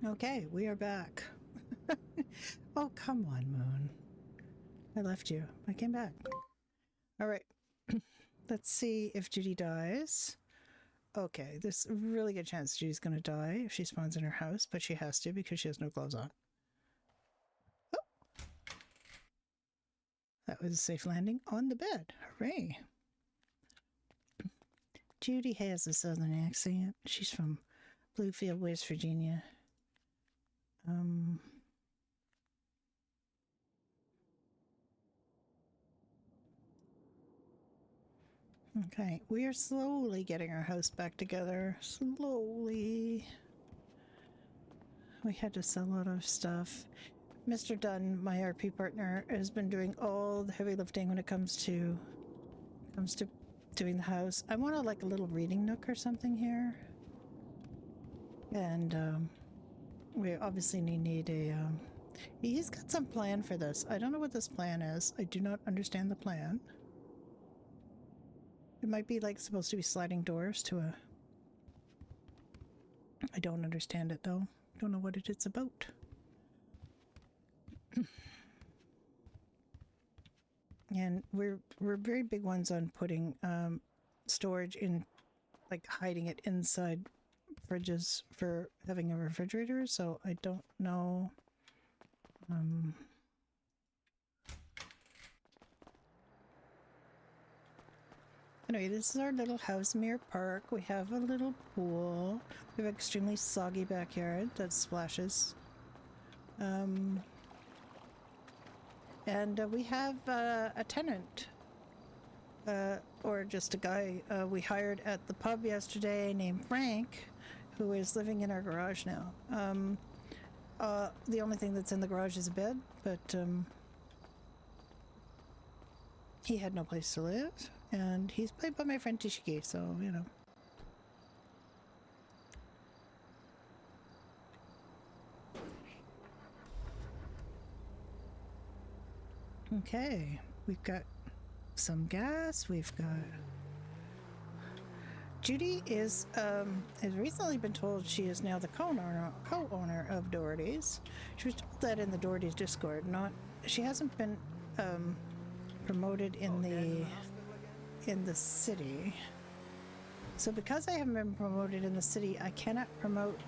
Okay, we are back. Oh, come on, Moon. I left you. I came back. All right. Let's see if Judy dies. Okay, there's a really good chance Judy's going to die if she spawns in her house, but she has to because she has no gloves on. Oh! That was a safe landing on the bed. Hooray. Judy has a southern accent. She's from Bluefield, West Virginia. Okay, we are slowly getting our house back together. Slowly. We had to sell a lot of stuff. Mr. Dunn, my RP partner, has been doing all the heavy lifting when it comes to doing the house. I want like a little reading nook or something here. And we obviously need a he's got some plan for this. I don't know what this plan is. I do not understand the plan. It might be like supposed to be sliding doors to a... I don't understand it though. Don't know what it is about. And we're very big ones on putting storage in, like hiding it inside fridges for having a refrigerator, so I don't know. Anyway, this is our little Housemere Park. We have a little pool. We have an extremely soggy backyard that splashes. And we have a tenant, or just a guy we hired at the pub yesterday named Frank, who is living in our garage now. The only thing that's in the garage is a bed, but he had no place to live, and he's played by my friend Tishiki, so, you know. Okay, we've got some gas, we've got... Judy is has recently been told she is now the co-owner of Doherty's. She was told that in the Doherty's Discord. She hasn't been promoted in the city. So because I haven't been promoted in the city, I cannot promote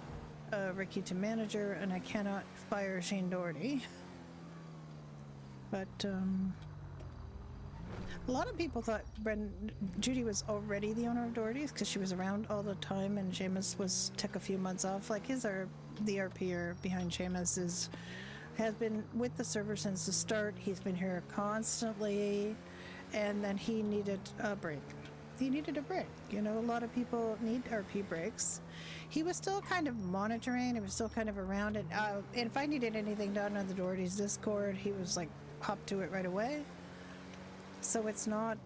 Ricky to manager, and I cannot fire Shane Doherty. But a lot of people thought Judy was already the owner of Doherty's because she was around all the time, and Seamus took a few months off. Like the RPer behind Seamus has been with the server since the start. He's been here constantly, and then he needed a break. You know, a lot of people need RP breaks. He was still kind of monitoring. He was still kind of around it. And if I needed anything done on the Doherty's Discord, he was like hop to it right away. So it's not,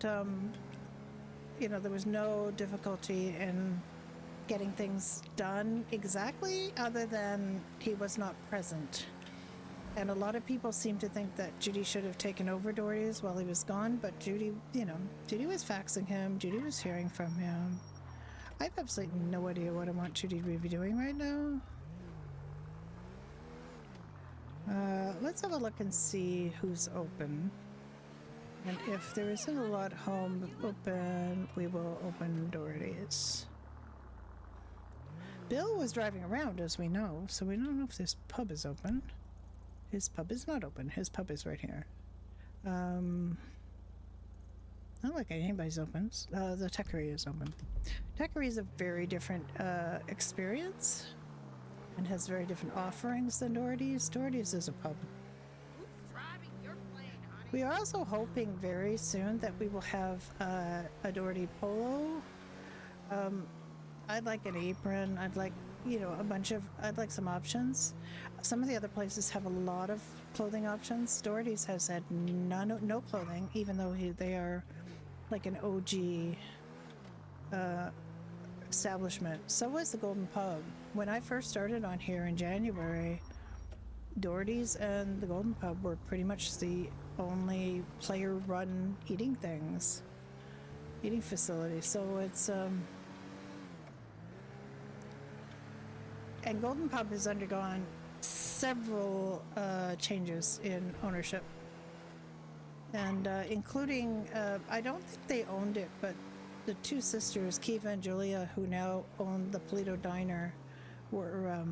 you know, there was no difficulty in getting things done exactly, other than he was not present. And a lot of people seem to think that Judy should have taken over Doherty's while he was gone, but Judy, you know, Judy was faxing him, Judy was hearing from him. I have absolutely no idea what I want Judy to be doing right now. Let's have a look and see who's open. And if there isn't a lot home open, we will open Doherty's. Bill was driving around, as we know, so we don't know if this pub is open. His pub is not open. His pub is right here. Not like anybody's open. The Techery is open. Techery is a very different experience and has very different offerings than Doherty's. Doherty's is a pub. We are also hoping very soon that we will have a Doherty polo. I'd like an apron. I'd like, you know, I'd like some options. Some of the other places have a lot of clothing options. Doherty's has had no clothing, even though they are like an OG establishment. So was the Golden Pub. When I first started on here in January, Doherty's and the Golden Pub were pretty much the only player-run eating facilities. So it's And Golden Pub has undergone several changes in ownership. And including, I don't think they owned it, but the two sisters, Kiva and Julia, who now own the Polito Diner, were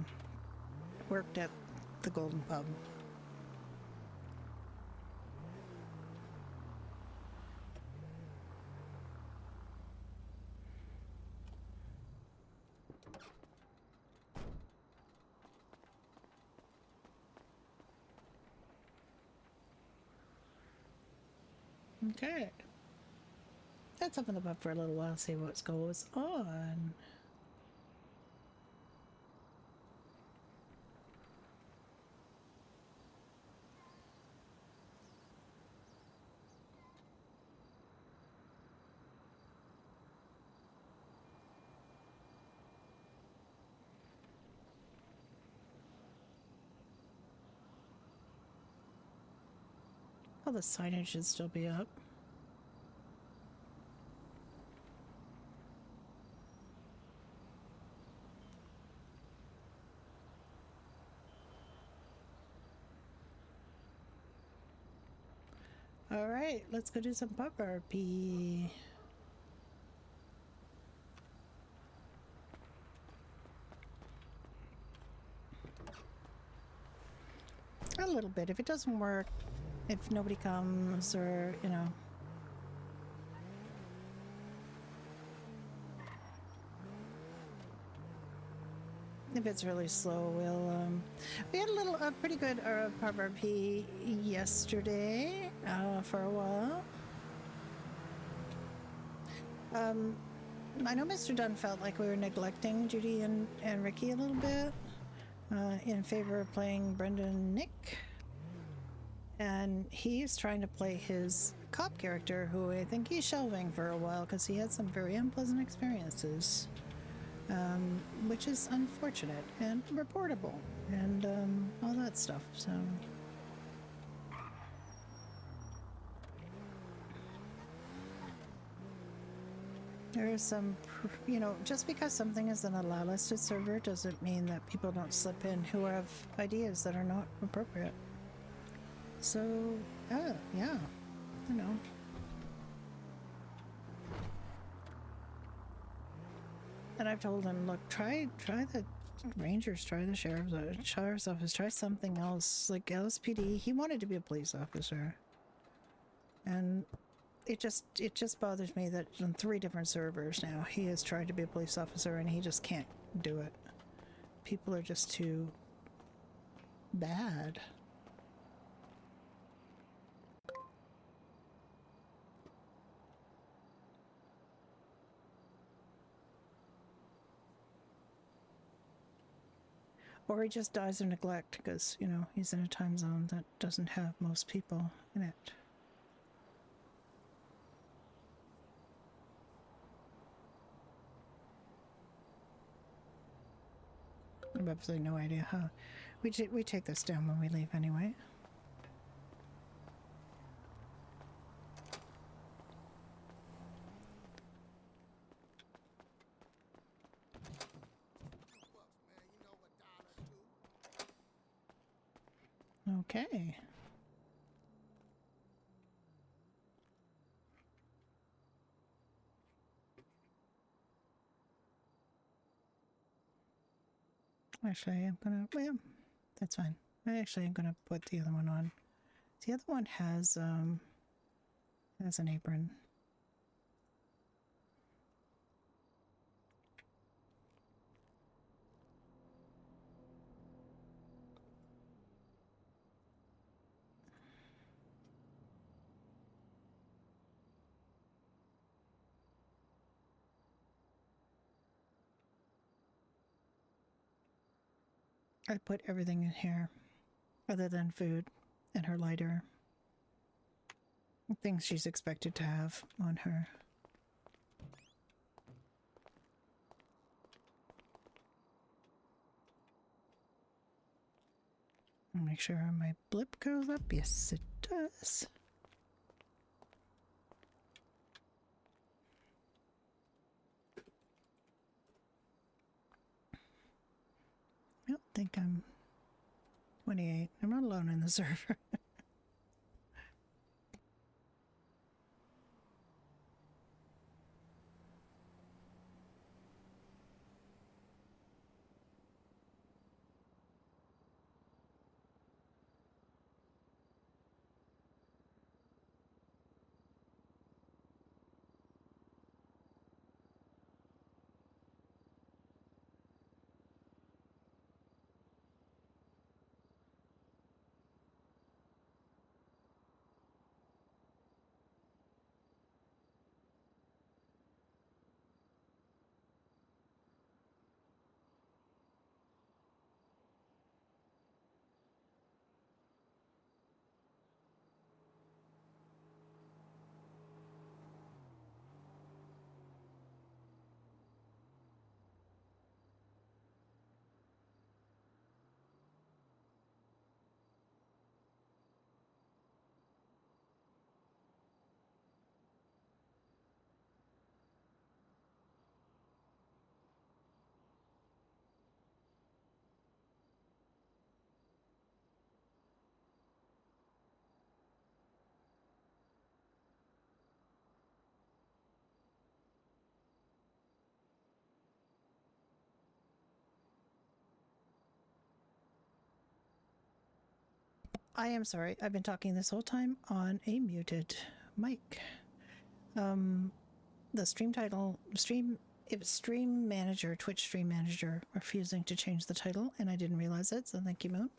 worked at the Golden Pub. Okay. Let's open the pub for a little while, see what goes on. Oh, the signage should still be up. All right, let's go do some pub RP. A little bit. If it doesn't work, if nobody comes, or, you know. If it's really slow, we'll, we had a pretty good pub RP yesterday for a while. I know Mr. Dunn felt like we were neglecting Judy and Ricky a little bit in favor of playing Brendan Nick. And he's trying to play his cop character, who I think he's shelving for a while because he had some very unpleasant experiences, which is unfortunate and reportable and all that stuff. So there is some, you know, just because something is an allow listed server doesn't mean that people don't slip in who have ideas that are not appropriate. So, yeah, you know. And I've told him, look, try the Rangers, try the sheriff's office, try something else, like LSPD. He wanted to be a police officer. And it just bothers me that on 3 different servers now, he has tried to be a police officer and he just can't do it. People are just too bad. Or he just dies of neglect because, you know, he's in a time zone that doesn't have most people in it. I have absolutely no idea how. We take this down when we leave anyway. Okay. Actually, I'm gonna, well, that's fine. Actually, I'm gonna put the other one on. The other one has an apron. I put everything in here other than food and her lighter. Things she's expected to have on her. Make sure my blip goes up. Yes, it does. think I'm 28. I'm not alone in the server. I am sorry. I've been talking this whole time on a muted mic. The stream title, it was Stream Manager, Twitch Stream Manager, refusing to change the title, and I didn't realize it, so thank you, Moon.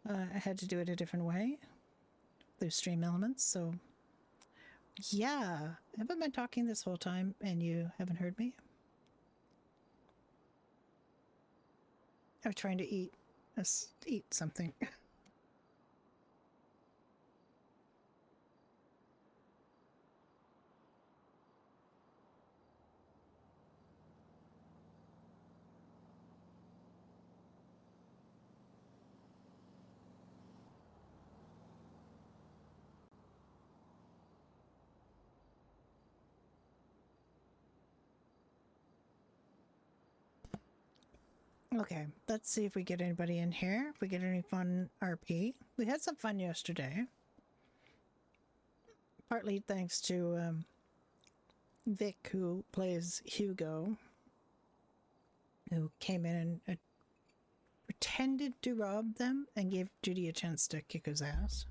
I had to do it a different way through Stream Elements, so yeah. I haven't been talking this whole time, and you haven't heard me? I'm trying to eat something. Okay, let's see if we get anybody in here. If we get any fun RP. We had some fun yesterday. Partly thanks to Vic, who plays Hugo, who came in and pretended to rob them and gave Judy a chance to kick his ass.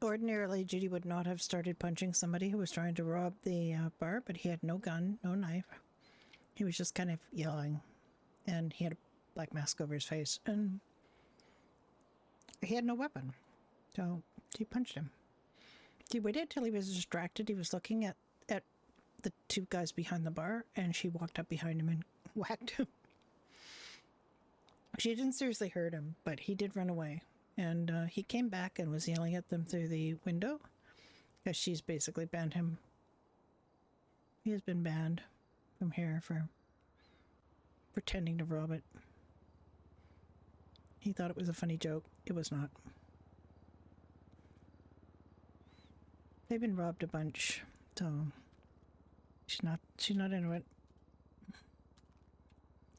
Ordinarily, Judy would not have started punching somebody who was trying to rob the bar, but he had no gun, no knife. He was just kind of yelling, and he had a black mask over his face, and he had no weapon. So she punched him. She waited till he was distracted. He was looking at the two guys behind the bar, and she walked up behind him and whacked him. She didn't seriously hurt him, but he did run away. And he came back and was yelling at them through the window, because she's basically banned him. He has been banned from here for pretending to rob it. He thought it was a funny joke. It was not. They've been robbed a bunch, so she's not into it.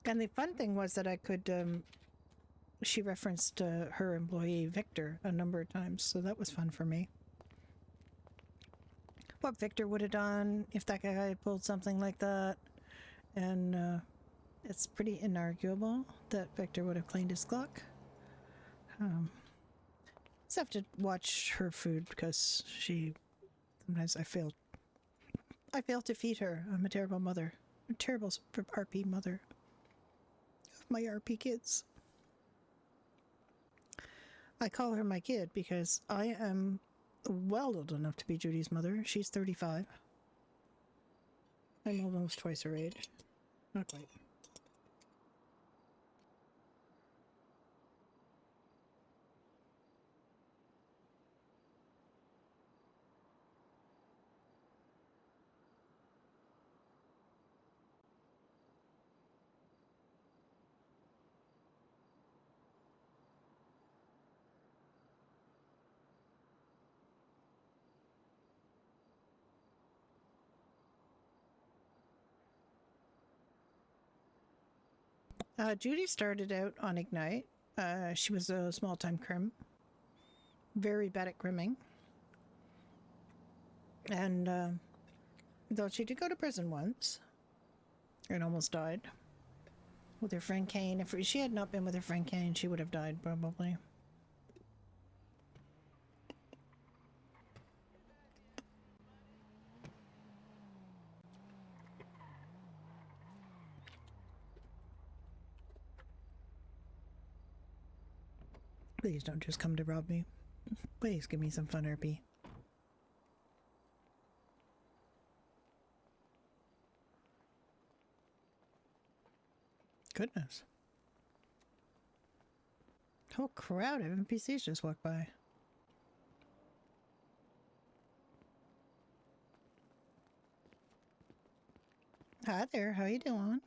And the fun thing was that I could she referenced her employee Victor a number of times, so that was fun for me. What Victor would have done if that guy had pulled something like that, and it's pretty inarguable that Victor would have cleaned his Glock. Just have to watch her food, because sometimes I fail to feed her. I'm a terrible mother, a terrible RP mother of my RP kids. I call her my kid because I am well old enough to be Judy's mother. She's 35. I'm almost twice her age. Not quite. Judy started out on Ignite. She was a small-time crim. Very bad at crimming. And though she did go to prison once and almost died with her friend Kane. If she had not been with her friend Kane, she would have died probably. Please don't just come to rob me. Please give me some fun RP. Goodness. Whole crowd of NPCs just walked by. Hi there, how you doing?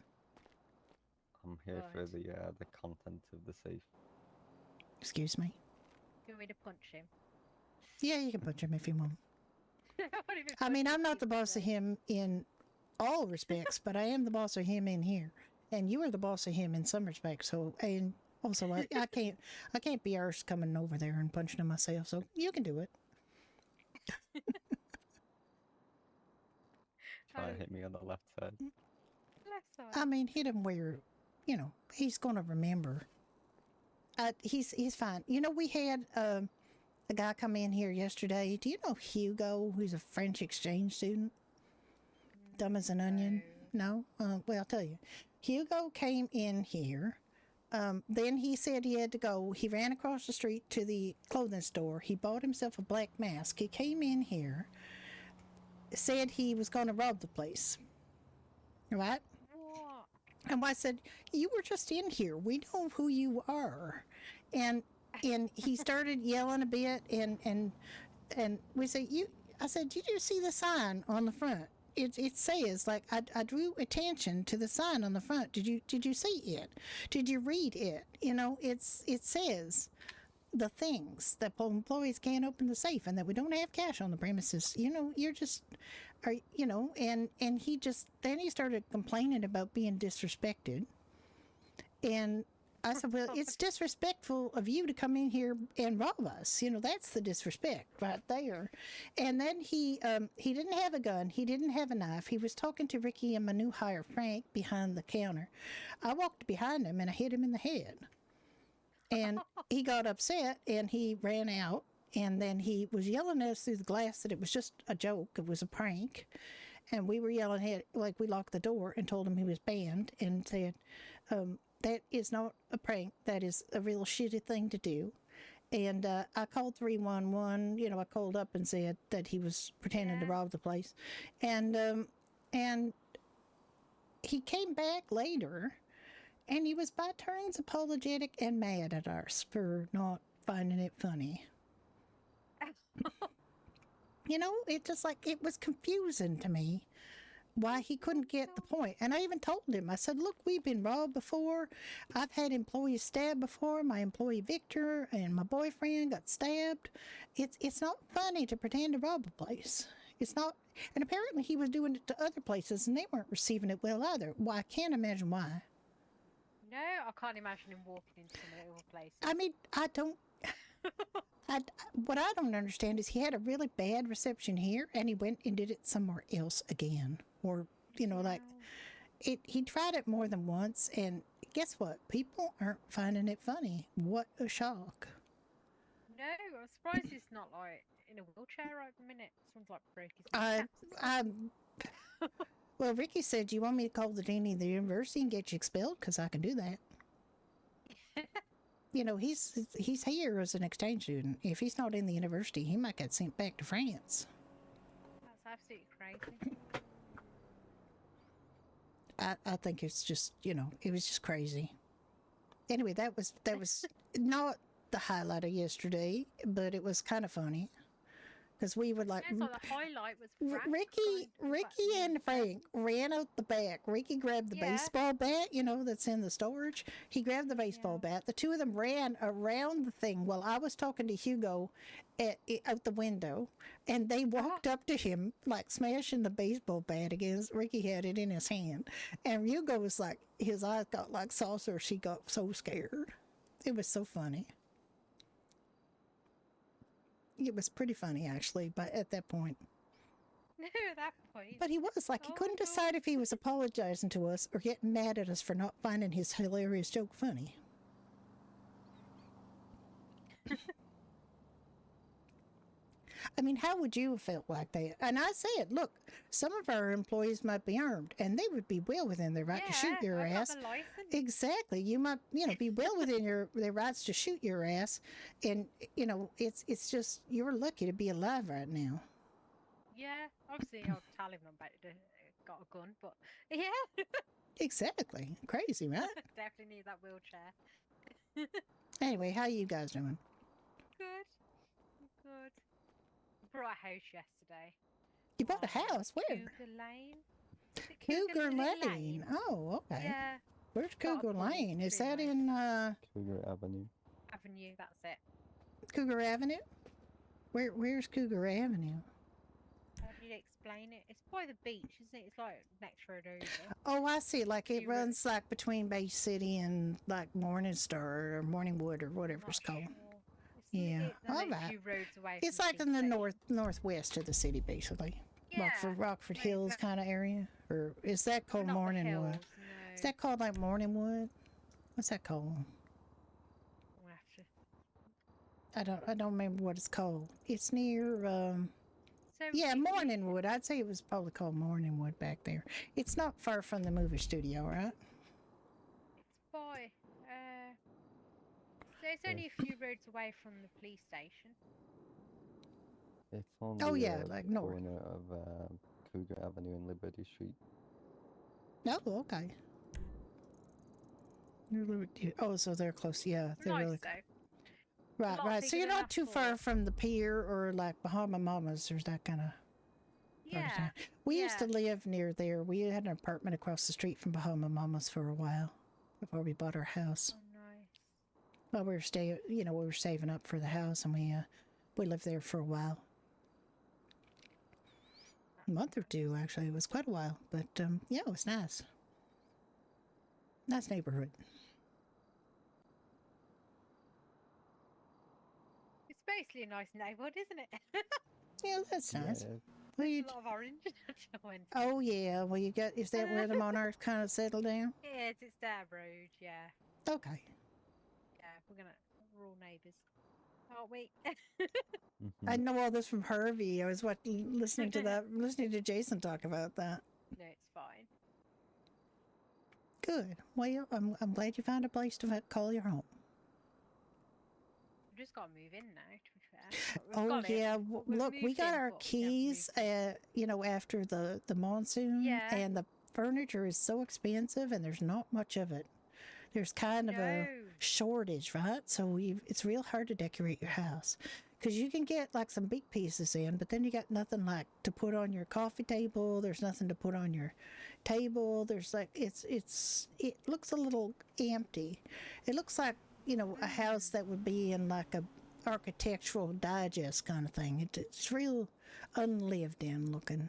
I'm here for the content of the safe. Excuse me. Do you want me to punch him? Yeah, you can punch him if you want. I mean, I'm not the boss of him in all respects, but I am the boss of him in here, and you are the boss of him in some respects. So, and also, I can't be arsed coming over there and punching him myself. So you can do it. Try and hit me on the left side. Left side. I mean, hit him where, you know, he's gonna remember. He's fine. You know, we had a guy come in here yesterday. Do you know Hugo, who's a French exchange student? Dumb as an onion? No? Well, I'll tell you. Hugo came in here. Then he said he had to go. He ran across the street to the clothing store. He bought himself a black mask. He came in here, said he was going to rob the place. Right? What? And I said, you were just in here. We know who you are. And he started yelling a bit, and we said, I said, did you see the sign on the front? It says, like, I drew attention to the sign on the front. Did you see it? Did you read it? You know, it says the things that employees can't open the safe and that we don't have cash on the premises. You know, you're just, you know, and he just, then he started complaining about being disrespected. And I said, well, it's disrespectful of you to come in here and rob us. You know, that's the disrespect right there. And then he didn't have a gun. He didn't have a knife. He was talking to Ricky and my new hire, Frank, behind the counter. I walked behind him and I hit him in the head. And he got upset and he ran out. And then he was yelling at us through the glass that it was just a joke. It was a prank. And we were yelling at, like, we locked the door and told him he was banned and said, that is not a prank. That is a real shitty thing to do. And I called 311. You know, I called up and said that he was pretending to rob the place. And he came back later, and he was by turns apologetic and mad at us for not finding it funny. You know, it just like, it was confusing to me why he couldn't get the point. And I even told him, I said, look, we've been robbed before. I've had employees stabbed before. My employee Victor and my boyfriend got stabbed. It's not funny to pretend to rob a place. It's not. And apparently he was doing it to other places and they weren't receiving it well either. Well, I can't imagine why. No, I can't imagine him walking into some of the other places. I mean, I don't. What I don't understand is he had a really bad reception here and he went and did it somewhere else again. Or, you know, like, he tried it more than once, and guess what? People aren't finding it funny. What a shock. No, I'm surprised he's not, like, in a wheelchair right at the minute. Someone's, like, broke his kneecaps. Well, Ricky said, do you want me to call the dean of the university and get you expelled? Because I can do that. he's here as an exchange student. If he's not in the university, he might get sent back to France. That's absolutely crazy. I think it's just, it was just crazy. Anyway, that was not the highlight of yesterday, but it was kind of funny because we would like Sounds like the highlight was Frank Ricky and Frank ran out the back. Ricky grabbed the baseball bat, that's in the storage. He grabbed the baseball bat. The two of them ran around the thing while I was talking to Hugo out the window, and they walked up to him like smashing the baseball bat against. Ricky had it in his hand, and Hugo was like, his eyes got like saucers. He got so scared. It was so funny. It was pretty funny, actually, but at that point. No, at that point. But he was like, he couldn't decide if he was apologizing to us or getting mad at us for not finding his hilarious joke funny. I mean, how would you have felt like that? And I said, look, some of our employees might be armed, and they would be well within their right to shoot your ass. Exactly. You might, be well within their rights to shoot your ass. And, it's just, you're lucky to be alive right now. Yeah, obviously I'll tell him I'm about to got a gun, but yeah. Exactly. Crazy, right? Definitely need that wheelchair. Anyway, how are you guys doing? Good. Good. Brought a house yesterday. You bought a house? Where? Cougar Lane. Cougar Lane. Oh, okay. Yeah. Where's Cougar Lane? Is that nice. in Cougar Avenue? Avenue, that's it. Cougar Avenue? Where's Cougar Avenue? How do you explain it? It's by the beach, isn't it? It's like next road over. Oh, I see. Like it runs like between Bay City and like Morningstar or Morningwood or whatever it's called. Sure. Yeah, all right. It's like in the northwest of the city, basically. Yeah. Rockford Hills kind of area, or is that called Morningwood? No. Is that called like Morningwood? What's that called? We'll have to... I don't remember what it's called. It's near. Morningwood. I'd say it was probably called Morningwood back there. It's not far from the movie studio, right? It's by. So it's only a few roads away from the police station. It's on like north. Corner of Cougar Avenue and Liberty Street. Oh, okay. Oh, so they're close. Yeah, they're nice, really close. Right. So you're not too far from the pier or like Bahama Mamas or that kind of. Yeah. We used to live near there. We had an apartment across the street from Bahama Mamas for a while before we bought our house. Oh, nice. Well, we were saving up for the house, and we lived there for a while. A month or two, actually. It was quite a while, but it was nice. Nice neighborhood. It's basically a nice neighborhood, isn't it? Yeah, that's nice. Yeah. Well, a lot of orange. Oh yeah. Well, is that where the monarchs kind of settle down? Yes, it's their road. Yeah. Okay. Yeah, we're all neighbours, aren't we? Mm-hmm. I know all this from Harvey. I was listening to Jason talk about that. No, it's fine. Good. Well, I'm glad you found a place to call your home. We've just got to move in now, to be fair. Oh yeah. Look, we got our keys. After the monsoon, and the furniture is so expensive, and there's not much of it. There's kind of a shortage, right? So it's real hard to decorate your house because you can get like some big pieces in, but then you got nothing like to put on your coffee table. There's nothing to put on your table. There's like it looks a little empty. It looks like a house that would be in like a Architectural Digest kind of thing. It's real unlived in looking.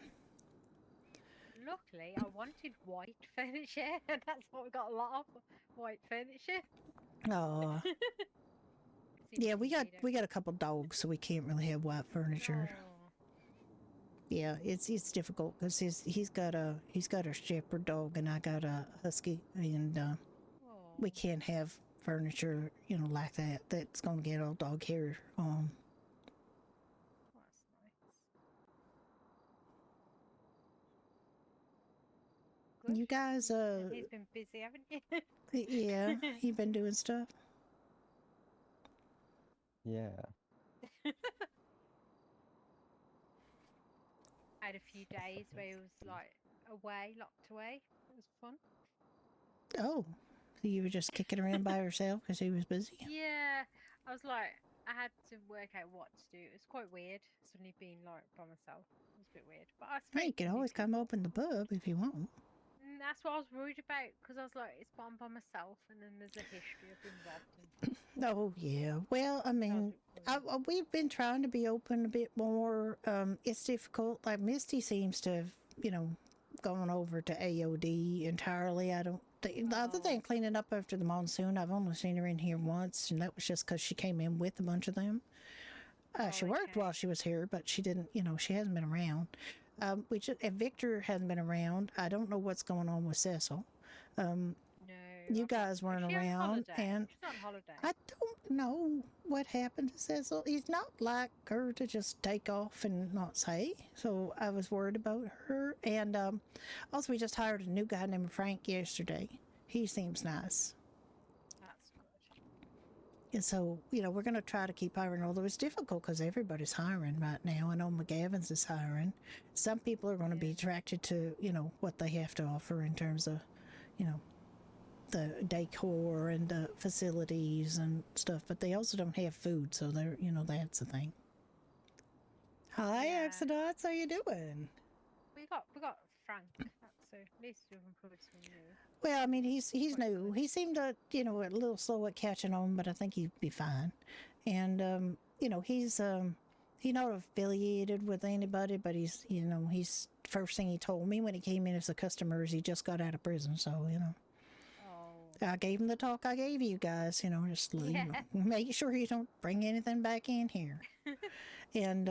Luckily, I wanted white furniture, and that's what we got, a lot of white furniture. Oh. Yeah, we got a couple dogs, so we can't really have white furniture. Oh. Yeah, it's difficult because he's got a shepherd dog, and I got a husky, and we can't have furniture, like that. That's gonna get all dog hair on. Good. You guys, He's been busy, haven't you? Yeah, you've been doing stuff. Yeah. I had a few days where it was like away, locked away. It was fun. Oh, so you were just kicking around by yourself because he was busy? Yeah, I was like, I had to work out what to do. It was quite weird, suddenly being like by myself. It was a bit weird, but I Hey, you spoke can to new always come people. open the pub if you want. That's what I was worried about because I was like, it's I'm by myself, and then there's a history of being robbed, and Oh, yeah. Well, I I was a mean, bit worried. we've been trying to be open a bit more. It's difficult. Like, Misty seems to have, gone over to AOD entirely. I don't think, other than Oh, cleaning up after the monsoon, I've only seen her in here once, and that was just because she came in with a bunch of them. She worked okay. while she was here, but she didn't, she hasn't been around. And Victor hasn't been around. I don't know what's going on with Cecil. No, You I've not. guys weren't Is she on around, holiday? and She's on holiday. I don't know what happened to Cecil. He's not like her to just take off and not say. So I was worried about her. And also, we just hired a new guy named Frank yesterday. He seems nice. That's good. And so, we're going to try to keep hiring, although it's difficult because everybody's hiring right now. I know McGavin's is hiring. Some people are going to be attracted to, what they have to offer in terms of, the decor and the facilities and stuff, but they also don't have food, so they're, that's the thing. Hi, Yeah. Exodus, how you doing? We got Frank. That's so at least we've improved some new. Well, I mean, he's Quite new. good. He seemed to, a little slow at catching on, but I think he'd be fine. And he's not affiliated with anybody, but he's first thing he told me when he came in as a customer is he just got out of prison, so Oh. I gave him the talk I gave you guys, just make sure you don't bring anything back in here. And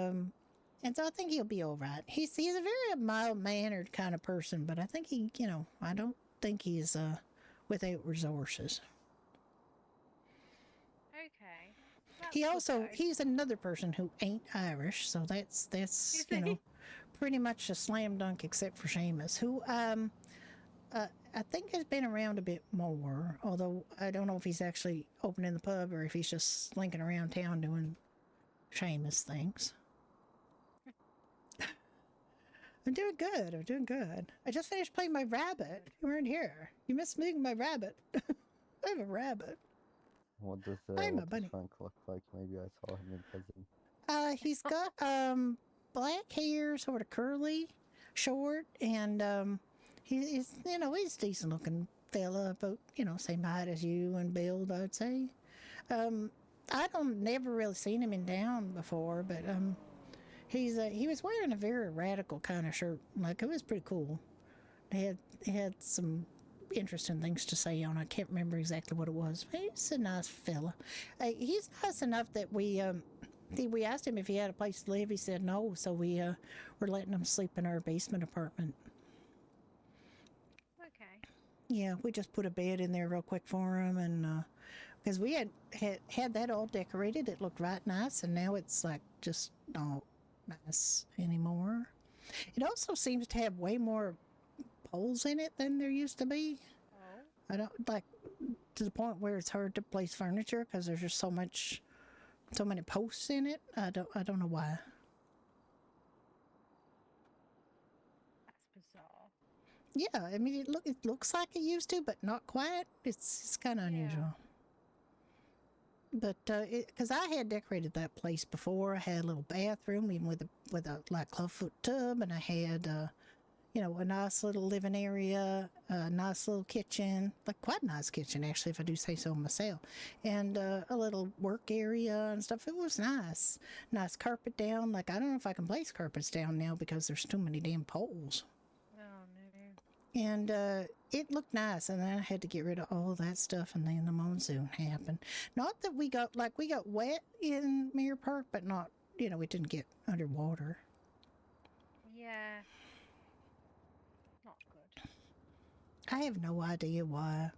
so I think he'll be all right. He's a very mild mannered kind of person, but I think I don't think he's without resources. Okay. That's He's another person who ain't Irish, so that's pretty much a slam dunk except for Seamus, who I think has been around a bit more, although I don't know if he's actually opening the pub or if he's just slinking around town doing Seamus things. I'm doing good. I just finished playing my rabbit. You weren't here. You missed meeting my rabbit. I have a rabbit. What does Frank look like? Maybe I saw him in prison. He's got black hair, sort of curly, short, and he's he's a decent looking fella, about same height as you and build, I'd say. I don't never really seen him in down before, but he was wearing a very radical kind of shirt. Like, it was pretty cool. He had some interesting things to say on it. I can't remember exactly what it was. He's a nice fella. He's nice enough that we asked him if he had a place to live. He said no, so we're letting him sleep in our basement apartment. Okay. Yeah, we just put a bed in there real quick for him, and because we had that all decorated, it looked right nice, and now it's like just not nice anymore. It also seems to have way more holes in it than there used to be. Oh. I don't like, to the point where it's hard to place furniture because there's just so many posts in it. I don't know why. That's bizarre. Yeah, I mean, it looks like it used to, but not quite. It's kind of unusual. But because I had decorated that place before, I had a little bathroom, even with a like clubfoot tub, and I had a nice little living area, a nice little kitchen, like quite a nice kitchen actually, if I do say so myself, and a little work area and stuff. It was nice carpet down. Like, I don't know if I can place carpets down now because there's too many damn poles. Oh no. And it looked nice, and then I had to get rid of all of that stuff, and then the monsoon happened. Not that we got wet in Mirror Park, but not, we didn't get underwater. Yeah. Not good. I have no idea why,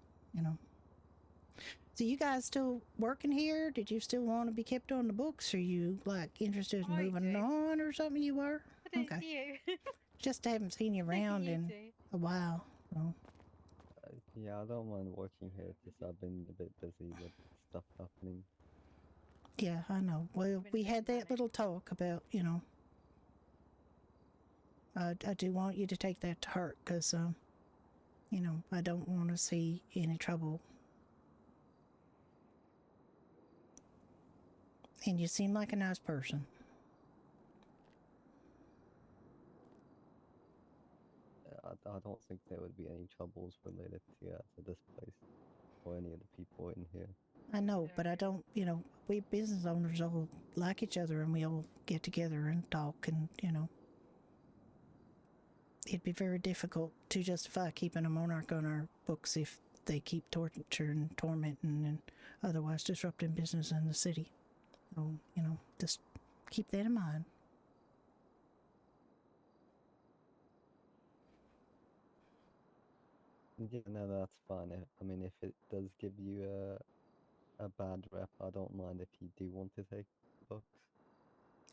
So you guys still working here? Did you still want to be kept on the books? Are you like interested in moving on or something? You were? But okay. You. Just haven't seen you around in a while. So. Yeah, I don't mind working here, just I've been a bit busy with stuff happening. Yeah, I know. Well, we had that little talk about, I do want you to take that to heart because, I don't want to see any trouble. And you seem like a nice person. I don't think there would be any troubles related to this place or any of the people in here. I know, but I don't, we business owners all like each other and we all get together and talk and, it'd be very difficult to justify keeping a monarch on our books if they keep torturing, tormenting, and otherwise disrupting business in the city. So, just keep that in mind. Yeah, no, that's fine. I mean, if it does give you a bad rep, I don't mind if you do want to take books.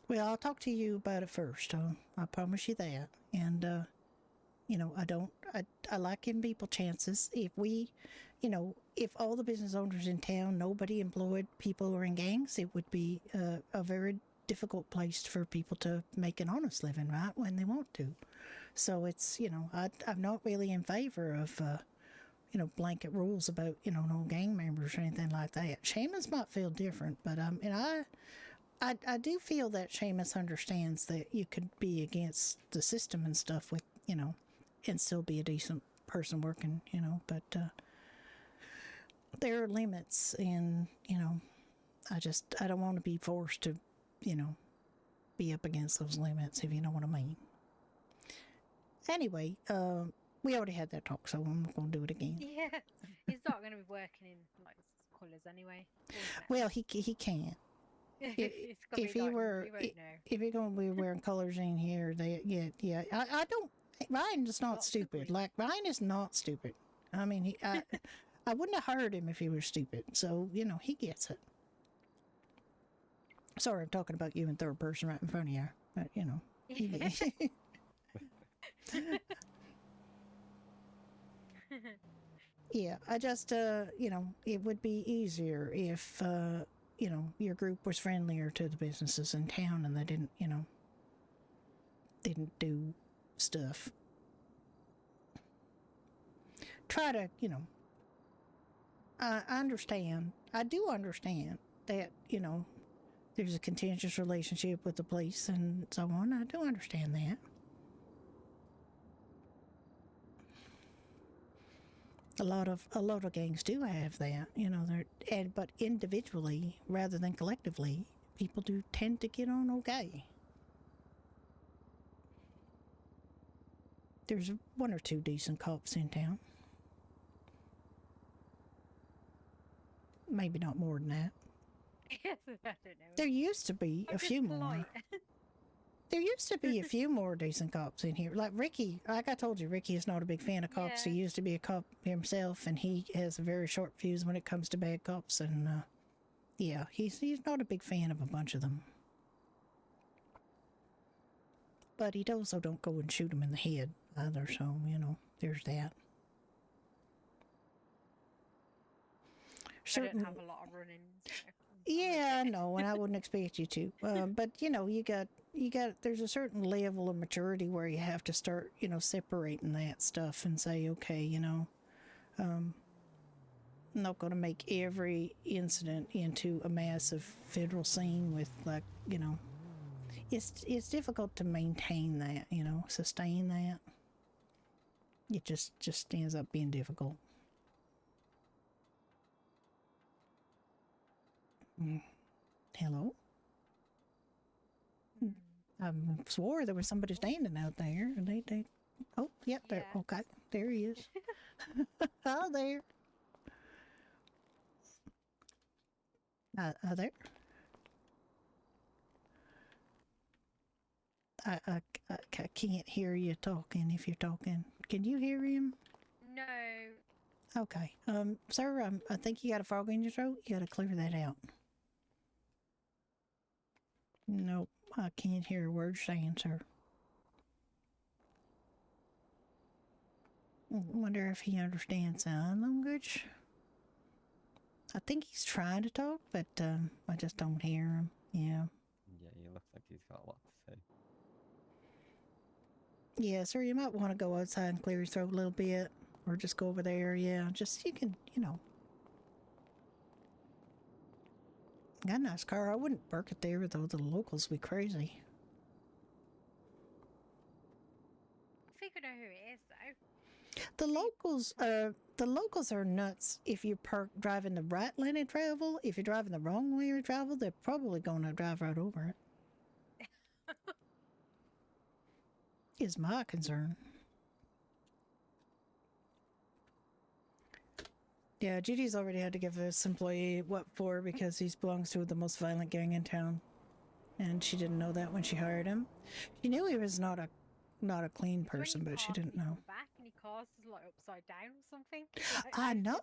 Well, I'll talk to you about it first. I promise you that. And, I like giving people chances. If we, if all the business owners in town, nobody employed people who are in gangs, it would be a very difficult place for people to make an honest living, right, when they want to. So it's, I'm not really in favor of, blanket rules about, no gang members or anything like that. Seamus might feel different, but, I do feel that Seamus understands that you could be against the system and stuff with, and still be a decent person working, but there are limits and, I don't want to be forced to, be up against those limits, if you know what I mean. Anyway, we already had that talk, so I'm not going to do it again. Yeah, he's not going to be working in like colours anyway. Well, he can't. If he were, if you're going to be wearing colors in here, yeah. I don't. Ryan is not stupid. Like Ryan is not stupid. I mean, I wouldn't have heard him if he was stupid. So he gets it. Sorry, I'm talking about you in third person right in front of you, but Yeah, I just it would be easier if your group was friendlier to the businesses in town and they didn't do stuff. Try to, I understand. I do understand that, there's a contentious relationship with the police and so on. I do understand that. A lot of gangs do have that, but individually rather than collectively, people do tend to get on okay. There's one or two decent cops in town. Maybe not more than that. Yes, I don't know. There used to be a few more. There used to be a few more decent cops in here. Like Ricky, like I told you, Ricky is not a big fan of cops. Yeah. He used to be a cop himself, and he has a very short fuse when it comes to bad cops. And yeah, he's not a big fan of a bunch of them. But he also don't go and shoot them in the head either. So there's that. I don't have a lot of running. Yeah, no, and I wouldn't expect you to. But you got. There's a certain level of maturity where you have to start, separating that stuff and say, okay, I'm not going to make every incident into a massive federal scene with it's difficult to maintain that, sustain that. It just ends up being difficult. Hello? I swore there was somebody standing out there. They oh, yep, there. Okay, there he is. Oh, there. There. I can't hear you talking if you're talking. Can you hear him? No. Okay. Sir, I think you got a frog in your throat. You got to clear that out. Nope, I can't hear a word saying, sir. Wonder if he understands sign language. I think he's trying to talk, but I just don't hear him. Yeah. Yeah, he looks like he's got a lot to say. Yeah, sir, you might want to go outside and clear your throat a little bit. Or just go over there, yeah. Just, you can, Got a nice car. I wouldn't park it there, though. The locals would be crazy. I think I know who it is, though. The locals are nuts if you driving the right lane of travel. If you're driving the wrong way of travel, they're probably going to drive right over it. Is my concern. Yeah, Judy's already had to give this employee what for because he belongs to the most violent gang in town. And she didn't know that when she hired him. She knew he was not a clean person, but she didn't know. Back and your car's just like upside down or something. I know.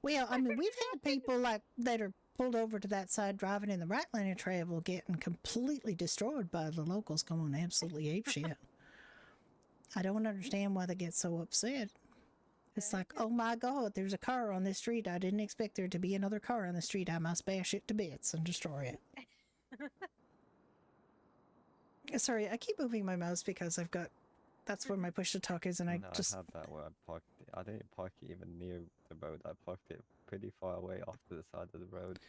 Well, I mean, we've had people like that are pulled over to that side driving in the right lane of travel getting completely destroyed by the locals going absolutely apeshit. I don't understand why they get so upset. It's like, oh my God, there's a car on this street. I didn't expect there to be another car on the street. I must bash it to bits and destroy it. Sorry, I keep moving my mouse because that's where my push to talk is, and I had that where I parked it. I didn't park it even near the road. I parked it pretty far away off to the side of the road.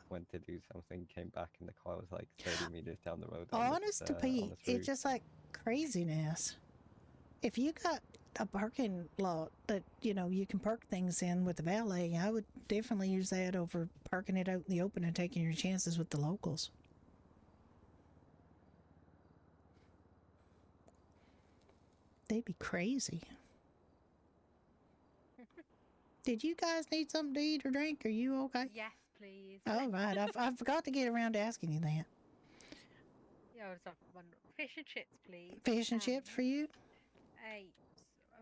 Went to do something, came back, and the car was like 30 meters down the road. Honest to Pete, it's just like craziness. If you got a parking lot that you can park things in with the valet, I would definitely use that over parking it out in the open and taking your chances with the locals. They'd be crazy. Did you guys need something to eat or drink? Are you okay? Yes, please. All right, I forgot to get around to asking you that. Yeah, I was like, fish and chips, please. Fish and chips for you?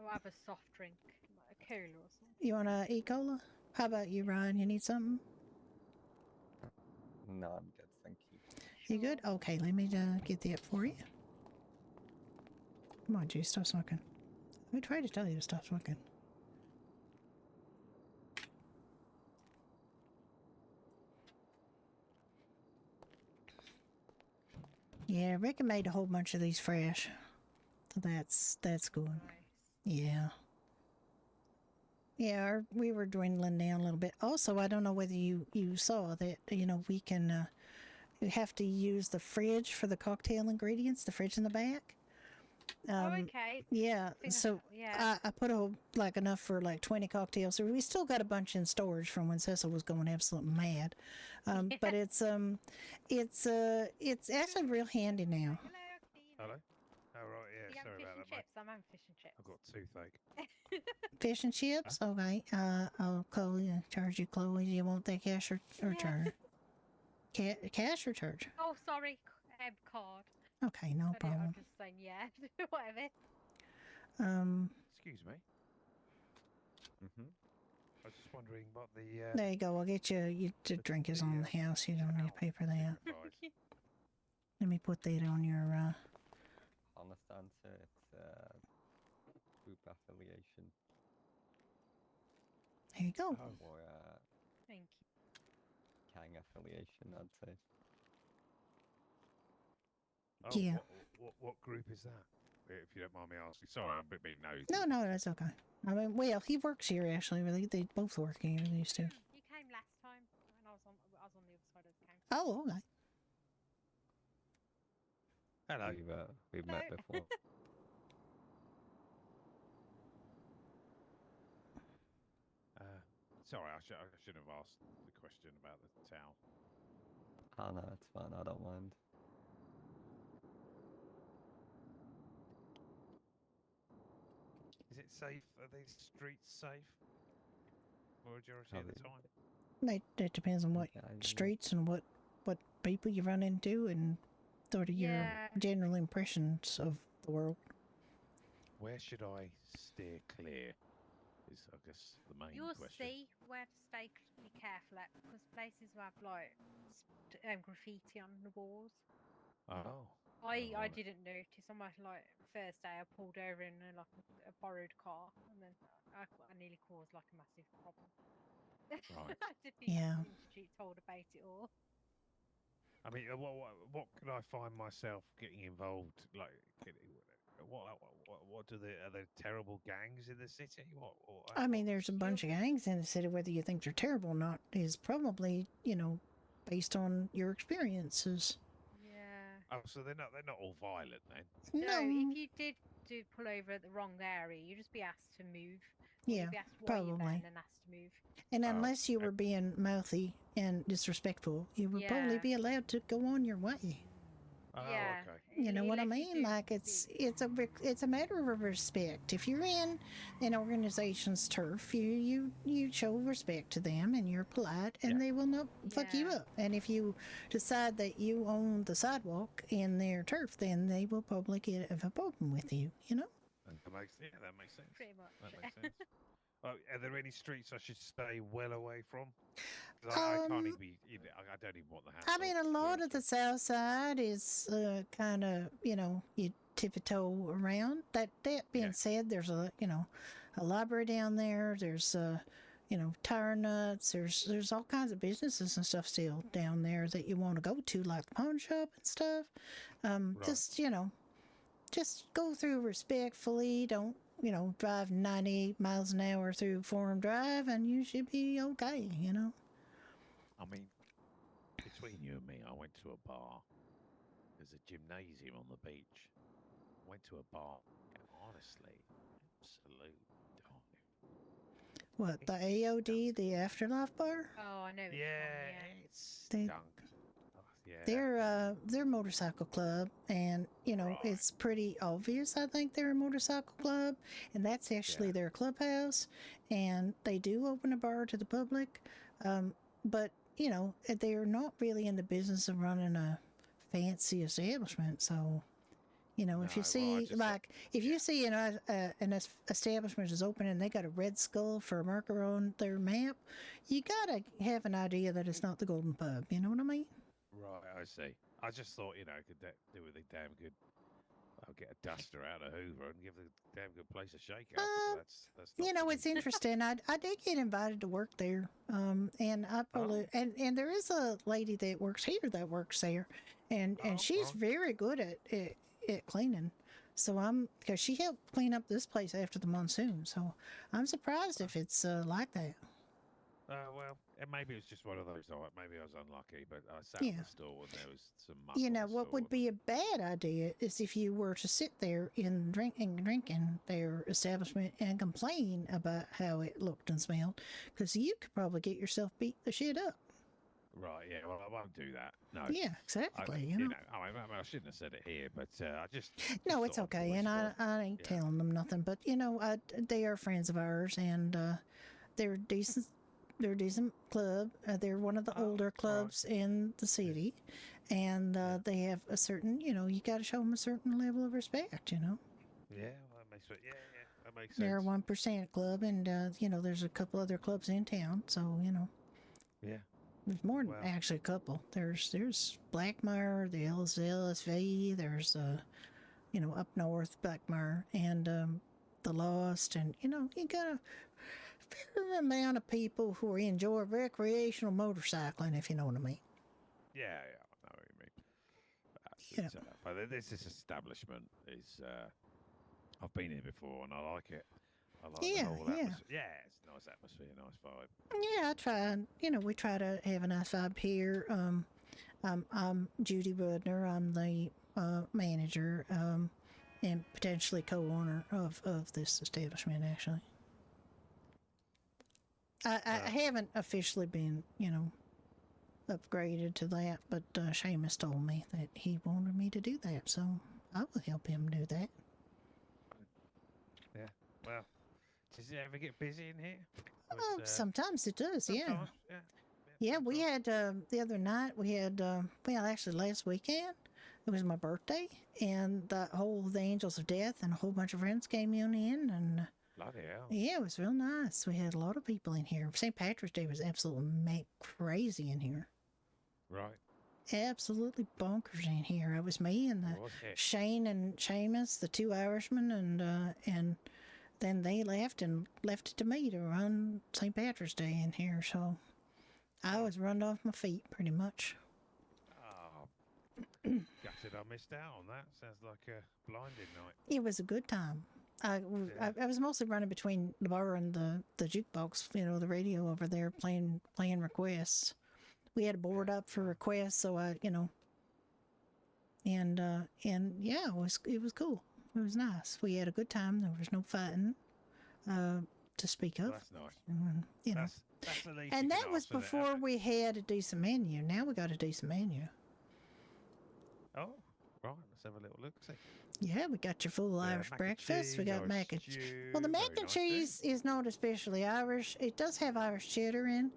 I'll have a soft drink, like a cola or something. You want to eat cola? How about you, Ryan? You need something? No, I'm good, thank you. You good? Okay, let me get that for you. Come on, Judy, stop smoking. Let me try to tell you to stop smoking. Yeah, Rick made a whole bunch of these fresh. So that's good. Nice. Yeah. Yeah, we were dwindling down a little bit. Also, I don't know whether you saw that, we can, you have to use the fridge for the cocktail ingredients, the fridge in the back. Okay. Yeah, so yeah. I put enough for 20 cocktails. So we still got a bunch in storage from when Cecil was going absolutely mad. But it's actually real handy now. Hello? Oh, right, yeah, sorry fish about and that, mate. chips. I'm having fish and chips. I've got toothache. Fish and chips? Okay. I'll call you, charge you, Chloe. Do you want that cash or charge? Cash or charge? Oh, sorry. Card. Okay, no problem. I'm just saying, yeah, whatever. Excuse me. Mm-hmm. I was just wondering what the... There you go. I'll get you to drink is on the house. You don't need to pay for that. Let me put that on your... Honest answer, it's group affiliation. Here you go. Or Thank you. gang affiliation, I'd say. Oh, Yeah. What group is that? If you don't mind me asking. Sorry, I'm a bit being nosy. No, that's okay. I mean, well, he works here, actually. Really, they both work here, these two. You came last time when I was on the other side of the counter. Oh, okay. Hello. We've met before. Sorry, I shouldn't have asked the question about the towel. Oh no, it's fine, I don't mind. Is it safe? Are these streets safe? Majority of the time? That depends on what streets and what people you run into and sort of your general impressions of the world. Where should I steer clear? Is I guess the main You'll question. see where to stay. Be careful at because places will have graffiti on the walls. Oh. I didn't notice. On my first day, I pulled over in a borrowed car, and then I nearly caused a massive problem. Right. Yeah. Told about it all. I mean, what could I find myself getting involved? Like, what do are there terrible gangs in the city? I mean, there's a bunch of gangs in the city. Whether you think they're terrible or not is probably, based on your experiences. Yeah. Oh, so they're not all violent then? No, No. if you did pull over at the wrong area, you'd just be asked to move. Yeah, You'd be asked why you're there probably. and then asked to move. And unless you were being mouthy and disrespectful, you would probably be allowed to go on your way. Oh, yeah. okay. You know what I Unless you mean? do Like it's a matter of respect. If you're in an organization's turf, you show respect to them and you're polite, and they will not fuck you Yeah. up. And if you decide that you own the sidewalk in their turf, then they will probably get a problem with you. That makes sense. Pretty much. That makes sense. Are there any streets I should stay well away from? 'Cause I can't even be. I don't even want the house. I mean, a lot of the south side is kind of, you tiptoe around. That being said, there's a library down there. There's tire nuts. There's all kinds of businesses and stuff still down there that you want to go to, like the pawn shop and stuff. Right. Just go through respectfully. Don't drive 98 miles an hour through Forum Drive, and you should be okay. I mean, between you and me, I went to a bar. There's a gymnasium on the beach. Went to a bar, and honestly, absolute dive. What, the AOD, the Afterlife bar? Oh, I know. It's They- stunk. Yeah. They're a motorcycle club, and it's pretty obvious. I think they're a motorcycle club, and that's actually their clubhouse. And they do open a bar to the public, but they're not really in the business of running a fancy establishment. So, if you see if you see an establishment is open and they got a red skull for a marker on their map, you gotta have an idea that it's not the Golden Pub. You know what I mean? Right, I see. I just thought, could do with a damn good. I'll get a duster out of Hoover and give the damn good place a shake out. That's not for It's me. interesting. I did get invited to work there, and I probably and there is a lady that works here that works there, and she's very good at cleaning. So because she helped clean up this place after the monsoon. So I'm surprised if it's like that. Well, maybe it's just one of those. Maybe I was unlucky, but I sat in the store and there was some muck. What would be a bad idea is if you were to sit there in drinking their establishment and complain about how it looked and smelled, because you could probably get yourself beat the shit up. Right, yeah, well, I won't do that. No. Yeah, exactly. I shouldn't have said it here, but I just. No, it's okay, and I ain't telling them nothing. But they are friends of ours, and they're decent. They're a decent club. They're one of the older clubs in the city, and they have a certain. You got to show them a certain level of respect. Yeah, well, that makes sense. Yeah, that makes sense. They're a 1% club, and there's a couple other clubs in town. So Yeah. There's more than actually a couple. There's Blackmire, the LSV. There's up north Blackmire, and the Lost, and you got a fair amount of people who enjoy recreational motorcycling, if you know what I mean. Yeah, I know what you mean. But this establishment is. I've been here before, and I like it. I like the whole atmosphere. Yeah, it's a nice atmosphere, nice vibe. Yeah, I try. We try to have a nice vibe here. I'm Judy Rudner. I'm the manager and potentially co-owner of this establishment. Actually, I haven't officially been, upgraded to that, but Seamus told me that he wanted me to do that, so I will help him do that. Yeah. Well. Does it ever get busy in here? Sometimes it does, sometimes, yeah. Yeah, we had, the other night, we had, actually last weekend, it was my birthday, and the Angels of Death and a whole bunch of friends came in, and bloody hell. Yeah, it was real nice. We had a lot of people in here. St. Patrick's Day was absolutely crazy in here. Right. Absolutely bonkers in here. It was me and Shane and Seamus, the two Irishmen, and then they left and left it to me to run St. Patrick's Day in here. So I was run off my feet pretty much. Oh, gutted I missed out on that. Sounds like a blinding night. It was a good time. I was mostly running between the bar and the jukebox, the radio over there playing requests. We had a board up for requests, so and yeah, it was cool. It was nice. We had a good time. There was no fighting to speak of. Well, that's nice. That's the least and you that can was ask for before we had a decent menu. Now we got a decent menu. Oh, right. Let's have a little look. See. Yeah, we got your full Irish mac and breakfast. We cheese, got Irish mac and cheese. stew, Well, the mac very and nice cheese is not especially Irish. It does have Irish cheddar in.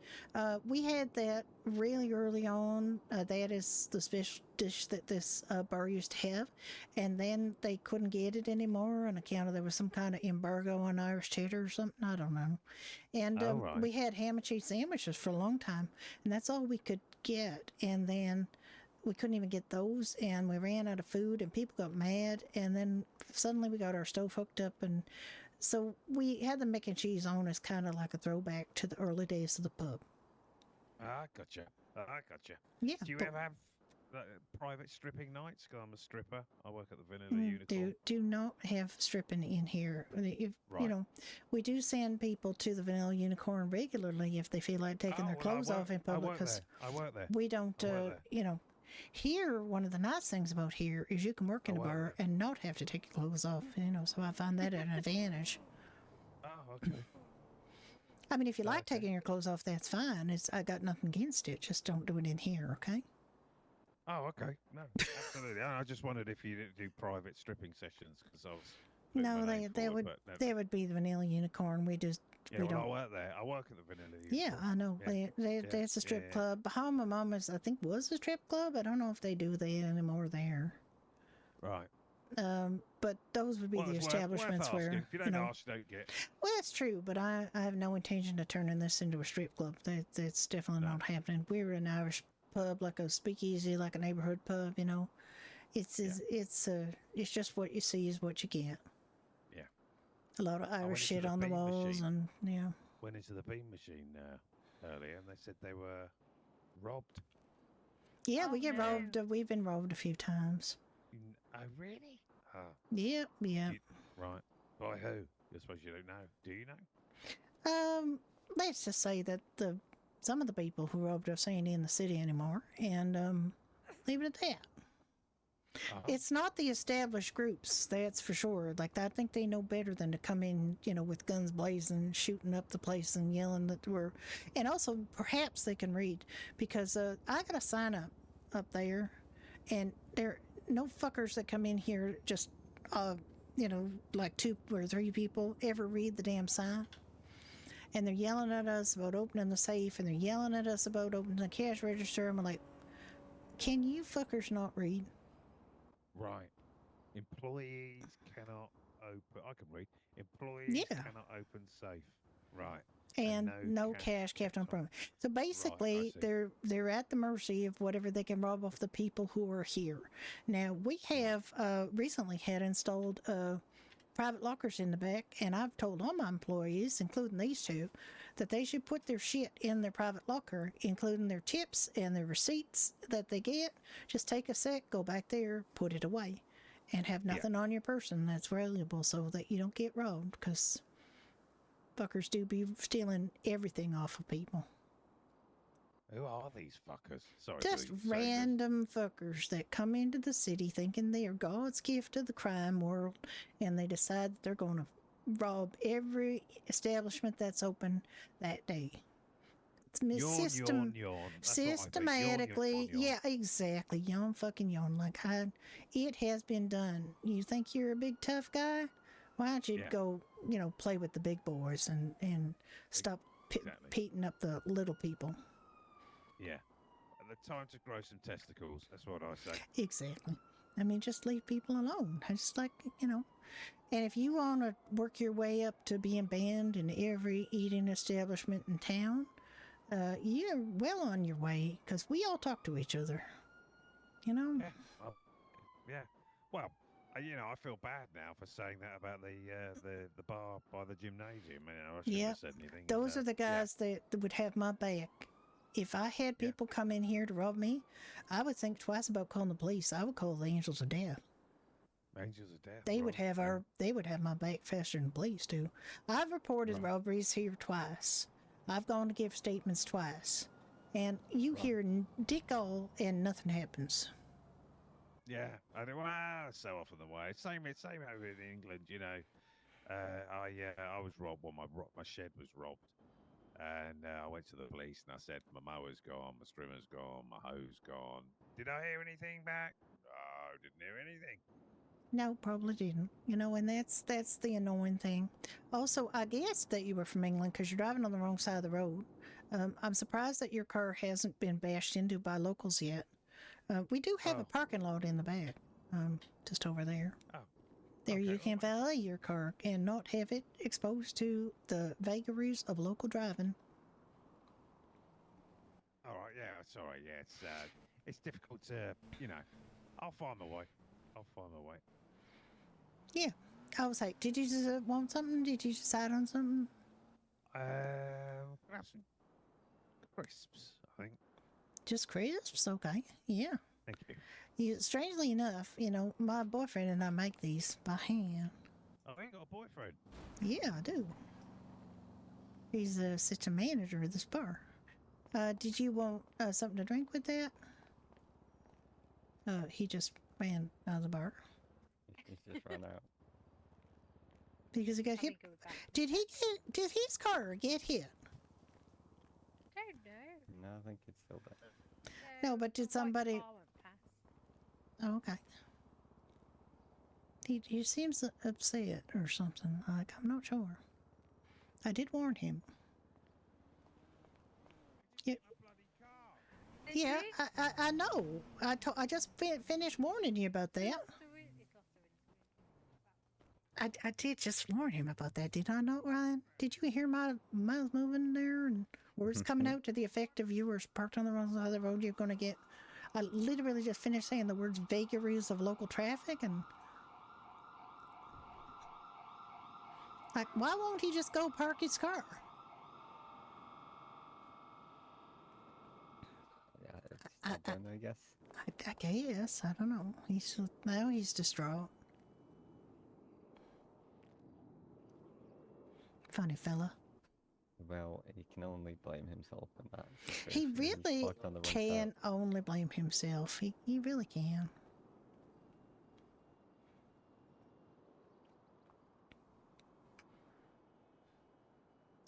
We had that really early on. That is the special dish that this bar used to have. And then they couldn't get it anymore on account of there was some kind of embargo on Irish cheddar or something. I don't know. And right. we had ham and cheese sandwiches for a long time. And that's all we could get. And then we couldn't even get those, and we ran out of food, and people got mad, and then suddenly we got our stove hooked up, and so we had the mac and cheese on as kind of like a throwback to the early days of the pub. I gotcha. Yeah. Do you ever have private stripping nights? Because I'm a stripper. I work at the Vanilla Unicorn. Do not have stripping in here. If, Right. We do send people to the Vanilla Unicorn regularly if they feel like taking their clothes off in public, because I work there. we don't, Here, one of the nice things about here is you can work in a bar and not have to take your clothes off, so I find that an advantage. Oh, okay. I mean, if you like Okay. taking your clothes off, that's fine. I got nothing against it. Just don't do it in here, okay? Oh, okay. No, absolutely. I just wondered if you didn't do private stripping sessions, because I was... No, they would be the Vanilla Unicorn. We don't. I work there. I work at the Vanilla Unicorn. Yeah, I know. Yeah. That's a strip club. Bahama Mama's, I think, was a strip club. I don't know if they do that anymore there. Right. But those would be the establishments where if you don't ask, you don't get. Well, that's true, but I have no intention of turning this into a strip club. That's definitely not happening. We're an Irish pub, like a speakeasy, like a neighborhood pub. It's just what you see is what you get. Yeah. A lot of Irish shit into the on the bean walls, machine. and Went into the bean machine earlier, and they said they were robbed. yeah, Oh, we get no. robbed. We've been robbed a few times. Oh, really? Oh, Yep. right. By who? I suppose you don't know. Do you know? Let's just say that some of the people who robbed us ain't in the city anymore, and leave it at that. It's not the established groups, that's for sure. Like, I think they know better than to come in, with guns blazing, shooting up the place and yelling that we're... And also, perhaps they can read, because I got a sign up there, and there no fuckers that come in here just, like 2 or 3 people ever read the damn sign. And they're yelling at us about opening the safe, and they're yelling at us about opening the cash register. I'm like, can you fuckers not read? Right. Employees cannot open... I can read. Employees cannot open safe. Right. And no cash kept on permit. So basically, Right, they're at the mercy of whatever they can rob off the people who are here. Now, we have recently had installed private lockers in the back, and I've told all my employees, including these 2, that they should put their shit in their private locker, including their tips and their receipts that they get. Just take a sec, go back there, put it away, and have nothing on your person that's valuable so that you don't get robbed, because fuckers do be stealing everything off of people. Who are these fuckers? Sorry. Just random fuckers that come into the city thinking they are God's gift to the crime world, and they decide that they're going to rob every establishment that's open that day. Yawn. Systematically, yeah, exactly. Yawn, fucking yawn. Like, it has been done. You think you're a big tough guy? Why don't you go, play with the big boys and stop beating up the little people? Yeah. The time to grow some testicles. That's what I say. Exactly. I mean, just leave people alone. Just like, And if you want to work your way up to being banned in every eating establishment in town, you're well on your way, because we all talk to each other. Yeah. Yeah. Well, I feel bad now for saying that about the bar by the gymnasium. I shouldn't Yeah, have said anything. those are the guys that would have my back. If I had people come in here to rob me, I would think twice about calling the police. I would call the Angels of Death. Angels of Death. They would right, have yeah. they would have my back faster than the police do. I've reported Right. robberies here twice. I've gone to give statements twice, and you Right. hear dick all and nothing happens. Yeah, I do. Well, so often the way. Same over in England. I was robbed when my shed was robbed, and I went to the police and I said my mower's gone, my strimmer's gone, my hose gone. Did I hear anything back? Oh, didn't hear anything. No, probably didn't. And that's the annoying thing. Also, I guessed that you were from England because you're driving on the wrong side of the road. I'm surprised that your car hasn't been bashed into by locals yet. We do have a Oh. parking lot in the back, just over there. Oh, There okay, you can all right. valet your car and not have it exposed to the vagaries of local driving. All right, yeah, it's all right. Yeah, it's difficult to, I'll find my way. I'll find my way. Yeah. I was like, did you just want something? Did you decide on something? Can I have some crisps, I think. Just crisps? Okay. Yeah. Thank you. Strangely enough, my boyfriend and I make these by hand. Oh, I ain't got a boyfriend. Yeah, I do. He's such a manager of this bar. Did you want something to drink with that? He just ran out of the bar He's just run out. because he got Let hit. me go back. Did his car get hit? Don't know. No, I think it's still there. No, but did the white somebody- car went past. Oh, okay. He seems upset or something. Like, I'm not sure. I did warn him. Yeah, My bloody car. Did yeah, you? I know. I just finished warning you about He that. lost the wind- he's lost the wind. I did just warn him about that, did I not, Ryan? Did you hear my mouth moving there and words coming out to the effect of you were parked on the wrong side of the road? You're going to get. I literally just finished saying the words vagaries of local traffic and. Like, why won't he just go park his car? Yeah, it's stubborn, I guess. I guess. I don't know. Now he's distraught. Funny fella. Well, he can only blame himself in that He situation. He's really parked on the wrong side. can only blame himself. He really can.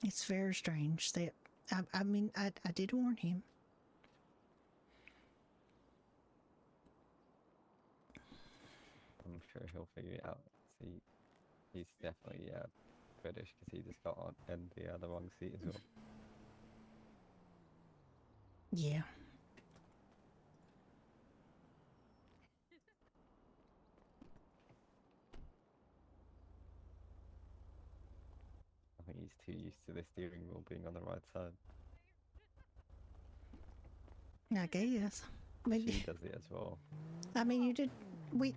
It's very strange that I mean I did warn him. I'm sure he'll figure it out. See, he's definitely British because he just got on in the wrong seat as well. Yeah. I think he's too used to the steering wheel being on the right side. I guess. She does it as well. I mean you did we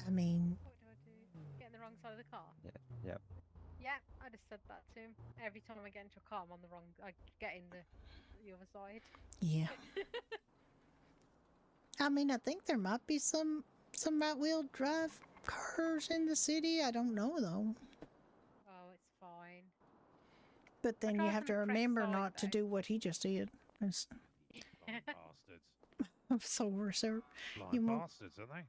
I mean What do I do? Get on the wrong side of the car? Yeah. Yeah, I just said that to him. Every time I get into a car, I'm on the wrong. I get in the other side. yeah. I mean I think there might be some right wheel drive cars in the city. I don't know though. Oh, it's fine. But then you drive have on to the correct remember side, not to though. do what he just did. Blind bastards. I'm sorry, sir. Blind You mo- bastards, aren't they?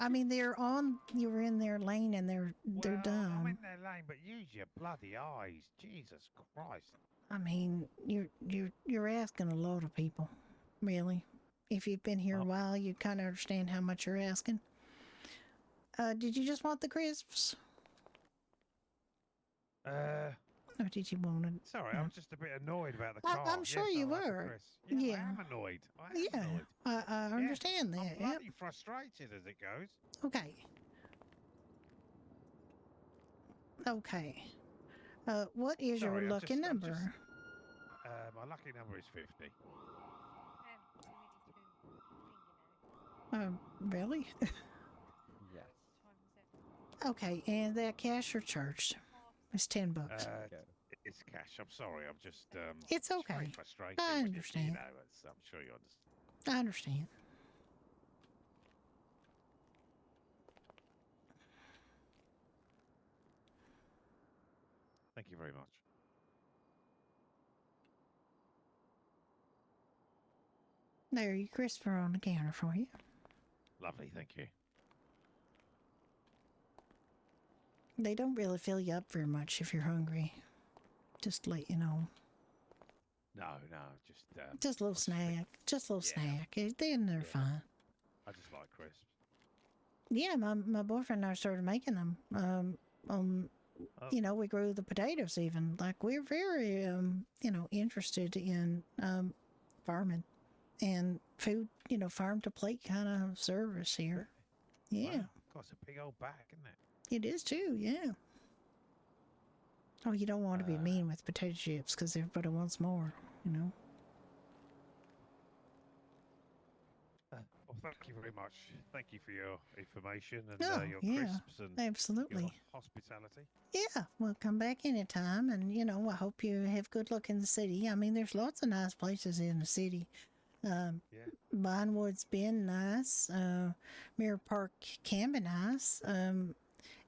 I mean, you were in their lane and they're Well, I'm dumb. in their lane, but use your bloody eyes. Jesus Christ. I mean, you're asking a lot of people, really. If you've been here a Oh. while, you kind of understand how much you're asking. Did you just want the crisps, or did you want it? Sorry, Yeah. I'm just a bit annoyed about the I- car. I'm sure Yes, you I like the were. crisps. Yeah, Yeah. I am annoyed. I am Yeah, annoyed. I understand I'm that. Yep. bloody frustrated as it goes. Okay. Okay. What is Sorry, your I'm lucky just- I'm number? just- My lucky number is 50. We need to fingernail. Really? Yes. What time is it? Okay, and that cash or charged? It's $10. Go. It's cash. I'm sorry. I'm just. It's very okay. frustrating. I when understand. You know, I'm sure you understand. I understand. Thank you very much. There, your crisps are on the counter for you. Lovely. Thank you. They don't really fill you up very much if you're hungry. Just to let you know. No, just. Just a little snack. Just a little snack. Then they're fine. I just like crisps. Yeah, my boyfriend and I started making them. You know, we grew the potatoes even. Like, we're very, you know, interested in farming and food, you know, farm to plate kind of service here. Yeah. Wow. God, it's a big old bag, isn't it? It is too, yeah. Oh, you don't want to be mean with potato chips because everybody wants more, you know. Well, thank you very much. Thank you for your information and Oh, your yeah, crisps and absolutely. your hospitality. Yeah, well, come back anytime, and you know, I hope you have good luck in the city. I mean, there's lots of nice places in the city. Vinewood's been nice. Mirror Park can be nice.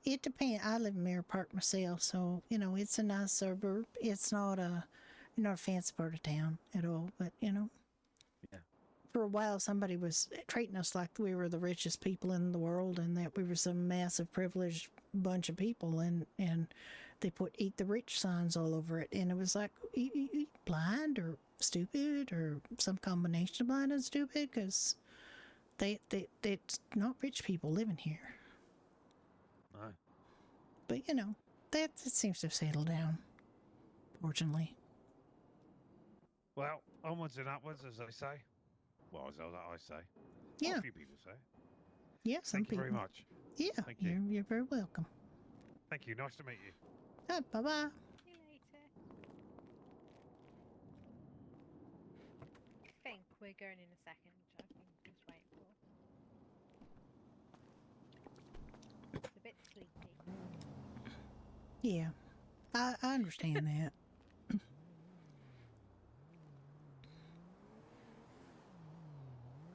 It depends. I live in Mirror Park myself, so you know, it's a nice suburb. It's not a fancy part of town at all, but you know. Yeah. For a while, somebody was treating us like we were the richest people in the world and that we were some massive privileged bunch of people, and they put "Eat the Rich" signs all over it, and it was like, you blind or stupid or some combination of blind and stupid, because it's not rich people living here. No. But you know, that seems to have settled down, fortunately. Well, onwards and upwards, as they say. Well, as I say. Yeah. Well, a few people say. Yeah, some Thank you people. very much. Yeah, Thank you. You're very welcome. Thank you. Nice to meet you. Bye-bye. See you later. I think we're going in a second, which I've been just waiting for. It's a bit sleepy. Yeah, I understand that.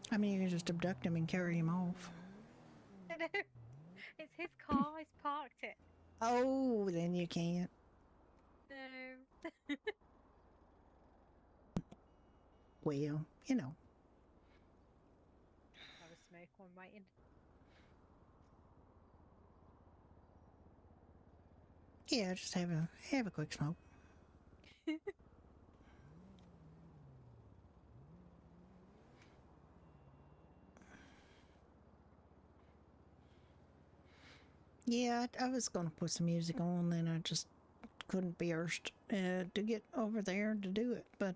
I mean, you can just abduct him and carry him off. I know. It's his car. He's parked it. Oh, then you can't. No. Well, you know. Have a smoke while I'm waiting. Yeah, just have a quick smoke. Yeah, I was gonna put some music on, then I just couldn't be urged to get over there to do it. But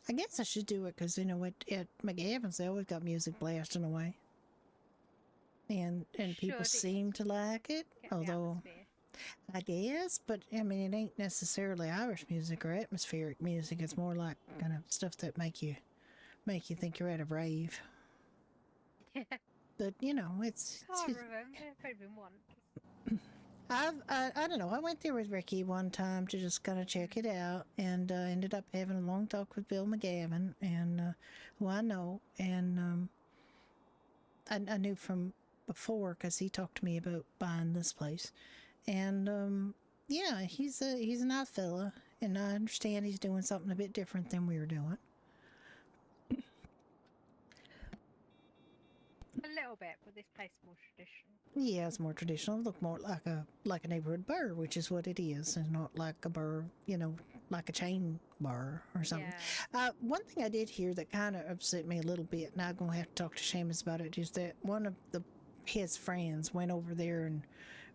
I guess I should do it because you know at McGavin's they always got music blasting away, and people Should seem to like it. Get the Although atmosphere. I guess, but I mean it ain't necessarily Irish music or atmospheric music. It's more like kind of stuff that make you think you're at a rave. Yeah. But you know, it's Can't remember. I've only been once. I don't know. I went there with Ricky one time to just kind of check it out, and ended up having a long talk with Bill McGavin, and who I know, and I knew from before because he talked to me about buying this place, and yeah, he's a nice fella, and I understand he's doing something a bit different than we were doing. A little bit, but this place is more traditional. Yeah, it's more traditional. It look more like a neighborhood bar, which is what it is, and not like a bar, you know, like a chain bar or something. Yeah. One thing I did hear that kind of upset me a little bit, and I'm gonna have to talk to Seamus about it, is that one of his friends went over there and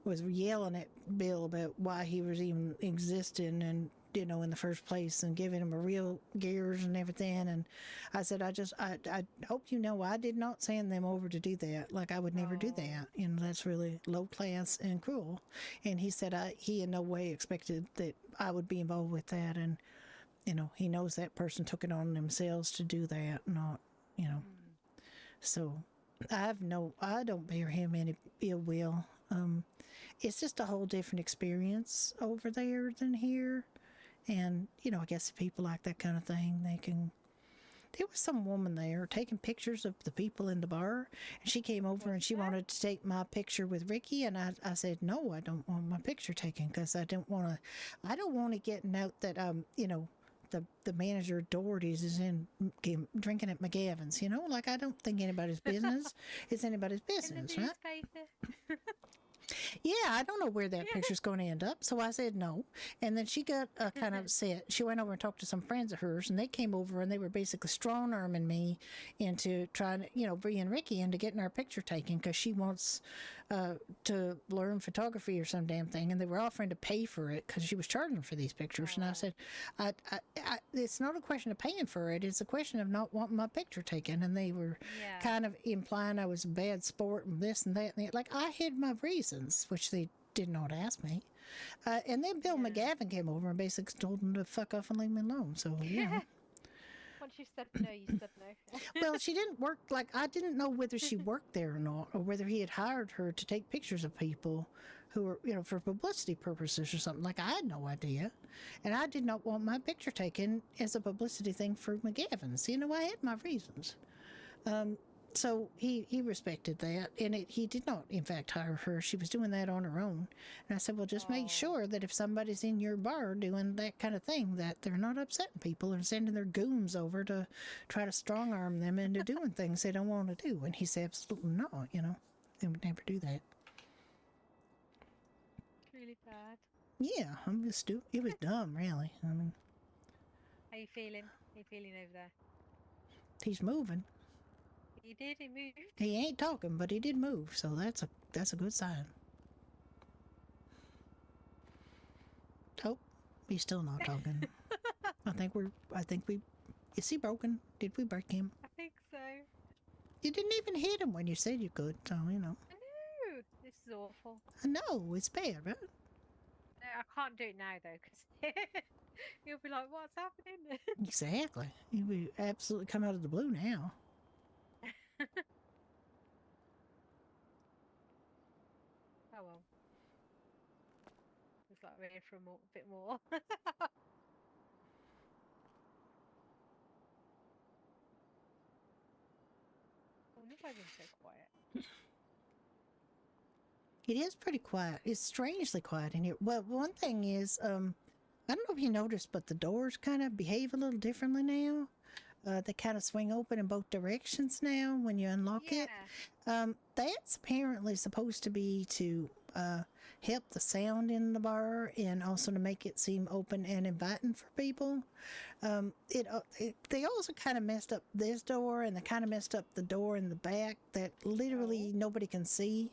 was yelling at Bill about why he was even existing, and you know, in the first place, and giving him a real gears and everything. And I said, I hope you know I did not send them over to do that. Like, I would never do that. You know, that's really low class and cruel. And he said he in no way expected that I would be involved with that. And, you know, he knows that person took it on themselves to do that, not, you know. So, I don't bear him any ill will. It's just a whole different experience over there than here. And, you know, I guess people like that kind of thing. There was some woman there taking pictures of the people in the bar, and she came over and she wanted to take my picture with Ricky, and I said, no, I don't want my picture taken because I don't want it getting out that, you know, the manager of Doherty's is drinking at McGavin's, you know, like I don't think anybody's business is anybody's business, right? Yeah, I don't know where that picture's going to end up. So I said no. And then she got kind of upset. She went over and talked to some friends of hers, and they came over and they were basically strong arming me into trying to, you know, bringing Ricky into getting our picture taken because she wants to learn photography or some damn thing. And they were offering to pay for it because she was charging for these pictures. And I said, it's not a question of paying for it. It's a question of not wanting my picture taken. And they were kind of implying I was a bad sport and this and that. And like I had my reasons, which they did not ask me. And then Bill McGavin came over and basically told him to fuck off and leave me alone. So, you know. Once you said no, you said no. Well, she didn't work, like, I didn't know whether she worked there or not, or whether he had hired her to take pictures of people who were, you know, for publicity purposes or something. Like, I had no idea. And I did not want my picture taken as a publicity thing for McGavin's. You know, I had my reasons. So he respected that, and he did not, in fact, hire her. She was doing that on her own. And I said, well, just make sure that if somebody's in your bar doing that kind of thing, that they're not upsetting people or sending their goons over to try to strong arm them into doing things they don't want to do. And he said, absolutely not, you know. They would never do that. Really bad. Yeah, it was dumb, really. I mean, How you feeling? How you feeling over there? he's moving. He did. He moved. He ain't talking, but he did move, so that's a good sign. Oh, he's still not talking. I think we. Is he broken? Did we break him? I think so. You didn't even hit him when you said you could, so you know. I know. This is awful. I know it's bad, right? No, I can't do it now though, because you'll be like, "What's happening?" Exactly. He would absolutely come out of the blue now. Oh well. Looks like we're here for a bit more. I wonder if I've been so quiet. It is pretty quiet. It's strangely quiet in here. Well, one thing is, I don't know if you noticed, but the doors kind of behave a little differently now. They kind of swing open in both directions now when you unlock it. That's apparently supposed to be to help the sound in the bar and also to make it seem open and inviting for people. They also kind of messed up this door, and they kind of messed up the door in the back that literally nobody can see.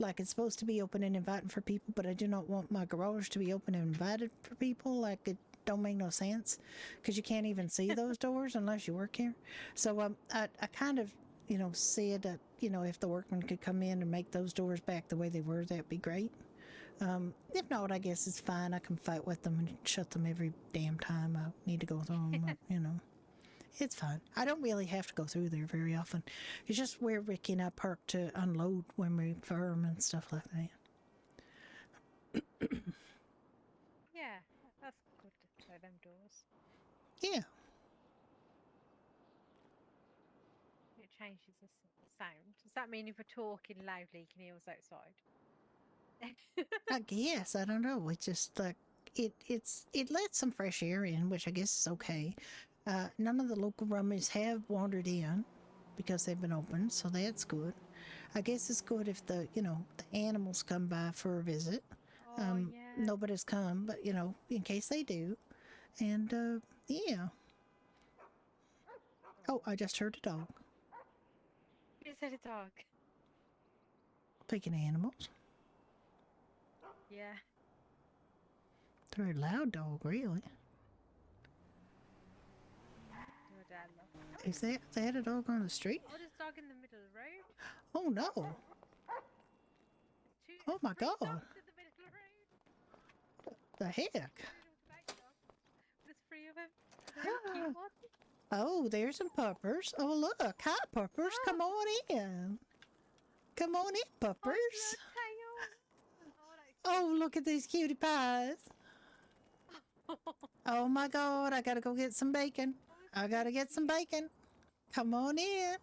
Like, it's supposed to be open and inviting for people, but I do not want my garage to be open and invited for people. Like, it don't make no sense because you can't even see those doors unless you work here. So I kind of, you know, said that, you know, if the workmen could come in and make those doors back the way they were, that'd be great. If not, I guess it's fine. I can fight with them and shut them every damn time I need to go through them, you know. It's fine. I don't really have to go through there very often. It's just where Ricky and I park to unload when we firm and stuff like that. Yeah, that's good. So them doors. Yeah. It changes the sound. Does that mean if we're talking loudly, you can hear us outside? I guess. I don't know. It's just like it lets some fresh air in, which I guess is okay. None of the local rummies have wandered in because they've been open, so that's good. I guess it's good if the animals come by for a visit. Yeah. Nobody's come, but in case they do. And yeah. Oh, I just heard a dog. You said a dog. Speaking of animals. Yeah. It's a very loud dog, really. Your dad loved. Is that a dog on the street? Oh, there's a dog in the middle of the road. Oh no. Oh my God. Dogs in the middle of the road. The heck? There's 3 of them. Very cute one. Oh, there's some puppers. Oh, look. Hi, puppers. Come on in. Come on in, puppers. Oh, look at these cutie pies. Oh, my God. I got to go get some bacon. I got to get some bacon. Come on in.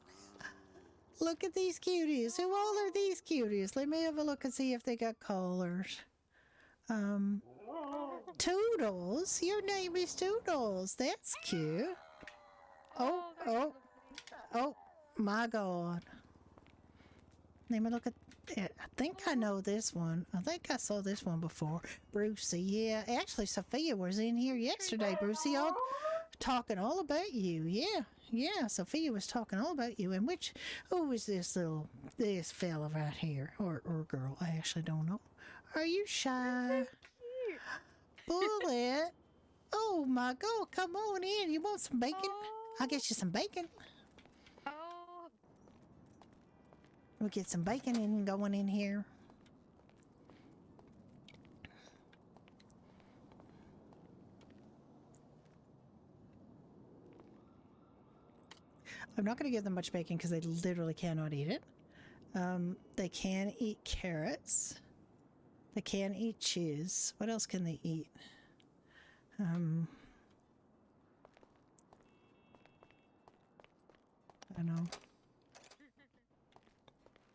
Look at these cuties. Who all are these cuties? Let me have a look and see if they got collars. Toodles? Your name is Toodles. That's cute. Oh, my God. Let me look at it. I think I know this one. I think I saw this one before. Brucey, yeah. Actually, Sophia was in here yesterday, Brucey, all talking all about you. Yeah, Sophia was talking all about you. And who is this fella right here? Or girl, I actually don't know. Are you shy? Bullet. Oh my God, come on in. You want some bacon? I'll get you some bacon. We'll get some bacon and going in here. I'm not going to give them much bacon because they literally cannot eat it. They can eat carrots. They can eat cheese. What else can they eat? I don't know.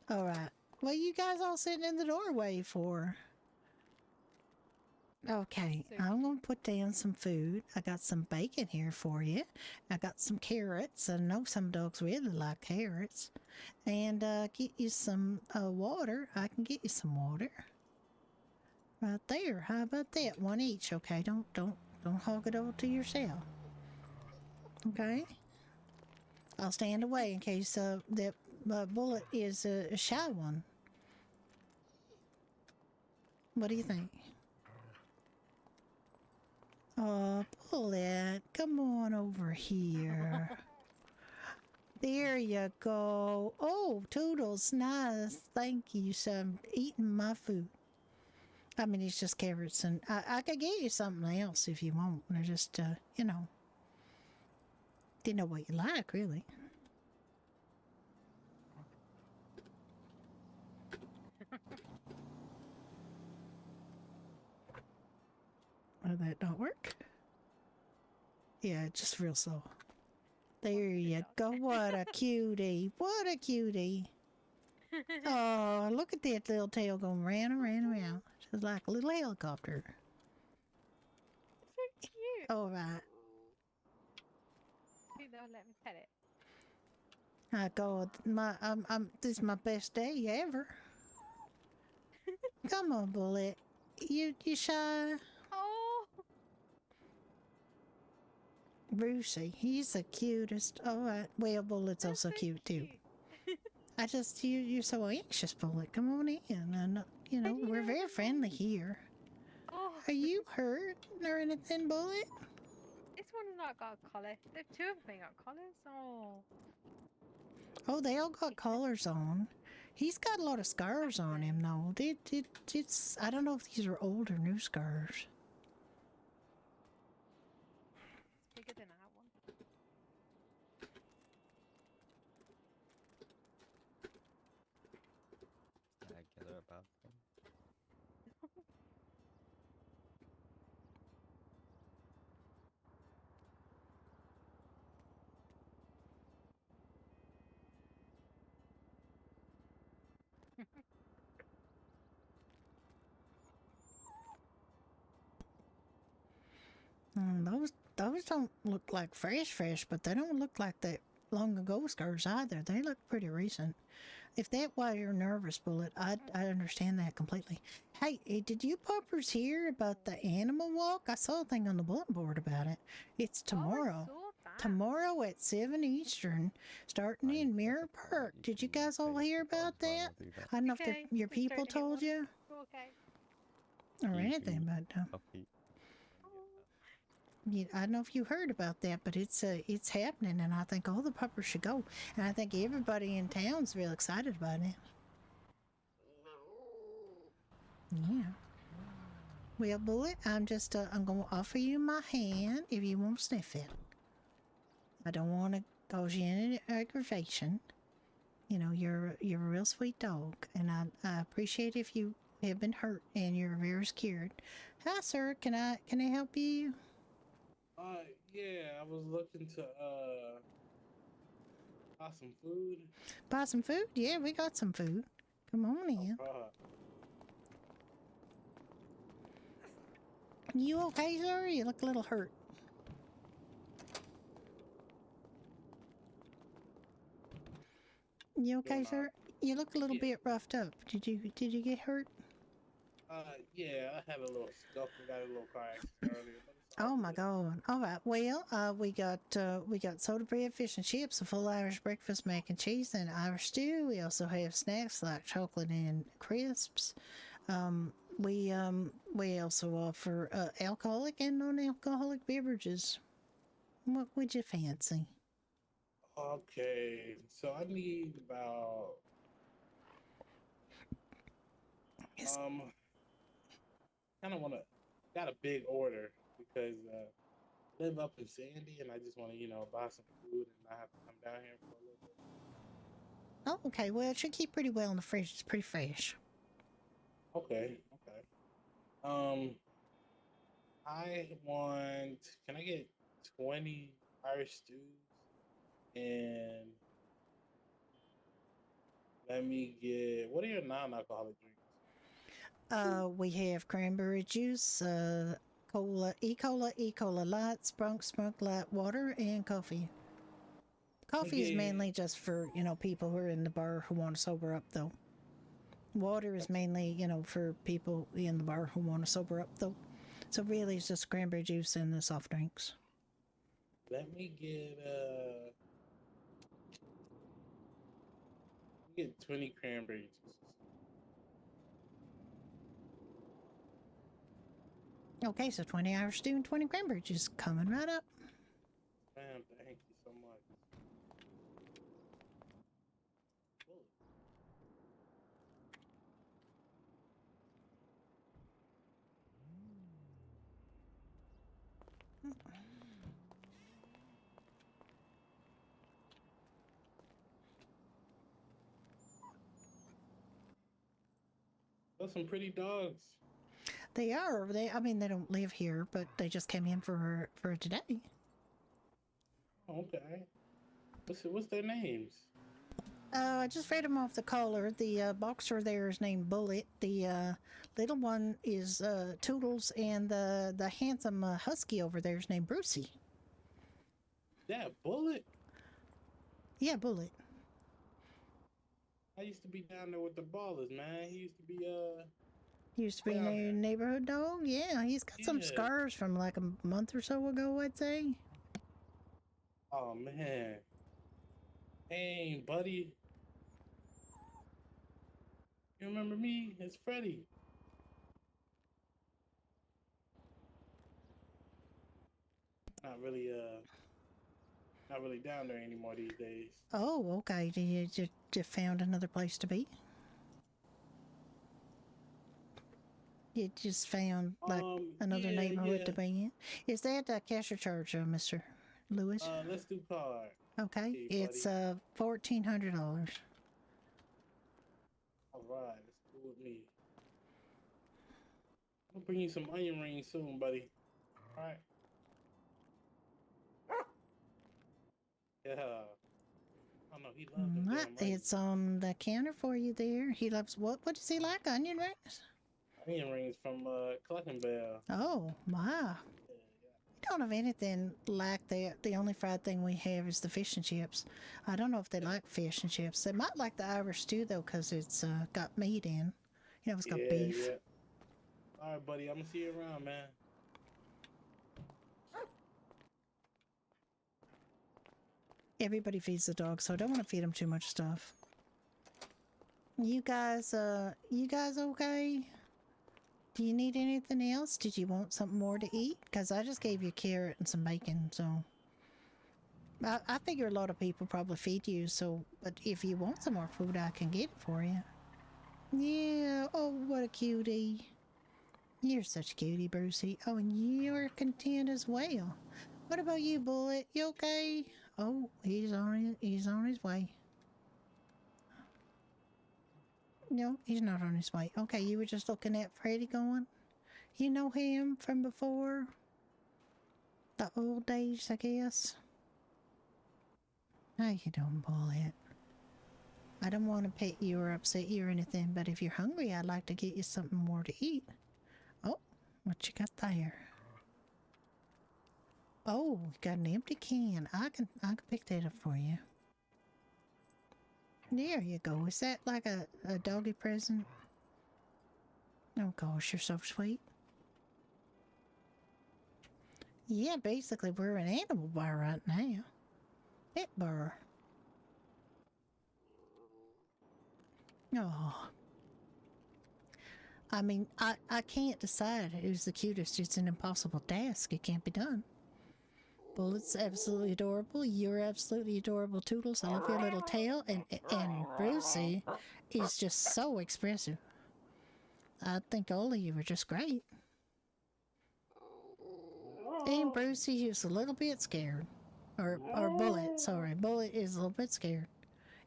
All right. What are you guys all sitting in the doorway for? Okay, I'm going to put down some food. I got some bacon here for you. I got some carrots. I know some dogs really like carrots. And get you some water. I can get you some water. Right there. How about that? One each, okay? Don't hog it all to yourself. Okay? I'll stand away in case that Bullet is a shy one. What do you think? Oh, Bullet, come on over here. There you go. Oh, Toodles, nice. Thank you. So I'm eating my food. I mean, it's just carrots, and I could get you something else if you want. They're just, didn't know what you like, really. Oh, that don't work? Yeah, just real slow. There you go. What a cutie. What a cutie. Oh, look at that little tail going round and round and round. Just like a little helicopter. So cute. All right. I think they'll let me pet it. My God, this is my best day ever. Come on, Bullet. You shy? Oh. Brucey, he's the cutest. All right. Well, Bullet's They're also so cute too. cute. You're so anxious, Bullet. Come on in. And, we're very friendly here. Oh. Are you hurt or anything, Bullet? This one's not got a collar. The two of them got collars. Oh. Oh, they all got collars on. He's got a lot of scars on him, though. It's I don't know if these are old or new scars. It's bigger than our one. Did I get her about them? Those don't look like fresh, but they don't look like that long ago scars either. They look pretty recent. If that's why you're nervous, Bullet, I understand that completely. Hey, did you puppers hear about the animal walk? I saw a thing on the bulletin board about it. It's tomorrow. Oh, I saw that. Tomorrow at 7 Eastern, starting in Mirror Park. Did you guys all hear about that? I don't know if your just people don't hit told one. you Okay. or anything, but Puppy. I don't know if you heard about that, but it's happening, and I think all the puppers should go. And I think everybody in town's real excited about it. Yeah. Well, Bullet, I'm going to offer you my hand if you want to sniff it. I don't want to cause you any aggravation. You know, you're a real sweet dog, and I appreciate if you have been hurt and you're very scared. Hi, sir. Can I help you? Yeah, I was looking to buy some food. Buy some food? Yeah, we got some food. Come on in. You okay, sir? You look a little hurt. You okay, sir? You look a little bit roughed up. Did you get hurt? Yeah, I had a little scuffle, got a little car accident earlier. But it's all Oh my good. God! All right. Well, we got soda bread, fish and chips, a full Irish breakfast, mac and cheese, and Irish stew. We also have snacks like chocolate and crisps. We also offer alcoholic and non-alcoholic beverages. What would you fancy? Okay, so I need about Yes. kind of got a big order because I live up in Sandy and I just want to buy some food and not have to come down here for a little bit. Oh, okay. Well, it should keep pretty well in the fridge. It's pretty fresh. Okay. I want. Can I get 20 Irish stews and let me get. What are your non-alcoholic drinks? We have cranberry juice, cola, E-cola light, sprunk light water, and coffee. Coffee is mainly just for, people who are in the bar who want to sober up, though. Water is mainly, for people in the bar who want to sober up, though. So really, it's just cranberry juice and the soft drinks. Let me get 20 cranberry juices. Okay, so 20 Irish stew and 20 cranberry juice coming right up. Man, thank you so much. Those some pretty dogs. They are. They don't live here, but they just came in for today. Okay. What's their names? I just read them off the collar. The boxer there is named Bullet. The little one is Toodles, and the handsome husky over there is named Brucey. Yeah, Bullet. Yeah, Bullet. I used to be down there with the ballers, man. He used to be a neighborhood dog. Yeah, he's got some scars from like a month or so ago, I'd say. Oh man. Hey, buddy. You remember me? It's Freddie. Not really down there anymore these days. Oh, okay. Did you just found another place to be? You just found like another neighborhood to be in. Is that a cash or charge, Mr. Lewis? Let's do card. Okay, Hey, it's $1,400. All right, that's cool with me. I'll bring you some onion rings soon, buddy. All right. Yeah. Oh no, he loves them. It's on the counter for you there. He loves what? What does he like? Onion rings? Onion rings from Clucking Bell. Oh, wow. We don't have anything like that. The only fried thing we have is the fish and chips. I don't know if they like fish and chips. They might like the Irish stew, though, because it's got meat in. It's got beef. Yeah. All right, buddy. I'm going to see you around, man. Everybody feeds the dog, so I don't want to feed them too much stuff. You guys okay? Do you need anything else? Did you want something more to eat? Because I just gave you a carrot and some bacon, so... I figure a lot of people probably feed you, so... But if you want some more food, I can get it for you. Yeah, oh, what a cutie. You're such a cutie, Brucey. Oh, and you're content as well. What about you, Bullet? You okay? Oh, he's on his way. No, he's not on his way. Okay, you were just looking at Freddy going. You know him from before? The old days, I guess. How you doing, Bullet? I don't want to pet you or upset you or anything, but if you're hungry, I'd like to get you something more to eat. Oh, what you got there? Oh, got an empty can. I can pick that up for you. There you go. Is that like a doggy present? Oh gosh, you're so sweet. Yeah, basically we're an animal bar right now. Pet bar. Oh. I mean, I can't decide who's the cutest. It's an impossible task. It can't be done. Bullet's absolutely adorable. You're absolutely adorable, Toodles. I love your little tail. And Brucey is just so expressive. I think all of you are just great. And Brucey is a little bit scared. Or Bullet, sorry. Bullet is a little bit scared.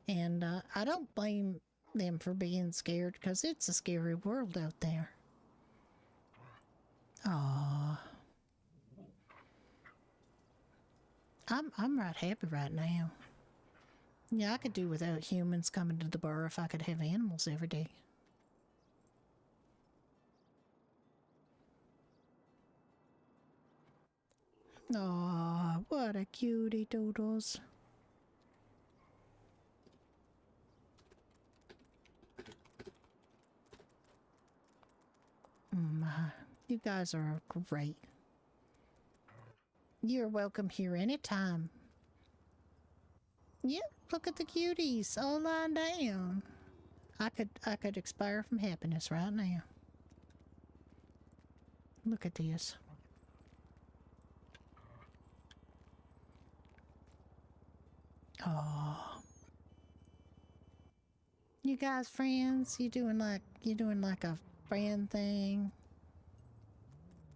And I don't blame them for being scared because it's a scary world out there. Aww. I'm right happy right now. Yeah, I could do without humans coming to the bar if I could have animals every day. Aw, what a cutie, Doodles. You guys are great. You're welcome here anytime. Yep, look at the cuties all lying down. I could expire from happiness right now. Look at this. Oh. You guys friends? You doing like a friend thing?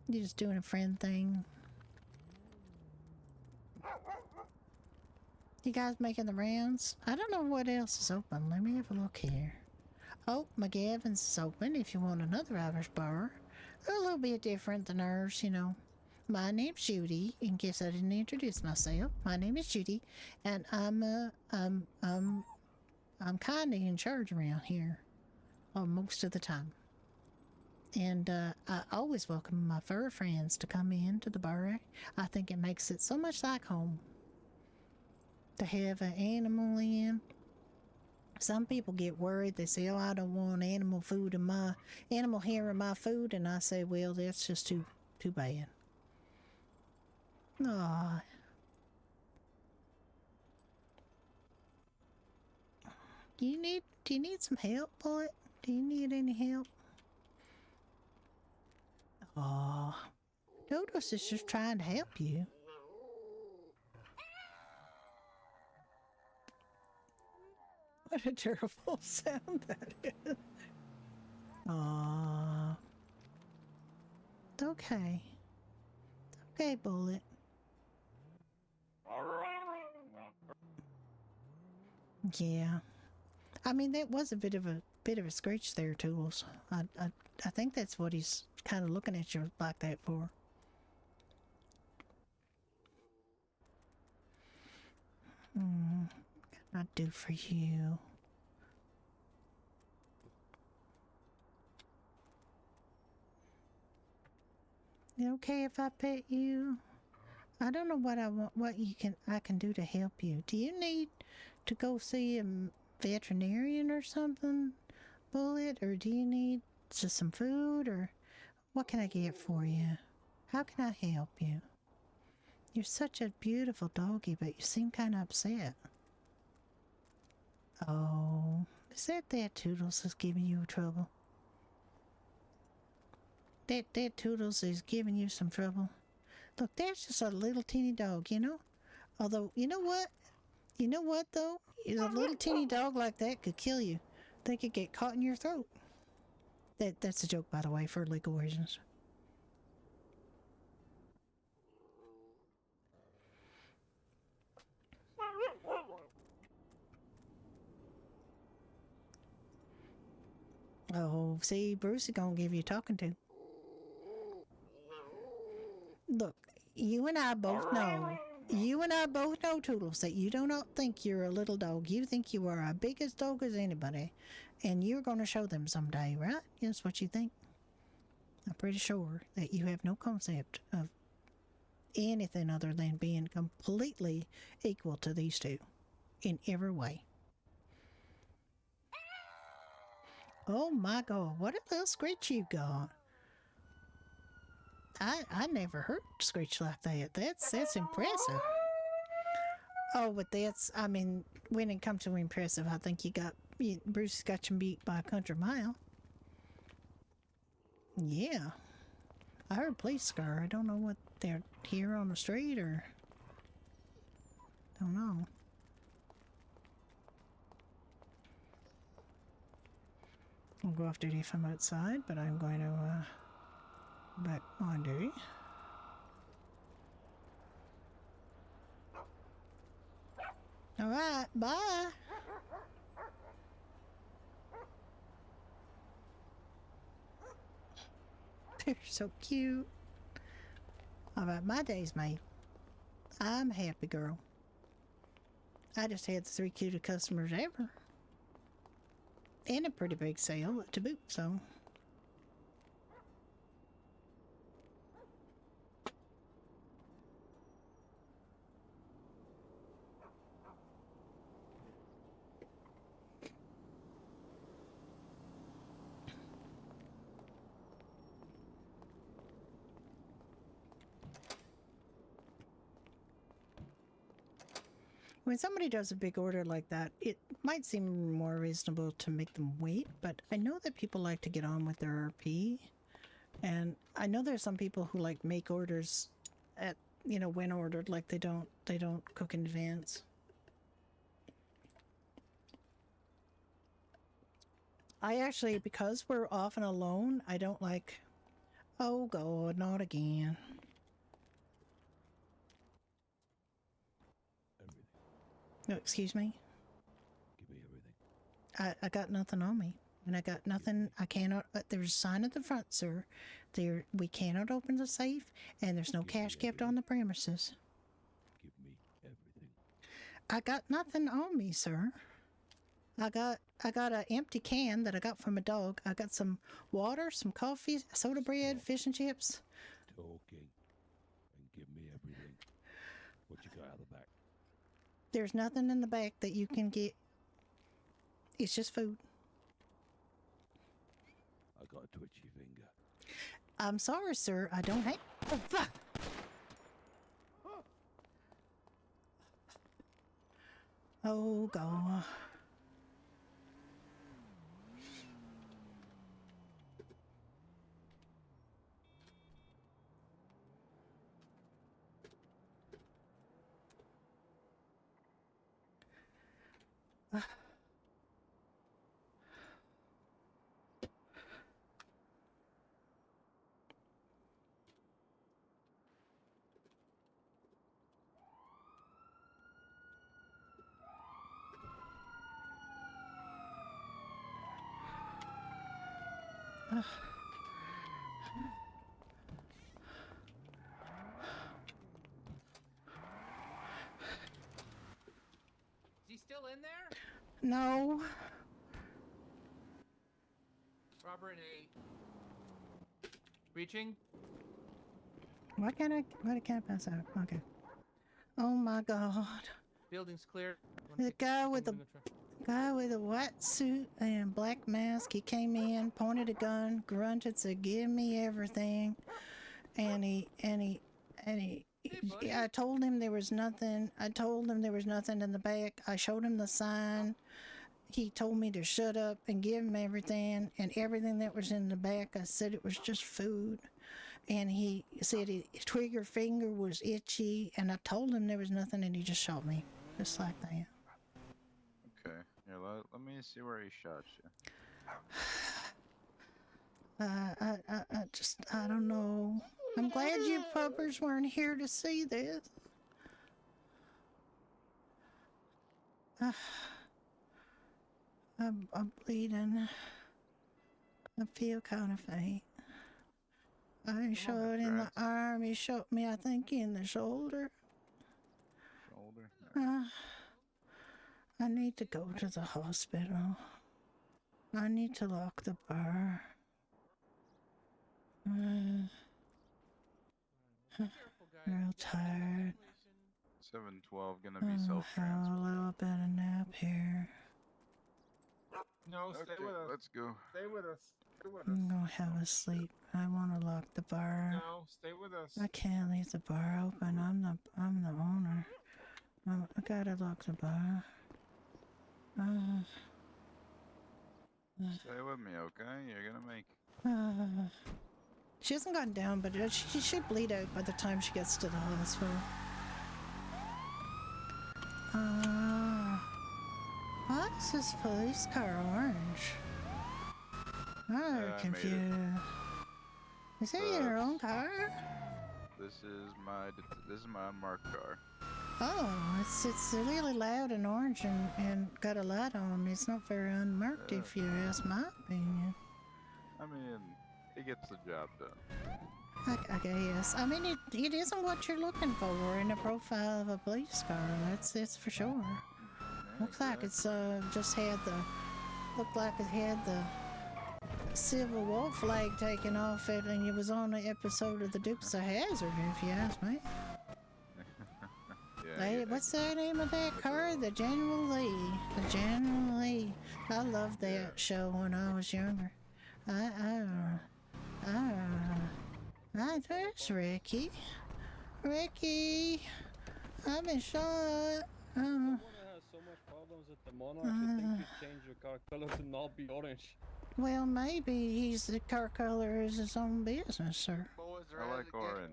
You just doing a friend thing? You guys making the rounds? I don't know what else is open. Let me have a look here. Oh, McGavin's is open if you want another Irish bar. They're a little bit different than ours, you know. My name's Judy, in case I didn't introduce myself. My name is Judy, and I'm kinda in charge around here. Most of the time. And I always welcome my fur friends to come in to the bar. I think it makes it so much like home to have an animal in. Some people get worried. They say, "Oh, I don't want animal hair in my food," and I say, "Well, that's just too bad." Aw. Do you need some help, Bullet? Do you need any help? Aw. Dodos is just trying to help you. What a terrible sound that is. Aww. It's okay. It's okay, Bullet. Yeah. I mean, that was a bit of a screech there, Tools. I think that's what he's kind of looking at you like that for. What can I do for you? You okay if I pet you? I don't know what I can do to help you. Do you need to go see a veterinarian or something, Bullet? Or do you need just some food? Or what can I get for you? How can I help you? You're such a beautiful doggy, but you seem kind of upset. Oh, is that Toodles is giving you trouble? That Toodles is giving you some trouble? Look, that's just a little teeny dog, you know? Although, you know what? You know what, though? A little teeny dog like that could kill you. They could get caught in your throat. That's a joke, by the way, for legal reasons. Oh, see, Bruce is gonna give you a talking to. Look, you and I both know. You and I both know, Toodles, that you do not think you're a little dog. You think you are as big as dog as anybody. And you're going to show them someday, right? That's what you think. I'm pretty sure that you have no concept of anything other than being completely equal to these two in every way. Oh my God, what a little screech you got. I never heard a screech like that. That's impressive. Oh, but that's, I mean, when it comes to impressive, I think Bruce got you beat by a country mile. Yeah. I heard police car. I don't know what they're here on the street or, don't know. I'll go off duty if I'm outside, but I'm going to go back on duty. All right, bye. They're so cute. All right, my day's made. I'm a happy girl. I just had the 3 cutest customers ever. And a pretty big sale to boot, so. When somebody does a big order like that, it might seem more reasonable to make them wait, but I know that people like to get on with their RP. And I know there's some people who like make orders at, when ordered, like they don't cook in advance. I actually, because we're often alone, I don't like, oh God, not again. No, excuse me? Give me everything. I got nothing on me. And I got nothing, I cannot, there's a sign at the front, sir. We cannot open the safe, and there's no cash kept on the premises. Give me everything. I got nothing on me, sir. I got an empty can that I got from a dog. I got some water, some coffee, soda bread, fish and chips. Talking. And give me everything. What you got out of the back? There's nothing in the back that you can get. It's just food. I got a twitchy finger. I'm sorry, sir. I don't have. Oh, fuck! Oh, God. Is he still in there? No. Robert A. Reaching? Why can't I pass out? Okay. Oh my God. Building's clear. The guy with a white suit and black mask, he came in, pointed a gun, grunted, said, "Give me everything." And I told him there was nothing. I told him there was nothing in the back. I showed him the sign. He told me to shut up and give him everything, and everything that was in the back, I said it was just food. And he said his trigger finger was itchy, and I told him there was nothing, and he just shot me, just like that. Okay, here, let me see where he shot you. I don't know. I'm glad you puppers weren't here to see this. I'm bleeding. I feel kind of faint. I ain't Come on, shot in the Rex. arm. He shot me, I think, in the shoulder. Shoulder. Alright. I need to go to the hospital. I need to lock the bar. Careful, guys. Real tired. 712 gonna Oh, be have a self-transport. little bit of nap here. No, stay Okay, with us. let's go. Stay with us. Stay with us. I'm gonna have a sleep. I want to lock the bar. No, stay with us. I can't leave the bar open. I'm the owner. I gotta lock the bar. Stay with me, okay? You're gonna make. She hasn't gone down, but she should bleed out by the time she gets to the hospital. Why is this police car orange? I'm I made it. confused. Is that your own car? This is my unmarked car. Oh, it's really loud and orange and got a light on. It's not very unmarked, Yeah. if you ask my opinion. I mean, it gets the job done. I guess. I mean, it isn't what you're looking for in a profile of a police car. That's for sure. Yeah, Looks like it's just had looked like it had the Civil War flag taken off it, and it was on an episode of the Dukes of Hazzard, if you ask me. Yeah, Hey, yeah, what's the name of that car? The General Lee. The General Lee. I loved that Yeah. show when I was younger. There's Ricky. Ricky, I've been shot. Someone has so much problems with the Monarch, I think you change your car color to not be orange. Well, maybe the car color is his own business, sir. I like orange.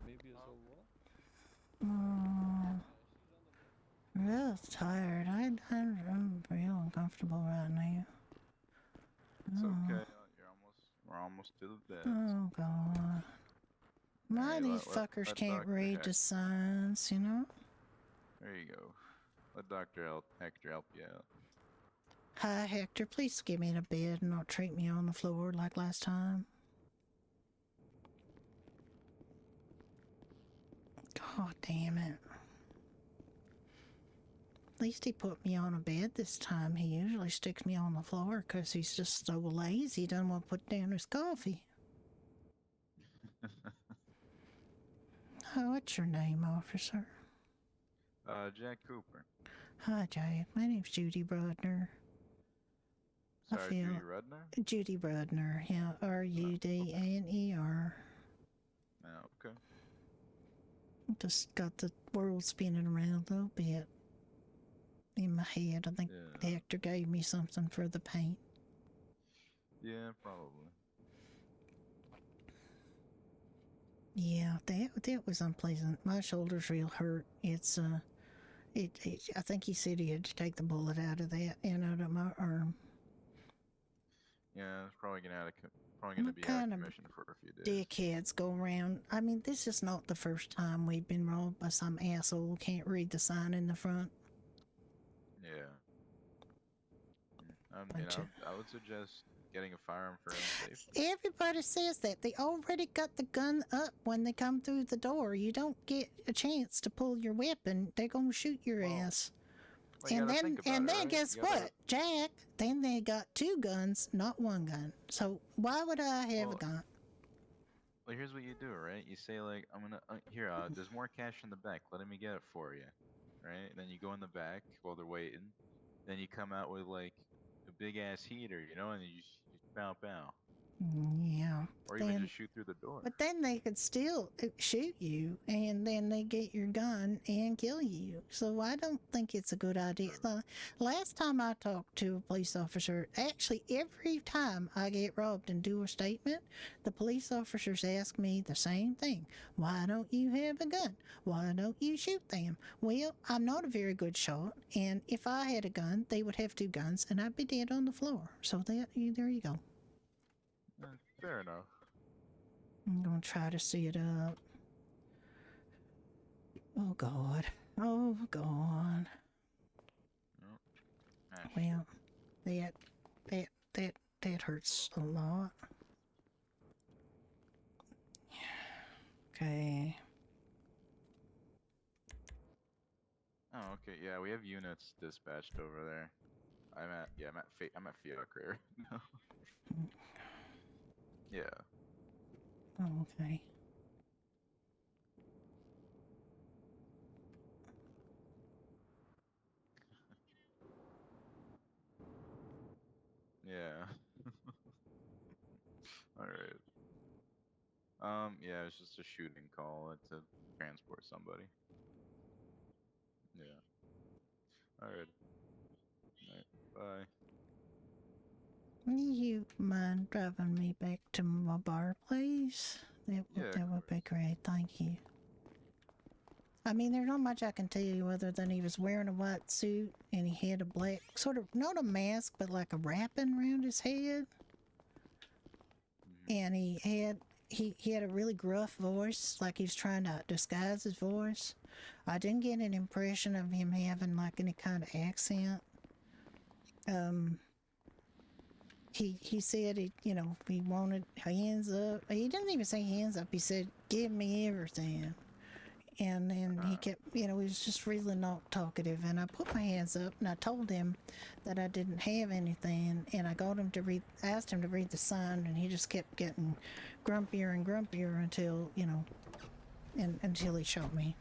Maybe it's a what? Real tired. I'm real uncomfortable right now. It's Oh. okay. We're almost to the bed. Oh God. Why Hey, these let fuckers can't Dr. read the signs, you know? There you go. Let Dr. Hector help you out. Hi, Hector. Please give me the bed and not treat me on the floor like last time. God damn it. At least he put me on a bed this time. He usually sticks me on the floor because he's just so lazy. He doesn't want to put down his coffee. Oh, what's your name, officer? Jack Cooper. Hi, Jack. My name's Judy Rudner. Sorry, feel- Judy Rudner? Judy Rudner. Yeah, Rudner. Oh, okay. Just got the world spinning around a little bit in my head. I think Yeah. Hector gave me something for the paint. Yeah, probably. Yeah, that was unpleasant. My shoulder's real hurt. It's I think he said he had to take the bullet out of that and out of my arm. Yeah, it's probably gonna What be out kind of of commission for a few days. Dickheads go around. I mean, this is not the first time we've been robbed by some asshole who can't read the sign in the front. Yeah. Bunch of- I would suggest getting a firearm for own safety. Everybody says that. They already got the gun up when they come through the door. You don't get a chance to pull your weapon. They're gonna shoot your Well, ass. Well, you And gotta then, think about and it, then right? guess You gotta- what, Jack? Then they got 2 guns, not 1 gun. So why would I have a Well, gun? Well, here's what you do, right? You say like, I'm gonna there's more cash in the back. Let me get it for you, right? Then you go in the back while they're waiting. Then you come out with like a big ass heater, and you bow bow, Yeah. or even Then- just shoot through the door. But then they could still shoot you, and then they get your gun and kill you. So I don't think it's a good idea. The last time I talked to a police officer, actually every time I get robbed and do a statement, the police officers ask me the same thing. Why don't you have a gun? Why don't you shoot them? Well, I'm not a very good shot, and if I had a gun, they would have 2 guns, and I'd be dead on the floor. So there you go. Fair enough. I'm gonna try to see it up. Oh God. Oh God. Ah, Well, that That hurts a lot. Okay. Oh, okay. Yeah, we have units dispatched over there. I'm at Fiacre right now. Yeah. Oh, okay. Yeah. All right. Yeah, it's just a shooting call to transport somebody. Yeah. All right. All right. Bye. You mind driving me back to my bar, please? Yeah, of That would be course. great. Thank you. I mean, there's not much I can tell you other than he was wearing a white suit and he had a black, sort of, not a mask, but like a wrapping around his head. Mhm. And he had a really gruff voice, like he was trying to disguise his voice. I didn't get an impression of him having like any kind of accent. He said he wanted hands up. He didn't even say hands up. He said, "Give me everything." And then he kept, he was just really not talkative. And I put my hands up and I told him that I didn't have anything. And I got him to asked him to read the sign, and he just kept getting grumpier and grumpier until, until he shot me.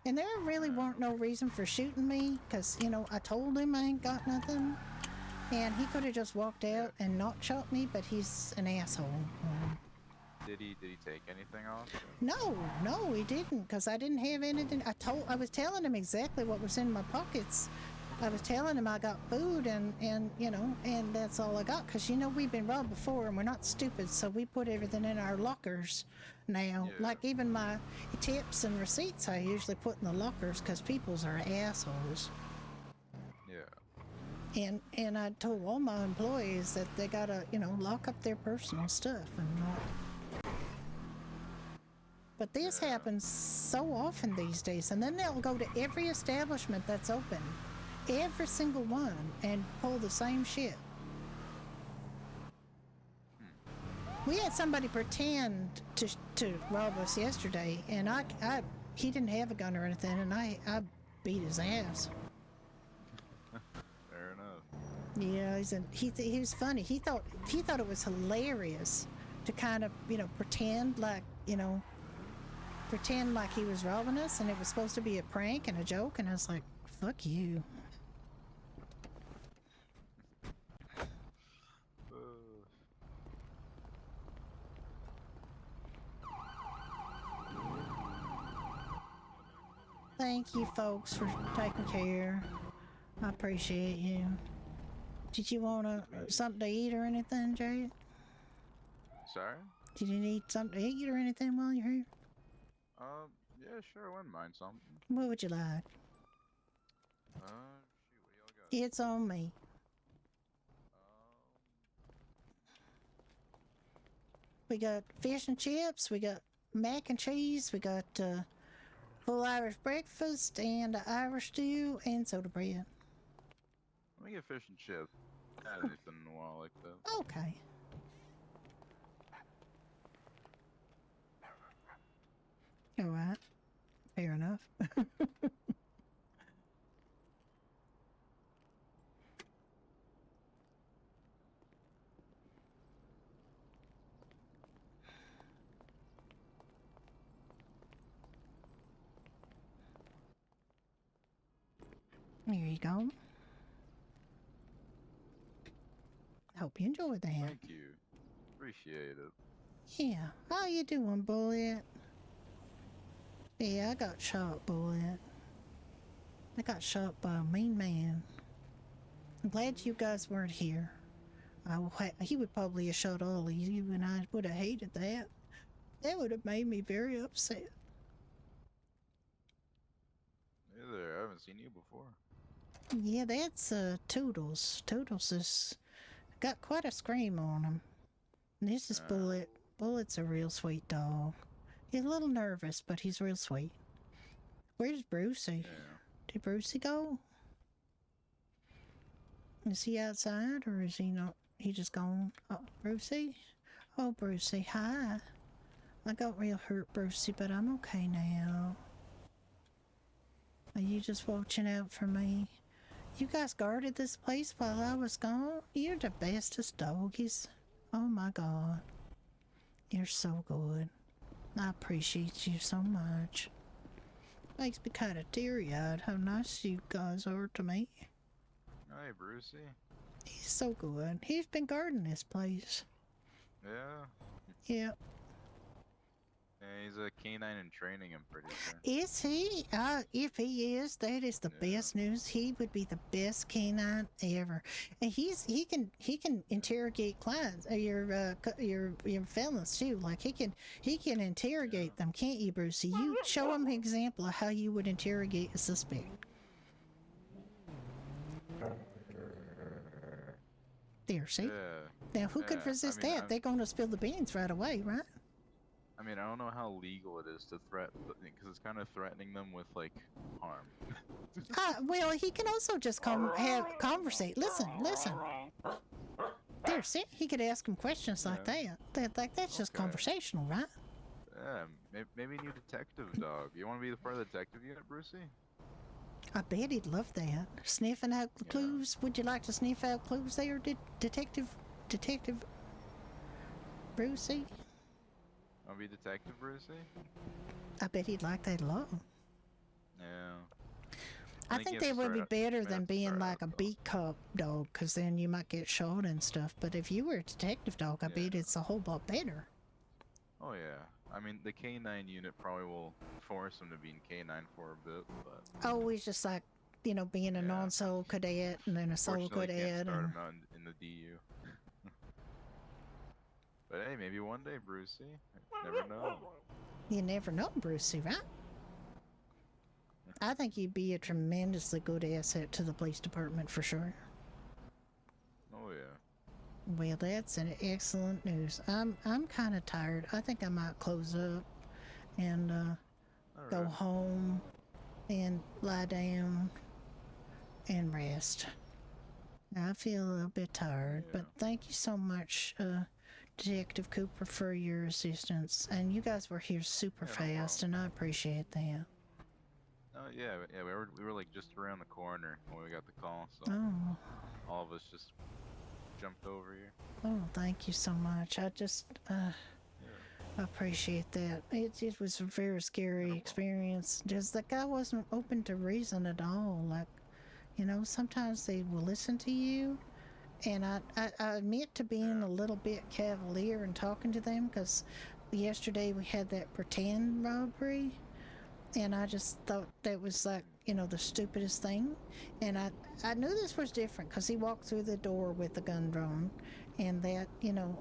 And there really weren't no reason for shooting me, because, I told him I ain't got nothing. And he could have just walked out and not shot me, but he's an asshole. Did he take anything off? No, he didn't, because I didn't have anything. I was telling him exactly what was in my pockets. I was telling him I got food and that's all I got, because we've been robbed before and we're not stupid, so we put everything in our lockers now. Yeah. Like even my tips and receipts I usually put in the lockers, because people's are assholes. Yeah. And I told all my employees that they gotta, lock up their personal stuff and not. But this happens so often these days, and then they'll go to every establishment that's open, every single one, and pull the same shit. We had somebody pretend to rob us yesterday, and he didn't have a gun or anything, and I beat his ass. Fair enough. Yeah, he was funny. He thought it was hilarious to kind of pretend like he was robbing us, and it was supposed to be a prank and a joke, and I was like, fuck you. Thank you folks for taking care. I appreciate you. Did you want something to eat or anything, Jay? Sorry? Did you need something to eat or anything while you're here? Yeah, sure, I wouldn't mind something. What would you like? Shoot, what do y'all got? It's on me. We got fish and chips, we got mac and cheese, we got full Irish breakfast and Irish stew and soda bread. Let me get fish and chips. I haven't had anything in a while like that. Okay. All right. Fair enough. There you go. Hope you enjoyed that. Thank you. Appreciate it. Yeah. How you doing, Bullet? Yeah, I got shot, Bullet. I got shot by a mean man. I'm glad you guys weren't here. He would probably have shot all of you, and I would have hated that. That would have made me very upset. Hey there, I haven't seen you before. Yeah, that's Toodles. Toodles has got quite a scream on him. And this is Bullet. Bullet's a real sweet dog. He's a little nervous, but he's real sweet. Where's Brucey? Yeah. Did Brucey go? Is he outside or is he not? He just gone? Oh, Brucey? Oh, Brucey, hi. I got real hurt, Brucey, but I'm okay now. Are you just watching out for me? You guys guarded this place while I was gone? You're the bestest doggies. Oh my God. You're so good. I appreciate you so much. Makes me kind of teary-eyed how nice you guys are to me. Hey, Brucey. He's so good. He's been guarding this place. Yeah. Yeah. Yeah, he's a canine in training, I'm pretty sure. Is he? If he is, that is the best news. He would be the best canine ever. And he can interrogate clients, your felons too. Like he can interrogate them, can't you, Brucey? You show him an example of how you would interrogate a suspect. There, see? Yeah. Now who could Yeah, resist I mean, that? They're going to spill the beans right away, right? I mean, I don't know how legal it is to threaten, because it's kind of threatening them with, like, harm. Well, he can also just come have conversate. Listen. There, see? He could ask him questions like that. That's just conversational, right? Yeah, maybe new detective dog. You want to be the part of the detective unit, Brucey? I bet he'd love that. Sniffing out the clues. Would you like to sniff out clues there, Detective Brucey? Want to be detective, Brucey? I bet he'd like that a lot. Yeah. I think that would be better than being like a beat cop dog, because then you might get shot and stuff. But if you were a detective dog, I bet it's a whole lot better. Oh, yeah. I mean, the K9 unit probably will force him to be in K9 for a bit, but... Oh, he's just like, being a non-soul cadet and then a soul cadet. Can't start him out in the DU. But hey, maybe one day, Brucey. Never know. You never know, Brucey, right? I think you'd be a tremendously good asset to the police department for sure. Oh yeah. Well, that's an excellent news. I'm kind of tired. I think I might close up and go home and lie down and rest. I feel a little bit tired, but thank you so much, Detective Cooper, for your assistance. And you guys were here super fast, and I appreciate that. Oh yeah, we were like just around the corner when we got the call, so all of us just jumped over here. Oh, thank you so much. I just appreciate that. It was a very scary experience. Just the guy wasn't open to reason at all. Like, sometimes they will listen to you. And I admit to being a little bit cavalier in talking to them, because yesterday we had that pretend robbery, and I just thought that was like, the stupidest thing. And I knew this was different because he walked through the door with the gun drawn, and that,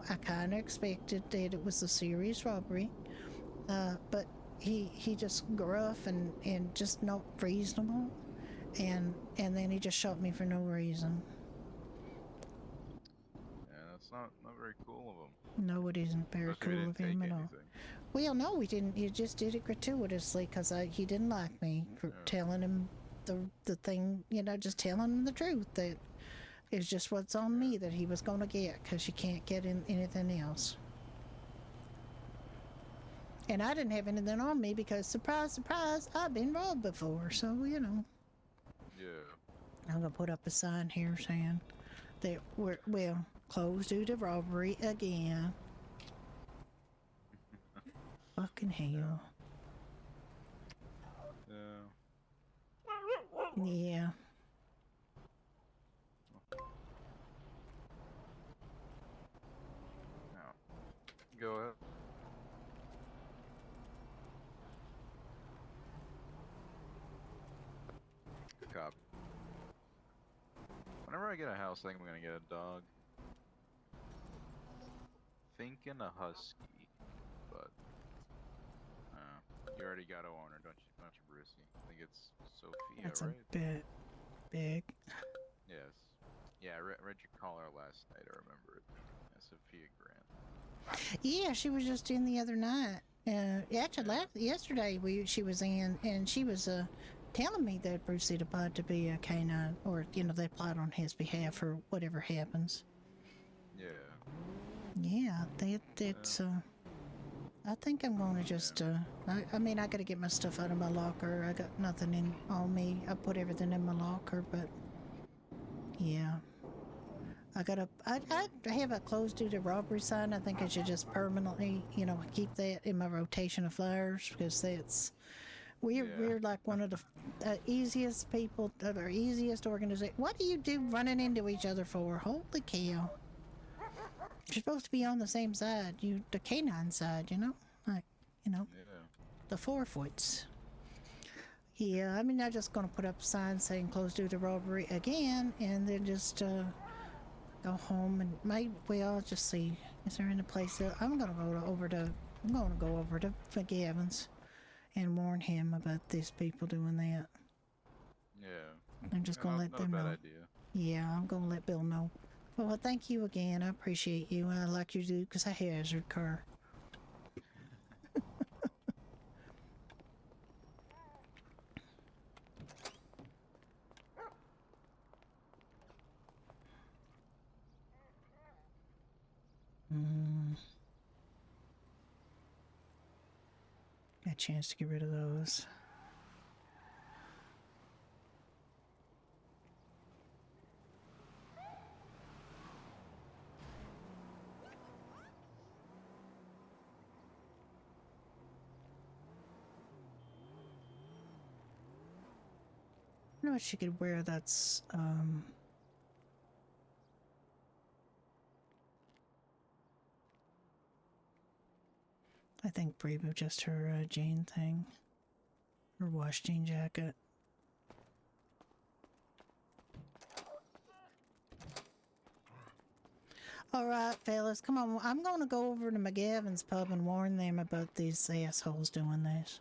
I kind of expected that it was a serious robbery. But he just gruff and just not reasonable, and then he just shot me for no reason. That's not very cool of him. No, it isn't very cool of him at all. Well, no, we didn't. He just did it gratuitously because he didn't like me for telling him the thing, just telling him the truth. That is just what's on me that he was going to get, because you can't get anything else. And I didn't have anything on me because, surprise, surprise, I've been robbed before. So, Yeah. I'm going to put up a sign here saying that we're closed due to robbery again. Fucking hell. Yeah. Go ahead. Good cop. Whenever I get a house, I think I'm gonna get a dog. Thinking a husky, but you already got a owner, don't you, Brucey? I think it's Sophia, That's right? a bit big. Yes. Yeah, I read your caller last night. I remember it. Yeah, Sophia Grant. Yeah, she was just in the other night. Actually, yesterday she was in, and she was telling me that Brucey applied to be a canine, or you know, they applied on his behalf or whatever happens. Yeah. Yeah, that's. I think I'm going to just. I mean, I got to get my stuff out of my locker. I got nothing on me. I put everything in my locker, but yeah. I have a closed due to robbery sign. I think I should just permanently, you know, keep that in my rotation of flyers because that's we're like one of the easiest people, or easiest organization. What do you do running into each other for? Holy cow! You're supposed to be on the same side, the canine side, you know, like you know, the 4-foots. Yeah, I mean, I'm just gonna put up a sign saying closed due to robbery again, and then just go home and maybe I'll just see. Is there any place that I'm gonna go over to McGavin's and warn him about these people doing that. Yeah. I'm just gonna let them know. Not a bad idea. Yeah, I'm gonna let Bill know. Well, thank you again. I appreciate you. I like you to because I hazard car. Got a chance to get rid of those. I know what she could wear that's I think Bree just her jean thing. Her wash jean jacket. Alright, fellas, come on. I'm gonna go over to McGavin's pub and warn them about these assholes doing this.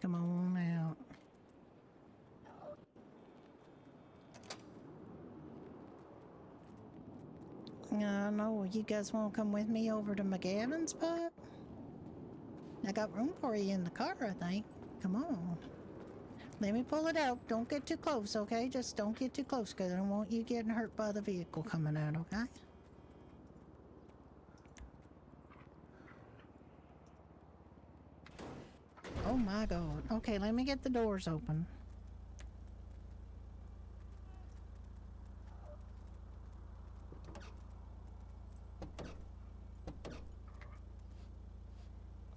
Come on out. No, you guys want to come with me over to McGavin's pub? I got room for you in the car, I think. Come on. Let me pull it out. Don't get too close, okay? Just don't get too close, because I don't want you getting hurt by the vehicle coming out, okay? Oh my God. Okay, let me get the doors open.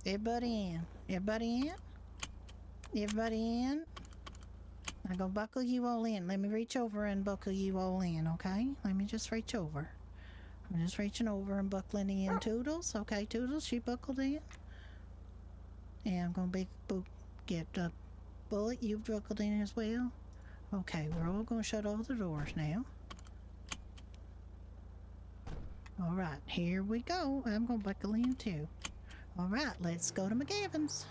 Everybody in. Everybody in? Everybody in? I'm gonna buckle you all in. Let me reach over and buckle you all in, okay? Let me just reach over. I'm just reaching over and buckling in. Toodles? Okay, Toodles, she buckled in. And I'm gonna get Bullet, you've buckled in as well. Okay, we're all gonna shut all the doors now. Alright, here we go. I'm gonna buckle in too. Alright, let's go to McGavin's.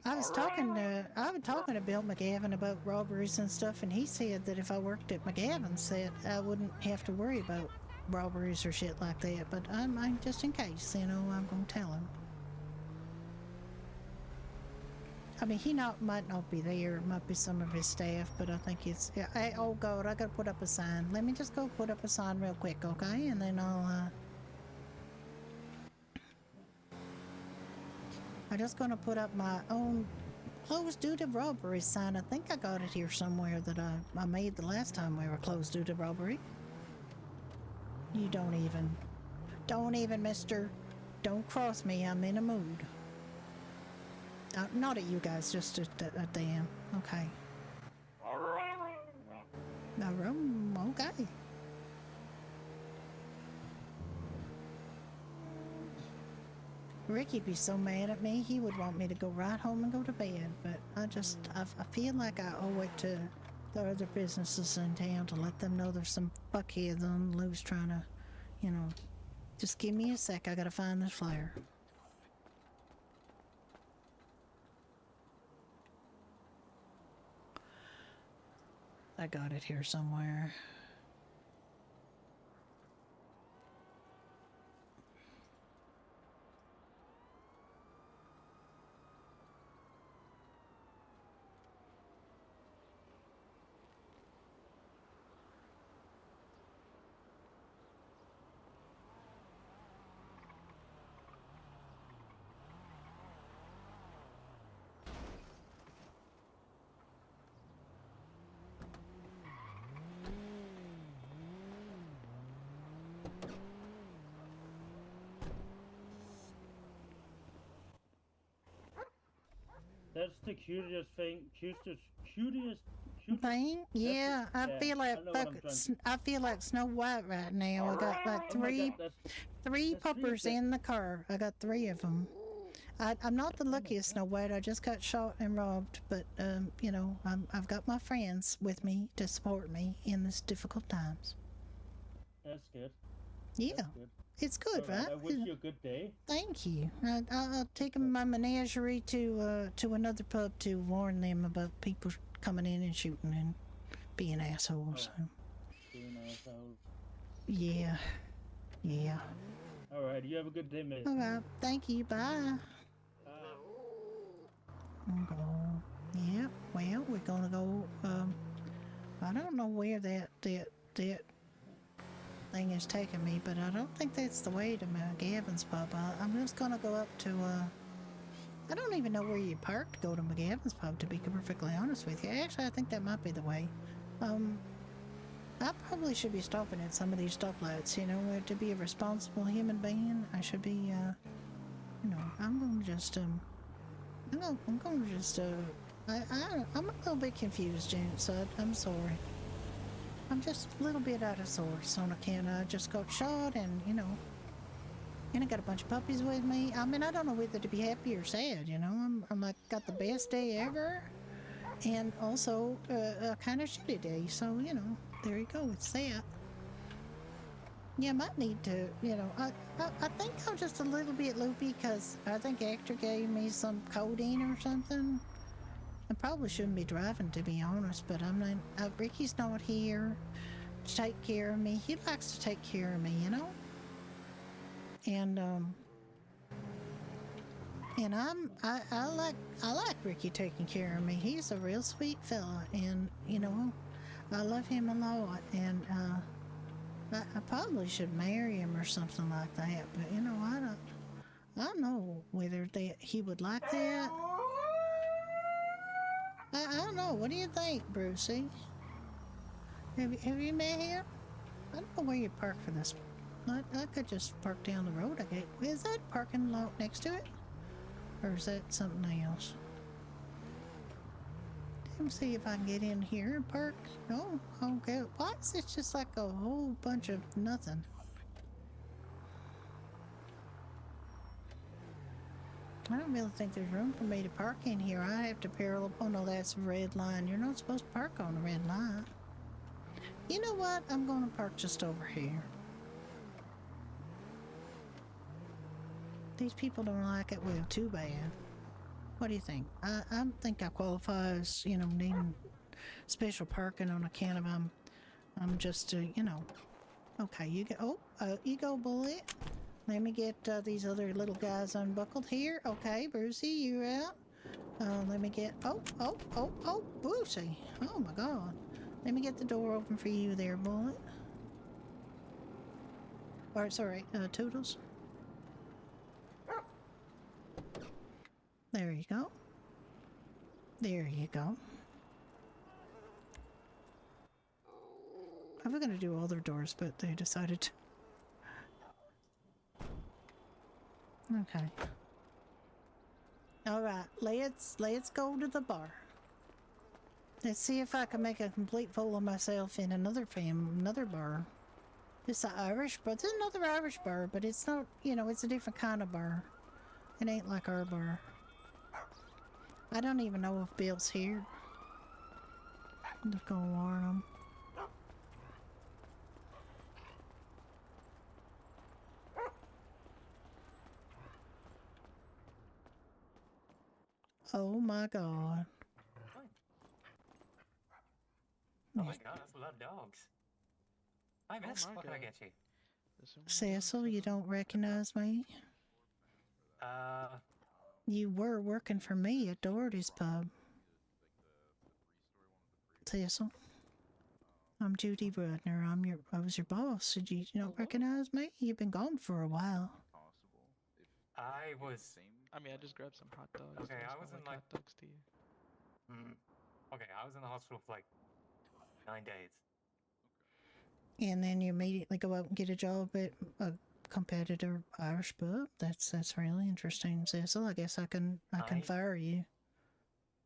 I was talking to Bill McGavin about robberies and stuff, and he said that if I worked at McGavin's, that I wouldn't have to worry about robberies or shit like that. But I'm just in case, you know, I'm gonna tell him. I mean, he might not be there. It might be some of his staff, but I think it's. Yeah, oh God, I gotta put up a sign. Let me just go put up a sign real quick, okay? And then I'm just gonna put up my own closed due to robbery sign. I think I got it here somewhere that I made the last time we were closed due to robbery. You don't even, mister. Don't cross me. I'm in a mood. Not at you guys, just at them. Okay. Okay. Ricky'd be so mad at me, he would want me to go right home and go to bed, but I feel like I owe it to the other businesses in town to let them know there's some fuckheads on the loose trying to, you know, just give me a sec, I gotta find this flyer. I got it here somewhere. That's the cutest thing. Cutest. Thing? Yeah, I feel like I feel like Snow White right now. I got like three puppers in the car. I got 3 of them. I'm not the luckiest Snow White. I just got shot and robbed, but you know, I've got my friends with me to support me in this difficult times. That's good. Yeah, That's good. it's good, right? I wish you a good day. Thank you. I'll take my menagerie to another pub to warn them about people coming in and shooting and being assholes. Being assholes. Yeah. Yeah. All right. You have a good day, mate. All right. Thank you. Bye. Yeah. Well, we're gonna go. I don't know where that thing is taking me, but I don't think that's the way to McGavin's pub. I'm just gonna go up to. I don't even know where you park to go to McGavin's pub, to be perfectly honest with you. Actually, I think that might be the way. I probably should be stopping at some of these stoplights, you know, to be a responsible human being. I should be, you know, I'm gonna just, I'm a little bit confused, Jen, so I'm sorry. I'm just a little bit out of sorts on account I just got shot and, you know, and I got a bunch of puppies with me. I mean, I don't know whether to be happy or sad, you know. I'm like, got the best day ever, and also a kind of shitty day. So, you know, there you go. It's that. Yeah, I might need to, you know, I think I'm just a little bit loopy because I think Hector gave me some codeine or something. I probably shouldn't be driving, to be honest, but I'm not, Ricky's not here to take care of me. He likes to take care of me, you know? And I like Ricky taking care of me. He's a real sweet fella, and you know, I love him a lot. And I probably should marry him or something like that. But you know, I don't know whether he would like that. I don't know. What do you think, Brucey? Have you met him? I don't know where you park for this. I could just park down the road. I guess. Is that parking lot next to it? Or is that something else? Let me see if I can get in here and park. No? Okay. Why is it just like a whole bunch of nothing? I don't really think there's room for me to park in here. I have to parallel. Oh no, that's a red line. You're not supposed to park on a red line. You know what? I'm going to park just over here. These people don't like it. Well, too bad. What do you think? I think I qualify as, you know, needing special parking on account of I'm just, you know. Okay, you go. Oh, you go, Bullet. Let me get these other little guys unbuckled here. Okay, Brucey, you're out. Let me get. Oh, Brucey. Oh my God. Let me get the door open for you there, Bullet. Or sorry, Toodles. There you go. There you go. I was going to do all their doors, but they decided to. Okay. All right, let's go to the bar. Let's see if I can make a complete fool of myself in another bar. It's an Irish bar. There's another Irish bar, but it's not, you know, it's a different kind of bar. It ain't like our bar. I don't even know if Bill's here. I'm just gonna warn him. Oh my God. Oh my God, that's a lot of dogs. Hi, miss. What can I get you? Cecil, you don't recognize me? You were working for me at Doherty's pub. Cecil, I'm Judy Rudner. I was your boss. Did you not recognize me? You've been gone for a while. I was. I mean, I just grabbed some hot dogs. Okay, I was in like hot dogs to you. Okay, I was in the hospital for like 9 days. And then you immediately go out and get a job at a competitor Irish pub. That's really interesting, Cecil. I guess I can fire you.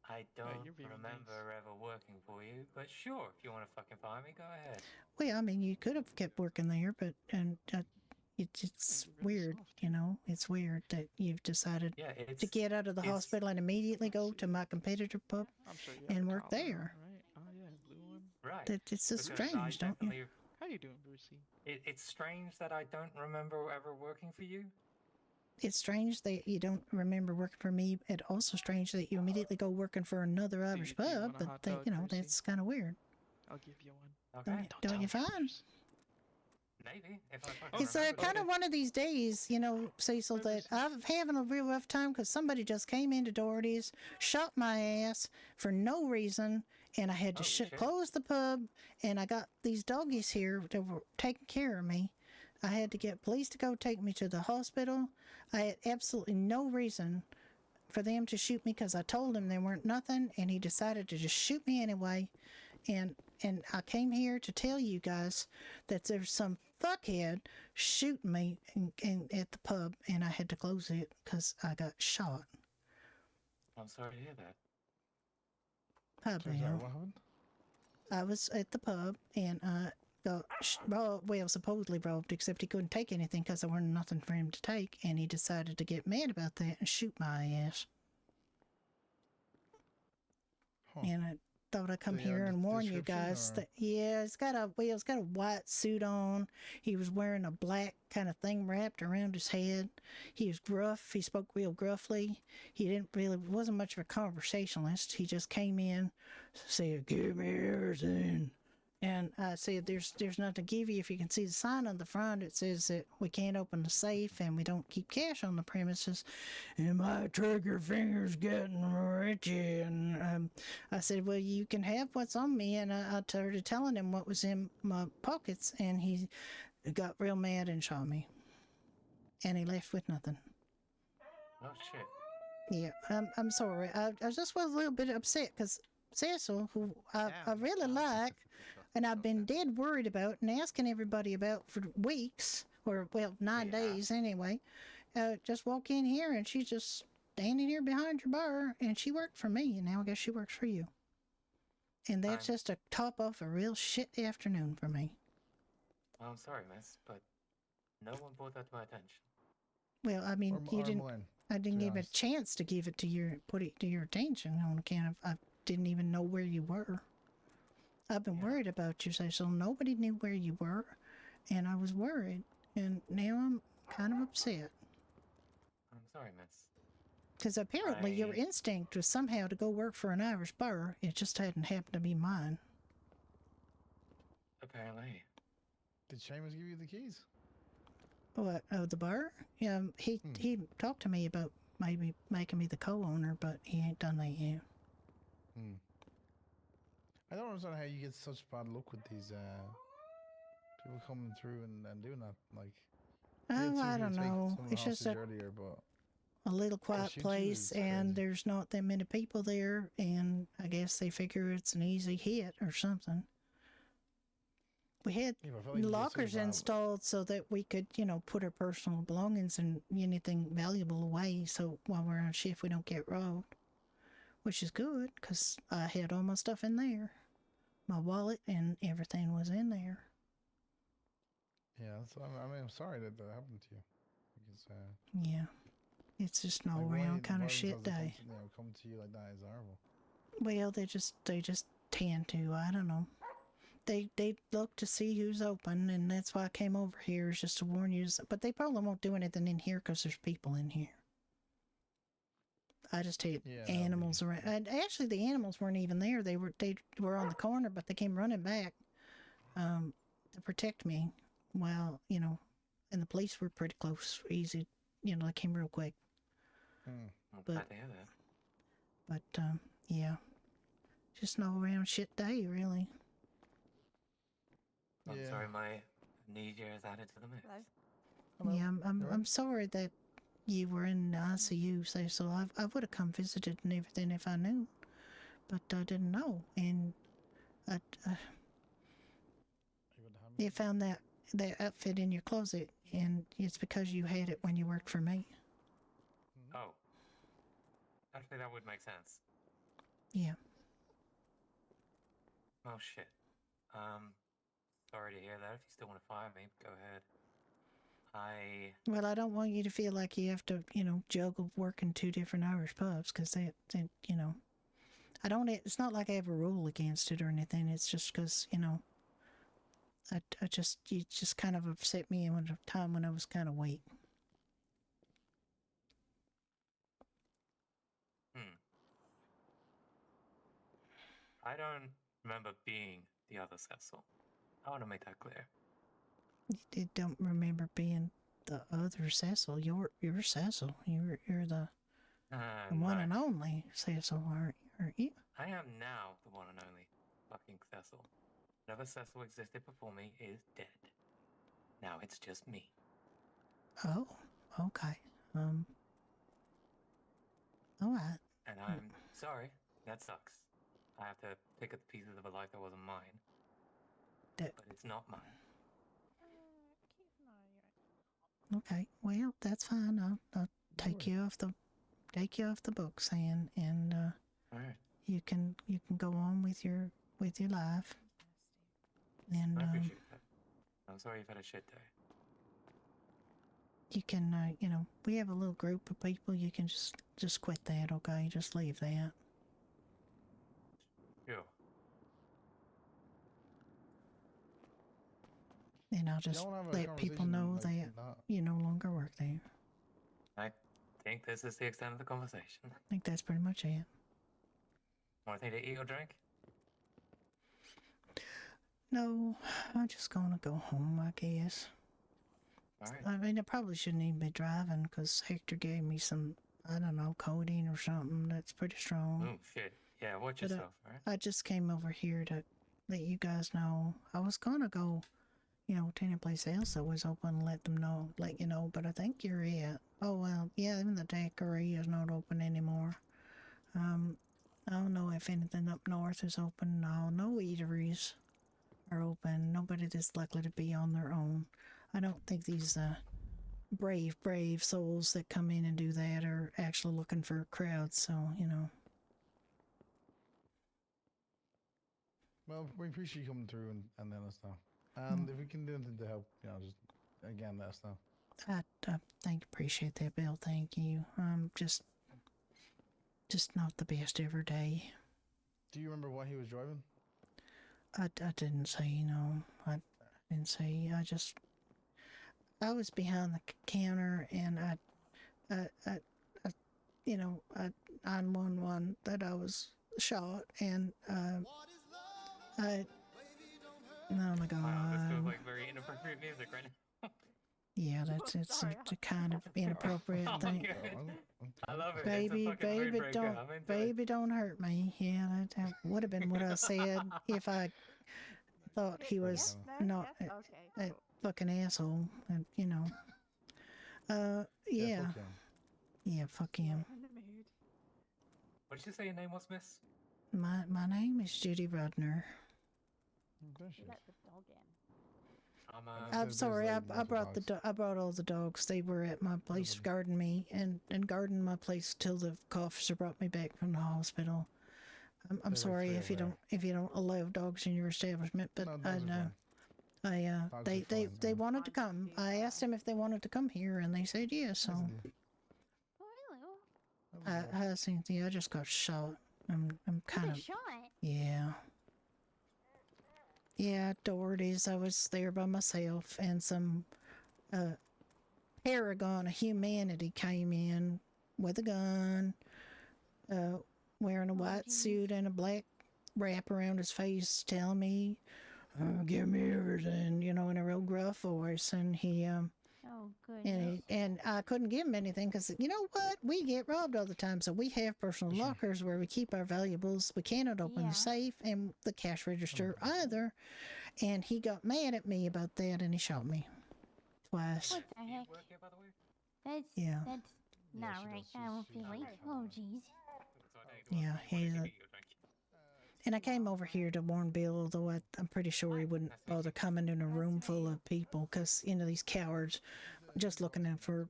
I don't you're very remember nice. ever working for you, but sure, if you want to fucking fire me, go ahead. Well, I mean, you could have kept working there, but it's You're really weird, soft. you know. It's weird that you've decided Yeah, to get out of the hospital and immediately go to my competitor pub I'm sure you have and a work collar on, there. right? Oh yeah, blue one. right. That it's just Because I strange, don't you? definitely. How you doing, Brucey? It's strange that I don't remember ever working for you. It's strange that you don't remember working for me. It's also strange that you immediately go working for another Irish do you pub, want a but hot that, dog, you know, Brucey? that's kind of weird. I'll give you one. Okay. Don't you find? Maybe if I fucking It's remember. kind of one of these days, you know, Cecil, that I'm having a real rough time because somebody just came into Doherty's, shot my ass for no reason, and I had to close the pub, and I got these doggies here that were taking care of me. I had to get police to go take me to the hospital. I had absolutely no reason for them to shoot me because I told him they weren't nothing, and he decided to just shoot me anyway. And I came here to tell you guys that there's some fuckhead shooting me at the pub, and I had to close it because I got shot. I'm sorry to hear that. Hi, Bill. What happened? I was at the pub, and I got robbed, well, supposedly robbed, except he couldn't take anything because there wasn't nothing for him to take, and he decided to get mad about that and shoot my ass. Huh. And I thought I'd come Do you have here the and warn you description, guys or- that it's got a white suit on. He was wearing a black kind of thing wrapped around his head. He was gruff. He spoke real gruffly. He wasn't much of a conversationalist. He just came in, said, "Give me everything." And I said, there's nothing to give you. If you can see the sign on the front, it says that we can't open the safe and we don't keep cash on the premises. And my trigger finger's getting itchy. And I said, well, you can have what's on me. And I started telling him what was in my pockets. And he got real mad and shot me. And he left with nothing. Oh shit. Yeah, I'm sorry. I just was a little bit upset because Cecil, who I really like, and I've been dead worried about and asking everybody about for weeks, or, well, 9 days anyway, just walk in here and she's just standing here behind your bar, and she worked for me, and now I guess she works for you. And that's just a top off a real shit afternoon for me. Well, I'm sorry, miss, but no one brought that to my attention. Well, I mean, Or you didn't. mine, I didn't be give a honest. chance to give it to put it to your attention on account of I didn't even know where you were. I've been worried about you, so nobody knew where you were, and I was worried, and now I'm kind of upset. I'm sorry, miss. Because apparently your instinct was somehow to go work for an Irish bar. It just hadn't happened to be mine. Apparently. Did Seamus give you the keys? What? Oh, the bar? Yeah, he talked to me about maybe making me the co-owner, but he ain't done that yet. I don't understand how you get such bad luck with these people coming through and doing that. Like, Oh, I don't know. It's just earlier, but a little quiet shoot you place, is and crazy. there's not that many people there, and I guess they figure it's an easy hit or something. We had Yeah, but I feel like you get lockers such bad- installed so that we could, put our personal belongings and anything valuable away, so while we're on shift we don't get robbed. Which is good, because I had all my stuff in there. My wallet and everything was in there. Yeah, so I'm sorry that happened to you. Because Yeah. It's just an like, all-round kind of violence shit has to day. come to you like that is horrible. Well, they just tend to. I don't know. They look to see who's open, and that's why I came over here, is just to warn you. But they probably won't do anything in here because there's people in here. I just had animals around. And actually, the animals weren't even there. They were on the corner, but they came running back to protect me. While and the police were pretty close, easy. They came real quick. I'm But- glad to hear that. But yeah, just an all-around shit day, really. I'm sorry my knee year is added to the mix. Yeah, I'm sorry that you were in the ICU, so I would have come visited and everything if I knew, but I didn't know, and you found that outfit in your closet, and it's because you had it when you worked for me. Oh. Actually, that would make sense. Yeah. Oh shit. Sorry to hear that. If you still want to fire me, go ahead. Well, I don't want you to feel like you have to, juggle working 2 different Irish pubs, because I don't. It's not like I have a rule against it or anything. It's just because, you just kind of upset me at a time when I was kind of weak. I don't remember being the other Cecil. I want to make that clear. You don't remember being the other Cecil. You're Cecil. You're the one and only Cecil, aren't you? I am now the one and only fucking Cecil. Whatever Cecil existed before me is dead. Now it's just me. Oh, okay. All right. And I'm sorry. That sucks. I have to pick up the pieces of a life that wasn't mine. But it's not mine. Okay. Well, that's fine. I'll take you off the books, and All right. you can go on with your life. And I appreciate that. I'm sorry you've had a shit day. you can we have a little group of people. You can just quit that, okay? Just leave that. Sure. And I'll just let people know that you no longer work there. I think this is the extent of the conversation. I think that's pretty much it. Want anything to eat or drink? No, I'm just gonna go home, I guess. All right. I mean, I probably shouldn't even be driving, because Hector gave me some, I don't know, codeine or something that's pretty strong. Oh, shit. Yeah, watch But yourself, all right? I just came over here to let you guys know. I was gonna go, to any place else that was open and let you know, but I think you're it. Oh, well, yeah, even the daiquiri is not open anymore. I don't know if anything up north is open. No eateries are open. Nobody that's likely to be on their own. I don't think these brave souls that come in and do that are actually looking for crowds, so, Well, we appreciate you coming through and letting us know. And if we can do anything to help, just again let us know. I appreciate that, Bill. Thank you. Just not the best every day. Do you remember why he was driving? I didn't say, I didn't say. I was behind the counter, and I 911 that I was shot, and oh my God. Wow, this feels like very inappropriate music right now. Yeah, it's a kind of inappropriate thing. I love it. Baby, it's a fucking mood breaker. I'm into baby, don't hurt me. Yeah, that would have been what I said if I thought he was not a fucking asshole. And yeah. Yeah, fuck him. What did you say your name was, miss? My name is Judy Rudner. Let the dog in. I'm sorry, I brought all the dogs. They were at my place guarding me and guarding my place till the officer brought me back from the hospital. I'm sorry if you don't allow dogs in your establishment, but I know. They wanted to come. I asked them if they wanted to come here, and they said yes. So I Cynthia, I just got shot. I'm kind of shot. Yeah. Yeah, Doherty's. I was there by myself, and some paragon of humanity came in with a gun, wearing a white suit and a black wrap around his face, telling me, "Give me everything," in a real gruff voice. And he, and I couldn't give him anything because you know what? We get robbed all the time, so we have personal lockers where we keep our valuables. We cannot open the safe and the cash register either. And he got mad at me about that, and he shot me twice. What the heck? That's not right. I don't feel like. Oh, jeez. Yeah, and I came over here to warn Bill, although I'm pretty sure he wouldn't bother coming in a room full of people, because these cowards just looking out for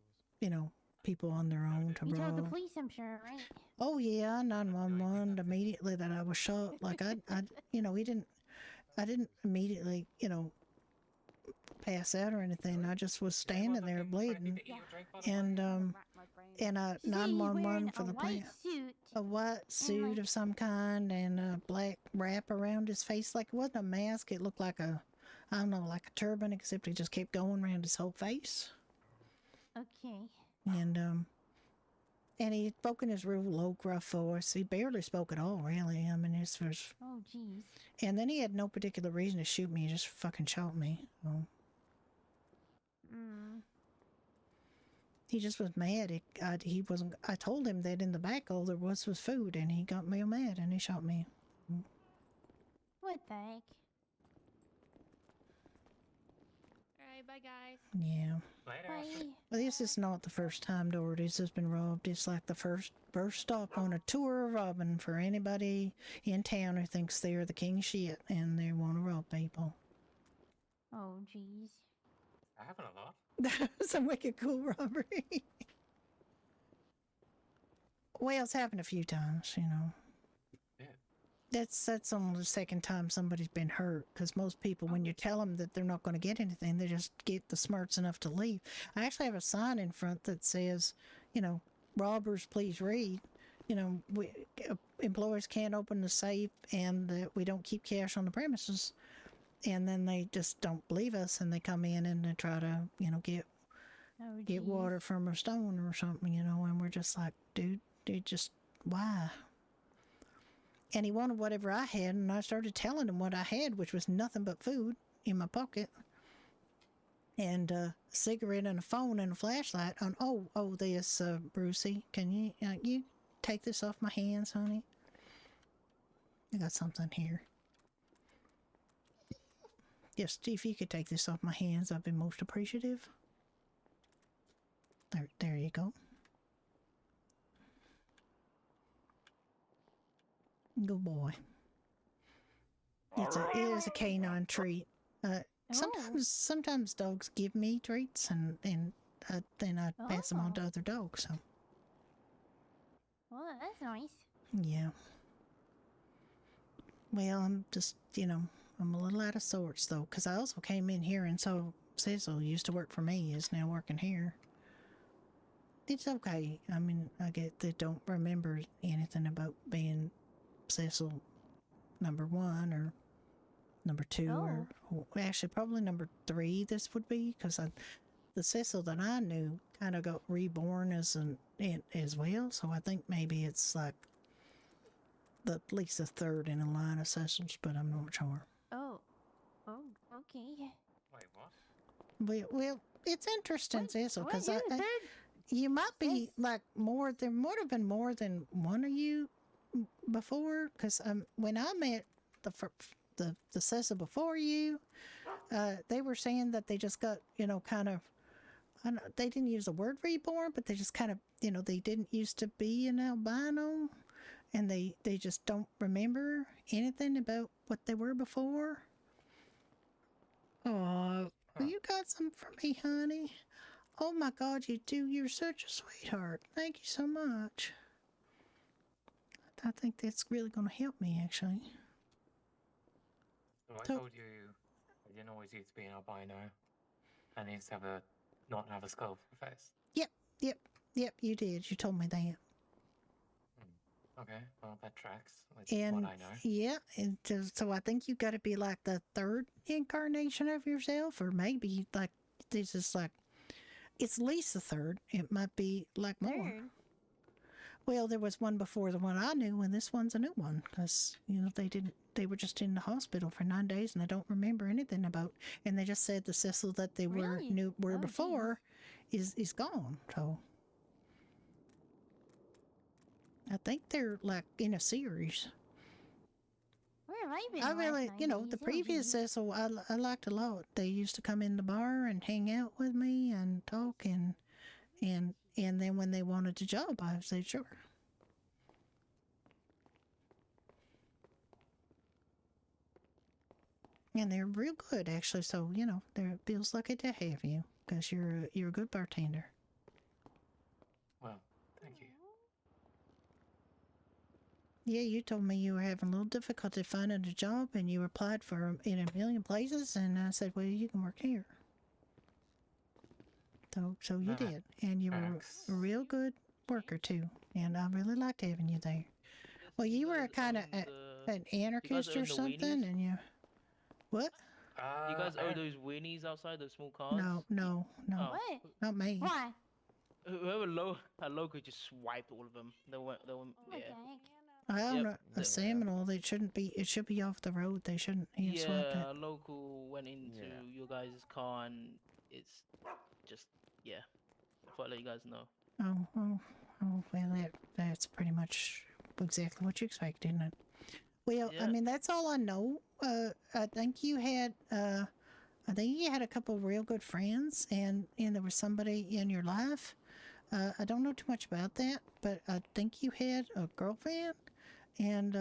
people on their own to You told the rob. police, I'm sure, right? Oh yeah, 911 immediately that I was shot. Like I you know, I didn't immediately, you know, pass out or anything. I just was standing there bleeding, and She said he's 911 wearing for a the white plan. suit. A white suit like- of some kind and a black wrap around his face. Like it wasn't a mask. It looked like a, I don't know, like a turban, except he just kept going around his whole face. Okay. And he spoke in his real low, gruff voice. He barely spoke at all, really. I mean, his was. Oh, jeez. And then he had no particular reason to shoot me. He just fucking shot me. So. He just was mad. He wasn't. I told him that in the back all there was food, and he got real mad and he shot me. What the heck? Alright, bye guys. Yeah. Bye. Well, this is not the first time Doherty's has been robbed. It's like the first stop on a tour of robbing for anybody in town who thinks they're the king of shit and they want to rob people. Oh, jeez. I haven't a lot. That was a wicked cool robbery. Well, it's happened a few times, you know. Yeah. That's only the second time somebody's been hurt, because most people, when you tell them that they're not going to get anything, they just get the smarts enough to leave. I actually have a sign in front that says, you know, robbers, please read. You know, employees can't open the safe, and that we don't keep cash on the premises. And then they just don't believe us, and they come in and they try to, you know, get water from a stone or something, you know, and we're just like, dude, just why? And he wanted whatever I had, and I started telling him what I had, which was nothing but food in my pocket, and a cigarette and a phone and a flashlight. And this, Brucey, can you take this off my hands, honey? I got something here. Yes, if you could take this off my hands, I'd be most appreciative. There you go. Good boy. It is a canine treat. Sometimes dogs give me treats, and then I pass them on to other dogs. So. Well, that's nice. Yeah. Well, I'm just, you know, I'm a little out of sorts, though, because I also came in here and so Cecil used to work for me, is now working here. It's okay. I mean, I get they don't remember anything about being Cecil number 1 or number 2 or actually probably number 3 this would be, because the Cecil that I knew kind of got reborn as well, so I think maybe it's like at least the 3rd in a line of Cecils, but I'm not sure. Oh, okay. Wait, what? Well, it's interesting, Cecil, because you're the third. You might be like more. There would have been more than one of you before, because when I met the Cecil before you, they were saying that they just got, you know, kind of. I don't, they didn't use the word reborn, but they just kind of, you know, they didn't used to be an albino, and they just don't remember anything about what they were before. Oh, you got some for me, honey? Oh my God, you do. You're such a sweetheart. Thank you so much. I think that's really going to help me, actually. So I told you I didn't always used to be an albino, and I used to not have a skull for a face. Yep, you did. You told me that. Okay, well, that tracks with And what I know. yeah, and so I think you got to be like the 3rd incarnation of yourself, or maybe like this is like, it's at least the 3rd. It might be like more. 3rd? Well, there was one before the one I knew, and this one's a new one, because, you know, they were just in the hospital for 9 days, and I don't remember anything about, and they just said the Cecil that they were before is gone, so. I think they're like in a series. Where have I been? I the last really, 9 you know, days? the Oh, previous geez. Cecil I liked a lot. They used to come in the bar and hang out with me and talk, and then when they wanted a job, I said sure. And they're real good, actually. So, you know, it feels lucky to have you, because you're a good bartender. Yeah, you told me you were having a little difficulty finding a job, and you applied for in a million places, and I said, well, you can work here. So you did, and you were a real good worker too, and I really liked having you there. Well, you were kind of an anarchist or something, and you what? You guys owe those weenies outside, those small cars? No, Oh. What? not me. Why? Whoever local just swiped all of them. They went, yeah. I don't Yep. know. A Seminole, they shouldn't be. It should be off the road. They shouldn't have swapped it. Yeah, a local went into your guys' car and it's just, yeah. I thought I'd let you guys know. Oh, well, that's pretty much exactly what you expect, isn't it? Well, I mean, that's all I know. I think you had, a couple of real good friends, and there was somebody in your life. I don't know too much about that, but I think you had a girlfriend, and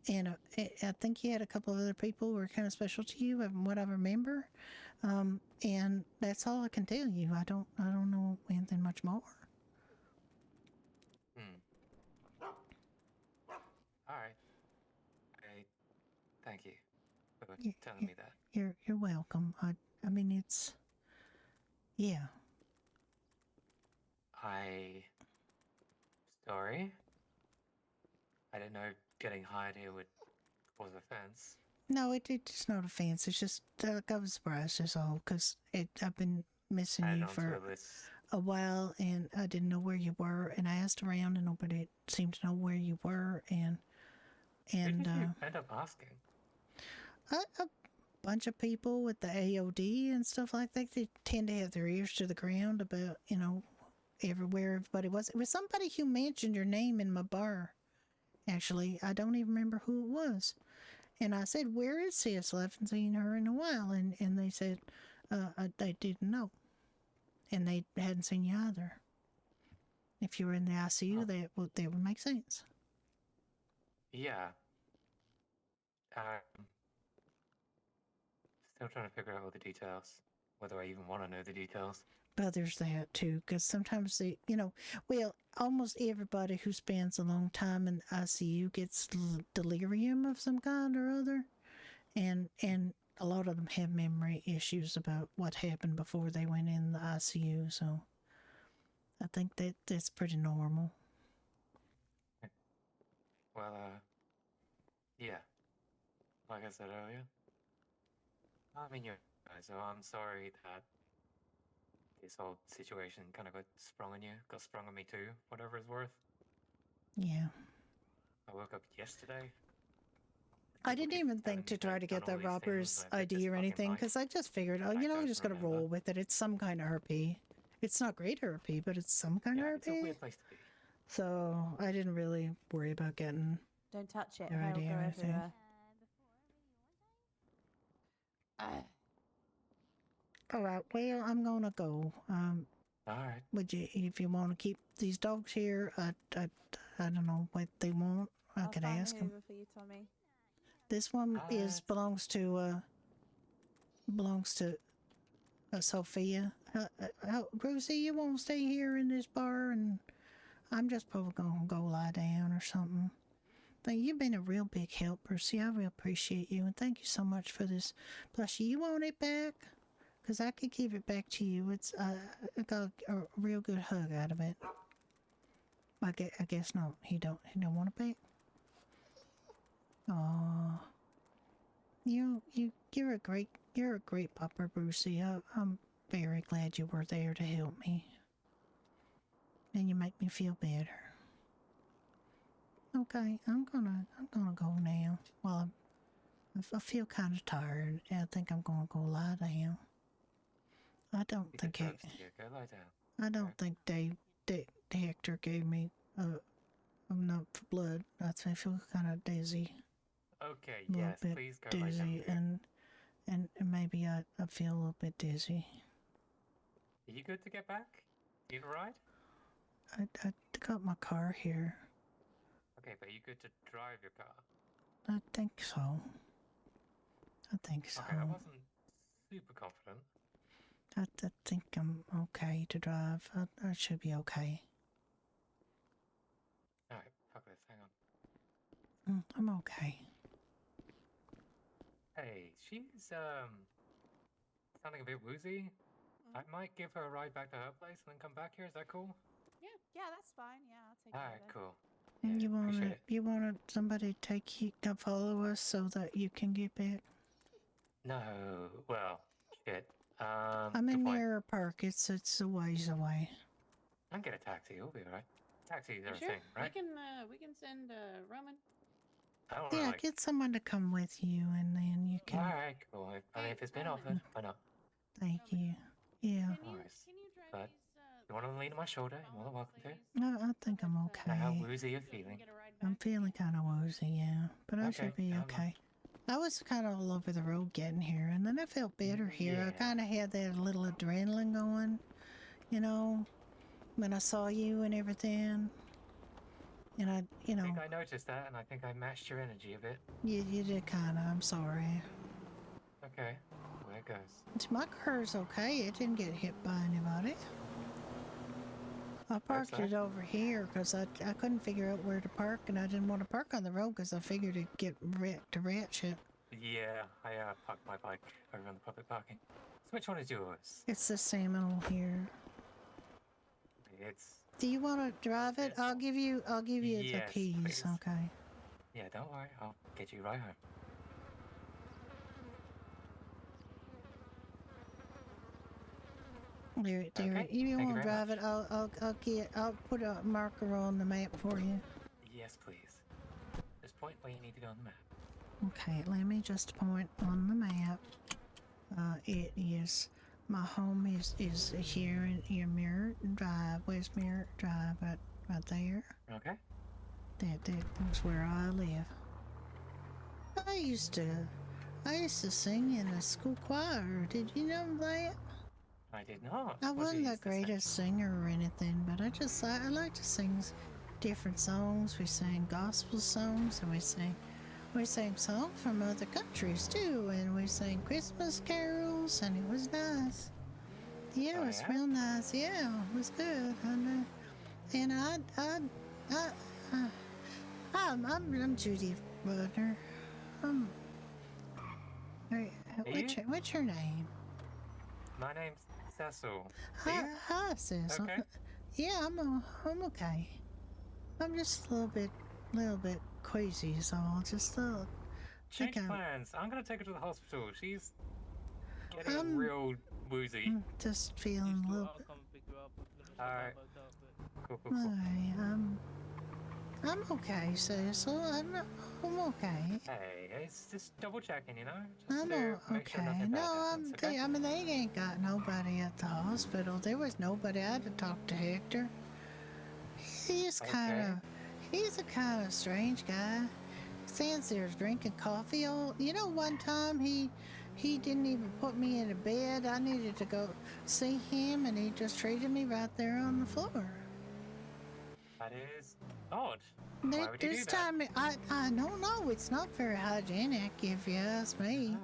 I think you had a couple of other people who were kind of special to you, from what I remember. And that's all I can tell you. I don't know anything much more. All right. Thank you for telling me that. You're welcome. I mean, it's, yeah. Sorry. I didn't know getting hired here would cause offense. No, it's not offense. It's just I was surprised, that's all, because I've been missing you for a while, and I didn't know where you were, and I asked around, and nobody seemed to know where you were, and Who did you end up asking? A bunch of people with the AOD and stuff like that. They tend to have their ears to the ground about, everywhere everybody was. It was somebody who mentioned your name in my bar. Actually, I don't even remember who it was. And I said, where is sis? I haven't seen her in a while. And they said they didn't know. And they hadn't seen you either. If you were in the ICU, that would make sense. Yeah. Still trying to figure out all the details. Whether I even want to know the details. But there's that too, because sometimes almost everybody who spends a long time in the ICU gets delirium of some kind or other, and a lot of them have memory issues about what happened before they went in the ICU. So I think that's pretty normal. Well, yeah. Like I said earlier, I'm in your eyes, so I'm sorry that this whole situation kind of got sprung on you. Got sprung on me too, whatever it's worth. Yeah. I woke up yesterday. I didn't even think to try to get the robber's ID or anything, because I just figured, I'm just going to roll with it. It's some kind of RP. It's not great RP, but it's some kind of RP. It's a weird place to be. So I didn't really worry about getting Don't touch it. their Hair will ID go or anything. everywhere. All right, well, I'm going to go. All right. Would you, if you want to keep these dogs here, I don't know what they want. I could ask them. For you, Tommy. This one belongs to Sophia. Rosie, you want to stay here in this bar, and I'm just probably gonna go lie down or something. But you've been a real big help, Brucey. I really appreciate you, and thank you so much for this plushie. You want it back? Because I could give it back to you. It's I got a real good hug out of it. I guess not. He don't want it back. Aw. You're a great pupper, Brucey. I'm very glad you were there to help me. And you make me feel better. Okay, I'm gonna go now. Well, I feel kind of tired, and I think I'm gonna go lie down. I don't think Go lie down. I don't think Hector gave me enough blood. I feel kind of dizzy. Okay, A little yes, bit please go lie dizzy, down. and maybe I feel a little bit dizzy. Are you good to get back? You alright? I got my car here. Okay, but are you good to drive your car? I think so. Okay, I wasn't super confident. I think I'm okay to drive. I should be okay. Alright, fuck this, hang on. I'm okay. Hey, she's sounding a bit woozy. I might give her a ride back to her place and then come back here. Is that cool? Yeah, that's fine. Yeah, I'll take All care right, of that. cool. And appreciate it. you want somebody to take you, to follow us so that you can get back? No, well, shit. I'm in good point. Mirror Park. It's a ways away. I can get a taxi. It'll be alright. Taxis are a Sure. thing, right? We can send Roman. I don't Yeah, wanna, like... get someone to come with you, and then you can. Alright, cool. I mean, if it's been offered, why not? Thank you. Yeah. No worries. But you want to lean on my shoulder, you're more than welcome to. I think I'm I know how okay. woozy you're feeling. I'm feeling kind of woozy, yeah, but I should be I'm okay. I was kind of all over the road getting here, and then I felt better here. I kind of had that little adrenaline going, you know, when I saw you and everything. And I think I noticed that, and I think I matched your energy a bit. you did kind of. I'm sorry. Okay, where it goes. My car's okay. It didn't get hit by anybody. I parked it over here because I couldn't figure out where to park, and I didn't want to park on the road because I figured it'd get wrecked to ratchet. Yeah, I parked my bike over on the public parking. So which one is yours? It's the Seminole here. It's... Do you want to drive it? I'll give you the keys. Please. Okay. Yeah, don't worry. I'll get you right home. There, Okay, you thank you want to very drive it? I'll put a marker on the map for you. Yes, please. Just point where you need to go on the map. Okay, let me just point on the map. It is, my home is here in Mirror Drive, West Mirror Drive, right there. Okay. That's where I live. I used to sing in the school choir. Did you know that? I did not. I What wasn't you the used to say? greatest singer or anything, but I like to sing different songs. We sang gospel songs, and we sang songs from other countries too, and we sang Christmas carols, and it was nice. Yeah, it was real nice. Yeah, it was good. And I'm Judy Rudner. What's your name? My name's Cecil. Hi, Cecil. Okay. Yeah, I'm okay. I'm just a little bit queasy, so I'll just Change plans. I'm gonna take her to the hospital. She's getting real woozy. Just feeling a little. Alright. Cool. I'm okay, Cecil. I'm okay. Hey, it's just double checking, you know? I'm Make sure okay. nothing bad happens, okay? I mean, they ain't got nobody at the hospital. There was nobody. I had to talk to Hector. He's a kind of strange guy. Stands there drinking coffee all. You know, one time he didn't even put me in a bed. I needed to go see him, and he just treated me right there on the floor. That is odd. Why would you do This that? time, I don't know. It's not very hygienic, if you ask me.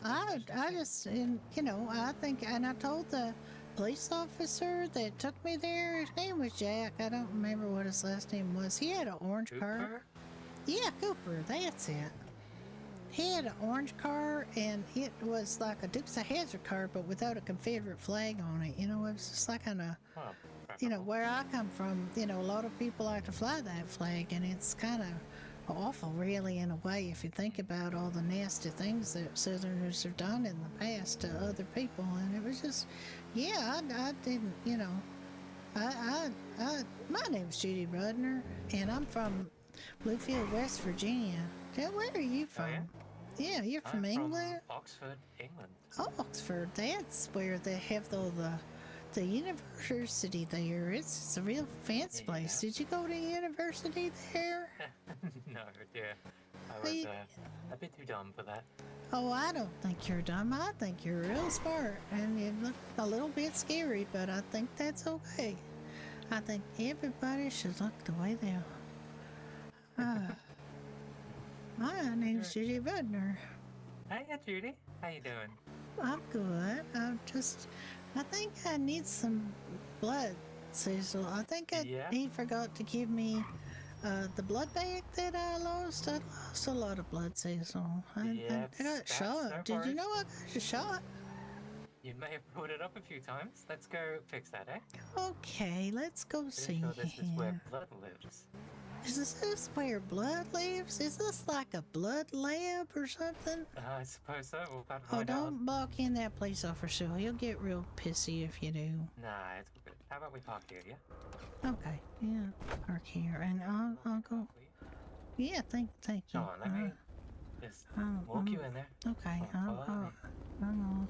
I just, I think, and I told the police officer that took me there, his name was Jack. I don't remember what his last name was. He had an orange car. Yeah, Cooper, that's it. He had an orange car, and it was like a Dukes of Hazzard car, but without a Confederate flag on it. You know, it was just like kind of, where I come from, a lot of people like to fly that flag, and it's kind of awful, really, in a way, if you think about all the nasty things that Southerners have done in the past to other people. And it was just, I didn't, my name's Judy Rudner, and I'm from Bluefield, West Virginia. Where are you from? Yeah, you're from England? From Oxford, England. Oh, Oxford, that's where they have the university there. It's a real fancy place. Did you go to university there? No, dear. I was a bit too dumb for that. Oh, I don't think you're dumb. I think you're real smart, and you look a little bit scary, but I think that's okay. I think everybody should look the way they are. My name's Judy Rudner. Hey, Judy. How you doing? I'm good. I think I need some blood, Cecil. I think he forgot to give me The blood bag that I lost a lot of blood, Cecil. I got shot. No Did you worries. know I got shot? You may have brought it up a few times. Let's go fix that, eh? Okay, let's go Pretty see sure this is where here. blood lives. Is this where blood lives? Is this like a blood lab or something? I suppose so. We'll about to Oh, find out. don't balk in that police officer. He'll get real pissy if you do. Nah, it's all good. How about we park here, yeah? Okay, yeah, park here, and I'll go. Yeah, thank you. Come on, let me just walk you in there. Okay, Follow me. I'll.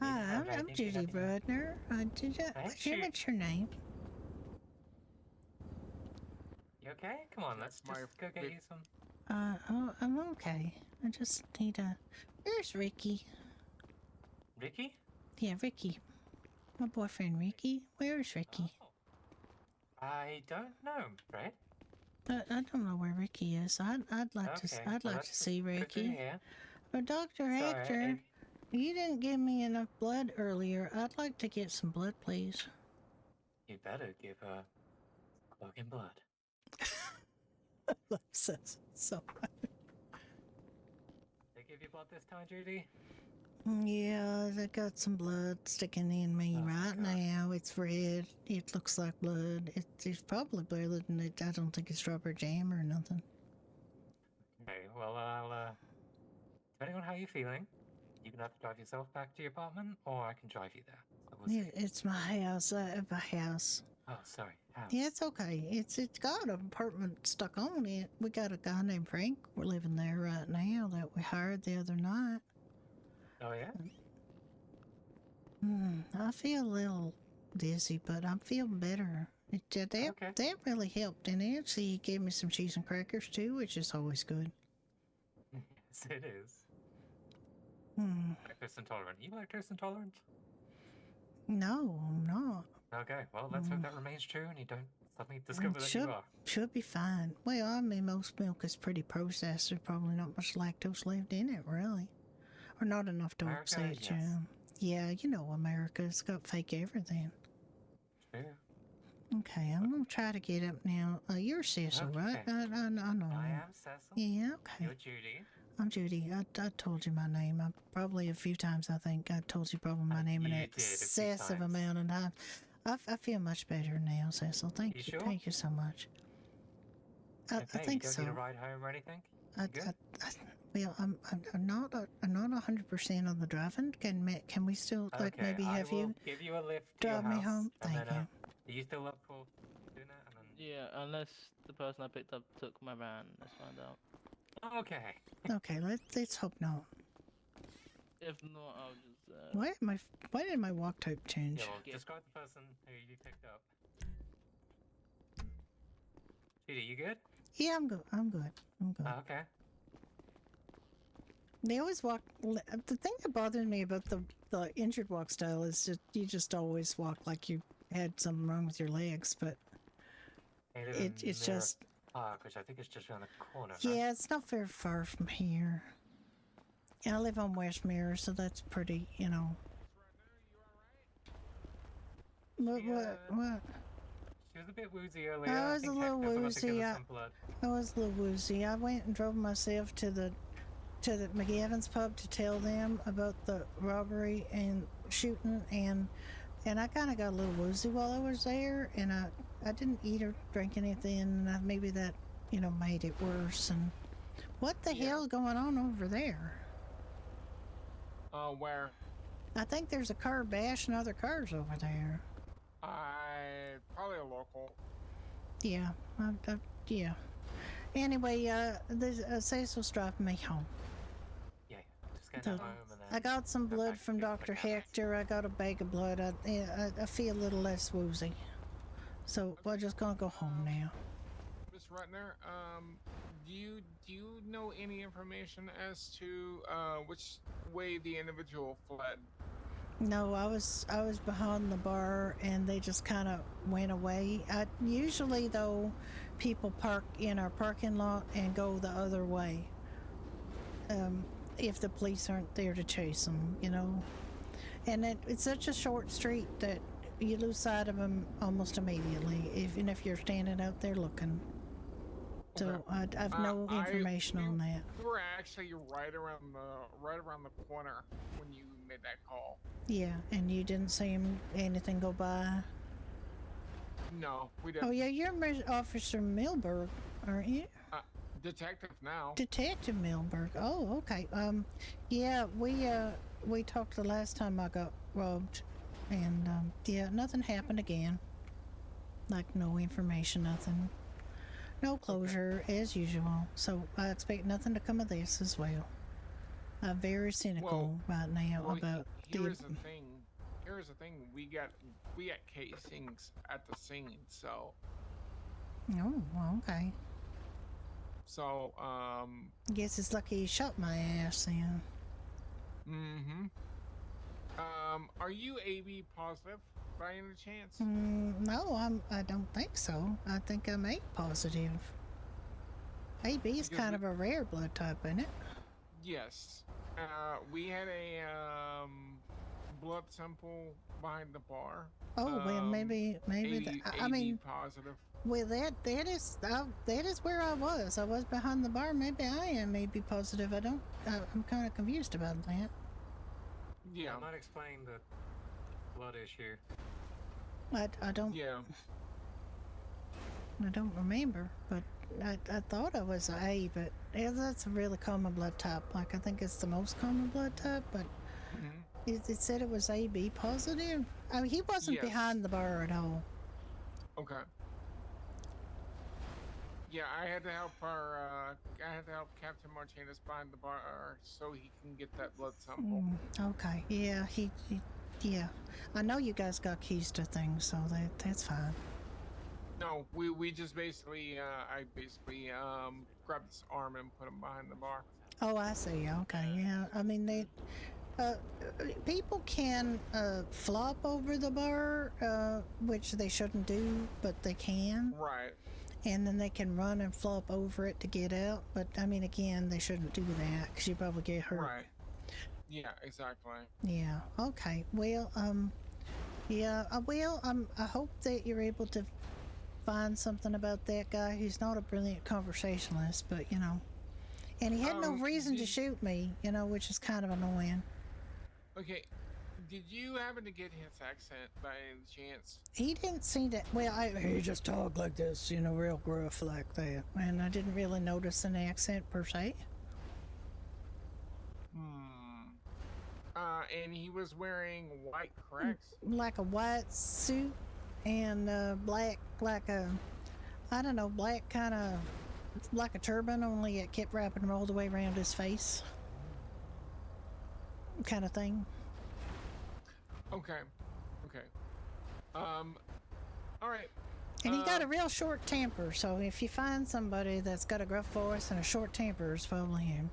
Hi, have I'm anything Judy to let Rudner. What's your name? You okay? Come on, let's just go get you some. I'm okay. I just need a. Where's Ricky? Ricky? Yeah, Ricky. My boyfriend Ricky. Where's Ricky? I don't know, Brett. I don't know where Ricky is. I'd like to see Ricky. But Dr. Hector, you didn't give me enough blood earlier. I'd like to get some blood, please. You better give her clog in blood. I love Cecil so much. They give you blood this time, Judy? Yeah, I got some blood sticking in me right now. It's red. It looks like blood. It's probably blood, and I don't think it's strawberry jam or nothing. Okay, well, I'll, depending on how you're feeling, you can have to drive yourself back to your apartment, or I can drive you there. So we'll see. It's my house. I have a house. Oh, sorry, house. Yeah, it's okay. It's got an apartment stuck on it. We got a guy named Frank. We're living there right now that we hired the other night. Oh, yeah? I feel a little dizzy, but I'm feeling better. That really helped. And actually, he gave me some cheese and crackers too, which is always good. Yes, it is. Hmm. Lactose intolerant. You lactose intolerant? No, I'm not. Okay, well, let's hope that remains true and you don't suddenly discover that you are. Should be fine. Well, I mean, most milk is pretty processed. There's probably not much lactose left in it, really. Or not enough to upset you. Yeah, you know America's got fake everything. True. Okay, I'm going to try to get up now. You're Cecil, right? I know. I am Cecil. Yeah, okay. You're Judy. I'm Judy. I told you my name. I probably a few times, I think. I told you probably my name an excessive amount of times. I feel much better now, Cecil. Thank you. Sure? Thank you so much. I think you don't so. need a ride home or anything? Well, I'm not 100% on the driving. Can we still maybe have you give you a lift to drive your me house, home? and Thank then, you. Are you still up for doing that? And then... Yeah, unless the person I picked up took my van. Let's find out. Okay. Okay, let's hope not. If not, I'll just. Why did my walk type change? Yeah, well, describe the person who you picked up. Judy, you good? Yeah, I'm good. I'm good. Okay. They always walk. The thing that bothers me about the injured walk style is that you just always walk like you had something wrong with your legs, but it's just. Park, which I think is just around the corner. Yeah, it's not very far from here. I live on West Mirror, so that's pretty, you know. What? She was a bit woozy earlier. I was a little woozy. I I was a little woozy. I went and drove myself to the McGavin's pub to tell them about the robbery and shooting, and I kind of got a little woozy while I was there, and I didn't eat or drink anything, and maybe that, made it worse. And what the hell going on over there? Where? I think there's a car bashing other cars over there. Probably a local. Yeah, yeah. Anyway, Cecil's driving me home. Yeah, just get home and then... I got some blood from Dr. Hector. I got a bag of blood. I feel a little less woozy. So we're just gonna go home now. Miss Rudner, do you know any information as to which way the individual fled? No, I was behind the bar, and they just kind of went away. Usually, though, people park in our parking lot and go the other way. If the police aren't there to chase them, And it's such a short street that you lose sight of them almost immediately, even if you're standing out there looking. So I've no information on that. You were actually right around the corner when you made that call. Yeah, and you didn't see anything go by? No, we didn't. Oh yeah, you're Officer Milberg, aren't you? Detective now. Detective Milberg. Oh, okay. Yeah, we talked the last time I got robbed, and yeah, nothing happened again. Like no information, nothing. No closure as usual. So I expect nothing to come of this as well. I'm very cynical right now about Here's the thing. We got casings at the scene, so. Oh, okay. So, Guess it's lucky he shot my ass then. Mm-hmm. Are you AB positive by any chance? No, I don't think so. I think I'm A positive. AB is kind of a rare blood type, isn't it? Yes. We had a blood sample behind the bar. Oh well, maybe I mean, positive. Well, that is where I was. I was behind the bar. Maybe I am AB positive. I'm kind of confused about that. Yeah. That might explain the blood issue. I don't. Yeah. I don't remember, but I thought I was an A, but yeah, that's a really common blood type. Like I think it's the most common blood type, but it said it was AB positive. I mean, he wasn't behind the bar at all. Okay. Yeah, I had to help Captain Martinez behind the bar so he can get that blood sample. Okay. Yeah, yeah. I know you guys got keys to things, so that's fine. No, we just basically I grabbed his arm and put him behind the bar. Oh, I see. Okay. Yeah. I mean they people can flop over the bar, which they shouldn't do, but they can. Right. And then they can run and flop over it to get out. But I mean, again, they shouldn't do that because you probably get hurt. Right. Yeah, exactly. Yeah. Okay. Well, yeah. Well, I hope that you're able to find something about that guy. He's not a brilliant conversationalist, but you know, and he had no reason to shoot me, you know, which is kind of annoying. Okay. Did you happen to get his accent by any chance? He didn't seem to. Well, he just talked like this, you know, real gruff like that, and I didn't really notice an accent per se. And he was wearing white, correct? Like a white suit and black, like a, I don't know, black kind of like a turban, only it kept wrapping him all the way around his face, kind of thing. Okay. All right. And he got a real short temper, so if you find somebody that's got a gruff voice and a short temper, it's probably him.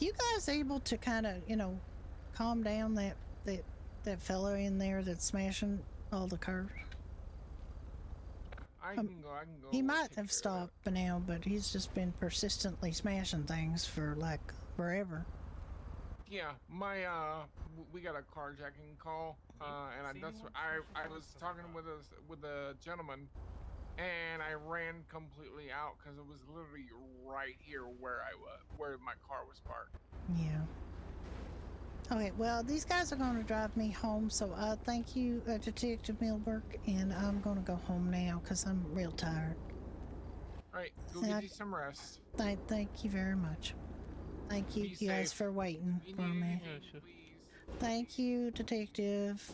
You guys able to kind of, you know, calm down that fellow in there that's smashing all the cars? I can go. He might have stopped by now, but he's just been persistently smashing things for like forever. Yeah, we got a carjacking call, and I was talking with a gentleman, and I ran completely out because it was literally right here where my car was parked. Yeah. Okay, well, these guys are going to drive me home, so thank you, Detective Milberg, and I'm going to go home now because I'm real tired. All right, go get you some rest. Thank you very much. Thank you, you guys, for waiting for me. Thank you, Detective.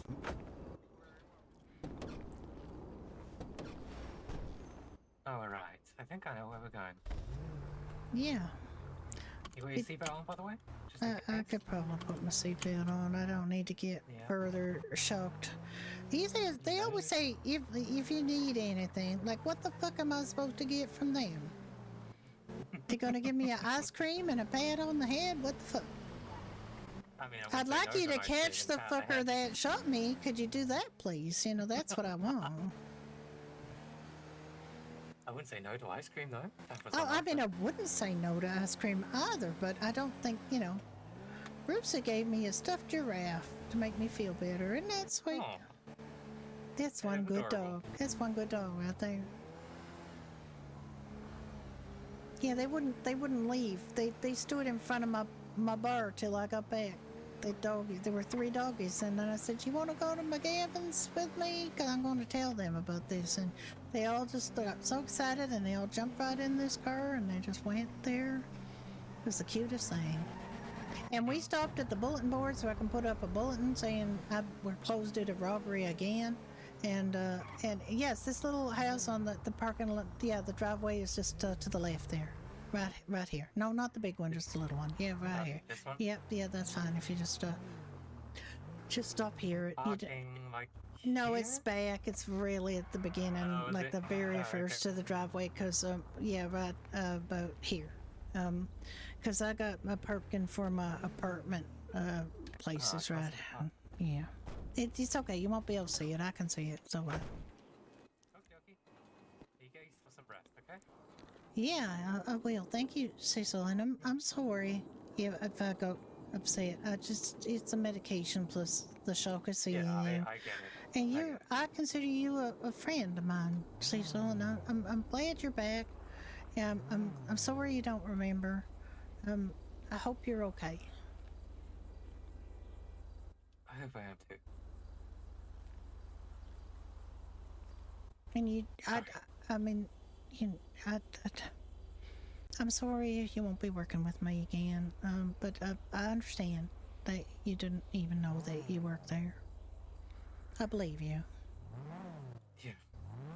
All right, I think I know where we're going. Yeah. You got your seatbelt on, by the way? I could probably put my seatbelt on. I don't need to get further shocked. They always say, if you need anything, like, what the fuck am I supposed to get from them? They're gonna give me an ice cream and a pat on the head? What the fuck? I mean, I'd like you to catch the fucker that shot me. Could you do that, please? You know, that's what I want. I wouldn't say no to ice cream, though. I mean, I wouldn't say no to ice cream either, but I don't think, you know, Brucey gave me a stuffed giraffe to make me feel better. Isn't that sweet? Oh. That's one good dog. That's one good dog right there. Yeah, they wouldn't leave. They stood in front of my bar till I got back. There were 3 doggies, and then I said, "You want to go to McGavin's with me? Cause I'm going to tell them about this." And they all just got so excited, and they all jumped right in this car, and they just went there. It was the cutest thing. And we stopped at the bulletin board so I can put up a bulletin saying we're closed due to robbery again. And yes, this little house on the parking lot, yeah, the driveway is just to the left there. Right here. No, not the big one, just the little one. Yeah, right here. This one? Yep, yeah, that's fine. If you just stop here. No, it's back. It's really at the beginning, Oh, is like it? the very Oh, first okay. to the driveway. Cause yeah, right about here. Cause I got my parking for my apartment places right. Yeah, it's okay. You won't be able to see it. I can see it. So Okay. You get yourself some rest, okay? yeah, I will. Thank you, Cecil. And I'm sorry. Yeah, if I go upset, it's a medication plus the shock of seeing Yeah, you. I get it. And I consider you a friend of mine, Cecil, and I'm glad you're back. Yeah, I'm sorry you don't remember. I hope you're okay. I hope I am too. And I mean, I'm sorry you won't be working with me again. But I understand that you didn't even know that you worked there. I believe you. Yeah.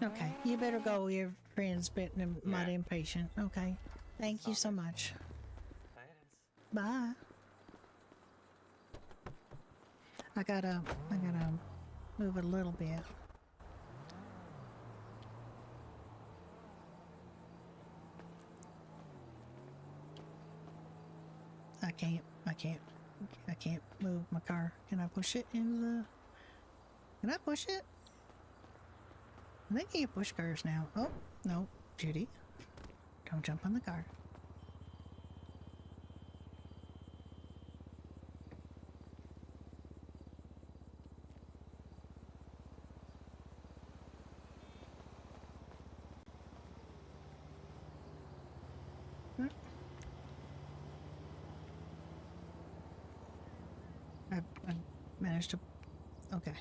Okay, you better go. Your friend's been mighty impatient. Okay, thank you so much. Bye. I gotta move a little bit. I can't move my car. Can I push it into the... Can I push it? I think you can push cars now. Oh, no, Judy. Don't jump on the car. I managed to... Okay.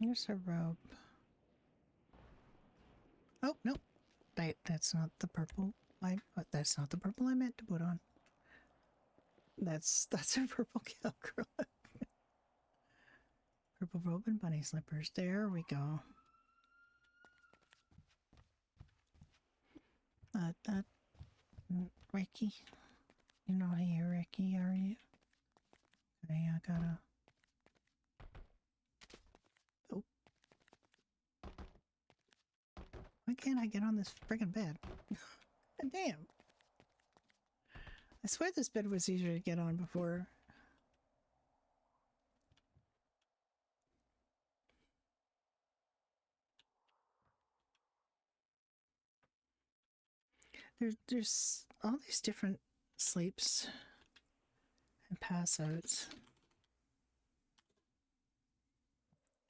Here's a robe. Oh, no. That's not the purple. That's not the purple I meant to put on. That's a purple cowgirl. Purple robe and bunny slippers. There we go. Ricky. You're not here, Ricky, are you? Okay, I gotta... Oh. Why can't I get on this friggin' bed? God damn. I swear this bed was easier to get on before. There's all these different sleeps and pass outs.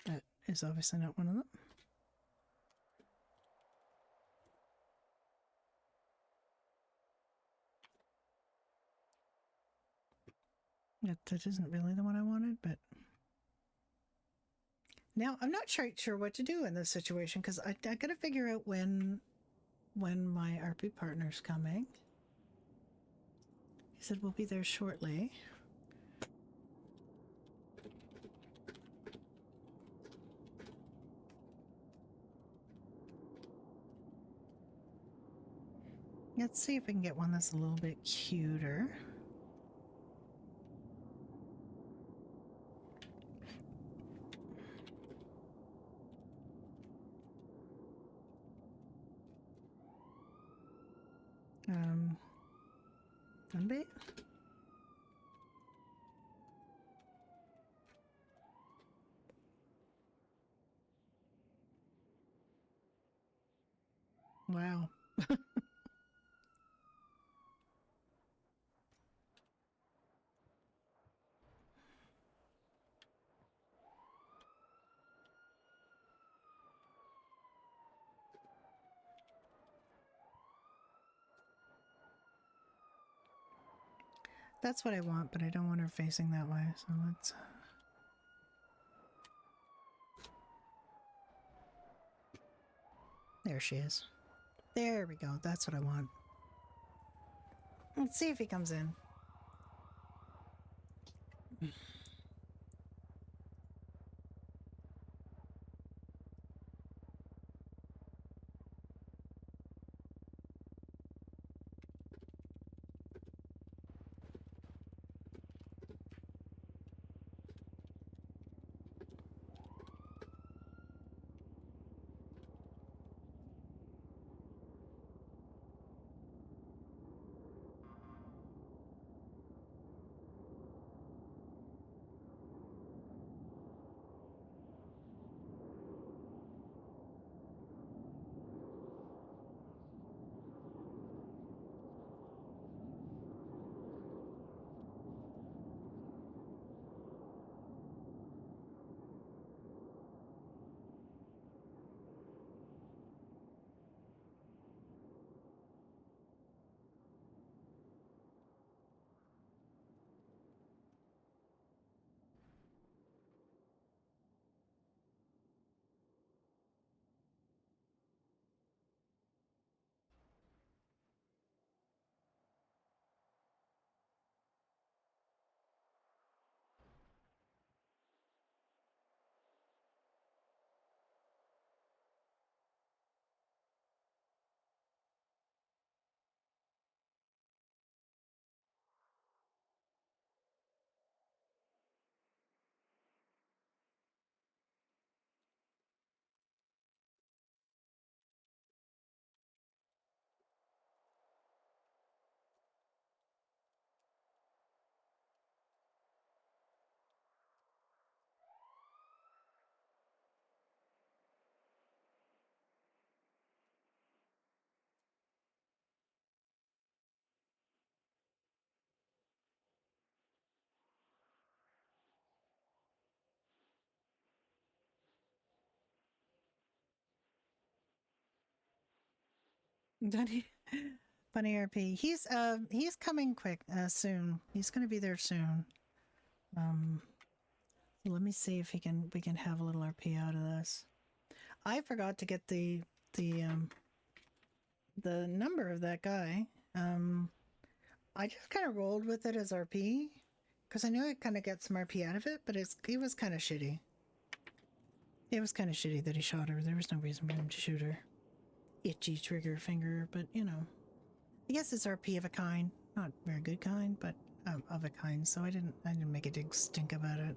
That is obviously not one of them. That isn't really the one I wanted, but now I'm not sure what to do in this situation because I gotta figure out when my RP partner's coming. He said we'll be there shortly. Let's see if we can get one that's a little bit cuter. Gunbait? Wow. That's what I want, but I don't want her facing that way, so let's... There she is. There we go, that's what I want. Let's see if he comes in. Funny RP. He's coming quick soon. He's gonna be there soon. Let me see if we can have a little RP out of this. I forgot to get the number of that guy. I just kind of rolled with it as RP because I knew I'd kind of get some RP out of it, but it was kind of shitty. It was kind of shitty that he shot her. There was no reason for him to shoot her. Itchy trigger finger, but you know, I guess it's RP of a kind, not very good kind, but of a kind. So I didn't make a big stink about it.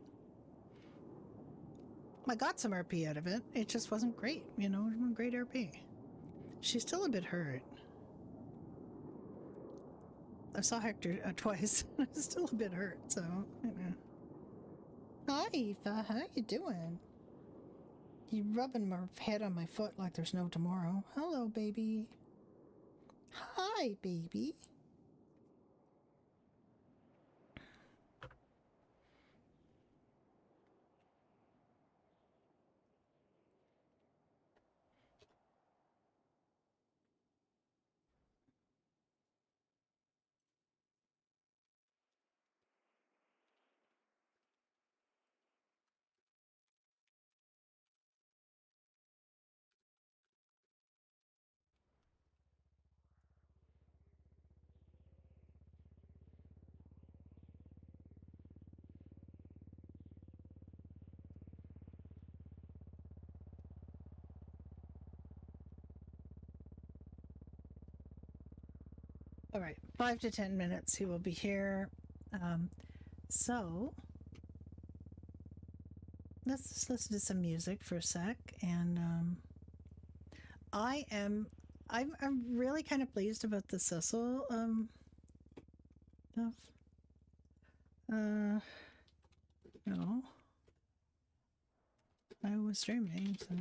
I got some RP out of it. It just wasn't great, you know. It wasn't great RP. She's still a bit hurt. I saw Hector twice. I'm still a bit hurt, so you know. Hi, Eva. How you doing? You rubbing my head on my foot like there's no tomorrow. Hello, baby. Hi, baby. All right, 5 to 10 minutes. He will be here. So let's just listen to some music for a sec. And I'm really kind of pleased about the Cecil stuff. No. I was streaming, so.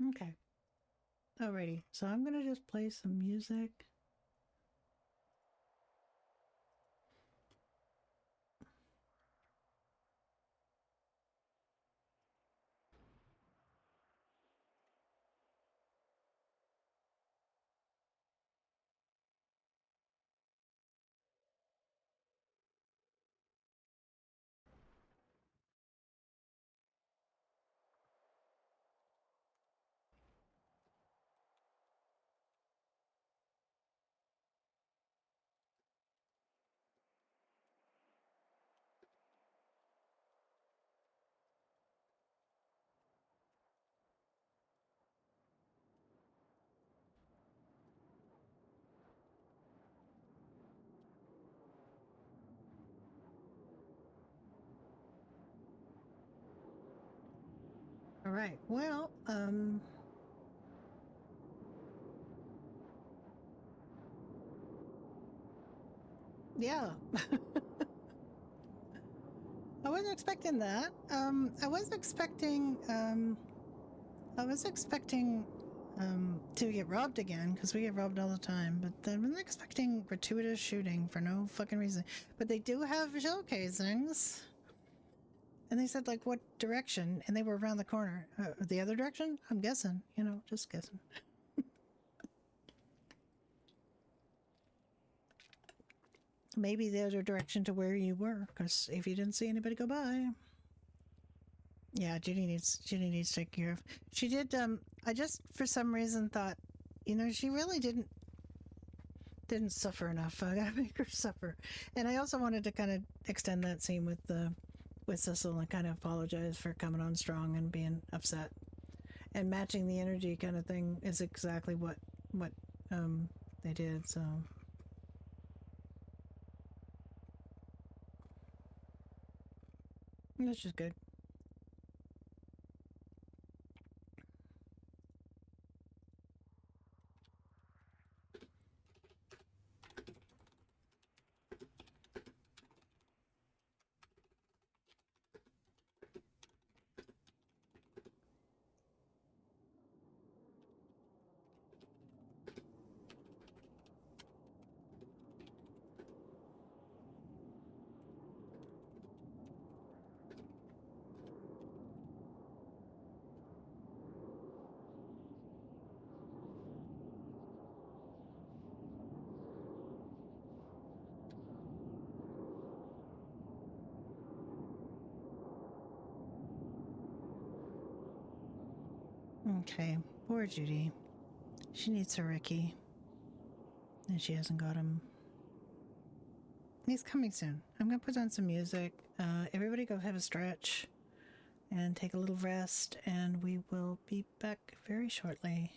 Okay. Alrighty. So I'm gonna just play some music. All right. Well, yeah. I wasn't expecting that. I was expecting to get robbed again, because we get robbed all the time, but I wasn't expecting gratuitous shooting for no fucking reason. But they do have shell casings. And they said, like, what direction? And they were around the corner. The other direction? I'm guessing. You know, just guessing. Maybe the other direction to where you were, because if you didn't see anybody go by. Yeah, Judy needs to take care of. She did, I just, for some reason, thought, you know, she really didn't suffer enough. I gotta make her suffer. And I also wanted to kind of extend that scene with Cecil and kind of apologize for coming on strong and being upset. And matching the energy kind of thing is exactly what they did, so. That's just good. Okay, poor Judy. She needs her Ricky. And she hasn't got him. He's coming soon. I'm gonna put on some music. Everybody go have a stretch and take a little rest, and we will be back very shortly.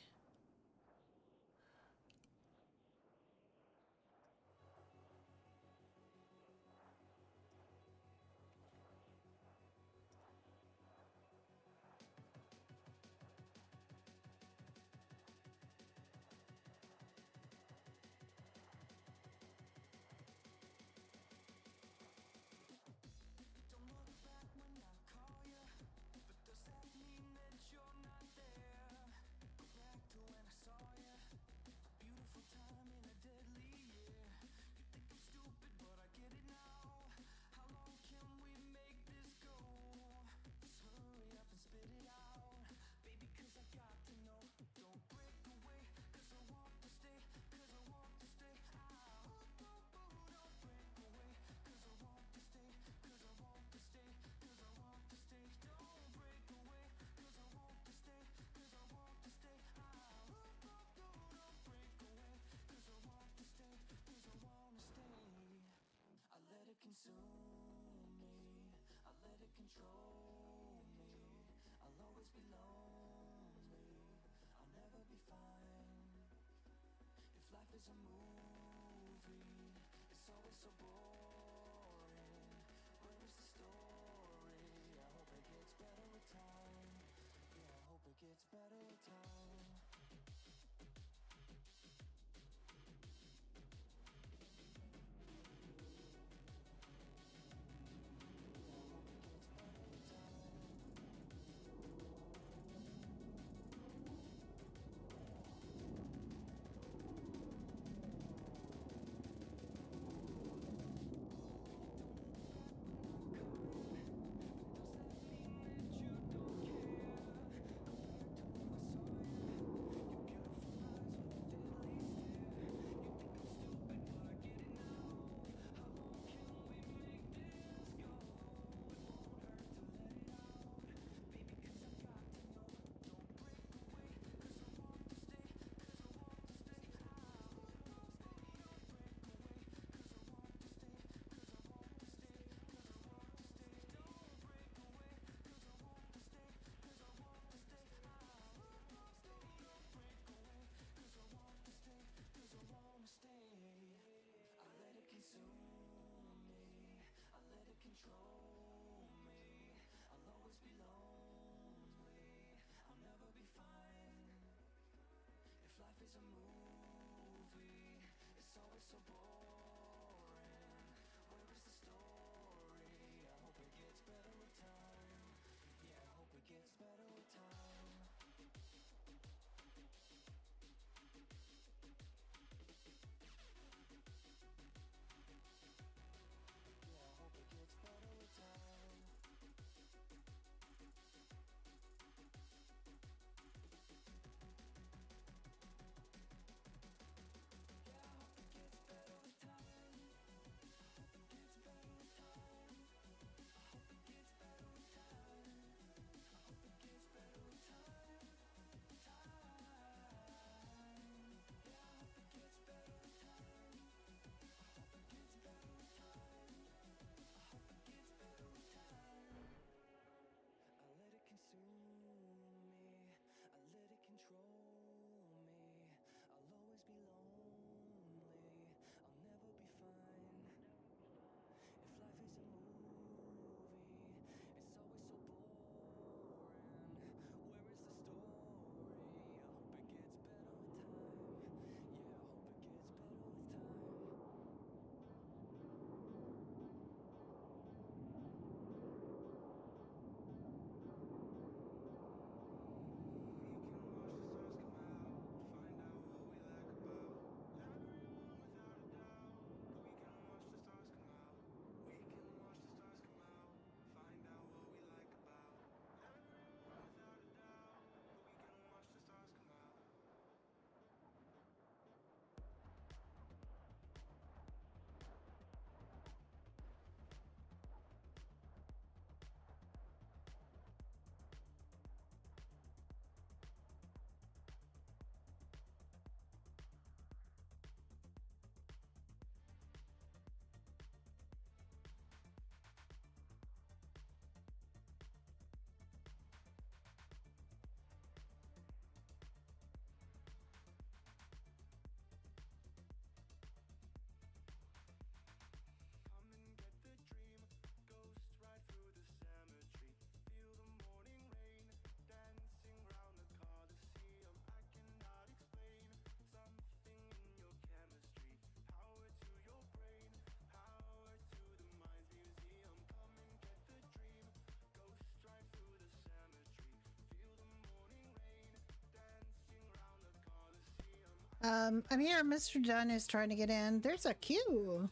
I'm here. Mr. Dunn is trying to get in. There's a queue,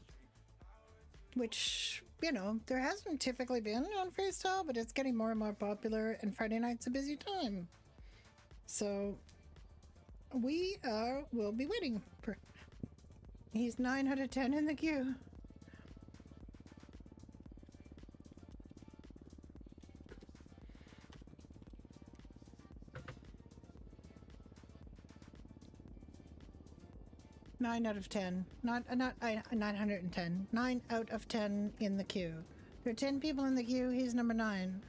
which, you know, there hasn't typically been on Freestyle, but it's getting more and more popular, and Friday night's a busy time. So we'll be waiting for. He's 9 out of 10 in the queue. Nine out of 10. Not 910. 9 out of 10 in the queue. There are 10 people in the queue. He's number 9.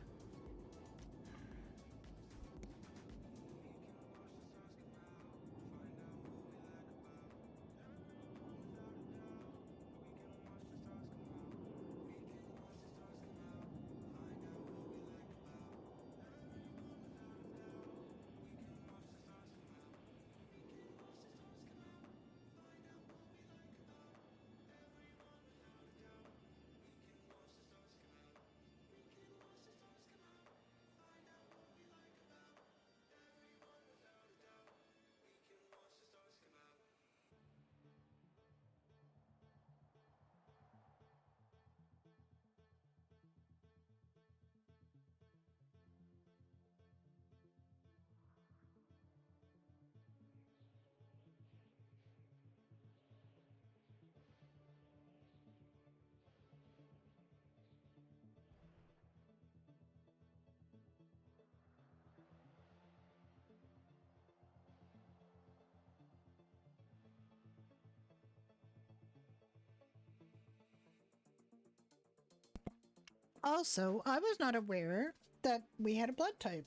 Also, I was not aware that we had a blood type.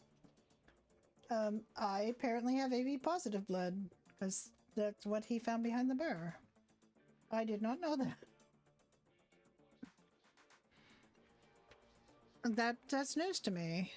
I apparently have AB positive blood, because that's what he found behind the bar. I did not know that. That's news to me.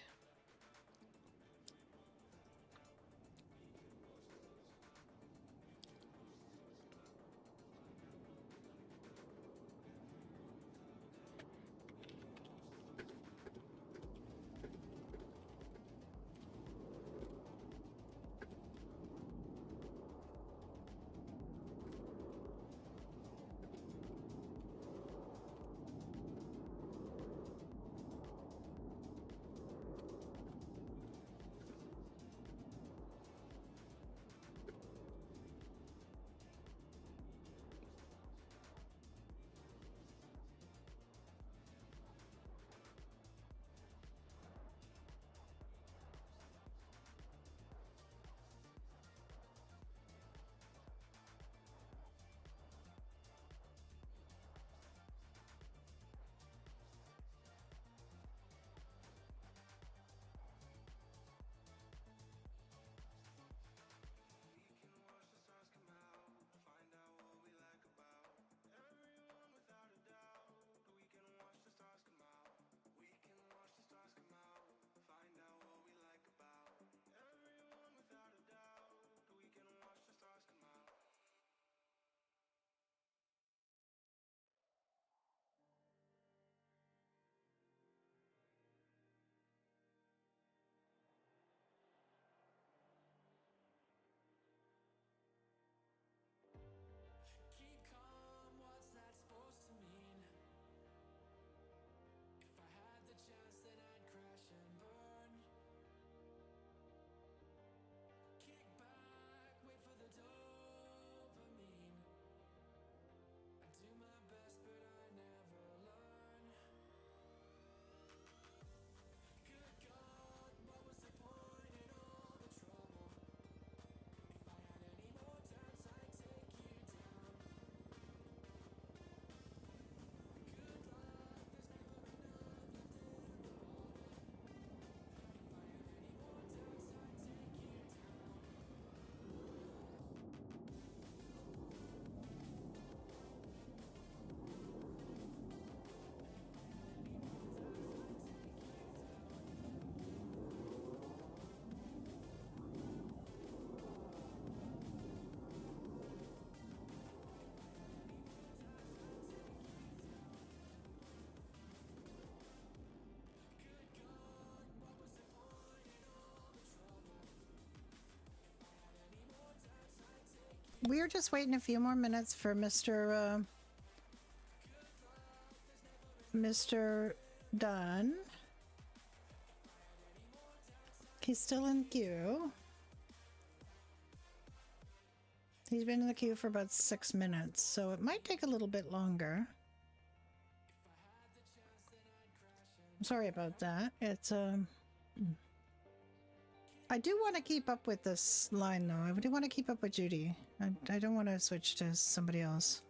We're just waiting a few more minutes for Mr. Dunn. He's still in queue. He's been in the queue for about 6 minutes, so it might take a little bit longer. I'm sorry about that. It's I do want to keep up with this line, though. I do want to keep up with Judy. I don't want to switch to somebody else.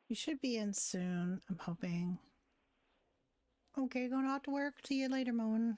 You should be in soon, I'm hoping. Okay, going out to work. See you later, Moan.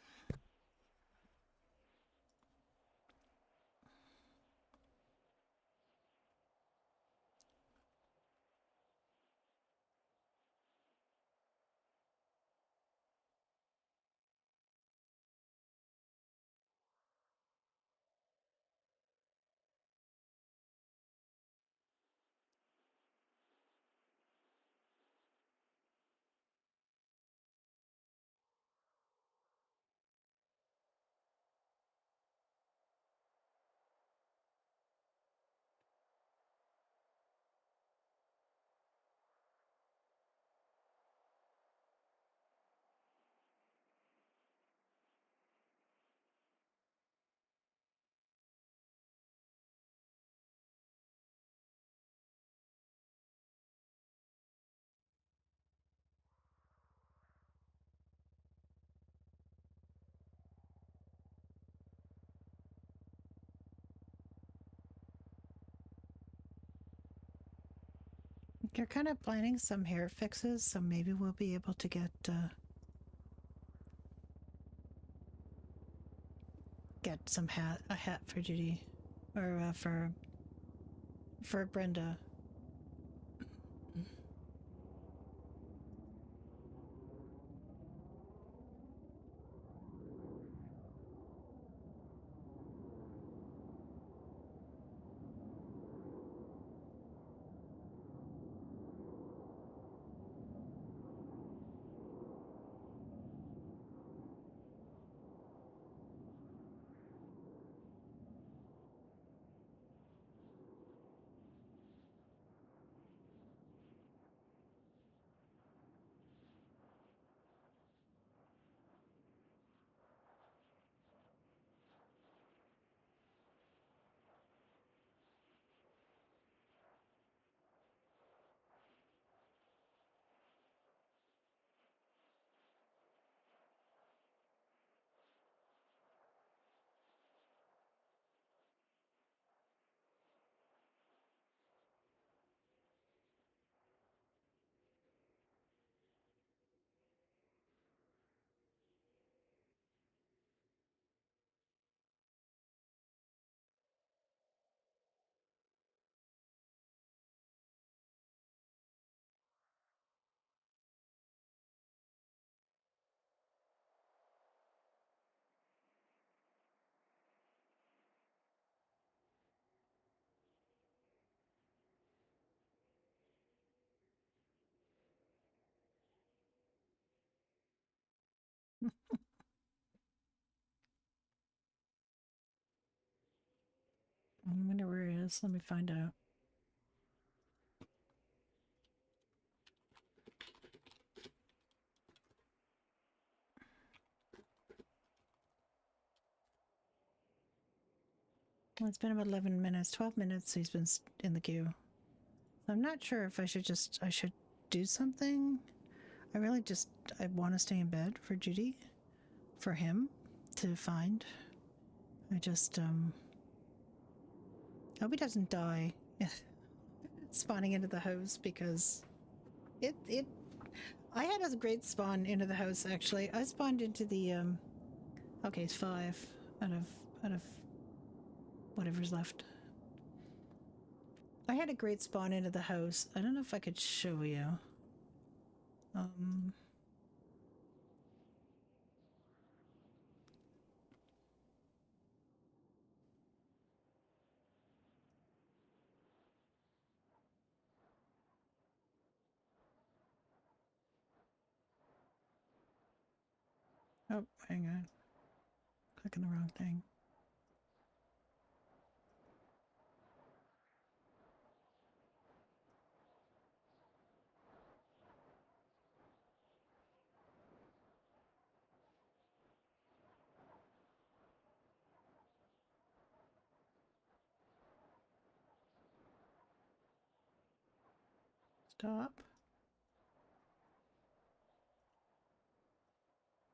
They're kind of planning some hair fixes, so maybe we'll be able to get some a hat for Judy, or for Brenda. I wonder where it is. Let me find out. Well, it's been about 11 minutes, 12 minutes he's been in the queue. I'm not sure if I should do something. I want to stay in bed for Judy, for him to find. I just, hope he doesn't die spawning into the house, because I had a great spawn into the house, actually. I spawned into the, okay, it's 5 out of whatever's left. I had a great spawn into the house. I don't know if I could show you. Oh, hang on. Clicking the wrong thing. Stop.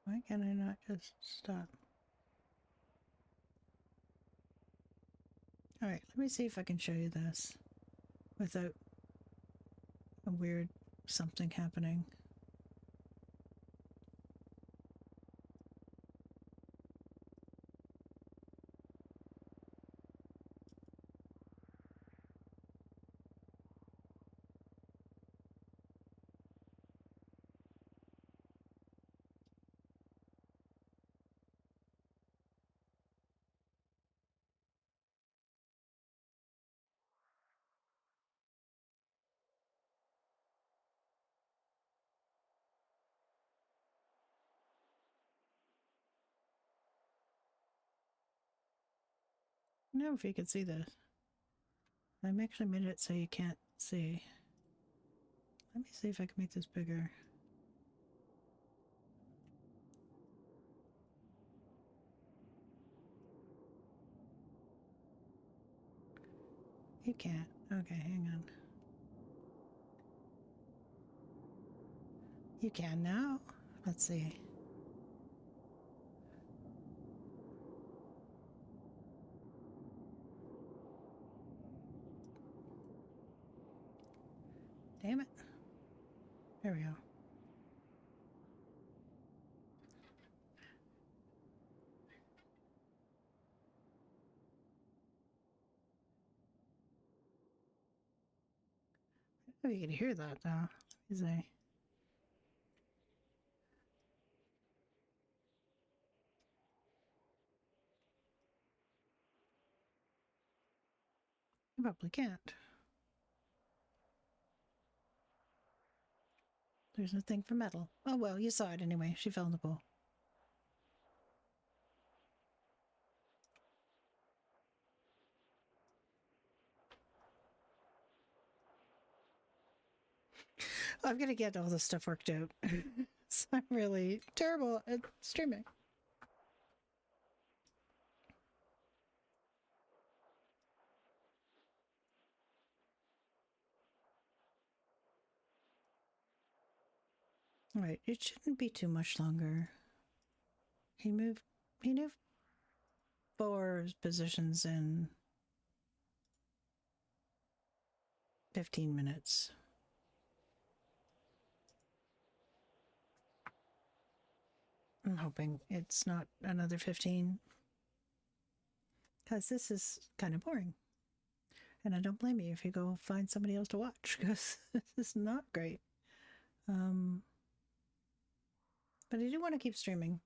Why can I not just stop? Alright, let me see if I can show you this without a weird something happening. I don't know if you can see this. I'm actually made it so you can't see. Let me see if I can make this bigger. You can't. Okay, hang on. You can now. Let's see. Damn it. There we go. Oh, you can hear that now. Is I probably can't. There's no thing for metal. Oh well, you saw it anyway. She fell in the pool. I'm gonna get all this stuff worked out. So I'm really terrible at streaming. Right, it shouldn't be too much longer. He moved 4 positions in 15 minutes. I'm hoping it's not another 15. Because this is kind of boring. And I don't blame you if you go find somebody else to watch, because this is not great. But I do want to keep streaming.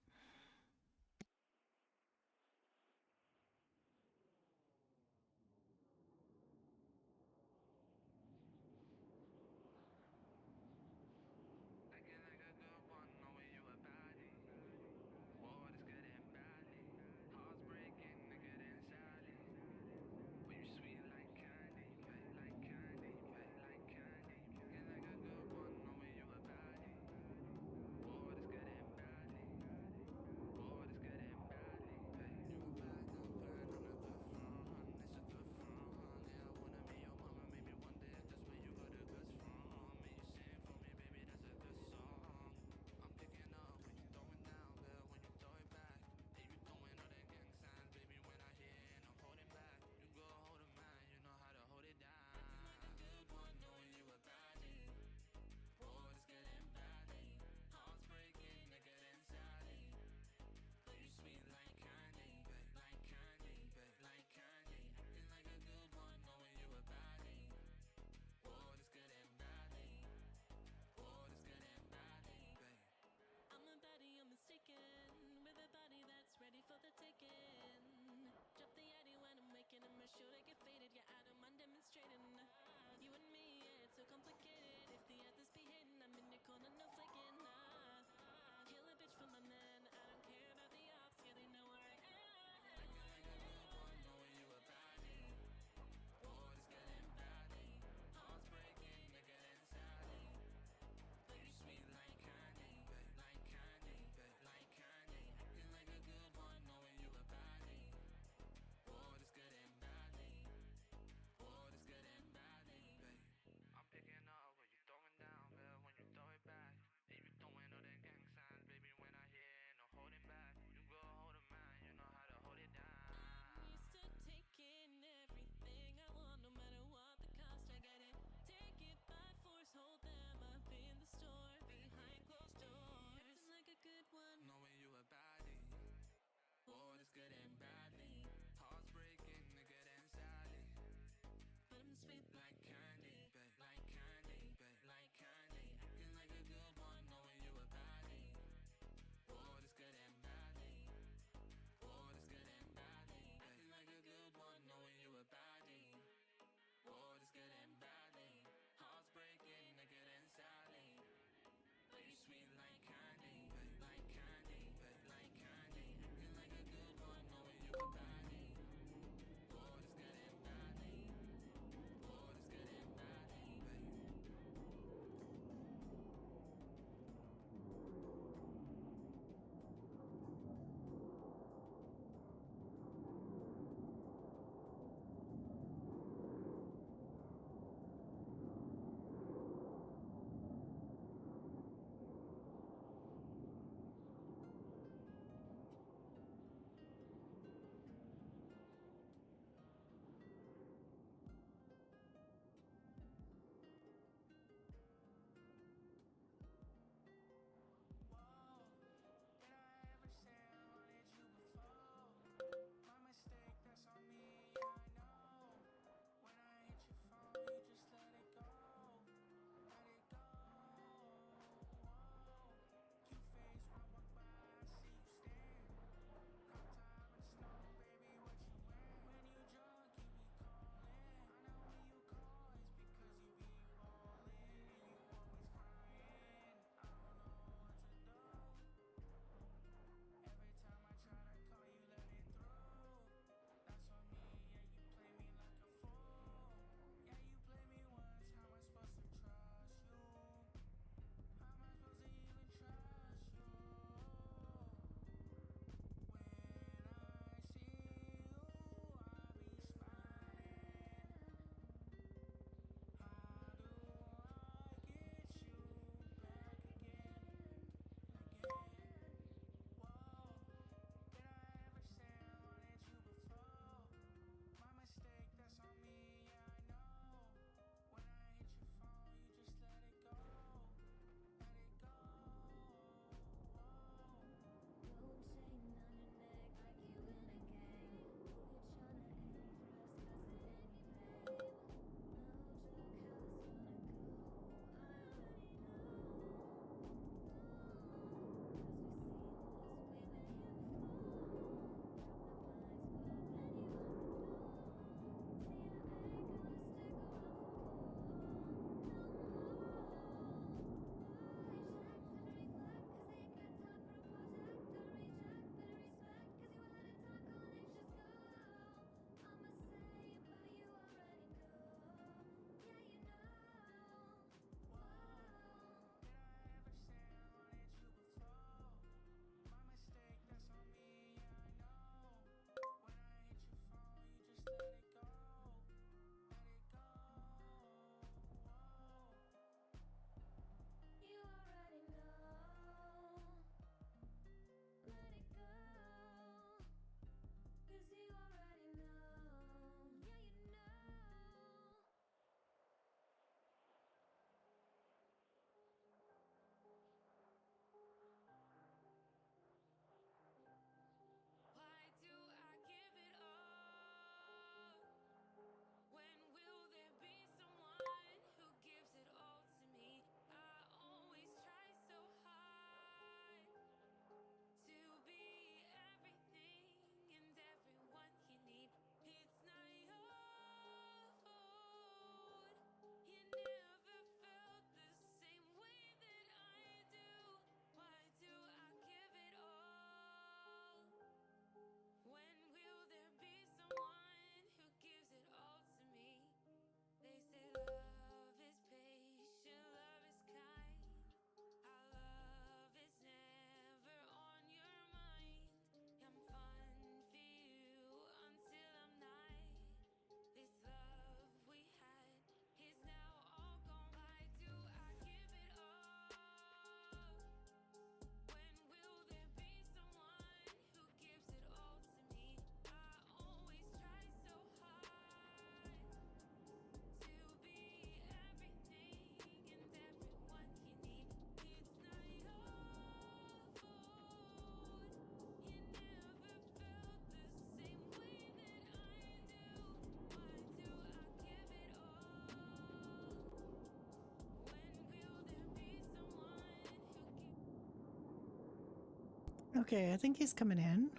Okay, I think he's coming in.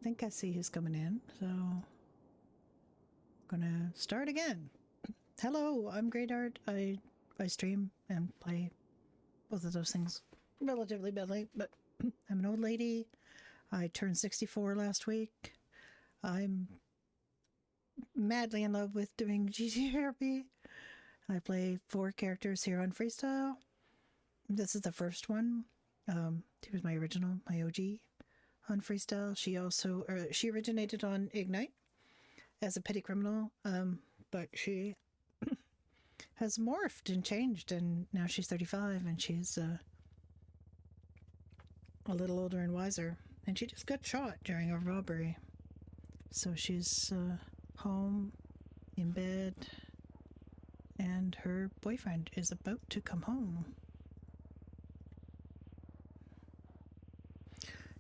I think I see who's coming in, so I'm gonna start again. Hello, I'm Great Art. I stream and play both of those things relatively badly, but I'm an old lady. I turned 64 last week. I'm madly in love with doing GTRP. I play 4 characters here on Freestyle. This is the first one. She was my original, my OG on Freestyle. She originated on Ignite as a petty criminal, but she has morphed and changed, and now she's 35 and she's a little older and wiser. And she just got shot during a robbery. So she's home, in bed, and her boyfriend is about to come home.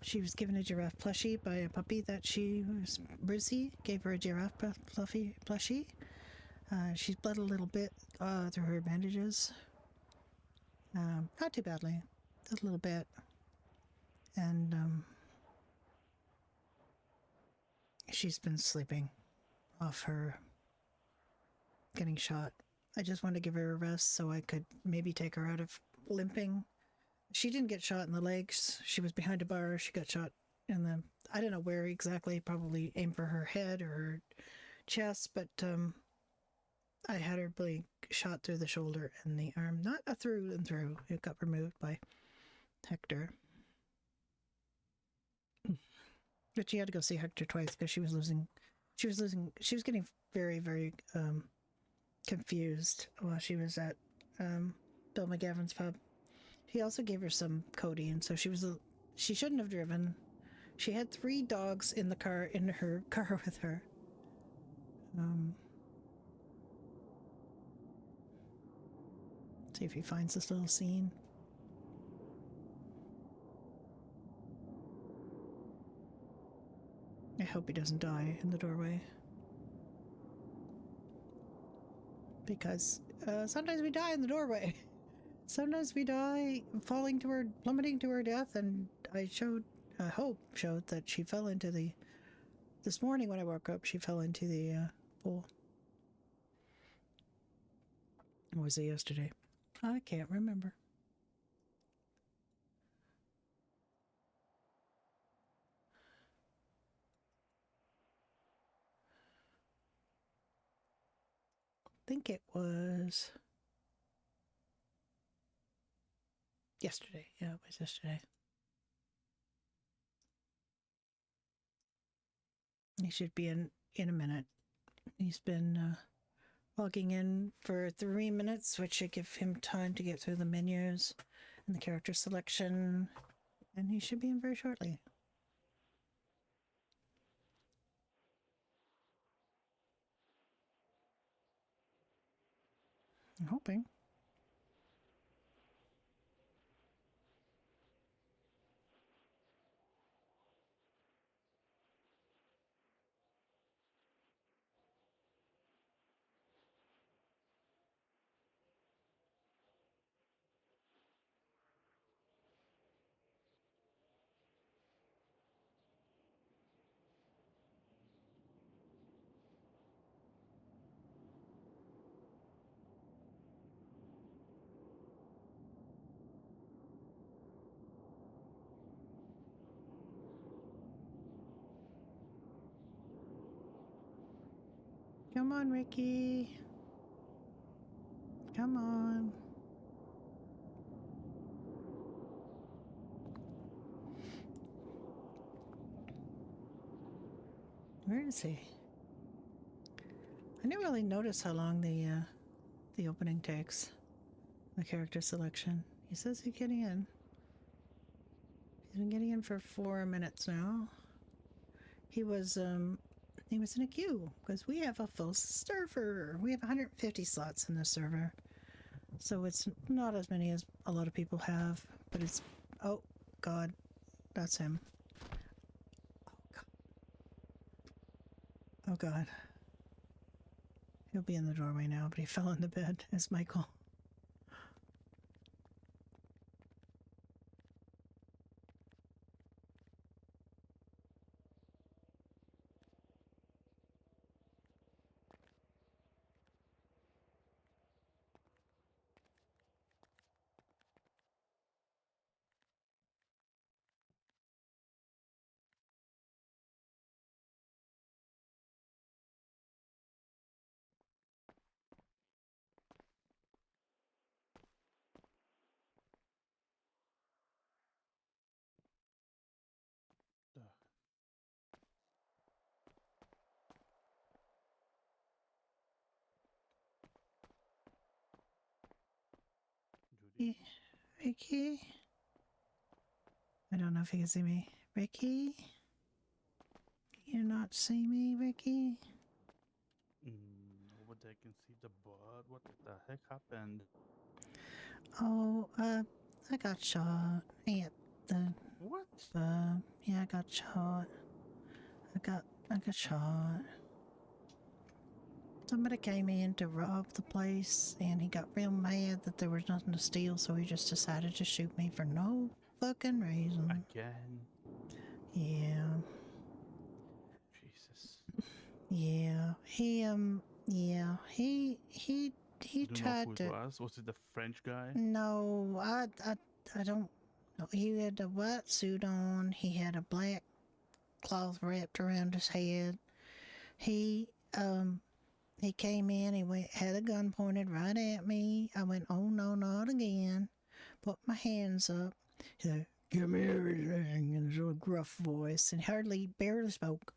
She was given a giraffe plushie by a puppy that she was... Brucey gave her a giraffe plushie. She's bled a little bit through her bandages. Not too badly. Just a little bit. And she's been sleeping off her getting shot. I just wanted to give her a rest so I could maybe take her out of limping. She didn't get shot in the legs. She was behind a bar. She got shot in the... I don't know where exactly. Probably aimed for her head or her chest, but I had her being shot through the shoulder and the arm. Not a through and through. It got removed by Hector. But she had to go see Hector twice because she was getting very, very confused while she was at Bill McGavin's pub. He also gave her some codeine, so she shouldn't have driven. She had 3 dogs in her car with her. See if he finds this little scene. I hope he doesn't die in the doorway. Because sometimes we die in the doorway. Sometimes we die plummeting to her death, and Hope showed that she fell into this morning when I woke up, she fell into the pool. Or was it yesterday? I can't remember. I think it was yesterday. Yeah, it was yesterday. He should be in a minute. He's been logging in for 3 minutes, which should give him time to get through the menus and the character selection, and he should be in very shortly. I'm hoping. Come on, Ricky. Come on. Where is he? I didn't really notice how long the opening takes. The character selection. He says he's getting in. He's been getting in for 4 minutes now. He was in a queue because we have a full server. We have 150 slots in the server. So it's not as many as a lot of people have, but it's... Oh, God. That's him. Oh, God. He'll be in the doorway now, but he fell in the bed. It's Michael. Ricky? Ricky? I don't know if you can see me. Ricky? Can you not see me, Ricky? Over there, I can see the blood. What the heck happened? Oh, I got shot at the. What? Yeah, I got shot. I got shot. Somebody came in to rob the place, and he got real mad that there was nothing to steal, so he just decided to shoot me for no fucking reason. Again? Yeah. Jesus. Yeah. He Do you know tried who to. it was? Was it the French guy? No, I don't know. He had a white suit on. He had a black cloth wrapped around his head. He came in. He had a gun pointed right at me. I went, "Oh no, not again!" Put my hands up. He said, "Give me everything," in his little gruff voice, and he barely spoke.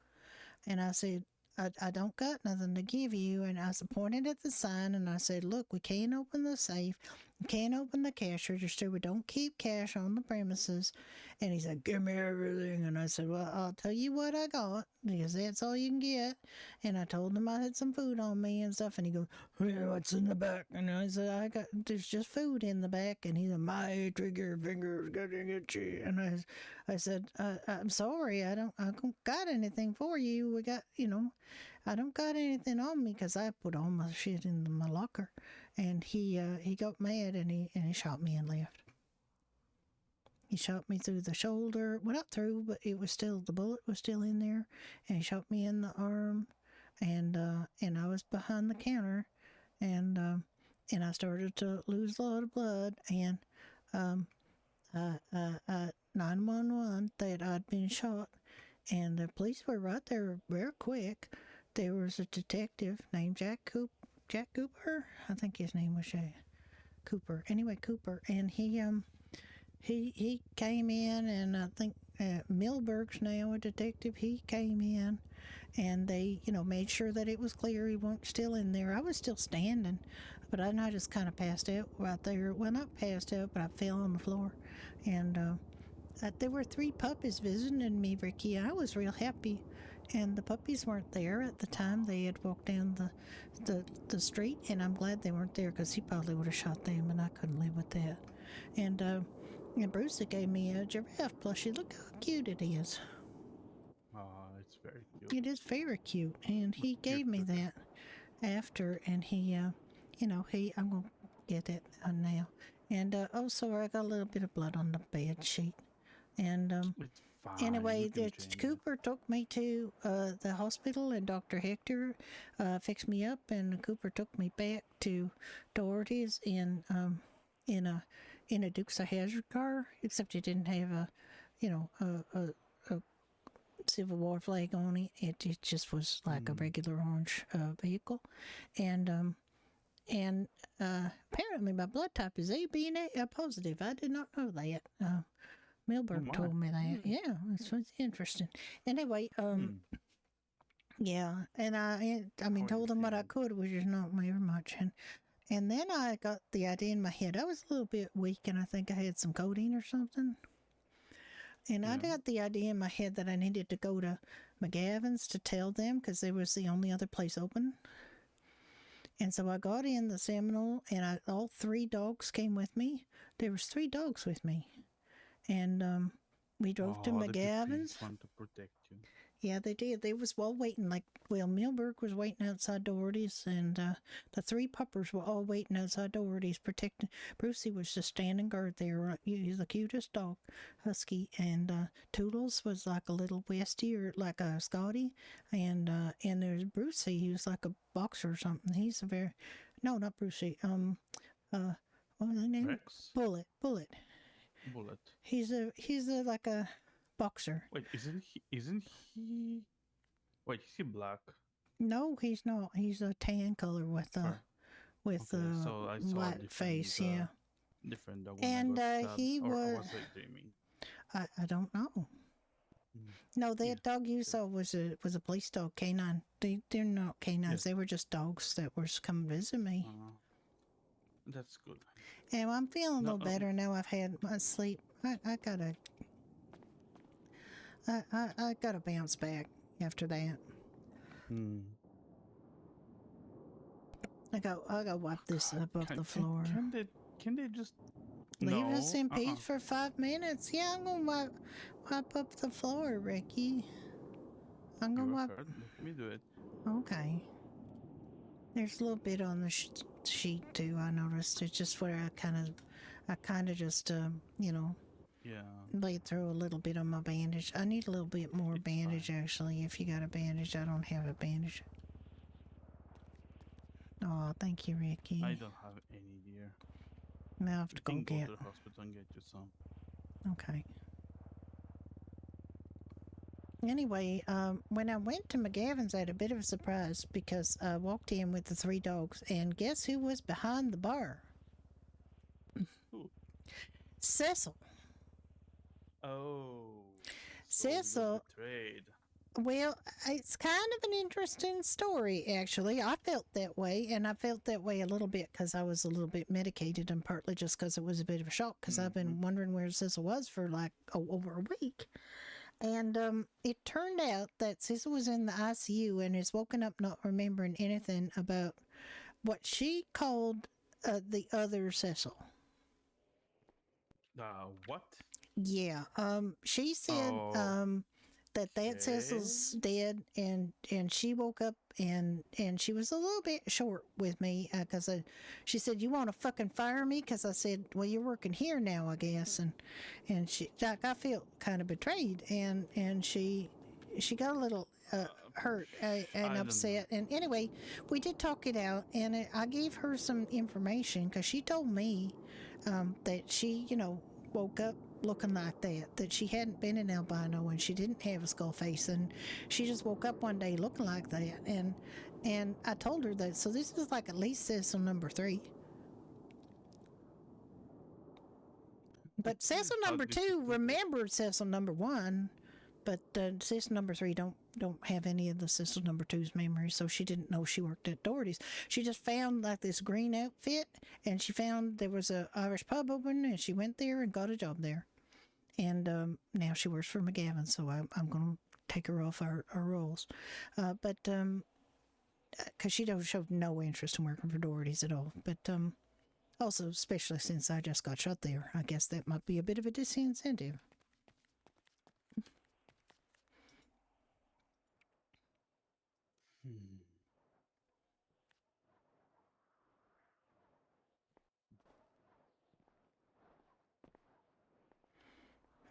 And I said, I don't got nothing to give you. And I pointed at the sign and I said, "Look, we can't open the safe. We can't open the cash register. We don't keep cash on the premises." And he said, "Give me everything." And I said, "Well, I'll tell you what I got, because that's all you can get." And I told him I had some food on me and stuff. And he goes, "Well, what's in the back?" And I said, "There's just food in the back." And he said, "My trigger finger's getting itchy." And I said, "I'm sorry, I don't got anything for you. We got, I don't got anything on me," because I put all my shit in my locker. And he got mad and he shot me and left. He shot me through the shoulder. Well, not through, but the bullet was still in there. And he shot me in the arm. And I was behind the counter. And I started to lose a lot of blood. And 911 that I'd been shot. And the police were right there very quick. There was a detective named Jack Cooper. I think his name was Cooper. Anyway, Cooper. And he came in, and I think Milberg's now a detective. He came in, and they, made sure that it was clear he wasn't still in there. I was still standing, but I just kind of passed out right there. Well, not passed out, but I fell on the floor. And there were 3 puppies visiting me, Ricky. I was real happy. And the puppies weren't there at the time. They had walked down the street, and I'm glad they weren't there, because he probably would have shot them, and I couldn't live with that. And Brucey gave me a giraffe plushie. Look how cute it is. It's very cute. It is very cute, and he gave me that after, and he, I'm gonna get that now. And also, I got a little bit of blood on the bed sheet. And it's fine. Anyway, Cooper took me to the hospital, and Dr. Hector fixed me up, and Cooper took me back to Doherty's in a Dukes of Hazzard car, except it didn't have a Civil War flag on it. It just was like a regular orange vehicle, and apparently my blood type is AB positive. I did not know that. Milberg told me that. Yeah, it's interesting. Anyway, yeah, and I told him what I could, which is not very much, and then I got the idea in my head. I was a little bit weak, and I think I had some codeine or something. And I got the idea in my head that I needed to go to McGavin's to tell them, because they was the only other place open. And so I got in the Seminole, and all 3 dogs came with me. There was 3 dogs with me. And we drove to McGavin's. Want to protect you. Yeah, they did. They was all waiting. Milberg was waiting outside Doherty's, and the 3 puppers were all waiting outside Doherty's, protecting. Brucey was just standing guard there. He's the cutest dog, husky, and Toodles was like a little Westie, or like a Scotty, and there's Brucey. He was like a boxer or something. He's not Brucey. What was his name? Rex? Bullet. He's like a boxer. Wait, isn't he? Wait, is he black? No, he's not. He's a tan color with a white face. Yeah. Different dog. And he was. Or was I dreaming? I don't know. No, that dog you saw was a police dog, canine. They're not canines. Yes. They were just dogs that were come visit me. That's good. And I'm feeling a No, little better now. I've had my sleep. I gotta bounce back after that. Hmm. I gotta wipe this up off the floor. Can they just Leave us no, in peace for 5 minutes? Yeah, I'm gonna wipe up the floor, Ricky. I'm gonna You wipe. heard. Let me do it. Okay. There's a little bit on the sheet too. I noticed. It's just where I kind of just Yeah. laid through a little bit on my bandage. I need a little bit more bandage actually. If you got a bandage, I don't have a bandage. Oh, thank you, Ricky. I don't have any, dear. Now I have to You go can get. to the hospital and get you some. Okay. Anyway, when I went to McGavin's, I had a bit of a surprise because I walked in with the 3 dogs, and guess who was behind the bar? Who? Cecil. Oh. Cecil. Betrayed. Well, it's kind of an interesting story, actually. I felt that way, and I felt that way a little bit because I was a little bit medicated, and partly just because it was a bit of a shock because I've been wondering where Cecil was for like over a week. And it turned out that Cecil was in the ICU and is woken up not remembering anything about what she called the other Cecil. What? Yeah. She said that Cecil's dead, and she woke up and she was a little bit short with me because she said, "You want to fucking fire me?" Because I said, "Well, you're working here now, I guess," and she like I felt kind of betrayed, and she got a little hurt and upset. And anyway, we did talk it out, and I gave her some information because she told me that she, woke up looking like that she hadn't been an albino and she didn't have a skull face, and she just woke up one day looking like that, and I told her that, so this is like at least Cecil number 3. But Cecil number 2 remembered Cecil number 1, but Cecil number 3 don't have any of the Cecil number 2's memories, so she didn't know she worked at Doherty's. She just found like this green outfit, and she found there was a Irish pub open, and she went there and got a job there. And now she works for McGavin, so I'm going to take her off our rolls. But because she showed no interest in working for Doherty's at all. But also, especially since I just got shot there, I guess that might be a bit of a disincentive.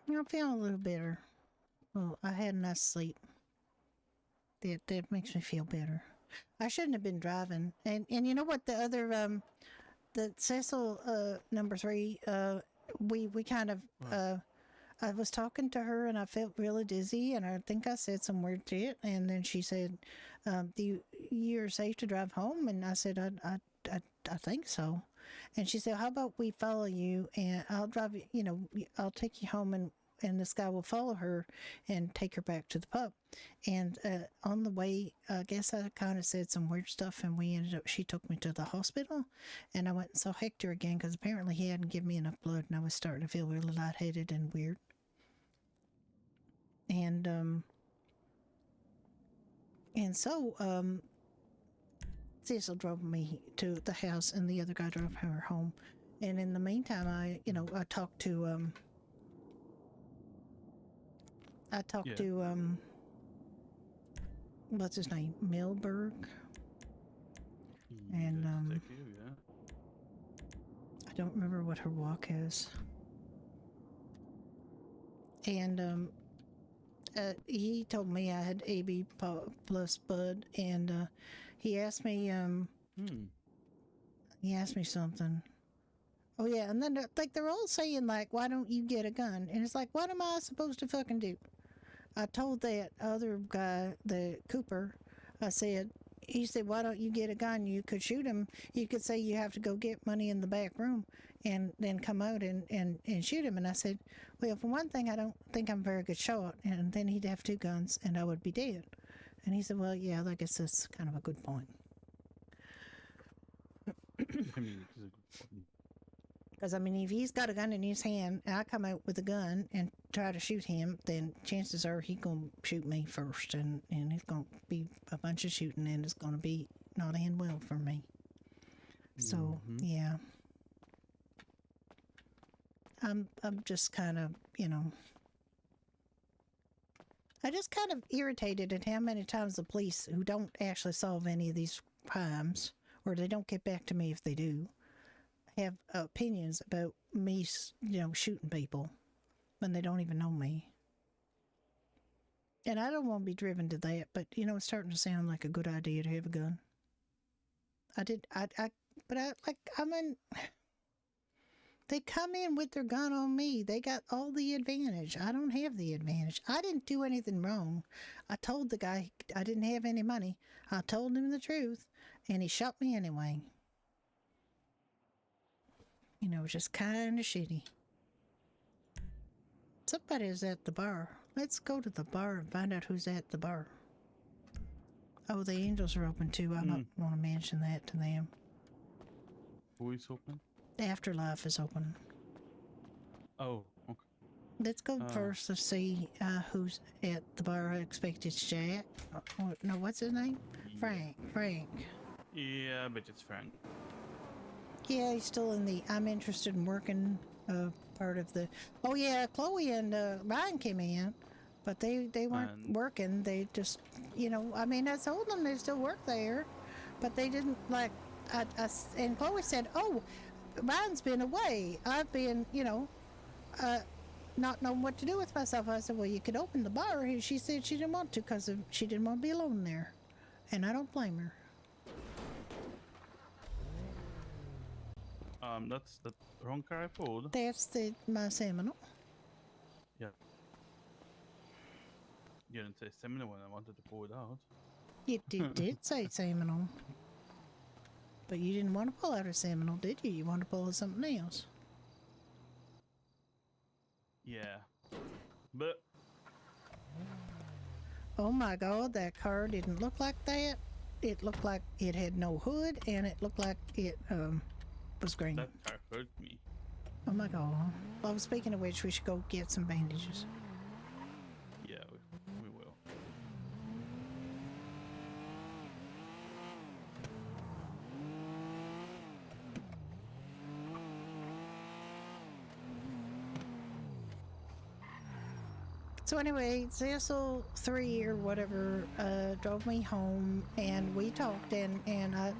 I'm feeling a little better. Well, I had enough sleep. That makes me feel better. I shouldn't have been driving. And you know what? The other the Cecil number 3, we kind of I was talking to her and I felt really dizzy, and I think I said some weird shit, and then she said, "You're safe to drive home," and I said, I think so. And she said, "How about we follow you and I'll drive you, I'll take you home, and this guy will follow her and take her back to the pub." And on the way, I guess I kind of said some weird stuff, and she took me to the hospital, and I went and saw Hector again because apparently he hadn't given me enough blood, and I was starting to feel really lightheaded and weird. And so Cecil drove me to the house, and the other guy drove her home. And in the meantime, I talked to what's his name, Milberg, and I don't remember what her walk is. And he told me I had AB plus blood, and he asked me something. Oh yeah, and then like they're all saying like, "Why don't you get a gun?" And it's like, what am I supposed to fucking do? I told that other guy, the Cooper, he said, "Why don't you get a gun? You could shoot him. You could say you have to go get money in the back room and then come out and shoot him." And I said, "Well, for one thing, I don't think I'm a very good shot, and then he'd have 2 guns and I would be dead." And he said, "Well, yeah, I guess that's kind of a good point." I mean, it's a Because, I mean, if he's got a gun in his hand and I come out with a gun and try to shoot him, then chances are he's going to shoot me first. And it's going to be a bunch of shooting and it's going to be not end well for me. So, yeah. I'm just kind of, you know, I just kind of irritated at how many times the police who don't actually solve any of these crimes, or they don't get back to me if they do, have opinions about me, you know, shooting people when they don't even know me. And I don't want to be driven to that, but, you know, it's starting to sound like a good idea to have a gun. They come in with their gun on me. They got all the advantage. I don't have the advantage. I didn't do anything wrong. I told the guy I didn't have any money. I told him the truth, and he shot me anyway. You know, just kind of shitty. Somebody's at the bar. Let's go to the bar and find out who's at the bar. Oh, the Angels are open too. I might want to mention that to them. Who is open? The Afterlife is open. Oh, okay. Let's go first to see who's at the bar. I expect it's Jack. No, what's his name? Frank. Yeah, but it's Frank. Yeah, he's still in the I'm interested in working part of the... Oh, yeah, Chloe and Ryan came in, but they weren't working. They just, you know, I mean, I told them they still work there, but they didn't, like... and Chloe said, oh, Ryan's been away. I've been, you know, not knowing what to do with myself. I said, well, you could open the bar. And she said she didn't want to because she didn't want to be alone there. And I don't blame her. That's the wrong car I pulled. That's my Seminole. Yeah. You didn't say Seminole when I wanted to pull it out. It did say Seminole. But you didn't want to pull out a Seminole, did you? You wanted to pull out something else. Yeah. But... Oh my God, that car didn't look like that. It looked like it had no hood, and it looked like it was green. That car hurt me. Oh my God. Well, speaking of which, we should go get some bandages. Yeah, we will. So anyway, Cecil 3 or whatever drove me home, and we talked, and I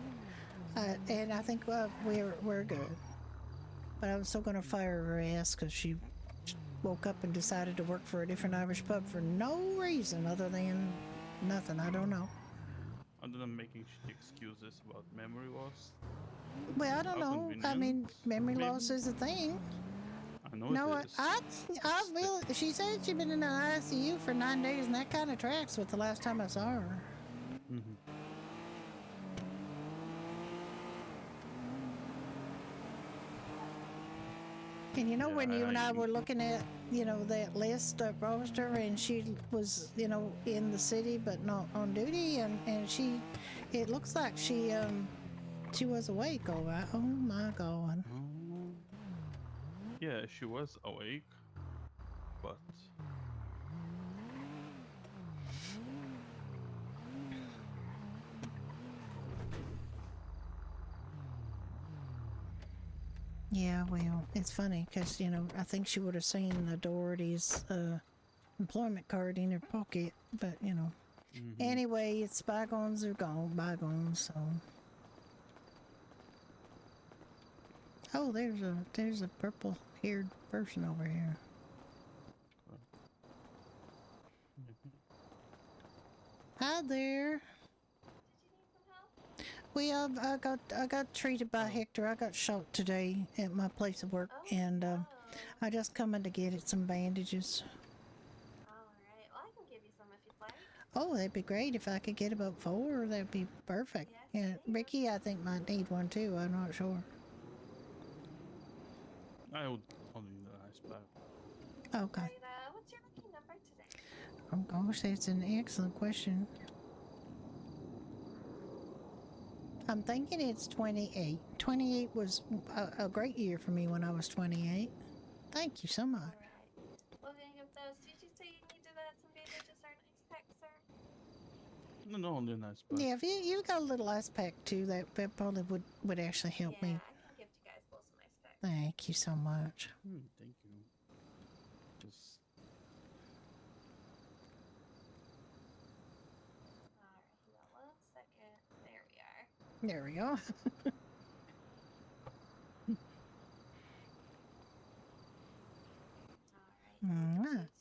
think we're good. But I'm still gonna fire her ass because she woke up and decided to work for a different Irish pub for no reason other than nothing. I don't know. Other than making excuses about memory loss. Well, I don't know. I mean, memory loss is a thing. I know No, it is. I really. She said she'd been in the ICU for 9 days, and that kind of tracks with the last time I saw her. And you know, when you and I were looking at, you know, that list of roster, and she was, you know, in the city but not on duty, and it looks like she was awake, all right. Oh my God. Yeah, she was awake, but... Yeah, well, it's funny because, you know, I think she would have seen the Doherty's employment card in her pocket, but, you know. Anyway, it's bygones are gone, bygones, so. Oh, there's a purple-haired person over here. Hi there. Well, I got treated by Hector. I got shot today at my place of work, and I just come in to get it some bandages. Alright, well I can give you some if you'd like. Oh, that'd be great if I could get about 4. That'd be perfect. Yeah, Ricky, I think might need one too. I'm not sure. I would need a nice bag. Okay. Right, what's your lucky number today? Oh gosh, that's an excellent question. I'm thinking it's 28. 28 was a great year for me when I was 28. Thank you so much. Looking at those, did you say you needed some bandages or an ice pack, sir? No, only a nice pack. Yeah, if you got a little ice pack too, that probably would actually help me. Yeah, I can give you guys both some ice packs. Thank you so much. Thank you. Just... Alright, hold on 1 second. There we are. There we go.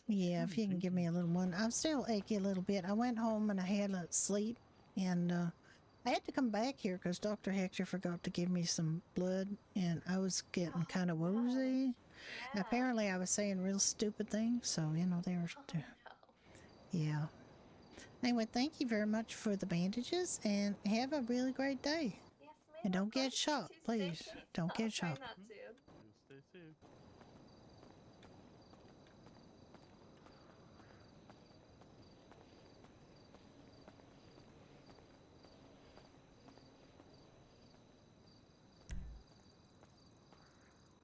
Yeah, if you can give me a little one. I'm still achy a little bit. I went home and I had a sleep, and I had to come back here because Dr. Hector forgot to give me some blood, and I was getting kind of woozy. Yeah. Apparently, I was saying real stupid things, so they were. Yeah. Anyway, thank you very much for the bandages, and have a really great day. Yes, ma'am. And don't get shot, please. Don't get Try shot. not to. Stay safe.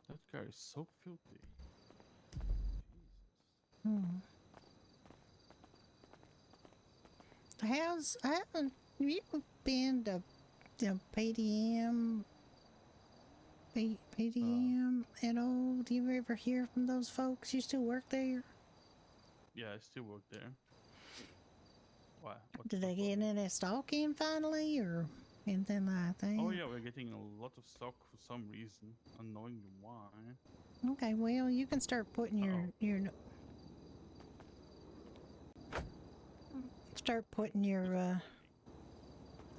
That car is so filthy. I haven't you been to PDM PDM at all? Do you ever hear from those folks? You still work there? Yeah, I still work there. Why? Did they get any stock in finally, or anything like that? Oh yeah, we're getting a lot of stock for some reason. Unknowing why. Okay, well, you can start putting your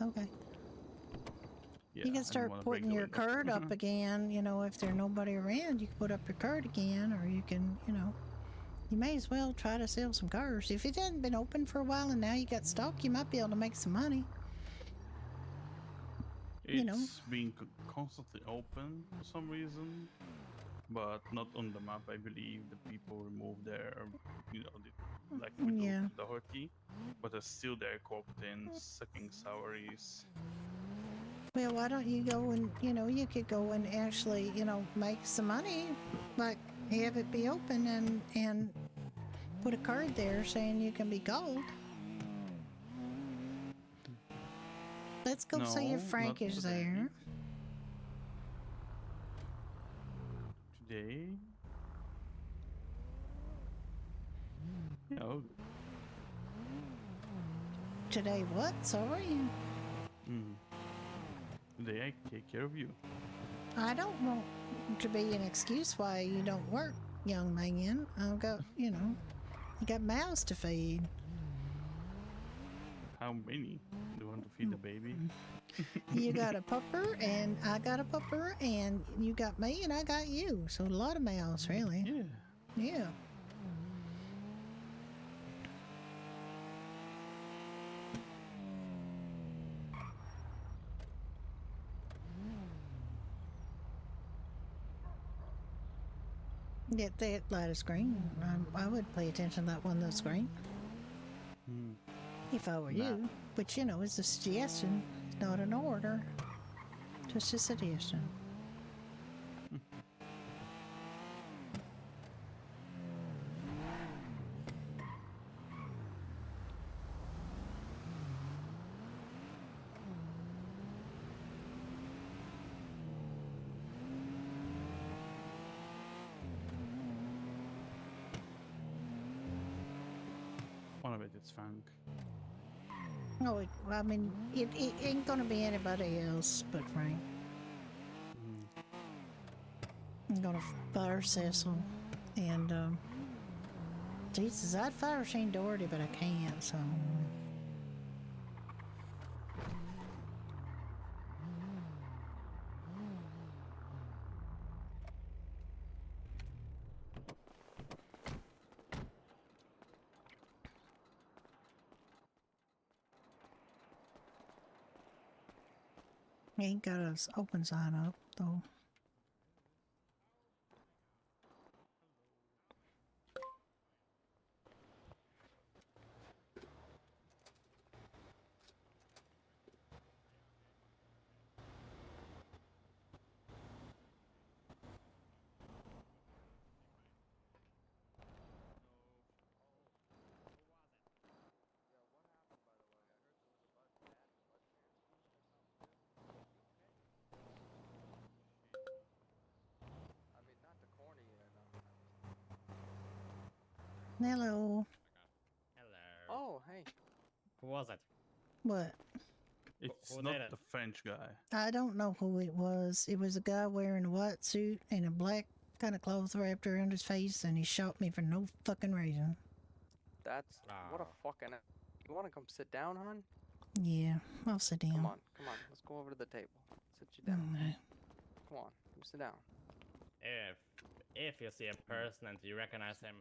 okay. Yeah, You can start putting your card up again. If there's nobody around, you can put up your card again, or you can, you may as well try to sell some cars. If it hasn't been open for a while and now you got stock, you might be able to make some money. It's being constantly open for some reason, but not on the map. I believe the people removed their, like we do the hotkey, but it's still there, co-opting, sucking salaries. Well, why don't you go and, you could go and actually, make some money, like have it be open and put a card there saying you can be gold. Let's go see if Frank is there. Today? No. Today what? Sorry? Today I take care of you. I don't want to be an excuse why you don't work, young man. I've got, you got mouths to feed. How many do you want to feed the baby? You got a pupper, and I got a pupper, and you got me, and I got you. So a lot of mouths, really. Yeah. Yeah. Get that latest screen. I would pay attention to that one that's green. If I were you. But it's a suggestion, not an order. Just a suggestion. One of it is Frank. No, it ain't gonna be anybody else but Frank. I'm gonna fire Cecil, and Jesus, I'd fire Shane Doherty, but I can't. So. He ain't got an open sign up, though. Hello. Oh, hey. Who was it? What? It's Who not did it? the French guy. I don't know who it was. It was a guy wearing a white suit and a black kind of clothes wrapped around his face, and he shot me for no fucking reason. That's what a fucking. You want to come sit down, hon? Yeah, I'll sit down. Come on. Let's go over to the table. Sit you down. Okay. Come on, you sit down. If you see a person and you recognize him,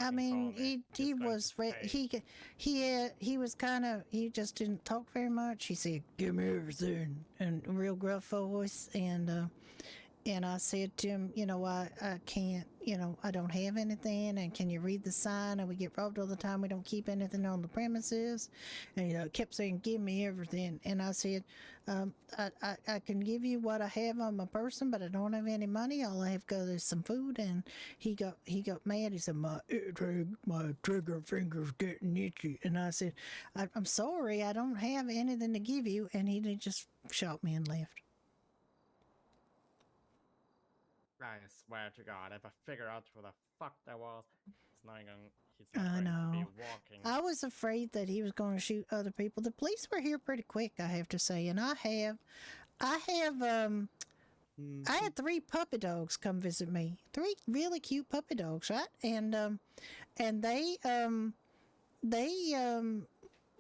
I mean, he going was to pay. he was kind of, he just didn't talk very much. He said, "Give me everything," in a real gruff voice, and I said to him, you know, I can't, you know, I don't have anything, and can you read the sign? And we get robbed all the time. We don't keep anything on the premises. And he kept saying, "Give me everything." And I said, I can give you what I have on my person, but I don't have any money. All I have got is some food. And he got mad. He said, my trigger finger's getting itchy. And I said, I'm sorry, I don't have anything to give you. And he just shot me and left. I swear to God, if I figure out who the fuck that was, he's not I going to know. be walking. I was afraid that he was going to shoot other people. The police were here pretty quick, I have to say, and I had 3 puppy dogs come visit me. 3 really cute puppy dogs, right? And they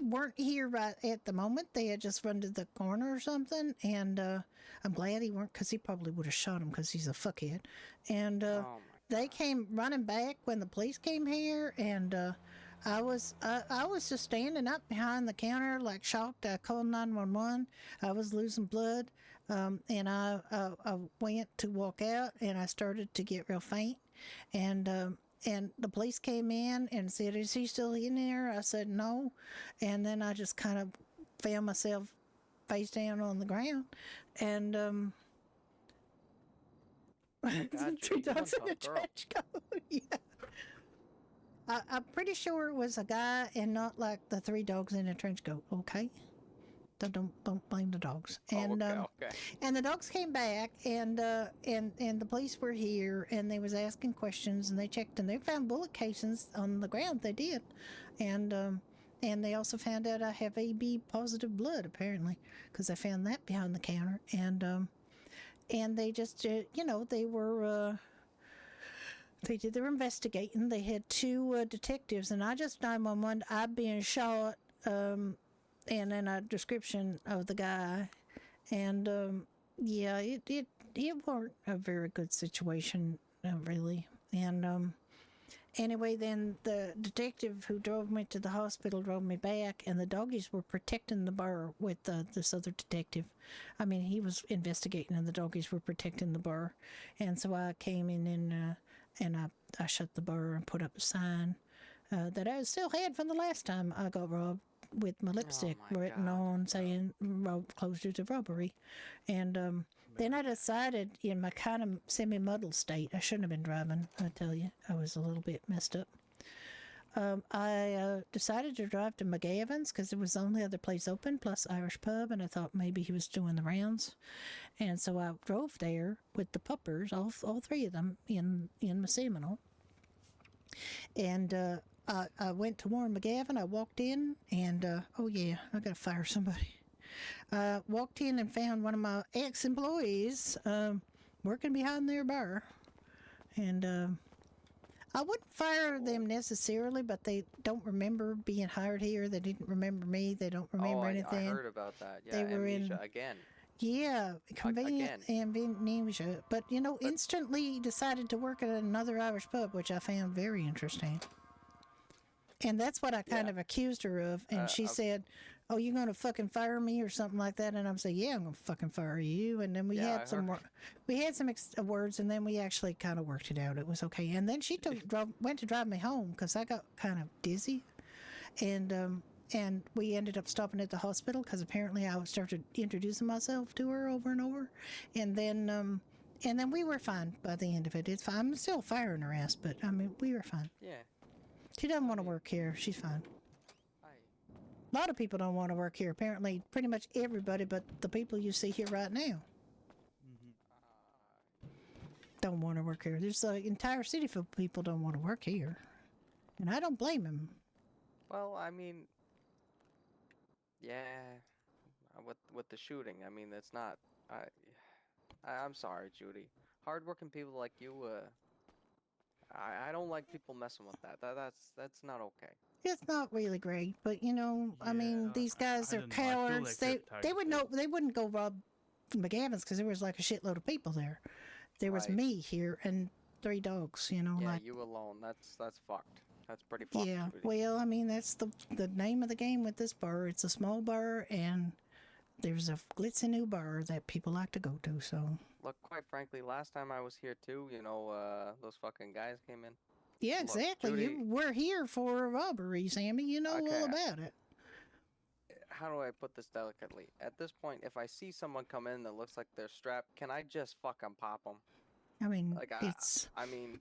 weren't here right at the moment. They had just run to the corner or something, and I'm glad he weren't, because he probably would have shot him because he's a fuckhead. And they came running back when the police came here, and I was just standing up behind the counter like shocked. I called 911. I was losing blood, and I went to walk out, and I started to get real faint, and the police came in and said, "Is he still in there?" I said, "No." And then I just kind of found myself face down on the ground. And Gotcha. 2 dogs in a Girl. trench coat. Yeah. I'm pretty sure it was a guy and not like the 3 dogs in a trench coat, okay? Don't blame the dogs. And okay. and the dogs came back, and the police were here, and they was asking questions, and they checked, and they found bullet casings on the ground. They did, and they also found out I have AB positive blood apparently, because I found that behind the counter, and they just you know, they were. They did their investigating. They had 2 detectives, and I just 911. I've been shot. And then a description of the guy, and yeah, it weren't a very good situation, really. And anyway, then the detective who drove me to the hospital drove me back, and the doggies were protecting the bar with this other detective. I mean, he was investigating, and the doggies were protecting the bar, and so I came in and I shut the bar and put up a sign that I still had from the last time I got robbed, with my lipstick written on saying closed due to robbery. And then I decided, in my kind of semi-muddled state, I shouldn't have been driving, I tell you. I was a little bit messed up. I decided to drive to McGavin's because it was the only other place open, plus Irish pub, and I thought maybe he was doing the rounds. And so I drove there with the puppers, all 3 of them, in my Seminole. And I went to Warren McGavin. I walked in, and oh yeah, I gotta fire somebody. Walked in and found one of my ex-employees working behind their bar, and I wouldn't fire them necessarily, but they don't remember being hired here. They didn't remember me. They don't remember anything. I heard about that. Yeah, They were amnesia again. Yeah, convenient amnesia. But, you know, instantly decided to work at another Irish pub, which I found very interesting. And that's what I kind of accused her of. And she said, "Oh, you're going to fucking fire me," or something like that. And I'm saying, "Yeah, I'm going to fucking fire you." And then we had some words, and then we actually kind of worked it out. It was okay. And then she went to drive me home because I got kind of dizzy. And we ended up stopping at the hospital because apparently I started introducing myself to her over and over. And then we were fine by the end of it. It's fine. I'm still firing her ass, but I mean, we were fine. Yeah. She doesn't want to work here. She's fine. A lot of people don't want to work here. Apparently, pretty much everybody but the people you see here right now don't want to work here. There's an entire city full of people don't want to work here. And I don't blame him. Well, I mean, yeah, with the shooting, I mean, it's not. I'm sorry, Judy. Hardworking people like you, I don't like people messing with that. That's not okay. It's not really great, but you know, I mean, these guys are don't know, I feel cowards. like They would know. They wouldn't go rob McGavin's because there was like a shitload of people there. There was me here and 3 dogs. You know, Yeah, like you alone. That's fucked. That's pretty fucked. yeah. Judy. Well, I mean, that's the name of the game with this bar. It's a small bar, and there's a glitzy new bar that people like to go to. So Look, quite frankly, last time I was here too, you know, those fucking guys came in. yeah, Look, exactly. Judy, We're here for a robbery, Sammy. You know all about it. how do I put this delicately? At this point, if I see someone come in that looks like they're strapped, can I just fucking pop them? I mean, Like, it's. I mean,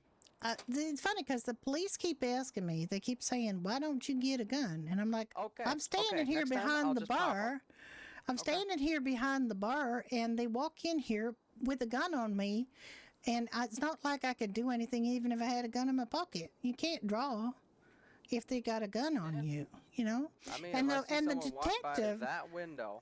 It's funny because the police keep asking me. They keep saying, "Why don't you get a gun?" And I'm like, okay, "I'm standing okay, here next time I'll behind the just pop 'em. bar. I'm standing here behind the bar, and they walk in here with a gun on me, and it's not like I could do anything even if I had a gun in my pocket. You can't draw if they got a gun on you, you know." I mean, and if the I see and the someone walk by detective. that window,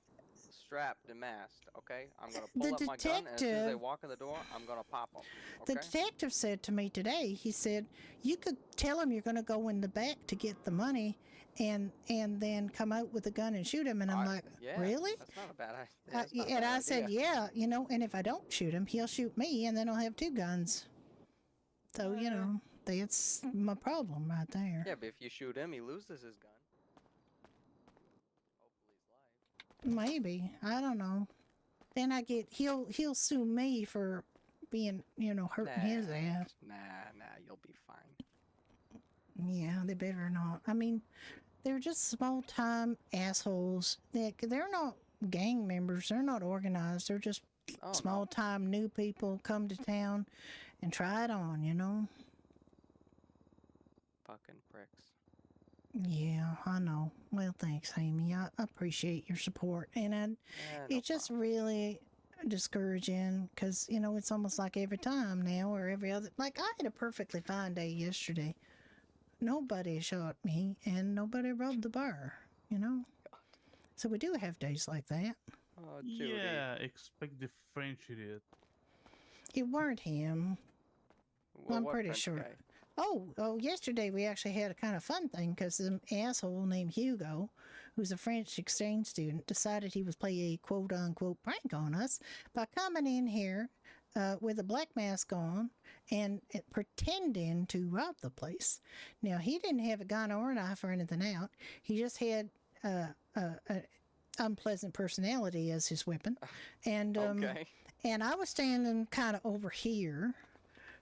strapped and masked, okay, I'm gonna The pull up my gun, and as soon as they detective- walk in the door, I'm gonna pop them. The Okay. detective said to me today, he said, "You could tell him you're going to go in the back to get the money and then come out with a gun and shoot him." And I'm like, Yeah, "Really?" That's not a bad idea. That's not a And bad I said, idea. "Yeah, you know, and if I don't shoot him, he'll shoot me, and then I'll have 2 guns." So, you know, that's my problem right there. Yeah, but if you shoot him, he loses his gun. Maybe. I don't know. Then he'll sue me for being, you know, hurting his ass. Nah, you'll be fine. Yeah, they better not. I mean, they're just small-time assholes. They're not gang members. They're not organized. They're just small-time new people come to town and try it on, you know? Fucking pricks. Yeah, I know. Well, thanks, Amy. I appreciate your support. And it's just really discouraging because, you know, it's almost like every time now or every other. Like, I had a perfectly fine day yesterday. Nobody shot me and nobody robbed the bar, you know? So we do have days like that. Oh, Yeah, expect the French idiot. It weren't him. Well, I'm what pretty French sure. guy? Oh, yesterday we actually had a kind of fun thing because an asshole named Hugo, who's a French exchange student, decided he was playing a quote-unquote prank on us by coming in here with a black mask on and pretending to rob the place. Now, he didn't have a gun or a knife or anything out. He just had an unpleasant personality as his weapon. And, and I was standing kind of over here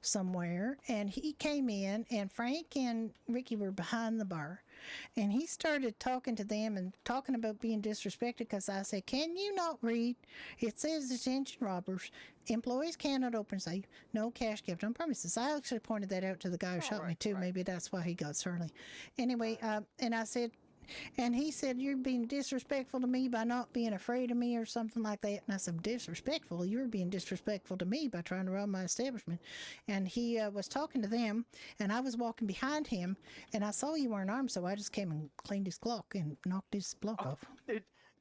somewhere, and he came in, and Frank and Ricky were behind the bar, and he started talking to them and talking about being disrespected because I said, "Can you not read? It says attention robbers, employees cannot open safe, no cash kept on premises." I actually pointed that out to the guy who shot me too. Maybe that's why he got surly. Anyway, and I said, and he said, "You're being disrespectful to me by not being afraid of me," or something like that. And I said, "Disrespectful? You're being disrespectful to me by trying to rob my establishment." And he was talking to them, and I was walking behind him, and I saw you weren't armed, so I just came and cleaned his clock and knocked his block off.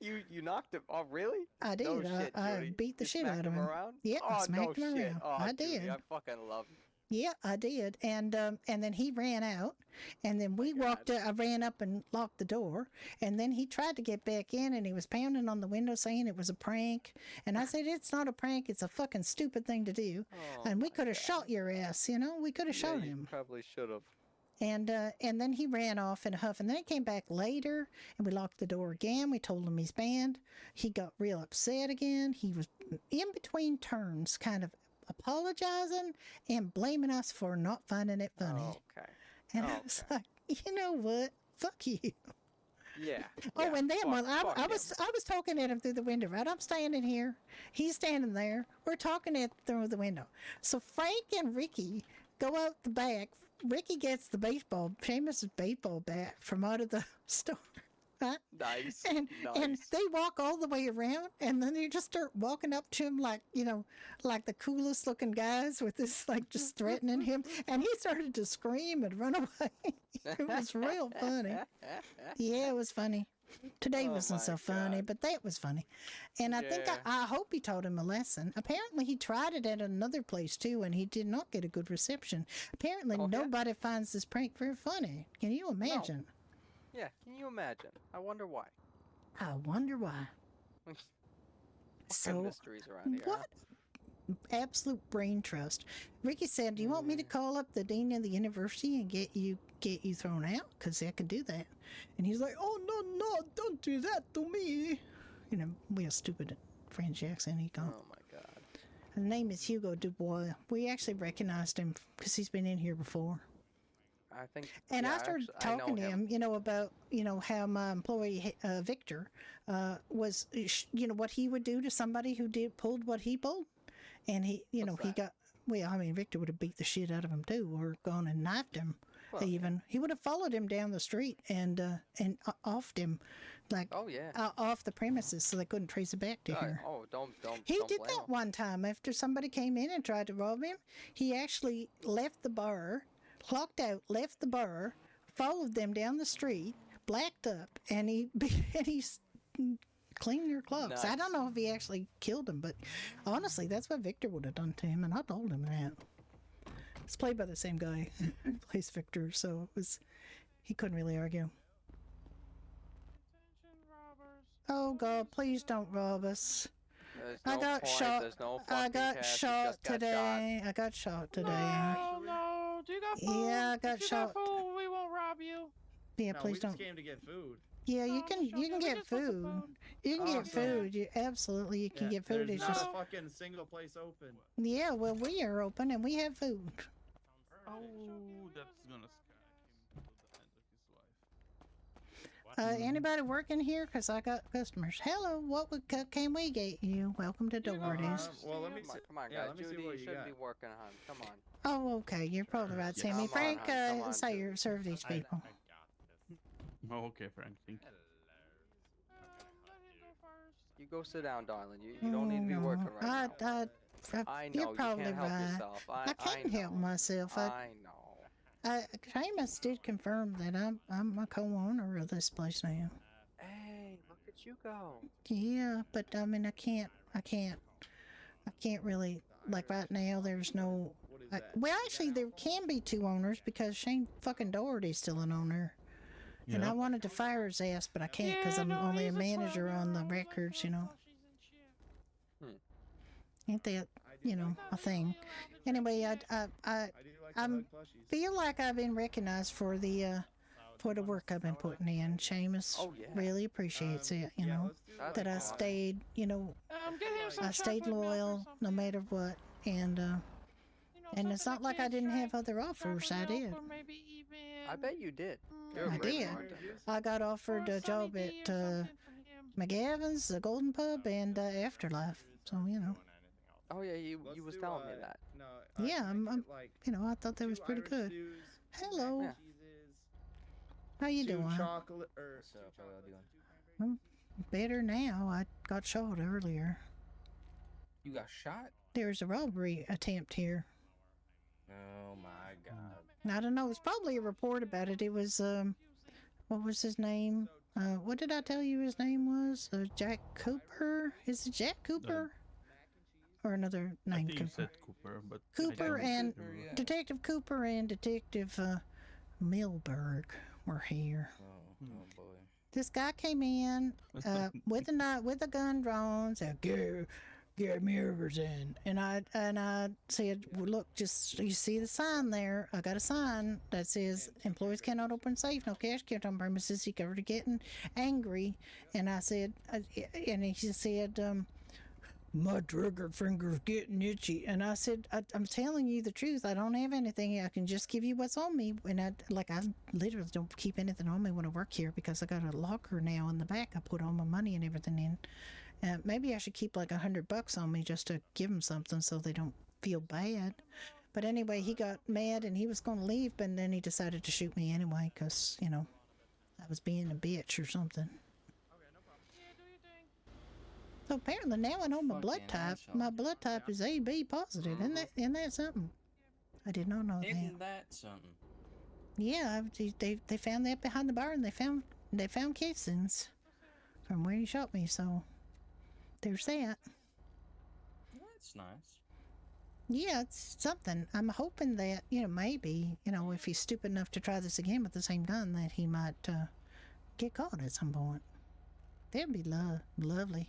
You knocked him? Oh, really? I did. No shit, I Judy. beat the You shit out smacked of him. around? Yeah, oh, I smacked no him shit. around. Oh, I Judy, did. I fucking love you. Yeah, I did, and then he ran out, and then we walked. I ran up and locked the door, and then he tried to get back in, and he was pounding on the window saying it was a prank, and I said, "It's not a prank. It's a fucking stupid thing to do, and we could have shot your ass. You know, we could have shot him." Probably should have. And then he ran off in a huff, and then he came back later, and we locked the door again. We told him he's banned. He got real upset again. He was in between turns, kind of apologizing and blaming us for not finding it funny. Okay. And I was like, you know what? Fuck you. Yeah. Oh, and then I was talking at him through the window, right? I'm standing here. He's standing there. We're talking through the window. So Frank and Ricky go out the back. Ricky gets the Seamus's baseball bat from out of the store. Huh? Nice. And they walk all the way around, and then they just start walking up to him like, you know, like the coolest looking guys with this, like, just threatening him. And he started to scream and run away. It was real funny. Yeah, it was funny. Today wasn't so funny, but that was funny. And I think I hope he taught him a lesson. Apparently, he tried it at another place too, and he did not get a good reception. Apparently, nobody finds this prank very funny. Can you imagine? Yeah, can you imagine? I wonder why. I wonder why. What So, kind of mysteries around here? what? Absolute brain trust. Ricky said, "Do you want me to call up the dean of the university and get you thrown out? Because I can do that." And he's like, "Oh no, don't do that to me." You know, we are stupid French accent. He can't. Oh my god. His name is Hugo Dubois. We actually recognized him because he's been in here before. I think. And yeah, I started actually, talking to him, you know, about, you know, how my employee Victor was, you know, what he would do to somebody who pulled what he pulled, and he, you know, he got. Well, I mean, Victor would have beat the shit out of him too, or gone and knifed him. Well, even he would have followed him down the street and offed him, like off the premises, so they couldn't trace it back to here. Oh, don't. He don't did blame that him. one time after somebody came in and tried to rob him. He actually left the bar, clocked out, left the bar, followed them down the street, blacked up, and he cleaned their clocks. I don't know if he actually killed him, but honestly, that's what Victor would have done to him, and I told him that. It's played by the same guy who plays Victor, so he couldn't really argue. Oh God, please don't rob us. I got shot. I got shot today. I got shot today. Oh no! Do you got food? Yeah, I got shot. Food, we won't rob you. Yeah, No, please we don't. just came to get food. Yeah, you can get food. You can get food. You absolutely you can get food. There's It's not just a fucking single place open. yeah. Well, we are open and we have food. Oh, that's gonna scare him to the end of his life. Anybody working here? Cause I got customers. Hello, what can we get you? Welcome to Doherty's. Well, let me see. Come on, Yeah, guys. let me see Judy, what you you should got. be working on. Come on. Oh, okay. You're probably right, Sammy. Come on, Frank, hon, come on, say Judy. serve these people. Oh, okay, Frank. Thank you. You go sit down, darling. You don't need to be working right now. I know You're probably you can't help right. yourself. I can't help myself. I know. Seamus did confirm that I'm a co-owner of this place now. Hey, look at you go. Yeah, but I mean, I can't really, like right now. There's no. Well, actually, there can be two owners because Shane fucking Doherty's still an owner. And I wanted to fire his ass, but I can't because I'm only a manager on the records, you know. Ain't that, you know, a thing? Anyway, I feel like I've been recognized for the work I've been putting in. Seamus really appreciates it, you know, that I stayed, you know, I stayed loyal no matter what, and it's not like I didn't have other offers. I did. I bet you did. You're a I great did. bartender. I got offered a job at McGavin's, the Golden Pub, and Afterlife. So you know. Oh yeah, you was telling me that. Yeah, I'm you know, I thought that was pretty good. Hello. How you doing? Chocolate or Better now. I got shot earlier. You got shot? There's a robbery attempt here. Oh my god. I don't know. It's probably a report about it. It was what was his name? What did I tell you his name was? Jack Cooper? Is it Jack Cooper? Or another name? I think you said Cooper, but Cooper and Detective Cooper and Detective Milberg were here. Oh boy. This guy came in with a gun drawn, said, "Get me everything." And I said, well, "Look, just you see the sign there? I got a sign that says employees cannot open safe, no cash kept on premises." He started getting angry, and I said, and he just said, "My trigger finger's getting itchy." And I said, I'm telling you the truth. I don't have anything. I can just give you what's on me. And I literally don't keep anything on me when I work here because I got a locker now in the back. I put all my money and everything in. Maybe I should keep like $100 on me just to give them something so they don't feel bad. But anyway, he got mad and he was going to leave, but then he decided to shoot me anyway because, you know, I was being a bitch or something. So apparently now I know my blood type. My blood type is AB positive. Isn't that something? I did not know that. Isn't that something? Yeah, they found that behind the bar, and they found casings from where he shot me. So there's that. That's nice. Yeah, it's something. I'm hoping that maybe if he's stupid enough to try this again with the same gun, that he might get caught at some point. That'd be lovely.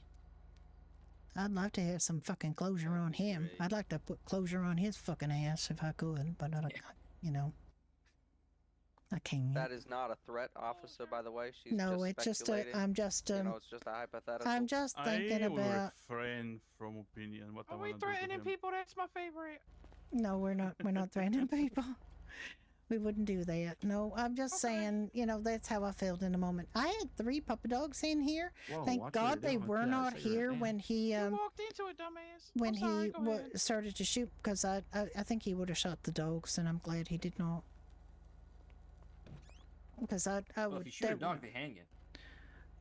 I'd love to have some fucking closure on him. I'd like to put closure on his fucking ass if I could, but I can't. That is not a threat, officer. By the way, she's No, just it's just speculating. I'm just it's just a hypothetical. I'm just thinking I will about. refrain from opinion. What I Are we wanna do to threatening him. people? That's my favorite. No, we're not. We're not threatening people. We wouldn't do that. No, I'm just saying, that's how I felt in the moment. I had 3 puppy dogs in here. Whoa, Thank watch God what you're they doing. were Yeah, not I see you right here there. when he You walked into it, dumbass. when I'm sorry, he go ahead. started to shoot, because I think he would have shot the dogs, and I'm glad he did not. Because I Well, would. if you shoot a that dog, would- they hang you.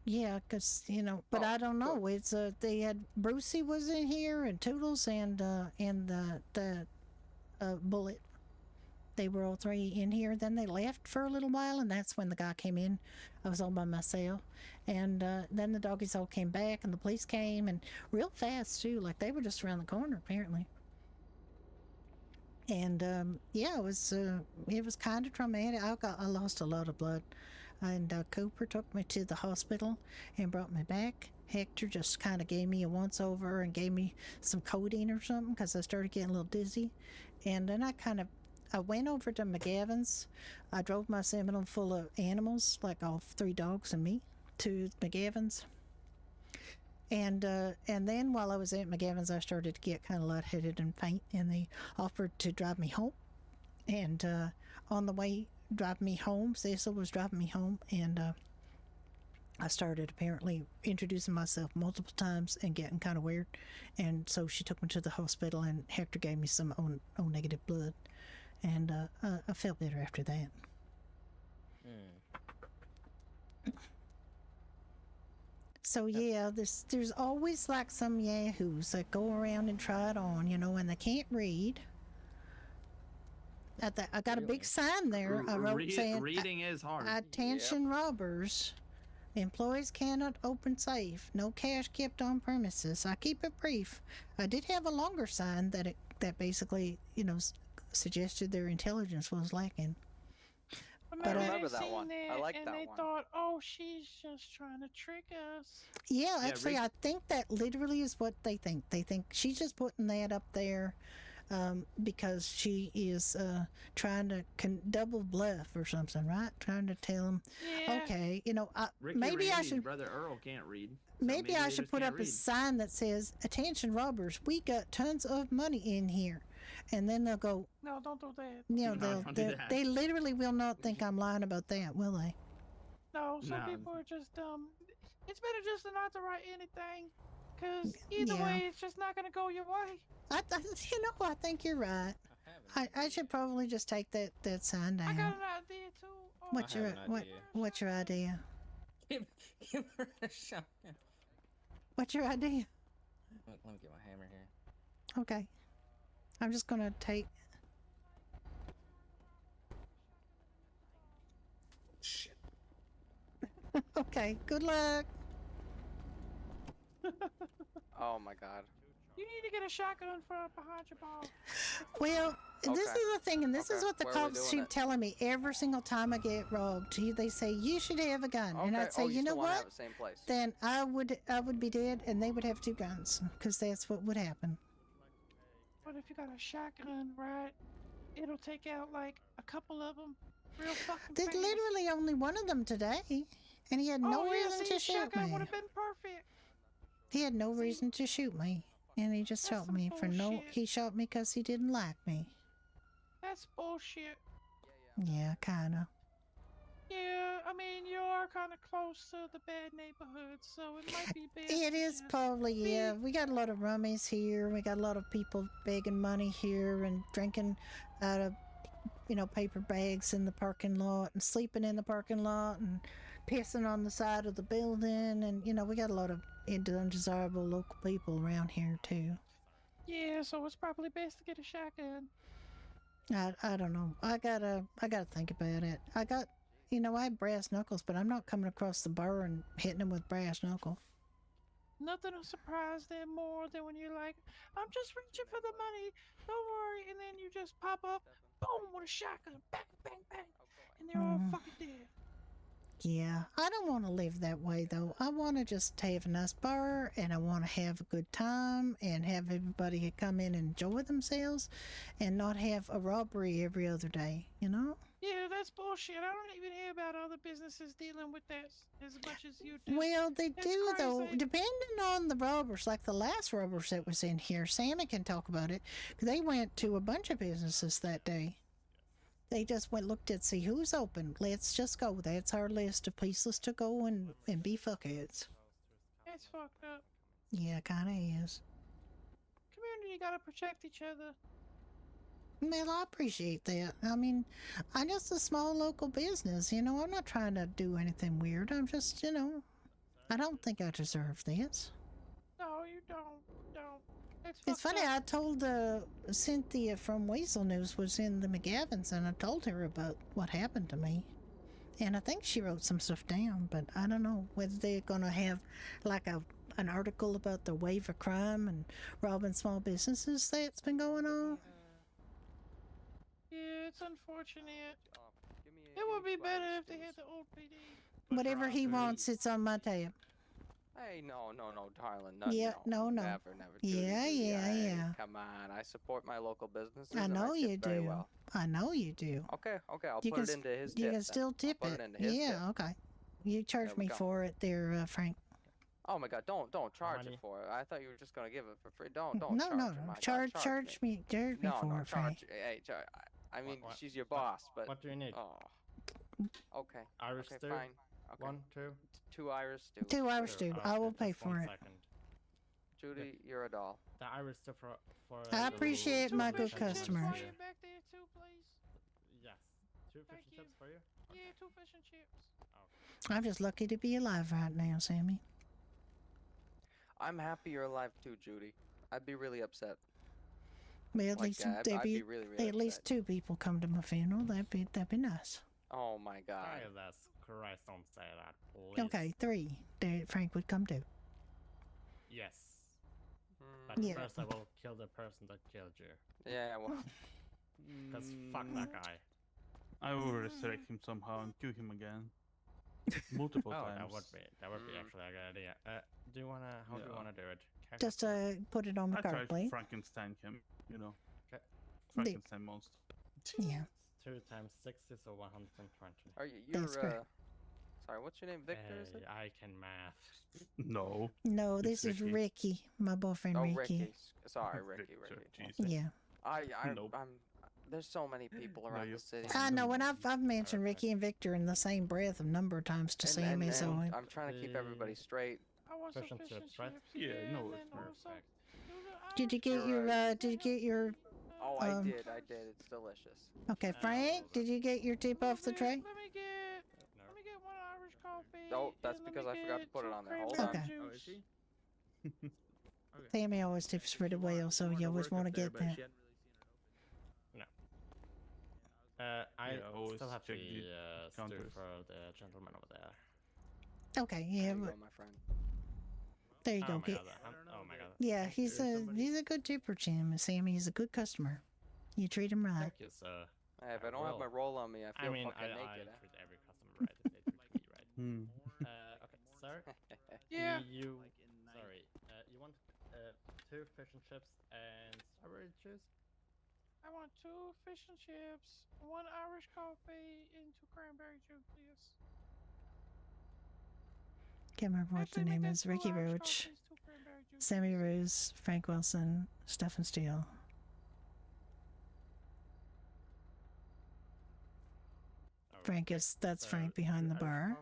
Yeah, because but I don't know. It's they had Brucey was in here, and Toodles, and the Bullet. They were all 3 in here. Then they left for a little while, and that's when the guy came in. I was all by myself, and then the doggies all came back, and the police came, and real fast too. Like they were just around the corner apparently. And it was kind of traumatic. I lost a lot of blood, and Cooper took me to the hospital and brought me back. Hector just kind of gave me a once over and gave me some codeine or something, because I started getting a little dizzy. And then I went over to McGavin's. I drove my Seminole full of animals, like all 3 dogs and me, to McGavin's. And then while I was at McGavin's, I started to get kind of lightheaded and faint, and they offered to drive me home. And on the way driving me home, Cecil was driving me home, and I started apparently introducing myself multiple times and getting kind of weird. And so she took me to the hospital, and Hector gave me some O negative blood. And I felt better after that. So yeah, there's always like some yahoos that go around and try it on, and they can't read. I got a big sign there. I wrote saying, reading is hard. "Attention robbers. Employees cannot open safe. No cash kept on premises." I keep it brief. I did have a longer sign that basically, suggested their intelligence was lacking. I remember that one. I like that one. And they thought, oh, she's just trying to trick us. Yeah, actually, I think that literally is what they think. They think she's just putting that up there because she is trying to double bluff or something, right? Trying to tell them, okay, maybe I should. Brother Earl can't read. Maybe I should put up a a sign that says, "Attention robbers, we got tons of money in here." And then they'll go, no, don't do that. They literally will not think I'm lying about that, will they? No, some people are just it's better just not to write anything, because either way, it's just not going to go your way. I think you're right. I should probably just take that sign down. I got an idea too. Oh, What's your idea? Give her a shot. What's your idea? Let me get my hammer here. Okay. I'm just gonna take. Shit. Okay. Good luck. Oh my God. You need to get a shotgun for behind your ball. Well, this is the thing, and this is what the Where are we cops doing keep telling me every single time I get robbed. They say you should have a gun, and Okay. I'd say, you you know still wanna what? have the same place. Then I would be dead, and they would have 2 guns, because that's what would happen. But if you got a shotgun, right, it'll take out like a couple of them real fucking There's fast. literally only one of them today, and he had no reason to shoot shotgun me. would have been perfect. He had no reason to shoot me, and he just shot me for no. bullshit. He shot me because he didn't like me. That's bullshit. Yeah, kinda. Yeah, I mean, you are kind of close to the bad neighborhood, so it might be bad. It is probably, yeah. We got a lot of rummies here. We got a lot of people begging money here and drinking out of, paper bags in the parking lot and sleeping in the parking lot and pissing on the side of the building, and you know we got a lot of undesirable local people around here too. Yeah, so it's probably best to get a shotgun. I don't know. I gotta think about it. I have brass knuckles, but I'm not coming across the bar and hitting them with brass knuckles. Nothing will surprise them more than when you're like, I'm just reaching for the money, don't worry, and then you just pop up, boom, with a shotgun, bang, bang, bang, and they're all fucking dead. Yeah, I don't want to live that way though. I want to just have a nice bar, and I want to have a good time, and have everybody come in and enjoy themselves, and not have a robbery every other day. You know? Yeah, that's bullshit. I don't even hear about other businesses dealing with that as much as you do. Well, they It's do though, crazy. depending on the robbers. Like the last robbers that was in here, Sammy can talk about it. They went to a bunch of businesses that day. They just looked at see who's open. Let's just go. That's our list of places to go and be fuckheads. It's fucked up. Yeah, kind of is. Community gotta protect each other. Well, I appreciate that. I mean, I'm just a small local business. You know, I'm not trying to do anything weird. I'm just, I don't think I deserve this. No, you don't. It's funny, I told Cynthia from Weasel News was in the McGavins, and I told her about what happened to me. And I think she wrote some stuff down, but I don't know whether they're going to have like an article about the wave of crime and robbing small businesses that's been going on. Yeah, it's unfortunate. It would be better if they had the old PD. Whatever he wants, it's on my tab. Hey, no, darling. No. Never. Judy, Yeah. Come on, I support my local businesses. I and know tip you very do. Well. I know you do. Okay. I'll You put can it into his tip. You can then. still tip I'll it. put it into his Yeah, tip. okay. You charge There we me go. for it there, Frank. Oh my God! Don't charge Honey. it for it. I thought you were just gonna give it for free. Don't No, charge her. My God, charge me No, for no, it, Frank. charge. Hey, I mean, What? she's your boss, but. What do you need? Oh. Okay. Irish okay, stew? fine. Okay. 1, 2. 2 Irish stew. 2 Irish stew. I will pay just for 1 it. second. Judy, you're a doll. The Irish stew for I the appreciate little my fish good and chips customer. for you. Back there too, please. Yes. 2 fish and chips for you? Yeah, 2 fish and chips. I'm just lucky to be alive right now, Sammy. I'm happy you're alive too, Judy. I'd be really upset. Well, at Like least that, there'd I'd be be really, really at least 2 people come to my funeral. That'd be nice. Oh my God. Jesus Christ, don't say that, please. Okay, 3 that Frank would come to. Yes. But Yeah. first I will kill the person that killed you. Yeah, well. Because fuck that guy. I will resurrect him somehow and kill him again. Multiple times. That would be actually a good idea. Do you wanna? How do you wanna do it? Just put it on the I card tried plate. Frankenstein him, Okay. Frankenstein monster. Yeah. 2 times 60, so 120. Are you're That's correct. Sorry, what's your name? Victor, is it? I can math. No. No, It's this is Ricky. Ricky, my boyfriend Oh, Ricky. Sorry, Ricky. Victor, Ricky. Jesus. Yeah. Nope. There's so many people around the city. I know, and I've mentioned Ricky and Victor in the same breath a number of times to Sammy, so I'm trying to keep everybody straight. I want Fish some and fish chips, and right? chips. Yeah, no, and it's then also- perfect. did you get your Oh, I did. It's delicious. Okay, Frank, did you get your tip off the tray? Let me get 1 Irish coffee. Oh, that's and let because me I forgot to get put it 2 on there. Hold cranberry on. Okay. juice. Oh, is she? Sammy always tips pretty well, so you always want to get that. No. I always still have check the the stew counters. for the gentleman over there. Okay, There yeah, you but go, my friend. there you Oh go. my god. Oh my god. Yeah, he's a good tipper, Jim. Sammy, he's a good customer. You treat him right. Thank you, sir. Hey, if I don't have my roll on me, I I feel mean, fucking I naked. treat every customer right if they treat me right. Hmm. Okay, sir. Yeah. You. Sorry. You want 2 fish and chips and strawberry juice? I want 2 fish and chips, 1 Irish coffee, and 2 cranberry juice, please. Can't remember what the Actually, make name that is. 2 Ricky Irish Roach, coffees, 2 cranberry juice. Sammy Rose, Frank Wilson, Stephen Steele. That's Frank behind the bar.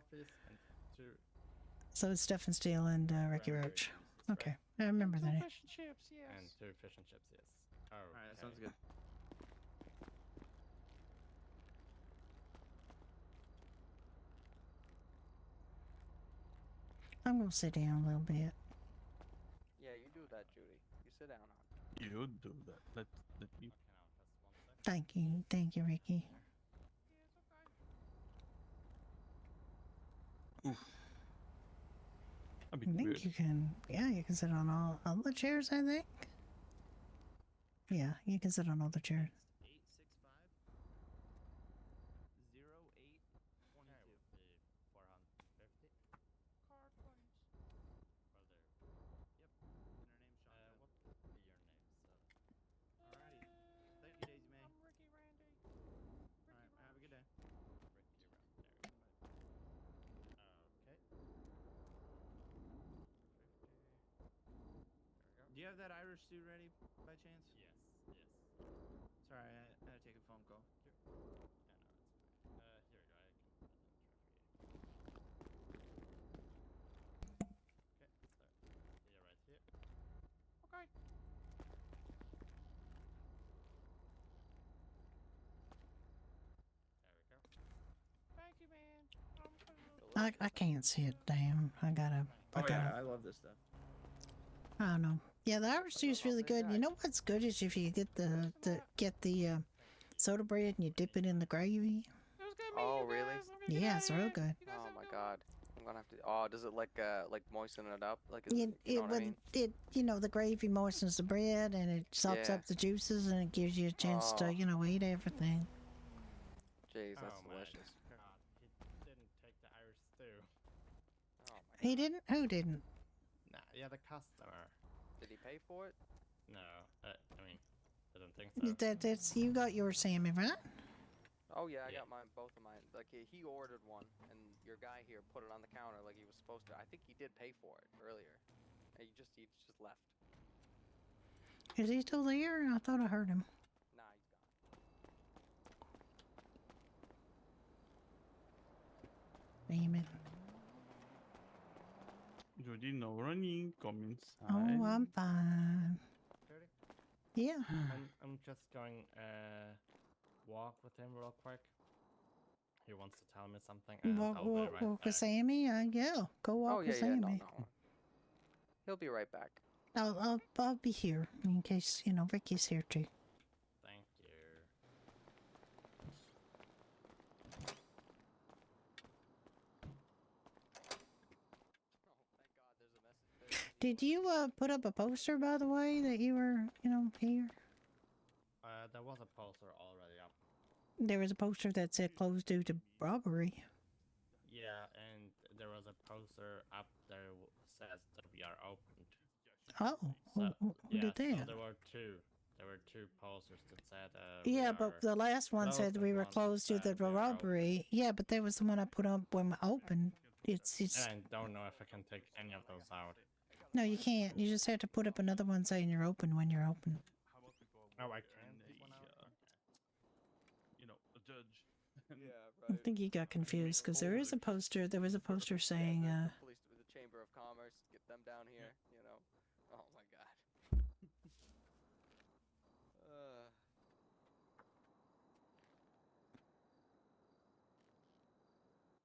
So it's Stephen Steele and Ricky Roach. Okay, I remember that name. Fish and chips, yes. And 2 fish and chips, yes. Alright, that sounds good. I'm gonna sit down a little bit. Yeah, you do that, Judy. You sit down. You do that. Let me. Thank you, Ricky. Oof. I think you can. Yeah, you can sit on all the chairs. I think. Yeah, you can sit on all the chairs. 865. Do you have that Irish suit ready by chance? Yes. Sorry, I had to take a phone call. Okay. Thank you, man. I can't sit down. I gotta. I love this stuff. I don't know. Yeah, the Irish stew's really good. You know what's good is if you get the soda bread and you dip it in the gravy. Oh, really? Yeah, it's real good. Oh my god. I'm gonna have to. Oh, does it like moisten it up? Like, you know what I mean? The gravy moistens the bread and it soaks Yeah. up the juices and it gives you a chance to eat everything. Jeez, that's delicious. God, he didn't take the Irish stew. Oh my. He didn't? Who didn't? Nah, yeah, the customer. Did he pay for it? No, I mean, I don't think so. That's you got your Sammy, right? Oh yeah, I got mine, both of mine. Like he ordered one, and your guy here put it on the counter like he was supposed to. I think he did pay for it earlier. And he just left. Is he still there? I thought I heard him. Nah, he's gone. Damn it. Judy, no running. Come inside. Oh, I'm fine. Yeah. I'm just going walk with him real quick. He wants to tell me something. And I'll be right Walk back. with Sammy? Yeah. Go walk with Sammy. No. He'll be right back. I'll be here in case, Ricky's here too. Thank you. Did you put up a poster, by the way, that you were, here? There was a poster already up. There was a poster that said closed due to robbery. Yeah, and there was a poster up there says that we are opened. Oh, who did that? So there were two posters that said. Yeah, but the last one said we were closed due to the robbery. Yeah, but that was the one I put up when we opened. It's. And I don't know if I can take any of those out. No, you can't. You just have to put up another one saying you're open when you're open. Oh, I can take one out. A judge. Yeah, I right. think you got confused because there was a poster saying. The police, the Chamber of Commerce, get them down here. Oh my god.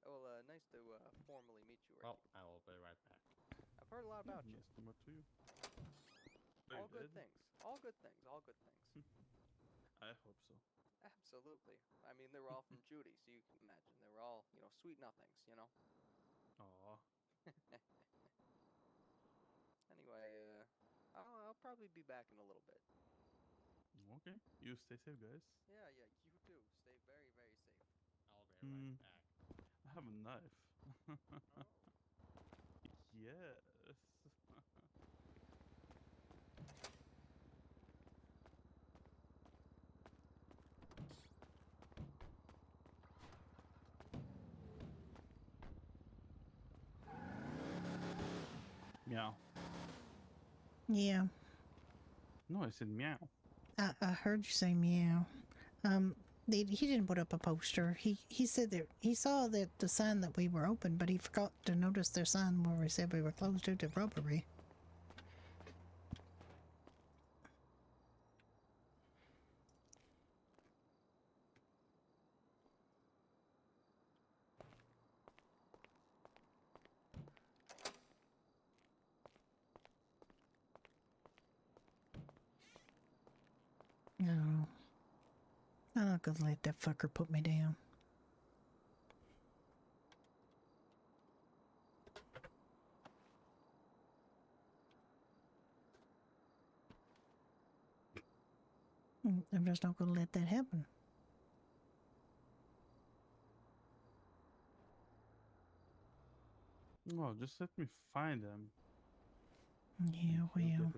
Well, nice to formally meet you. Well, I will be right back. I've heard a lot about you. Nice to meet you. All good things. All good things. All good things. I hope so. Absolutely. I mean, they were all from Judy, so you can imagine they were all, sweet nothings. Aw. Anyway, I'll probably be back in a little bit. Okay. You stay safe, guys. Yeah, you too. Stay very, very safe. I'll be right back. I have a knife. Yes. Meow. Yeah. No, I said meow. I heard you say meow. He didn't put up a poster. He said that he saw that the sign that we were open, but he forgot to notice their sign where we said we were closed due to robbery. I'm not gonna let that fucker put me down. I'm just not gonna let that happen. No, just let me find them. Yeah, well.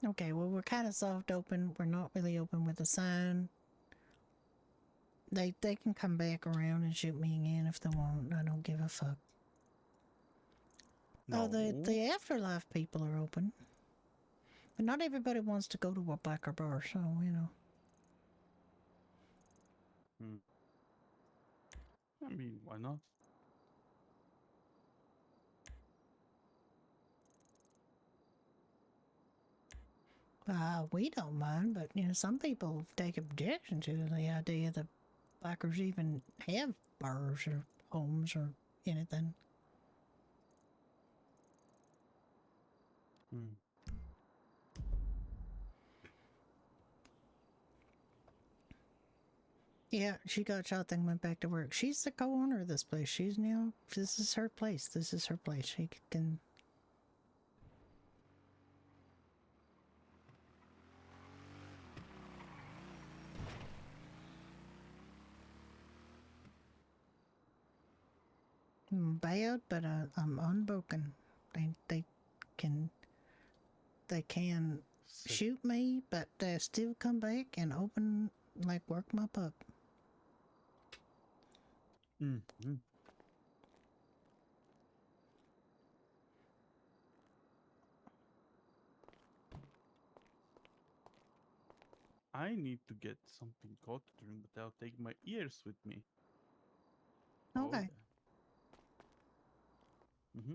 Okay, well, we're kind of soft open. We're not really open with a sign. They can come back around and shoot me again if they want. I don't give a fuck. No. Oh, the afterlife people are open. But not everybody wants to go to a biker bar, so, you know. I mean, why not? We don't mind, but, you know, some people take objection to the idea that bikers even have bars or homes or anything. Yeah, she got shot then went back to work. She's the co-owner of this place. This is her place. This is her place. She can... bad, but I'm unbroken. They can shoot me, but they still come back and open, like, work my pup. I need to get something cold to drink, but I'll take my ears with me. Okay. Mm-hmm.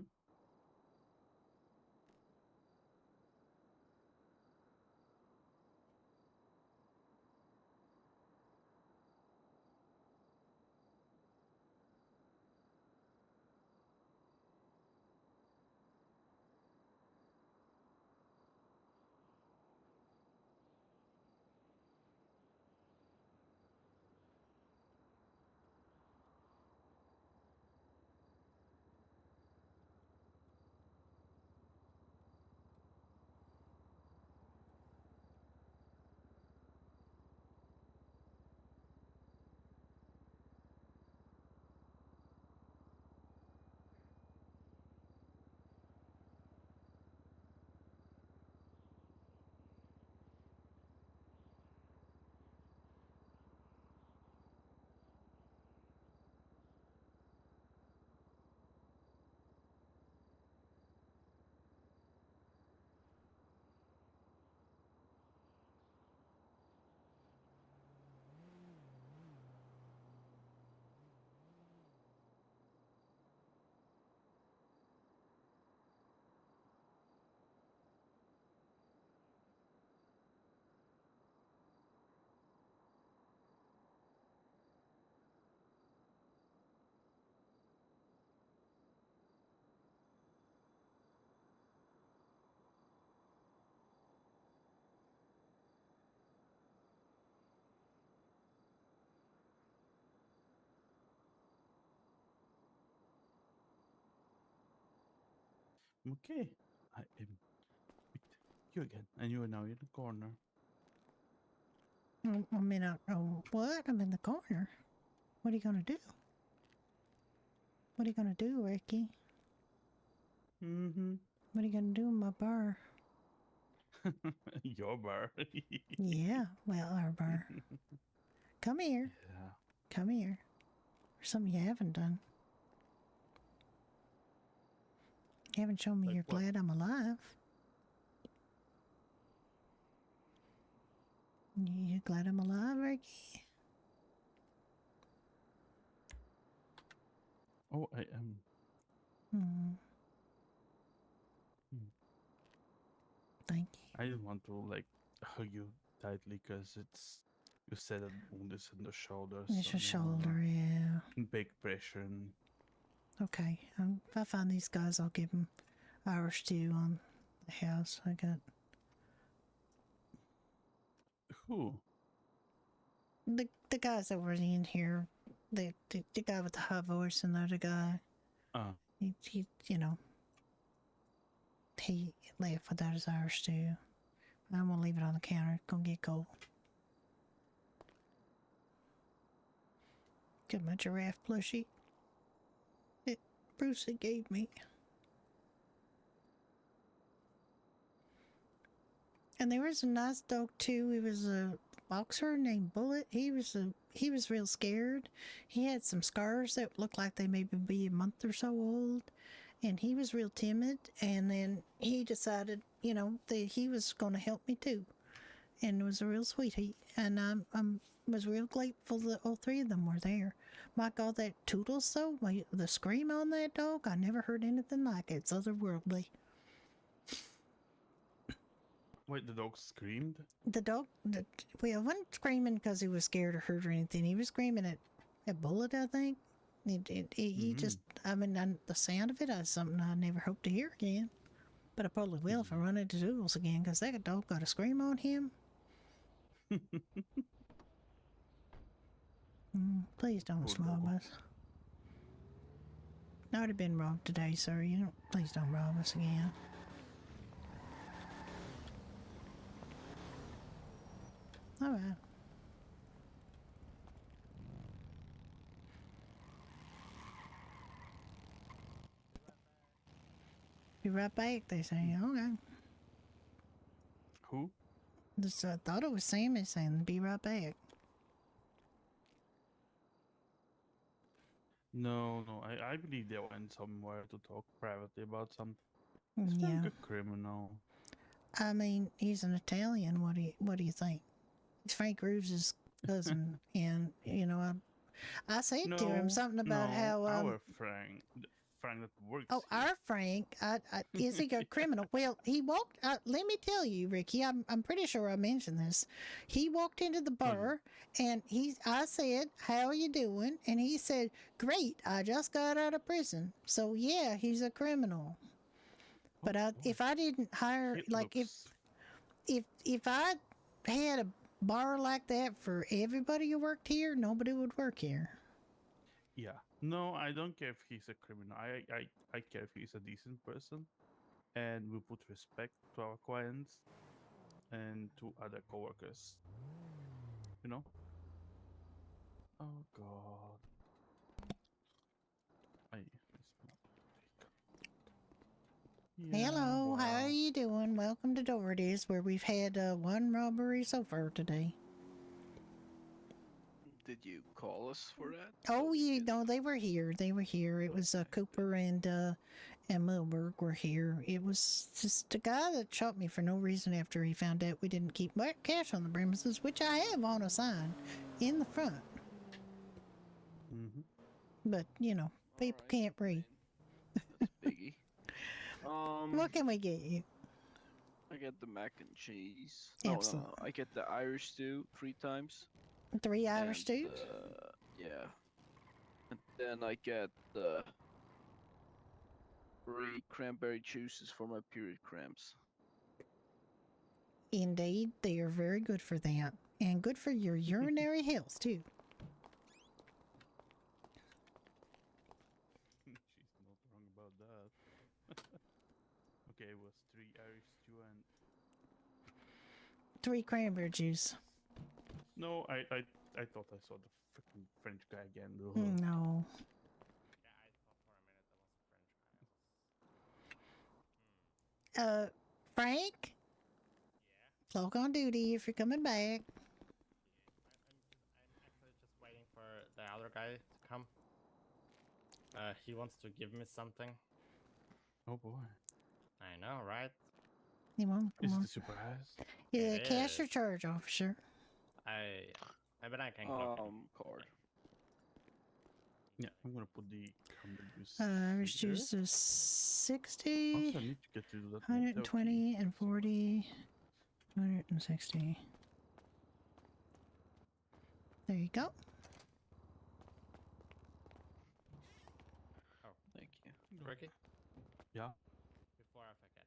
Okay, I am with you again, and you are now in the corner. What? I'm in the corner. What are you gonna do? What are you gonna do, Ricky? What are you gonna do in my bar? Your bar. Yeah, well, our bar. Come here. Yeah. Come here. There's something you haven't done. You haven't shown me you're glad I'm alive. You glad I'm alive, Ricky? Oh, I am. Thank you. I didn't want to like hug you tightly because you said that wound is in the shoulder. It's your shoulder, yeah. Big pressure. Okay, if I find these guys, I'll give them Irish stew on the house. I got Who? The guys that were in here, the guy with the high voice and the other guy. He you know, he left without his Irish stew. I'm gonna leave it on the counter. It's gonna get cold. Got my giraffe plushie that Bruce had gave me. And there was a nice dog too. He was a boxer named Bullet. He was real scared. He had some scars that looked like they maybe be a month or so old, and he was real timid. And then he decided, you know, that he was going to help me too, and it was a real sweetie. And I was real grateful that all three of them were there. My God, that Toodles though, the scream on that dog, I never heard anything like it. It's otherworldly. Wait, the dog screamed? The dog, well, wasn't screaming because he was scared or hurt or anything. He was screaming at Bullet, I think. He just, I mean, the sound of it is something I never hope to hear again. But I probably will if I run into Doodles again, because that dog got a scream on him. Please don't swab us. I would have been robbed today, sir. Please don't rob us again. All right. Be right back, they say. Okay. Who? Just, I thought it was Sammy saying, be right back. No, I believe they went somewhere to talk privately about something. Yeah. He's a criminal. I mean, he's an Italian. What do you think? He's Frank Roos' cousin, and you know, I said to him something about how our Frank that works. Oh, our Frank, is he a criminal? Well, he walked. Let me tell you, Ricky. I'm pretty sure I mentioned this. He walked into the bar, and I said, "How are you doing?" And he said, "Great. I just got out of prison." So yeah, he's a criminal. But if I didn't hire, like if I had a bar like that for everybody who worked here, nobody would work here. Yeah. No, I don't care if he's a criminal. I care if he's a decent person, and we put respect to our clients and to other coworkers. You know. Oh God. Hello, how are you doing? Welcome to Doherty's, where we've had one robbery so far today. Did you call us for that? Oh, no, they were here. They were here. It was Cooper and Milberg were here. It was just a guy that shot me for no reason after he found out we didn't keep cash on the premises, which I have on a sign in the front. But, you know, people can't read. That's biggie. What can we get you? I get the mac and cheese. Absolutely. No, I get the Irish stew 3 times. 3 Irish stews? Yeah. And then I get the 3 cranberry juices for my period cramps. Indeed, they are very good for that. And good for your urinary health, too. She's not wrong about that. Okay, it was 3 Irish stew and 3 cranberry juice. no, I thought I saw the freaking French guy again. No. Frank? Yeah? Cloak on duty if you're coming back. I'm actually just waiting for the other guy to come. He wants to give me something. Oh boy. I know, right? You want to Is come it on? a surprise? Yeah, It cash or is. charge, officer. I bet I can clock it. Card. Yeah, I'm gonna put the cranberry juice. Irish here. juice is 60, Also, I need to get to that 120 and 40, 160. There you go. Oh, thank you. Ricky? Yeah. Before I forget.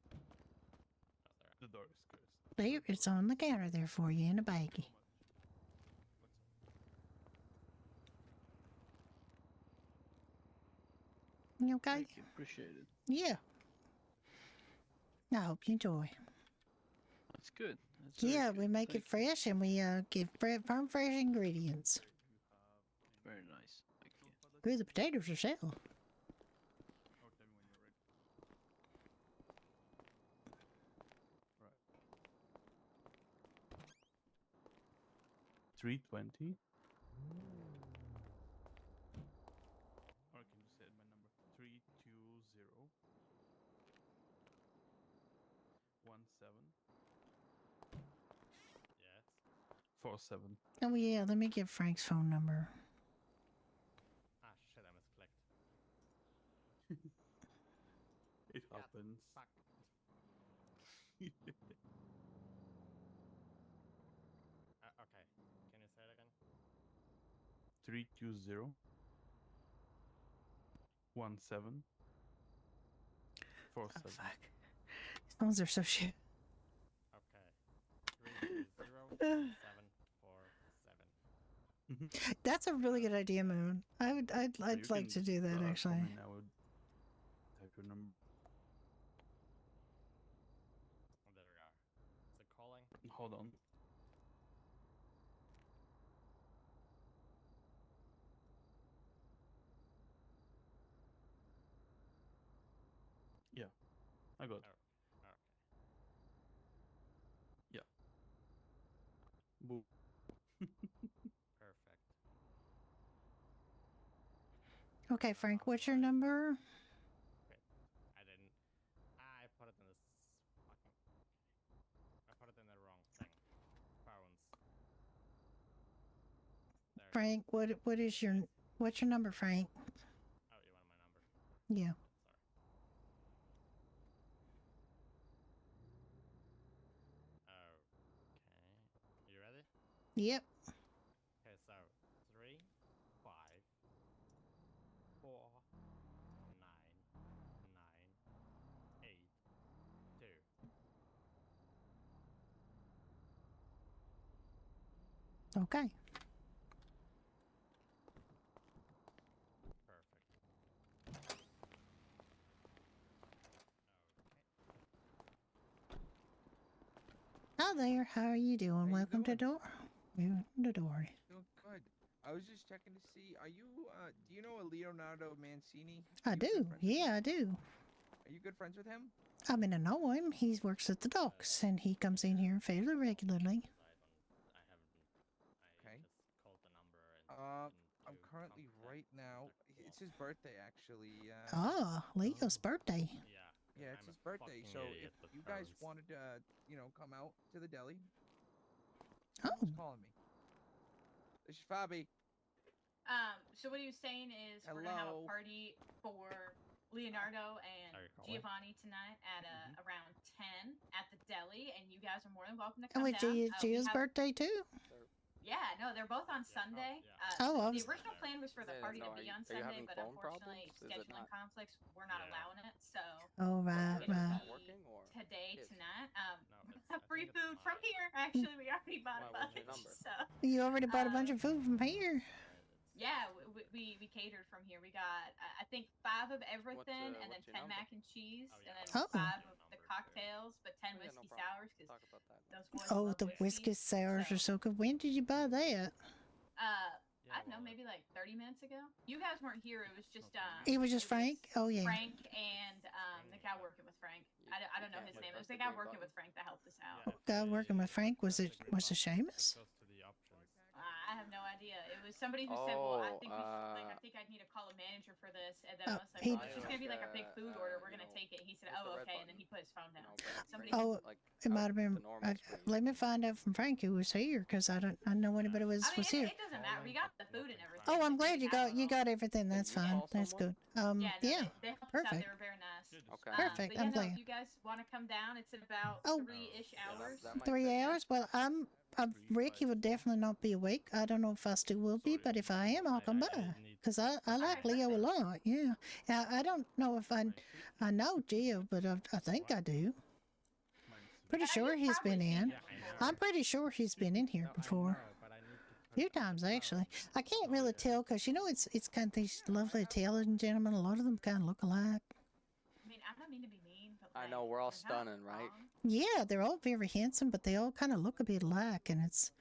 What the fuck? The door is cursed. There, it's on the counter there for you in a baggie. You okay? Thank you. Appreciate it. Yeah. I hope you enjoy. That's good. That's very Yeah, good. we make it Thank you. fresh and we give farm fresh ingredients. Very nice. Thank you. Grew the potatoes yourself. Oh, tell me when you're ready. Right. 320. Or can you say my number? 320 17 Yes. 47. Oh yeah, let me get Frank's phone number. Ah, shit, I misclicked. It happens. Fuck. Okay, can you say it again? 320 17 47. Fuck. These phones are so shit. Okay. 320-1747. That's a really good idea, Moon. I'd like to do that actually. I would type your number. There we are. Is it calling? Hold on. Yeah, I got it. Oh, okay. Yeah. Boom. Perfect. Okay, Frank, what's your number? Wait, I didn't. I put it in this fucking. I put it in the wrong thing. Phones. There. Frank, what's your number, Frank? Oh, you want my number? Yeah. Sorry. Okay. You ready? Yep. Okay, so 3, 5, 4, 9, 9, 8, 2. Okay. Perfect. Hi there. How are you doing? Welcome to Door. Welcome to Dory. Doing good. I was just checking to see. Are you? Do you know a Leonardo Mancini? I do. Yeah, I do. Are you good friends with him? I mean, I know him. He works at the docks, and he comes in here fairly regularly. Okay. Called the number and I'm currently right now. It's his birthday, actually. Leo's birthday. Yeah, it's his birthday. So if you guys wanted to, come out to the deli, he's calling me. This is Fabi. So what he was saying is we're gonna have a party for Leonardo and Giovanni tonight at around 10 at the deli, and you guys are more than welcome to come Oh, wait, down. Gia's birthday too? Yeah, no, they're both on Sunday. The original plan was for the party to be on Sunday, but unfortunately, scheduling conflicts, we're not allowing it. So right. today, tonight, free food from here. Actually, we already bought a bunch. So You already bought a bunch of food from here. yeah, we catered from here. We got I think 5 of everything, and then 10 mac and cheese, and then 5 of the cocktails, but 10 whiskey sours because those boys love The whiskey sours are so good. When did you buy that? I don't know, maybe like 30 minutes ago. You guys weren't here. It was just It was just Frank. Oh yeah. Frank and the guy working with Frank. I don't know his name. It was the guy working with Frank that helped us out. Guy working with Frank was it Seamus? I have no idea. It was somebody who said, "Well, I think we should, I think I'd need to call a manager for this." And then I was like, "Well, it's just gonna be like a big food order. We're gonna take it." He said, "Oh, okay," and then he put his phone down. Somebody. It might have been. Let me find out from Frank who was here because I know anybody was here. It doesn't matter. We got the food and everything. Oh, I'm glad you got everything. That's fine. That's good. They helped us out. Perfect. They were very nice. Okay. Perfect. But I'm yeah, glad. if you guys want to come down, it's in about 3-ish hours. 3 hours? Well, Ricky would definitely not be awake. I don't know if I still will be, but if I am, I'll come by. Because I like Leo a lot, yeah. I don't know if I know Gio, but I think I do. Pretty sure he's been in. I'm pretty sure he's been in here before. A few times, actually. I can't really tell because, you know, it's kind of these lovely Italian gentlemen. A lot of them kind of look alike. I mean, I don't mean to be mean, but I know, we're all stunning, right? Yeah, they're all very handsome, but they all kind of look a bit alike, and it's,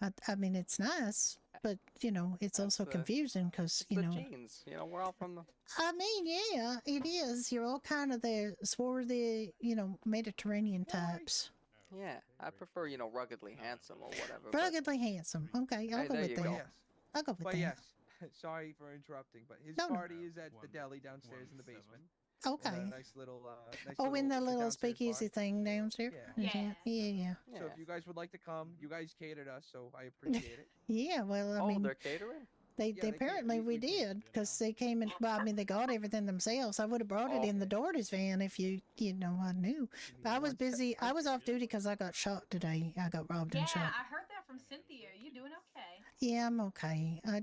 I mean, it's nice, but, you know, it's also confusing because, you know. Genes, you know, we're all from the... I mean, yeah, it is. You're all kind of the swarthy, you know, Mediterranean types. Yeah, I prefer, you know, ruggedly handsome or whatever. Ruggedly handsome. Okay, I'll go with that. Yes. I'll go with But that. yes, sorry for interrupting, but his party is at the deli downstairs in the basement. Okay. Nice little, In the little downstairs speakeasy bar. thing downstairs? Yeah. So if you guys would like to come, you guys catered us, so I appreciate it. Yeah, well, I mean... they're catering? They apparently we did, because they came in, well, I mean, they got everything themselves. I would have brought it in the Doherty's van if you know, I knew. But I was busy. I was off duty because I got shot today. I got robbed and shot. Yeah, I heard that from Cynthia. You doing okay? Yeah, I'm okay. I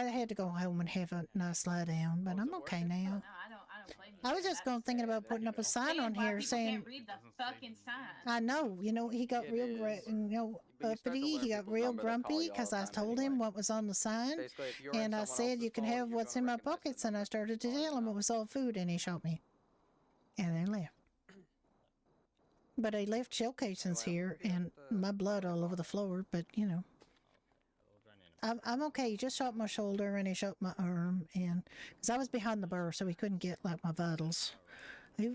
had to go home and have a nice lie down, but I'm okay now. No, I don't blame you. I was just thinking about putting up a sign on why here people saying, can't read the fucking sign. I know, you know, he got real, uppity, he got real grumpy because I told him what was on the sign, and I said, you can have what's in my pockets, and I started to tell him it was all food, and he shot me. And then left. But he left shell casings here, and my blood all over the floor, but, you know. I'm okay. He just shot my shoulder, and he shot my arm, and because I was behind the bar, so he couldn't get, like, my vitals.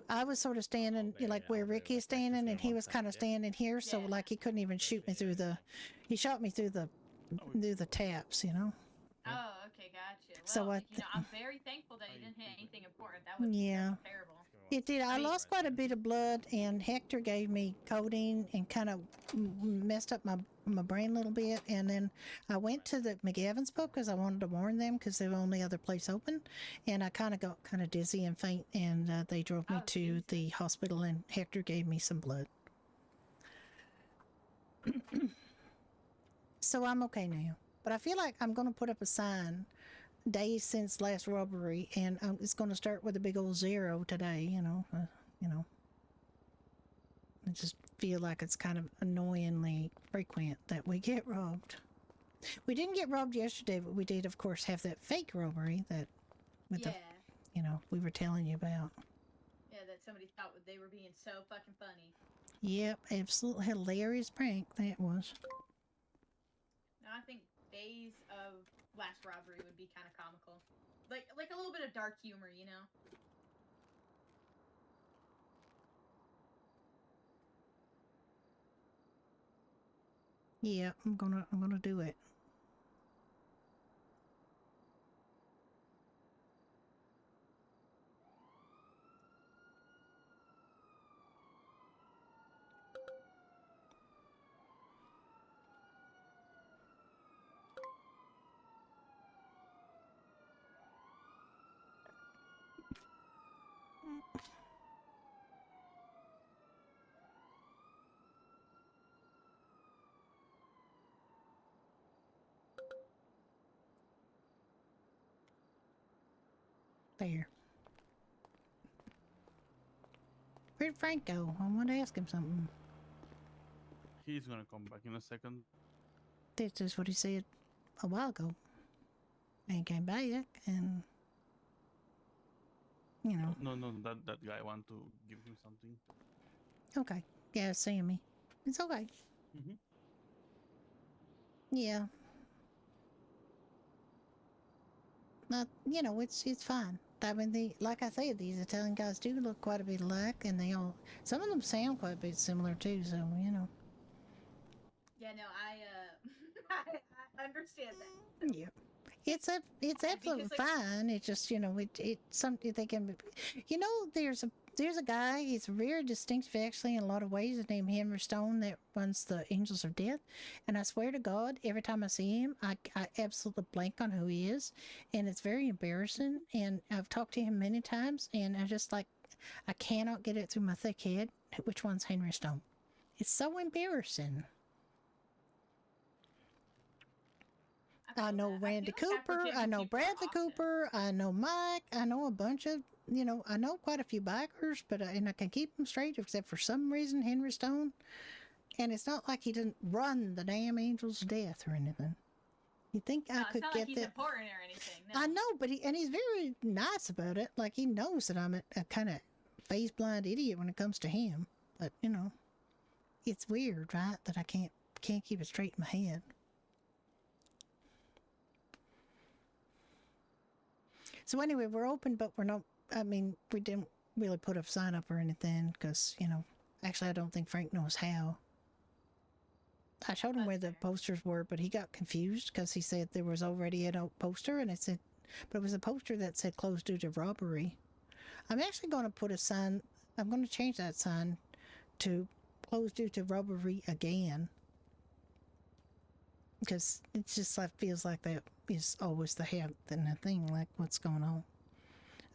I was sort of standing like where Ricky is standing, and he was kind of standing here, so like he couldn't even shoot me through the. He shot me through the taps, you know. Oh, okay, gotcha. Well, So you know, I'm very thankful that you didn't hit anything important. That would be terrible. It did. I lost quite a bit of blood, and Hector gave me codeine and kind of messed up my brain a little bit. And then I went to the McGavin's pub because I wanted to warn them because they were the only other place open. And I kind of got kind of dizzy and faint, and they drove me to the hospital, and Hector gave me some blood. So I'm okay now. But I feel like I'm going to put up a sign days since last robbery, and it's going to start with a big old 0 today, you know. I just feel like it's kind of annoyingly frequent that we get robbed. We didn't get robbed yesterday, but we did, of course, have that fake robbery that we were telling you about. Yeah, that somebody thought they were being so fucking funny. Yep, absolutely hilarious prank that was. No, I think days of last robbery would be kind of comical, like a little bit of dark humor, you know. Yeah, I'm gonna do it. There. Where'd Frank go? I want to ask him something. He's gonna come back in a second. That's just what he said a while ago. And he came back, and you know. No, that guy want to give him something. Okay. Yeah, seeing me. It's okay. Mhm. Yeah. You know, it's fine. I mean, like I said, these Italian guys do look quite a bit alike, and some of them sound quite a bit similar too. So you know. Yeah, no, I understand that. Yeah. It's absolutely fine. It's just, you know, it's something they can, you know, there's a guy, he's very distinctive actually in a lot of ways, named Henry Stone, that runs the Angels of Death. And I swear to God, every time I see him, I absolutely blank on who he is. And it's very embarrassing. And I've talked to him many times, and I cannot get it through my thick head which one's Henry Stone. It's so embarrassing. I I know Randy Cooper. I know Bradley Cooper. I know Mike. I know a bunch of, I know quite a few bikers, but and I can keep them straight except for some reason Henry Stone. And it's not like he didn't run the damn Angels to death or anything. You think I could it's not get like he's that? important or anything. No. I know, but he's very nice about it. Like he knows that I'm a kind of face blind idiot when it comes to him. But it's weird, right? That I can't keep it straight in my head. So anyway, we're open, but we're not. I mean, we didn't really put a sign up or anything because actually, I don't think Frank knows how. I showed him where the posters were, but he got confused because he said there was already a poster, and but it was a poster that said closed due to robbery. I'm actually going to put a sign. I'm going to change that sign to closed due to robbery again, because it just feels like that is always the thing. Like, what's going on?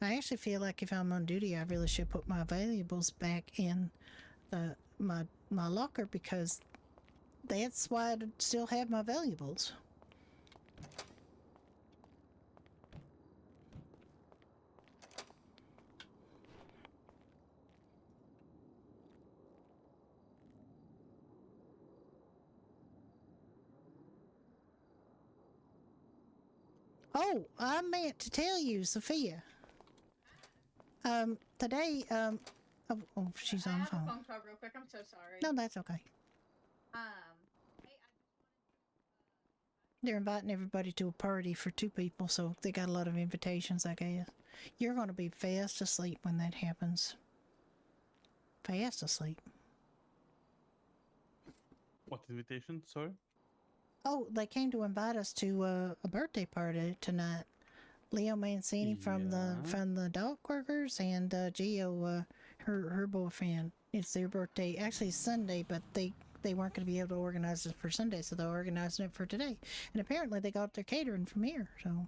I actually feel like if I'm on duty, I really should put my valuables back in my locker, because that's why I still have my valuables. Oh, I meant to tell you, Sophia. Today, she's on the phone. I have a phone call real quick. I'm so sorry. No, that's okay. They're inviting everybody to a party for 2 people, so they got a lot of invitations, I guess. You're going to be fast asleep when that happens. Fast asleep. What invitation? Sorry? Oh, they came to invite us to a birthday party tonight. Leo Mancini from the dog workers and Gio, her boyfriend. It's their birthday. Actually, it's Sunday, but they weren't going to be able to organize it for Sunday, so they're organizing it for today. And apparently they got their catering from here. So,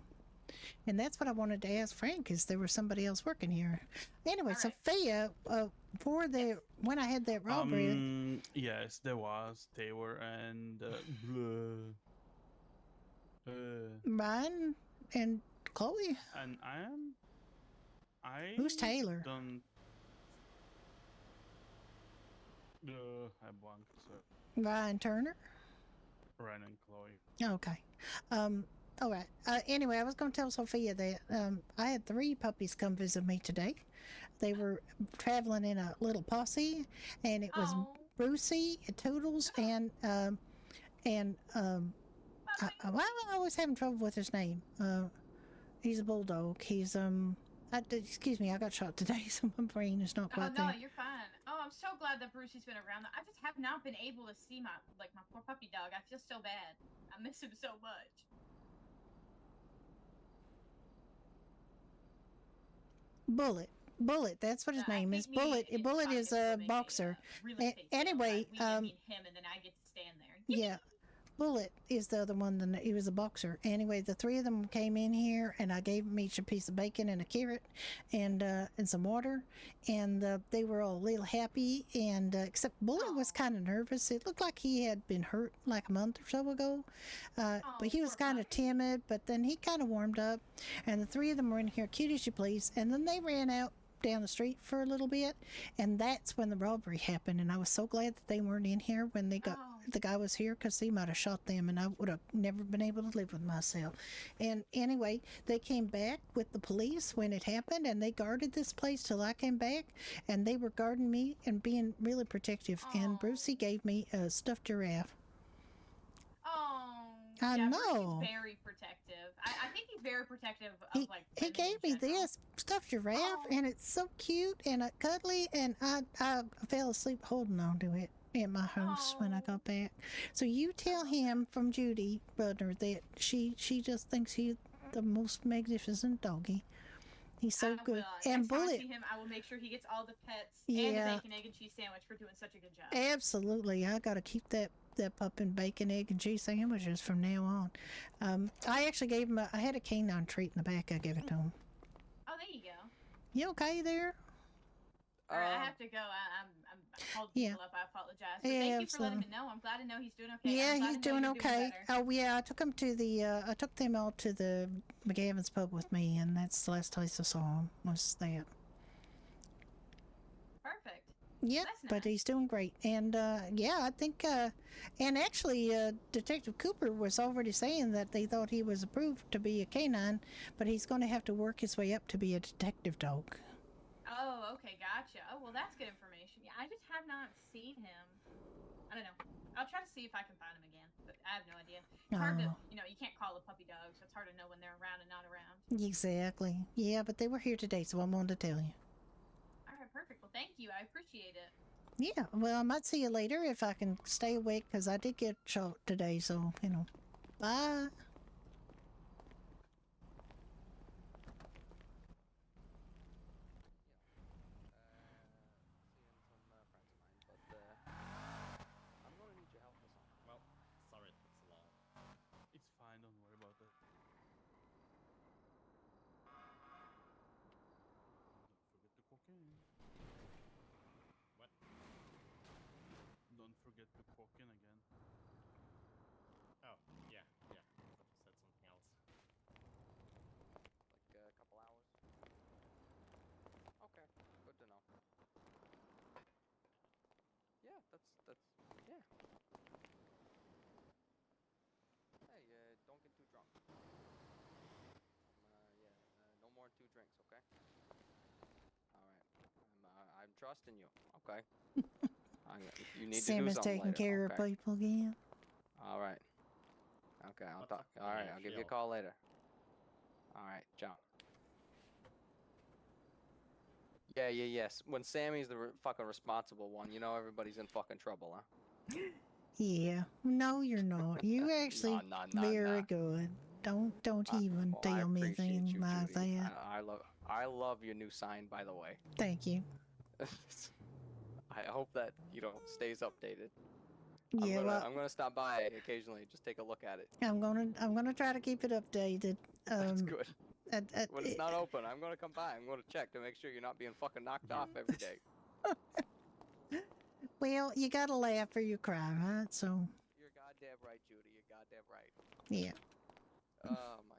and that's what I wanted to ask Frank, is there was somebody else working here. Anyway, Sophia, when I had that robbery. Yes, there was. They were, and Ryan and Chloe. And Who's Taylor? I blanked. So. Ryan Turner. Ryan and Chloe. Okay. All right. Anyway, I was going to tell Sophia that I had 3 puppies come visit me today. They were traveling in a little posse, and it was Brucey, Toodles, and I'm always having trouble with his name. He's a bulldog. He's excuse me, I got shot today, so my brain is not quite there. Oh no, you're fine. Oh, I'm so glad that Brucey's been around. I just have not been able to see my poor puppy dog. I feel so bad. I miss him so much. Bullet, that's what his name is. Bullet is a boxer. Anyway, him, and then I get to stand there. Yeah. Bullet is the other one. He was a boxer. Anyway, the 3 of them came in here, and I gave them each a piece of bacon and a carrot and some water, and they were all a little happy. And except Bullet was kind of nervous. It looked like he had been hurt like a month or so ago, but he was kind of timid. But then he kind of warmed up, and the 3 of them were in here, cute as you please. And then they ran out down the street for a little bit, and that's when the robbery happened. And I was so glad that they weren't in here when the guy was here, because he might have shot them, and I would have never been able to live with myself. And anyway, they came back with the police when it happened, and they guarded this place till I came back, and they were guarding me and being really protective. And Brucey gave me a stuffed giraffe. I know. Brucey's very protective. I think he's very protective of he gave me this stuffed giraffe, and it's so cute and cuddly, and I fell asleep holding on to it at my house when I got back. So you tell him from Judy Rudner that she just thinks he's the most magnificent doggy. He's so good. And Next time I Bullet. see him, I will make sure he gets all the pets Yeah. and the bacon, egg, and cheese sandwich for doing such a good job. Absolutely. I got to keep that pup in bacon, egg, and cheese sandwiches from now on. I actually gave him I had a canine treat in the back. I gave it to him. Oh, there you go. You okay there? All right, I have to go. I'm called Yeah. people up. I apologize. But Yeah, thank you for absolutely. letting me know. I'm glad to know he's doing okay. Yeah, I'm glad he's to know doing you're okay. better. Oh yeah, I took him to the I took them all to the McGavin's pub with me, and that's the last place I saw him was that. Perfect. Yep, That's but he's doing great, and yeah, I think and actually Detective Cooper was already saying that they thought he was approved to be a canine, but he's going to have to work his way up to be a detective dog. Oh, okay, gotcha. Oh, well, that's good information. Yeah, I just have not seen him. I don't know. I'll try to see if I can find him again, but I have no idea. It's hard to, you can't call a puppy dog, so it's hard to know when they're around and not around. Exactly. Yeah, but they were here today, so I wanted to tell you. All right, perfect. Well, thank you. I appreciate it. Yeah, well, I might see you later if I can stay awake, because I did get shot today, so, bye. I'm gonna need your help with something. Well, sorry it took so long. It's fine, don't worry about it. Don't forget to clock in. What? Don't forget to clock in again. Oh, yeah. I thought you said something else. Like a couple hours. Okay, good to know. Yeah, that's yeah. Hey, don't get too drunk. No more than 2 drinks, okay? All right. I'm trusting you, okay? If you need Sam to do is something taking later, care okay? of people again. All right. Okay, I'll What's talk. up with All right, your I'll give you a shield? call later. All right, ciao. Yeah, yes. When Sammy's the fucking responsible one, everybody's in fucking trouble, huh? Yeah. No, you're not. You actually very good. Don't even tell me anything like that. I love your new sign, by the way. Thank you. I hope that stays updated. Yeah, I'm gonna stop by occasionally, just take a look at it. I'm gonna try to keep it updated. That's good. When it's not open, I'm gonna come by. I'm gonna check to make sure you're not being fucking knocked off every day. Well, you gotta laugh or you cry, right? So. You're goddamn right, Judy. You're goddamn right. Yeah. Oh my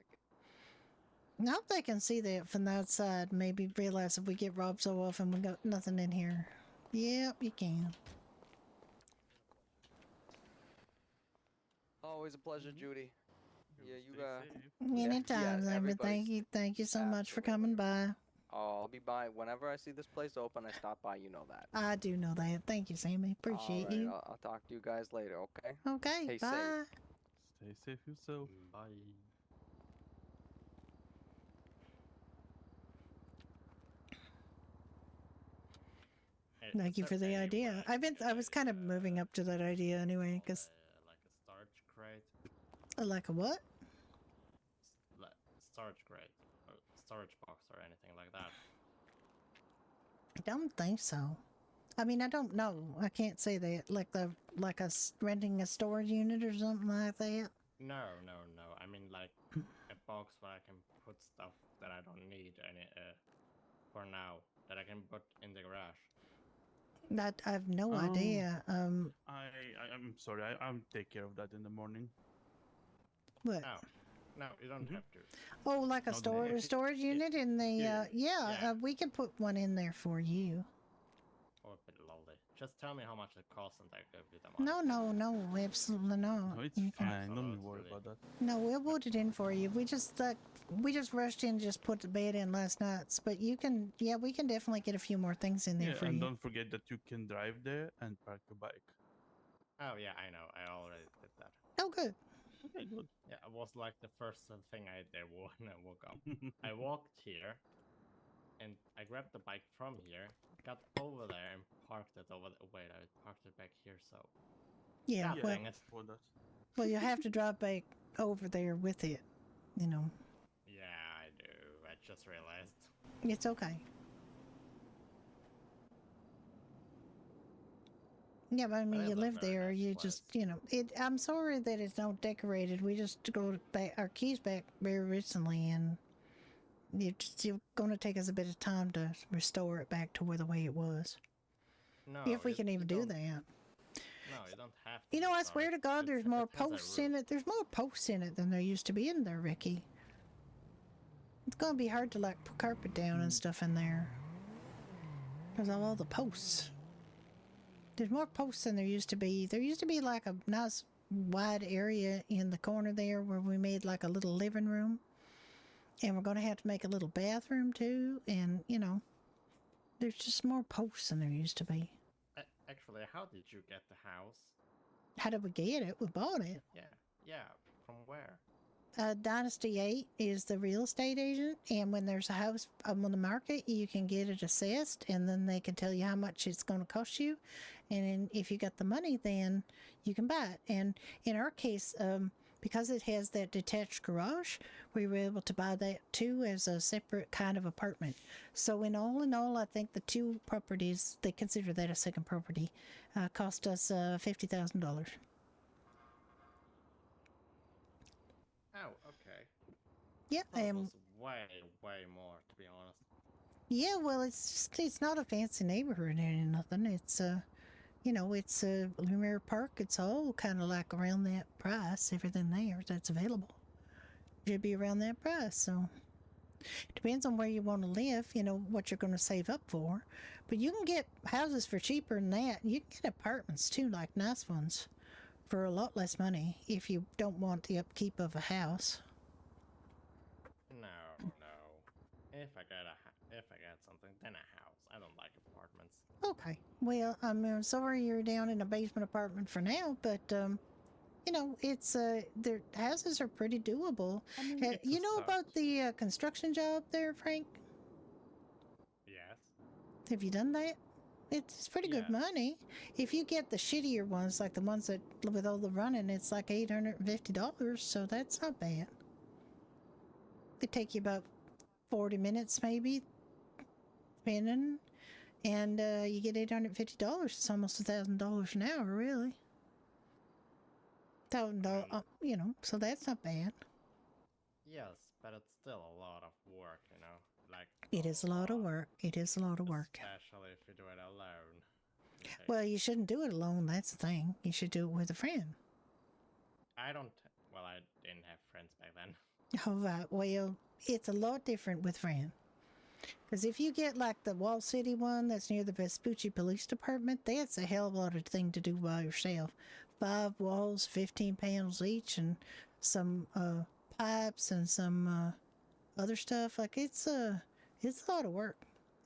god. I hope they can see that from the outside. Maybe realize if we get robbed so often, we got nothing in here. Yep, you can. Always a pleasure, Judy. Yeah, Anytime, Amy. Thank you so much for coming by. Oh, I'll be by whenever I see this place open. I stop by. You know that. I do know that. Thank you, Sammy. Appreciate you. I'll talk to you guys later. Okay. Okay. Stay bye. safe. Stay safe yourself. Bye. Thank you for the idea. I was kind of moving up to that idea anyway, because like a storage crate. Like a what? Storage crate or storage box or anything like that. I don't think so. I mean, I don't know. I can't say that. Like renting a storage unit or something like that. No. I mean like a box where I can put stuff that I don't need any for now that I can put in the garage. I have no idea. I'm sorry. I'll take care of that in the morning. What? No, you don't have to. Oh, like a storage unit in the we can put one in there for you. Oh, but lovely. Just tell me how much it costs and I give you the money. No, absolutely not. No, it's fine. Don't worry about that. No, we'll put it in for you. We just rushed in and just put the bed in last night. But we can definitely get a few more things in there for and you. don't forget that you can drive there and park your bike. Oh yeah, I know. I already did that. Oh, good. Okay, good. Yeah, it was like the first thing I did when I woke up. I walked here, and I grabbed the bike from here, got over there, and parked it over there. Wait, I parked it back here, so... Yeah, God, well, dang it. well, you have to drive back over there with it, Yeah, I do. I just realized. It's okay. Yeah, but I mean, you live there, you just, I'm sorry that it's not decorated. We just got our keys back very recently, and it's going to take us a bit of time to restore it back to the way it was. No. If we can even do that. No, you don't have to. You know, I swear to God, there's more posts in it. There's more posts in it than there used to be in there, Ricky. It's gonna be hard to like put carpet down and stuff in there because of all the posts. There's more posts than there used to be. There used to be like a nice wide area in the corner there where we made like a little living room, and we're gonna have to make a little bathroom too. And you know, there's just more posts than there used to be. Actually, how did you get the house? How did we get it? We bought it. Yeah. From where? Dynasty 8 is the real estate agent, and when there's a house on the market, you can get it assessed, and then they can tell you how much it's going to cost you, and then if you got the money, then you can buy it. And in our case, because it has that detached garage, we were able to buy that too as a separate kind of apartment. So in all, I think the two properties, they consider that a second property, cost us $50,000. Oh, okay. Yeah, it was way more, to be honest. Yeah, well, it's not a fancy neighborhood or nothing. It's it's a Lumiere Park. It's all kind of like around that price. Everything there that's available should be around that price. So depends on where you want to live. You know what you're going to save up for, but you can get houses for cheaper than that. You can get apartments too, like nice ones, for a lot less money if you don't want the upkeep of a house. No. If I get something, then a house. I don't like apartments. Okay. Well, I'm sorry you're down in a basement apartment for now, but it's their houses are pretty doable. You know about the construction job there, Frank? Yes. Have you done that? It's pretty good money. If you get the shittier ones, like the ones that with all the running, it's like $850, so that's not bad. It take you about 40 minutes maybe, depending, and you get $850. It's almost $1,000 an hour, really. $1,000, so that's not bad. Yes, but it's still a lot of work, Like it is a lot of work. It is a lot of work. Especially if you do it alone. Well, you shouldn't do it alone. That's the thing. You should do it with a friend. I didn't have friends back then. All right. Well, it's a lot different with friends. Because if you get like the Wall City one that's near the Vespucci Police Department, that's a hell of a lot of thing to do by yourself. 5 walls, 15 panels each, and some pipes and some other stuff. Like it's a lot of work,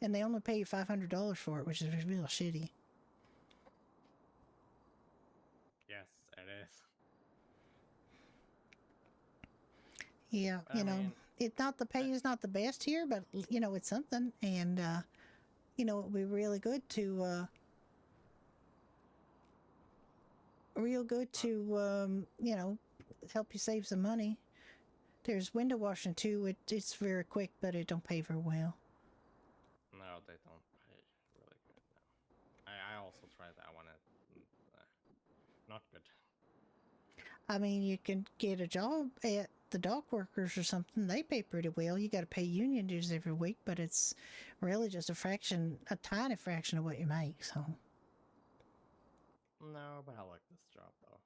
and they only pay you $500 for it, which is real shitty. Yes, it is. Yeah, it's not the pay is not the best here, but it's something, and it would be really good to help you save some money. There's window washing too. It's very quick, but it don't pay very well. No, they don't pay really good. No. I also tried that one. Not good. I mean, you can get a job at the dock workers or something. They pay pretty well. You got to pay union dues every week, but it's really just a tiny fraction of what you make. So. No, but I like this job though.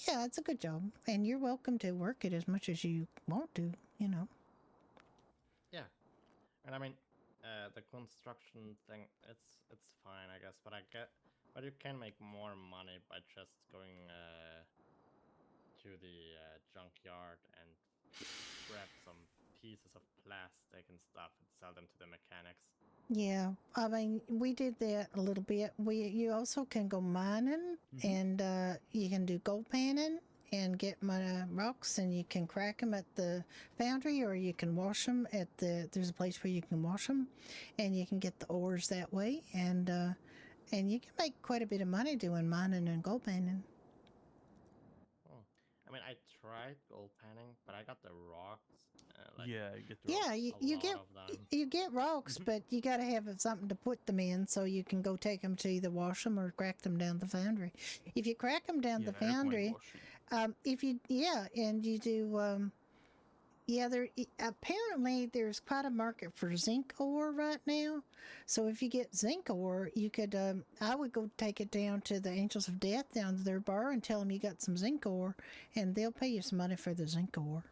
Yeah, it's a good job, and you're welcome to work it as much as you want to. Yeah, and I mean, the construction thing, it's fine, I guess. But you can make more money by just going to the junkyard and grab some pieces of plastic and stuff and sell them to the mechanics. Yeah, I mean, we did that a little bit. You also can go mining, and you can do gold panning and get rocks, and you can crack them at the foundry, or you can wash them there's a place where you can wash them, and you can get the ores that way, and you can make quite a bit of money doing mining and gold panning. I mean, I tried gold panning, but I got the rocks. You get the rocks. You get rocks, but you got to have something to put them in, so you can go take them to either wash them or crack them down the foundry. If you crack them down the foundry, and you do Yeah, apparently there's quite a market for zinc ore right now. So if you get zinc ore, you could. I would go take it down to the Angels of Death down to their bar and tell them you got some zinc ore, and they'll pay you some money for the zinc ore.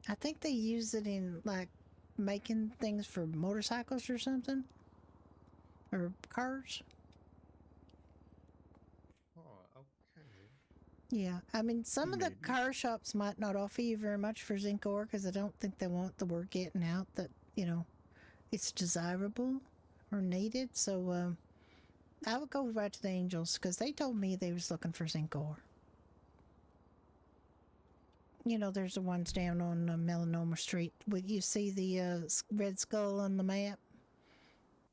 I think they use it in like making things for motorcycles or something, or cars. Oh, okay. Yeah, I mean, some of the car shops might not offer you very much for zinc ore because I don't think they want the word getting out that, it's desirable or needed. So I would go right to the Angels because they told me they was looking for zinc ore. There's the ones down on Melanoma Street. You see the red skull on the map?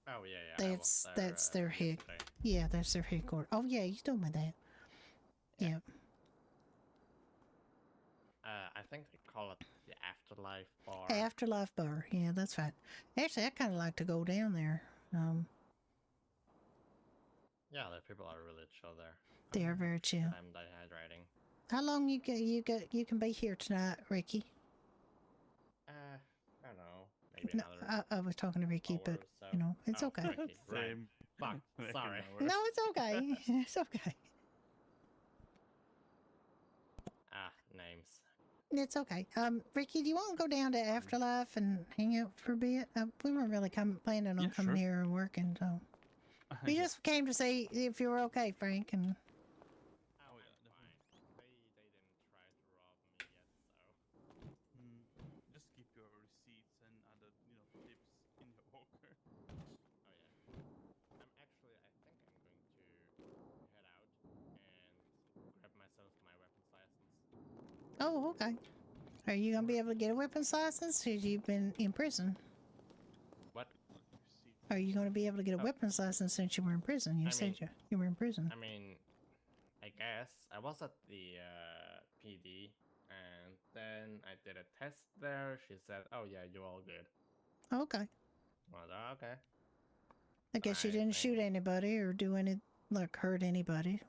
Oh, yeah. That's their head. Yeah, that's their headquarters. Oh, yeah, you told me that. Yeah. I think they call it the Afterlife Bar. Afterlife Bar. Yeah, that's right. Actually, I kind of like to go down there. Yeah, the people are really chill there. They are very chill. I'm dehydrating. How long you can be here tonight, Ricky? I don't know. Maybe another. I was talking to Ricky, but so. it's okay. Ricky, right. Fuck, sorry. No, it's okay. It's okay. Names. It's okay. Ricky, do you want to go down to Afterlife and hang out for a bit? We weren't really planning on coming here and working, so we just came to see if you were okay, Frank. And Oh, yeah, fine. They didn't try to rob me yet, so. Just keep your receipts and other, tips in your walker. Oh yeah. I think I'm going to head out and grab myself my weapons license. oh, okay. Are you gonna be able to get a weapons license? Because you've been in prison. What? Are you gonna be able to get a weapons license since you were in prison? You said you were in prison. I mean, I guess I was at the PD, and then I did a test there. She said, "Oh yeah, you're all good." Okay. Well, okay. I guess you didn't shoot anybody or do any hurt anybody.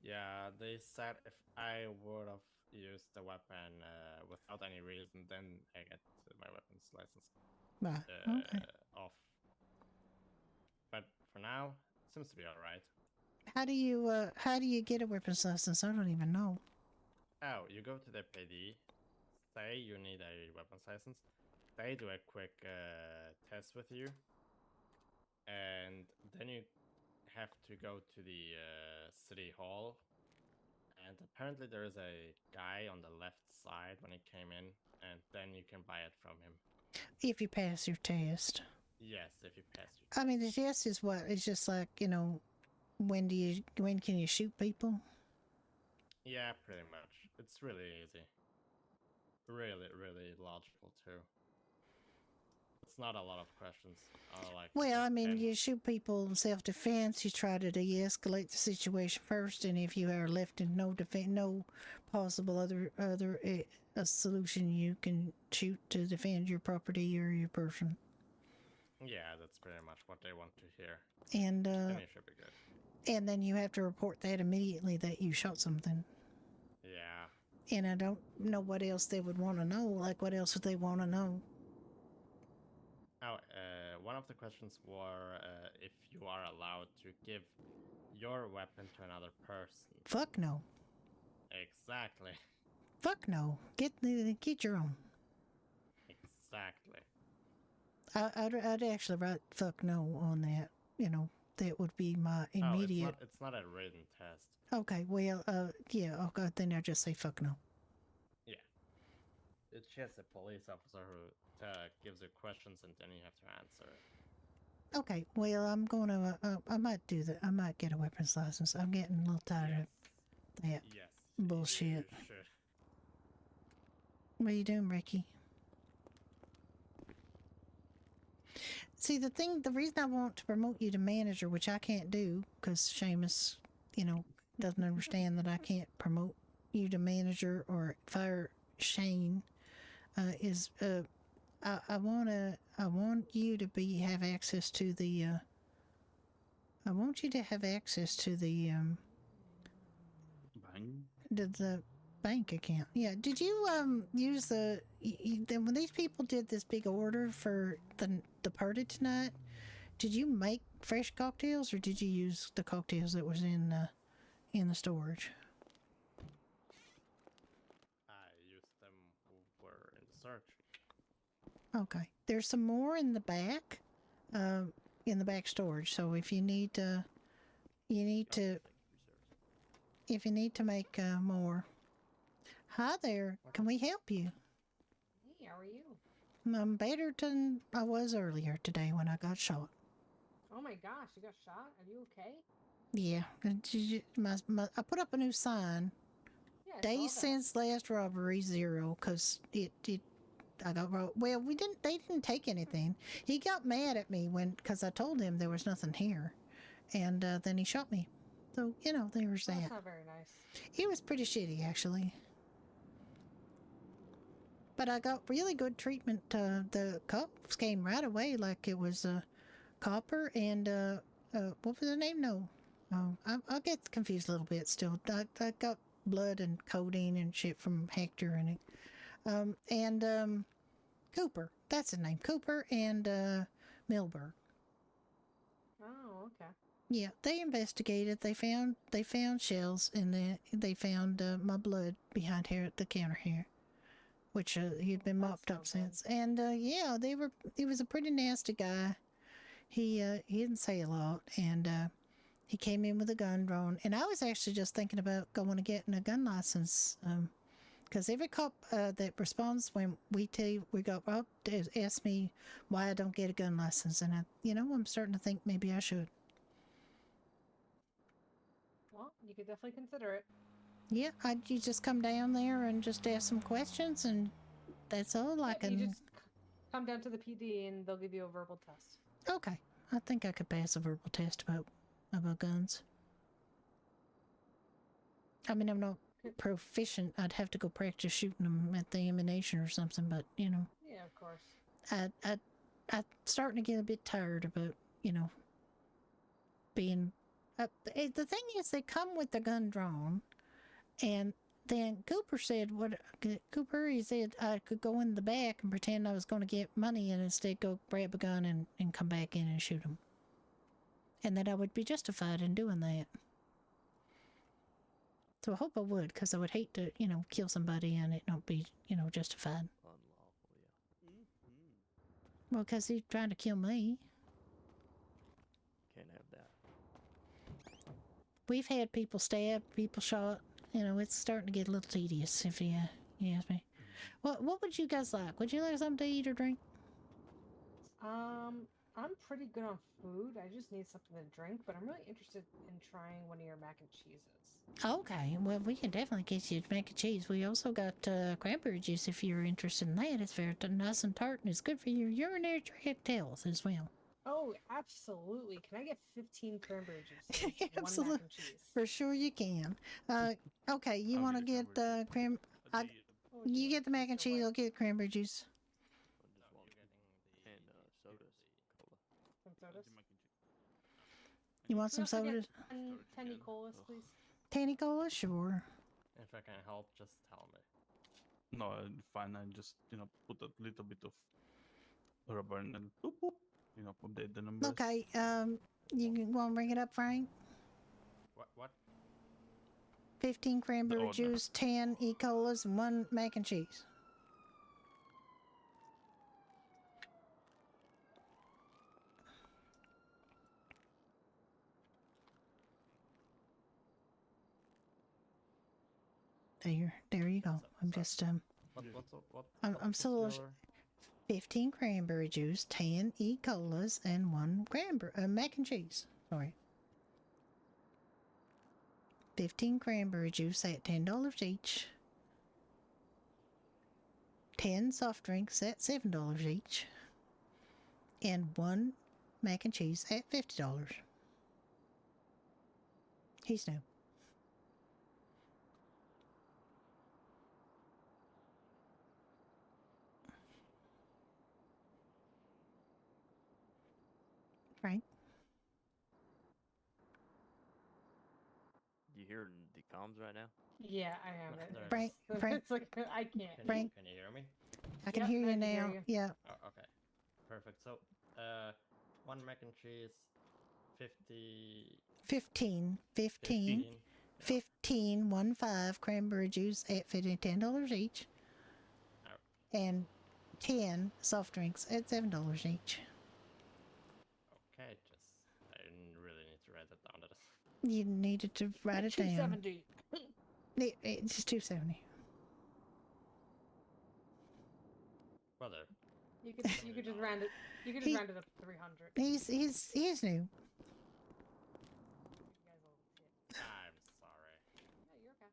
Yeah, they said if I would have used the weapon without any reason, then I get my weapons license okay. off. But for now, it seems to be all right. How do you get a weapons license? I don't even know. Oh, you go to the PD, say you need a weapons license. They do a quick test with you, and then you have to go to the city hall. And apparently there is a guy on the left side when he came in, and then you can buy it from him. If you pass your test. Yes, if you pass your test. I mean, the test is what? It's just like, when can you shoot people? Yeah, pretty much. It's really easy. Really, really logical too. It's not a lot of questions. Well, I mean, you shoot people in self-defense. You try to de-escalate the situation first, and if you are left in no possible other a solution, you can shoot to defend your property or your person. Yeah, that's pretty much what they want to hear. And then you should be good. And then you have to report that immediately that you shot something. Yeah. And I don't know what else they would want to know. Like, what else would they want to know? Oh, one of the questions were if you are allowed to give your weapon to another person. Fuck no. Exactly. Fuck no. Get your own. Exactly. I'd actually write fuck no on that. That would be my immediate. Oh, it's not a written test. Okay, well, yeah, okay, then I'll just say fuck no. Yeah. It's just a police officer who gives you questions and then you have to answer it. Okay, well, I'm gonna, I might do that. I might get a weapons license. I'm getting a little tired of that bullshit. You should. What are you doing, Ricky? See, the reason I want to promote you to manager, which I can't do, because Seamus, doesn't understand that I can't promote you to manager or fire Shane, is I want you to have access to the I want you to have access to the Bang. bank account. Yeah. Did you use when these people did this big order for the party tonight? Did you make fresh cocktails or did you use the cocktails that was in the storage? I used them who were in the search. Okay. There's some more in the back storage. So if you need to make more. Hi there. Can we help you? Hey, how are you? I'm better than I was earlier today when I got shot. Oh my gosh, you got shot? Are you okay? Yeah. I put up a new sign. Yeah, I Days saw that. since last robbery 0 because I got robbed. Well, they didn't take anything. He got mad at me because I told him there was nothing here, and then he shot me. So there was that. That's not very nice. It was pretty shitty actually. But I got really good treatment. The cops came right away like it was copper and what was the name? No, I get confused a little bit still. I got blood and codeine and shit from Hector and Cooper. That's his name. Cooper and Milberg. Oh, okay. Yeah, they investigated. They found shells and they found my blood behind here at the counter here, which he'd been mopped up since. And yeah, he was a pretty nasty guy. He didn't say a lot, and he came in with a gun drawn. And I was actually just thinking about going and getting a gun license, because every cop that responds when we tell you we got robbed asks me why I don't get a gun license, and I'm starting to think maybe I should. Well, you could definitely consider it. Yeah, you just come down there and just ask some questions, and that's all I can. You just come down to the PD and they'll give you a verbal test. Okay, I think I could pass a verbal test about guns. I mean, I'm not proficient. I'd have to go practice shooting them at the ammunition or something, but Yeah, of course. I'm starting to get a bit tired about being. The thing is, they come with the gun drawn, and then Cooper said, he said I could go in the back and pretend I was going to get money and instead go grab a gun and come back in and shoot him. And that I would be justified in doing that. So I hope I would, because I would hate to, kill somebody and it not be, justified. Unlawful, yeah. Well, because he's trying to kill me. Can't have that. We've had people stabbed, people shot. It's starting to get a little tedious, if you ask me. What would you guys like? Would you like something to eat or drink? I'm pretty good on food. I just need something to drink, but I'm really interested in trying one of your mac and cheeses. Okay, well, we can definitely get you mac and cheese. We also got cranberry juice if you're interested in that. It's very nice and tart, and it's good for your urinary tract health as well. Oh, absolutely. Can I get 15 cranberry juices? Absolutely. One mac and cheese. For sure you can. Okay, you want to get you get the mac and cheese, I'll get cranberry juice. And sodas. Cola. Some sodas? You want some Can we also sodas? get 10 colas, please? Tanny cola? Sure. If I can help, just tell me. No, fine. I just put a little bit of rubber and then boop, boop, update the numbers. Okay, you want to bring it up, Frank? What? 15 cranberry juice, 10 E-colas, and 1 mac and cheese. There you go. I'm just I'm still 15 cranberry juice, 10 E-colas, and 1 mac and cheese. Sorry. 15 cranberry juice at $10 each. 10 soft drinks at $7 each. And 1 mac and cheese at $50. He's new. Frank? You hear the comms right now? Yeah, I have it. Frank, It's like I can't. Frank. Can you hear me? I can Yep, hear I you can hear now. you. Yeah. Oh, okay. Perfect. So, one mac and cheese, 50. 15. 15 cranberry juice at $10 each. And 10 soft drinks at $7 each. Okay, I didn't really need to write that down. You needed to write it down. $2.70. It's just $2.70. Brother. You could just round it. You could just round it up to 300. He's new. I'm sorry. No, you're okay.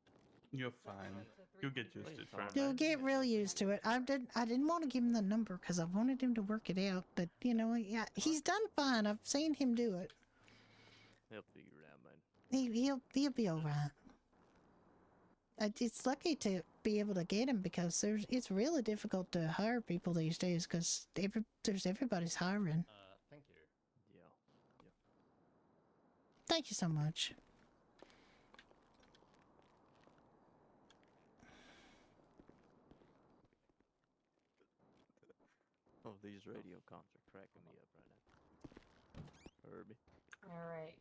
You're fine. You'll get used to it, Frank. You'll get real used to it. I didn't want to give him the number because I wanted him to work it out, but you know, yeah, he's done fine. I've seen him do it. He'll figure it out, man. He'll be all right. It's lucky to be able to get him because it's really difficult to hire people these days because everybody's hiring. Thank you. Yeah. Thank you so much. Oh, these radio comms are cracking me up right now. Herbie. All right.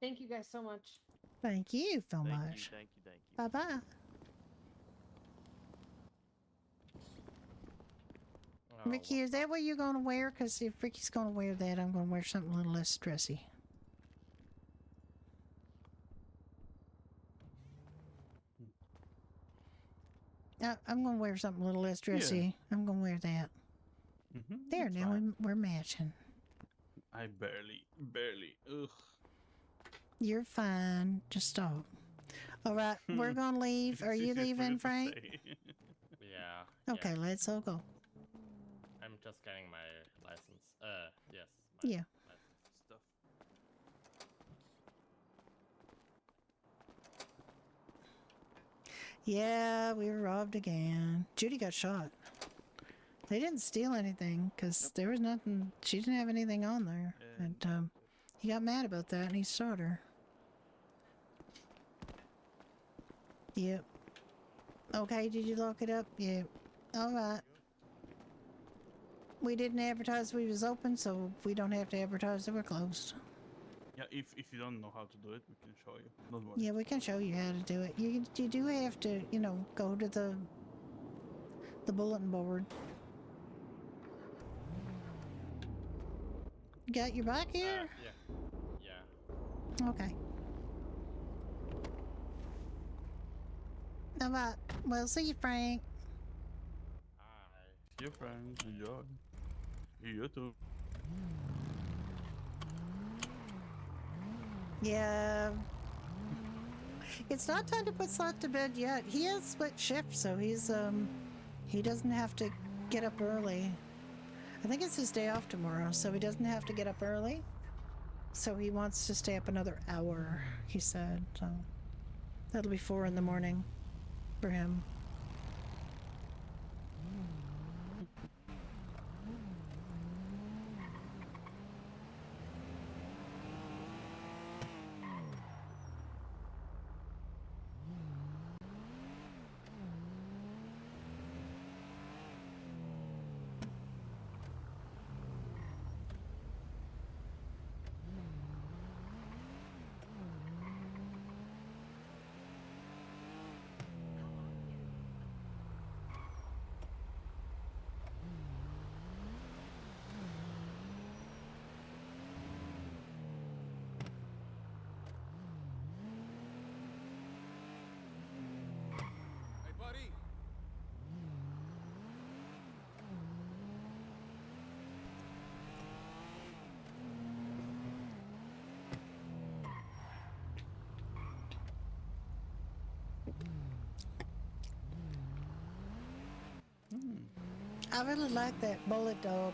Thank you guys so much. Thank you so much. Thank you. Bye-bye. Ricky, is that what you're going to wear? Because if Ricky's going to wear that, I'm going to wear something a little less dressy. I'm going to wear something a little less dressy. Yeah. I'm going to wear that. There, now we're matching. I barely. Ugh. You're fine. Just stop. All right, we're going to leave. Are you leaving, Frank? Yeah. Okay, let's all go. I'm just getting my license. Yes. Yeah. License stuff. Yeah, we were robbed again. Judy got shot. They didn't steal anything because there was nothing. She didn't have anything on there. And he got mad about that and he shot her. Yep. Okay, did you lock it up? Yep. All right. We didn't advertise we was open, so we don't have to advertise that we're closed. Yeah, if you don't know how to do it, we can show you. Don't worry. Yeah, we can show you how to do it. You do have to, go to the bulletin board. You got your bike here? Yeah. Okay. All right. Well, see you, Frank. See you, Frank. Enjoy. You too. Yeah. It's not time to put Slot to bed yet. He has split shift, so he doesn't have to get up early. I think it's his day off tomorrow, so he doesn't have to get up early. So he wants to stay up another hour, he said. So that'll be 4 in the morning for him. I really like that bullet dog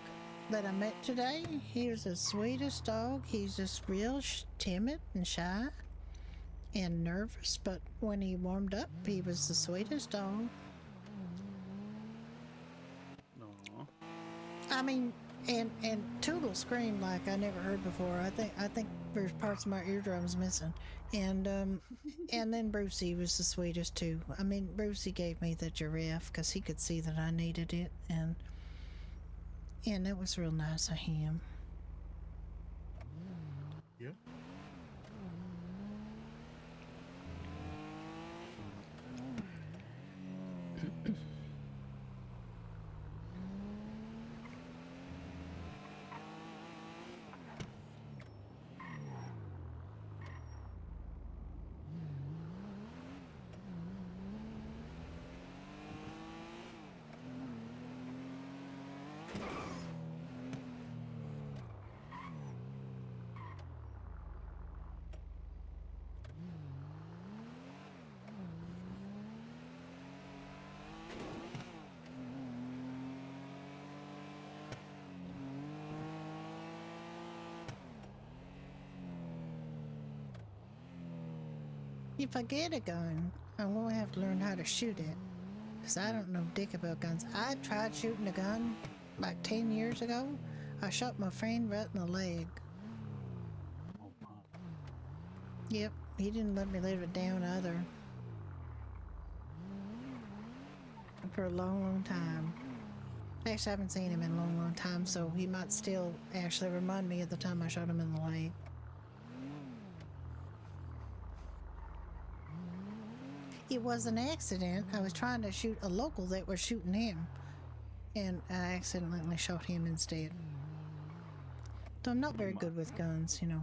that I met today. He was the sweetest dog. He's just real timid and shy and nervous, but when he warmed up, he was the sweetest dog. No. I mean, And Toodle screamed like I never heard before. I think there's parts of my eardrums missing. And then Brucey was the sweetest too. I mean, Brucey gave me the giraffe because he could see that I needed it, and it was real nice of him. Yeah. If I get a gun, I'm going to have to learn how to shoot it. Because I don't know dick about guns. I tried shooting a gun like 10 years ago. I shot my friend right in the leg. Yep, he didn't let me live it down either. For a long, long time. Actually, I haven't seen him in a long, long time, so he might still actually remind me of the time I shot him in the leg. It was an accident. I was trying to shoot a local that was shooting him, and I accidentally shot him instead. So I'm not very good with guns, you know.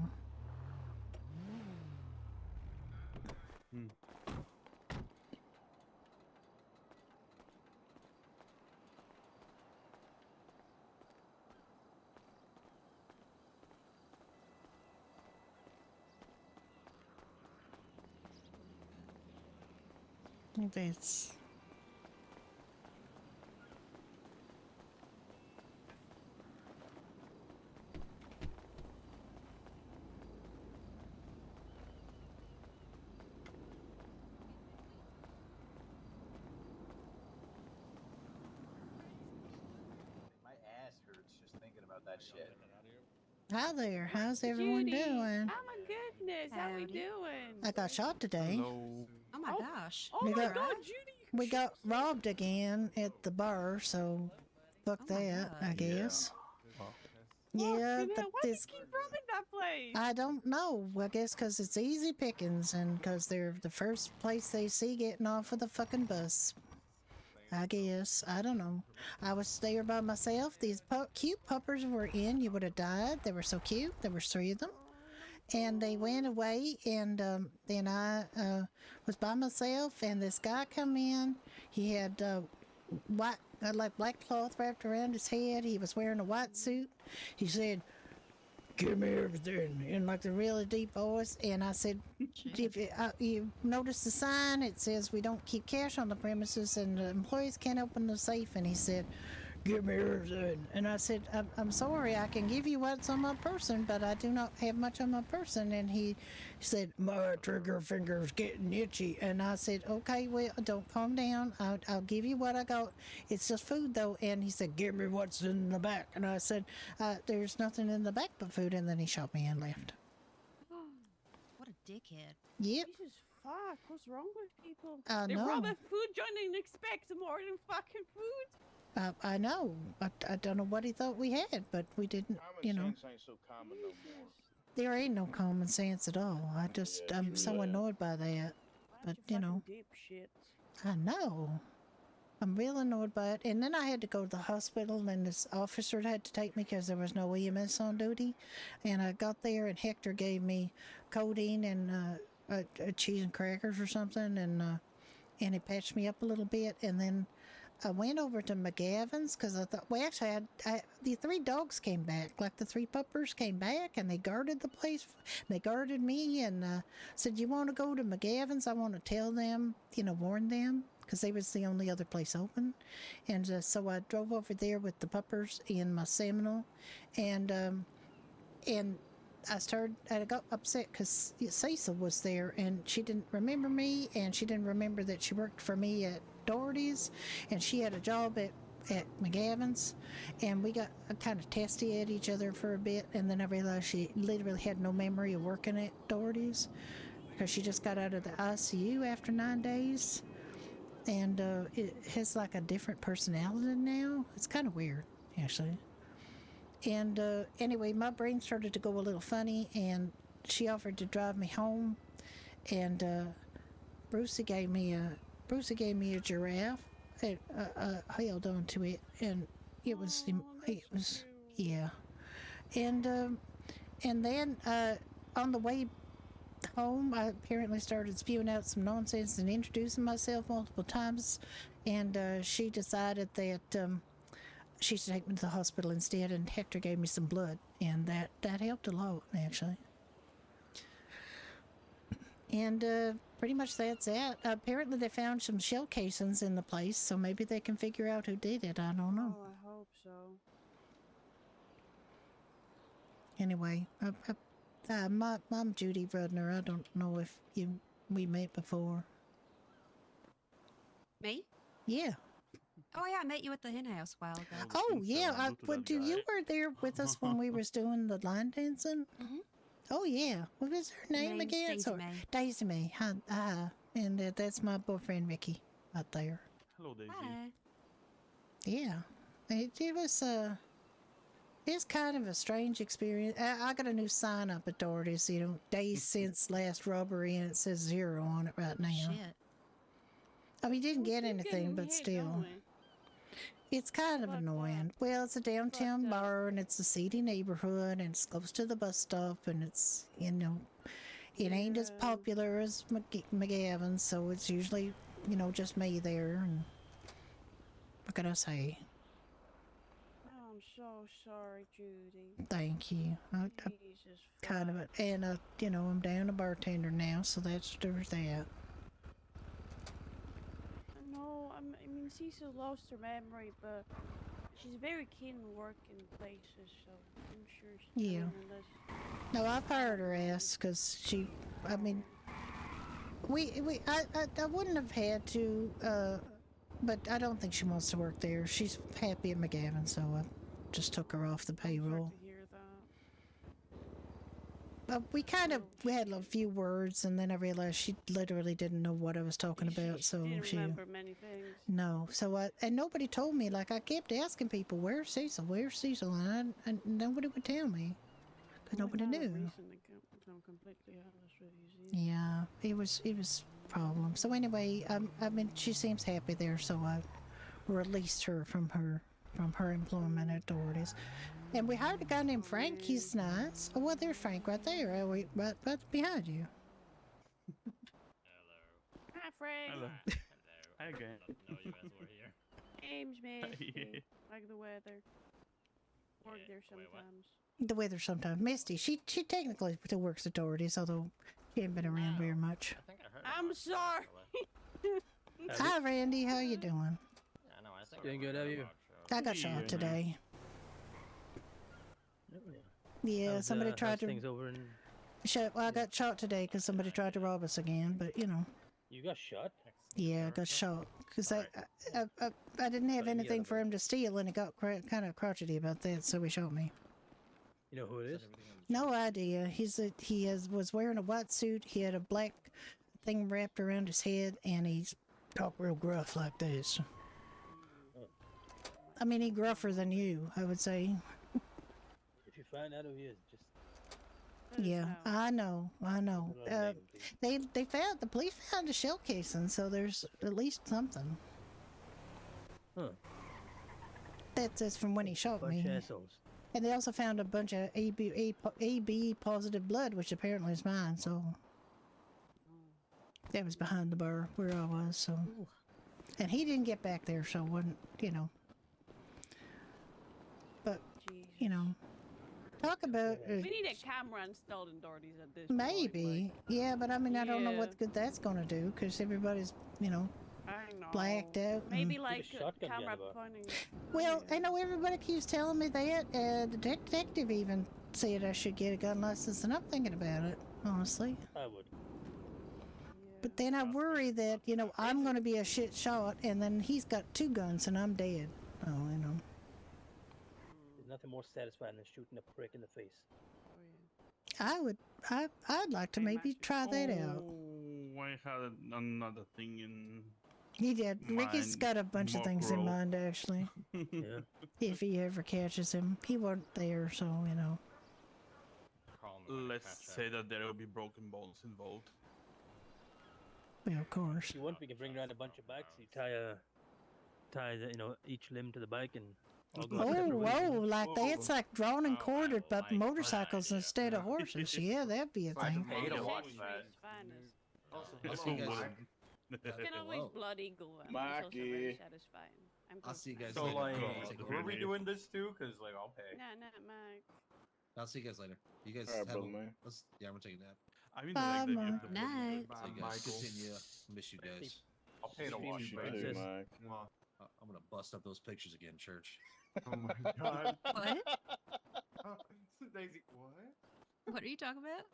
This. My ass hurts just thinking about that shit. Hi there, how's everyone Judy. doing? Oh my goodness, how we doing? I got shot today. Hello. Oh my gosh. Oh We my got- god, Judy. We got robbed again at the bar, so fuck that, I guess. Yeah, Fucking but hell, why do you this keep robbing that place? I don't know. I guess because it's easy pickings and because they're the first place they see getting off of the fucking bus. I guess. I don't know. I was there by myself. These cute puppers were in. You would have died. They were so cute. There were 3 of them. And they went away, and then I was by myself, and this guy come in. He had white, like black cloth wrapped around his head. He was wearing a white suit. He said, "Give me everything," in like a really deep voice. And I said, "If you notice the sign, it says we don't keep cash on the premises, and the employees can't open the safe." And he said, "Give me everything." And I said, I'm sorry, I can give you what's on my person, but I do not have much on my person. And he said, "My trigger finger's getting itchy." And I said, "Okay, well, don't calm down. I'll give you what I got. It's just food, though." And he said, "Give me what's in the back." And I said, "There's nothing in the back but food." And then he shot me and left. What a dickhead. Yep. Jesus fuck, what's wrong with people? I They know. rob a food joint and expect more than fucking food. I know. I don't know what he thought we had, but we didn't, you know. Ain't so common no more. There ain't no common sense at all. I'm so annoyed by that. But, you know, I know. I'm real annoyed by it. And then I had to go to the hospital, and this officer had to take me because there was no EMS on duty. And I got there, and Hector gave me codeine and a cheese and crackers or something, and he patched me up a little bit. And then I went over to McGavin's because I thought, well, actually, the 3 dogs came back. Like the 3 puppers came back, and they guarded the place. They guarded me, and said, "You want to go to McGavin's? I want to tell them, you know, warn them." Because they was the only other place open. And so I drove over there with the puppers in my Seminole. And I got upset because Cecil was there, and she didn't remember me, and she didn't remember that she worked for me at Doherty's, and she had a job at McGavin's, and we got kind of testy at each other for a bit, and then I realized she literally had no memory of working at Doherty's because she just got out of the ICU after 9 days, and it has like a different personality now. It's kind of weird, actually. And anyway, my brain started to go a little funny, and she offered to drive me home, and Brucey gave me a giraffe. And, held on to it, and it was yeah. And then on the way home, I apparently started spewing out some nonsense and introducing myself multiple times, and she decided that she should take me to the hospital instead, and Hector gave me some blood, and that helped a lot, actually. And pretty much that's it. Apparently they found some shell casings in the place, so maybe they can figure out who did it. I don't know. Oh, I hope so. Anyway, I'm Judy Rudner. I don't know if we met before. Me? Yeah. Oh yeah, I met you at the hen house a while ago. Oh yeah, you were there with us when we was doing the line dancing. Mm-hmm. Oh yeah, what was her name again? Daisy May. Daisy May. Hi. And that's my boyfriend Ricky right there. Hello, Daisy. Hi. Yeah, it was it's kind of a strange experience. I got a new sign up at Doherty's. Days since last robbery, and it says 0 on it right now. Shit. I mean, didn't get anything, but still. It's kind of annoying. Well, it's a downtown bar, and it's a seedy neighborhood, and it's close to the bus stop, and it's, it ain't as popular as McGavin's, so it's usually, just me there, and what can I say? I'm so sorry, Judy. Thank you. Jesus. Kind of, and, I'm down a bartender now, so there's that. No, I mean, Cecil lost her memory, but she's very keen on working places, so I'm sure she's Yeah. doing this. No, I've heard her ask, because I wouldn't have had to, but I don't think she wants to work there. She's happy at McGavin, so I just took her off the payroll. We had a few words, and then I realized she literally didn't know what I was talking about, so Didn't she remember many things. no. So and nobody told me. Like, I kept asking people, "Where's Cecil? Where's Cecil?" And nobody would tell me because nobody knew. I'm completely honest with you. Yeah, it was a problem. So anyway, she seems happy there, so I released her from her employment at Doherty's. And we hired a guy named Frank. He's nice. Oh, well, there's Frank right there. Right behind you. Hi, Frank. Hello. Hi again. Know you guys were here. Name's Misty. Yeah. Like the weather. Work there sometimes. The weather sometimes. Misty, she technically still works at Doherty's, although she hasn't been around very much. I think I heard. I'm sorry. Hi, Randy. How you doing? I know. I think. Doing good, how are you? I got shot today. Yeah, somebody tried to. Things over in... I got shot today because somebody tried to rob us again. But You got shot? yeah, I got shot because I didn't have anything for him to steal, and he got kind of crotchety about that, so he shot me. You know who it is? No idea. He was wearing a white suit. He had a black thing wrapped around his head, and he's talked real gruff like this. I mean, he gruffer than you, I would say. If you find out who he is, just... Yeah, I know. The police found a shell casing, so there's at least something. Huh. That's from when he shot Bunch me. of assholes. And they also found a bunch of AB positive blood, which apparently is mine, so... That was behind the bar where I was, so... And he didn't get back there, so it wasn't, But, talk about... We need a camera installed in Doherty's at this Maybe. point. Yeah, but I mean, I don't know Yeah. what good that's going to do, because everybody's, I know. blacked out. Maybe and- like Get a shotgun camera together. pointing. Well, I know everybody keeps telling me that. The detective even said I should get a gun license, and I'm thinking about it, honestly. I would. But then I worry that, I'm going to be a shit shot, and then he's got 2 guns, and I'm dead. Oh, you know. There's nothing more satisfying than shooting a prick in the face. I'd like to maybe try that out. Oh, I had another thing in. He did. Ricky's mind, got a bunch of things in Mokro. mind, actually. Yeah. If he ever catches him. He wasn't there, so, you know. Let's say that there will be broken bones involved. Well, of course. If you want, we can bring around a bunch of bikes. You tie each limb to the bike and all go Oh, separate ways, you know? whoa, like that's like drawn and quartered, but motorcycles instead of horses. Yeah, that'd be a thing. Pay to watch that. You can always blood eagle them. It's also Mikey. very satisfying. I'll see you guys So later. like, Take were care. we doing this too? Cause like I'll pay. No, not Mike. I'll see you guys later. You guys Alright, have brother, a, man. yeah, I'm gonna take a nap. I mean, Bye, like, Mike. the Night. So you guys continue. Miss you guys. I'll pay to watch You it too, too, Mike. Mike. I'm gonna bust up those pictures again, church. Oh my god. What? Daisy, what? What are you talking about?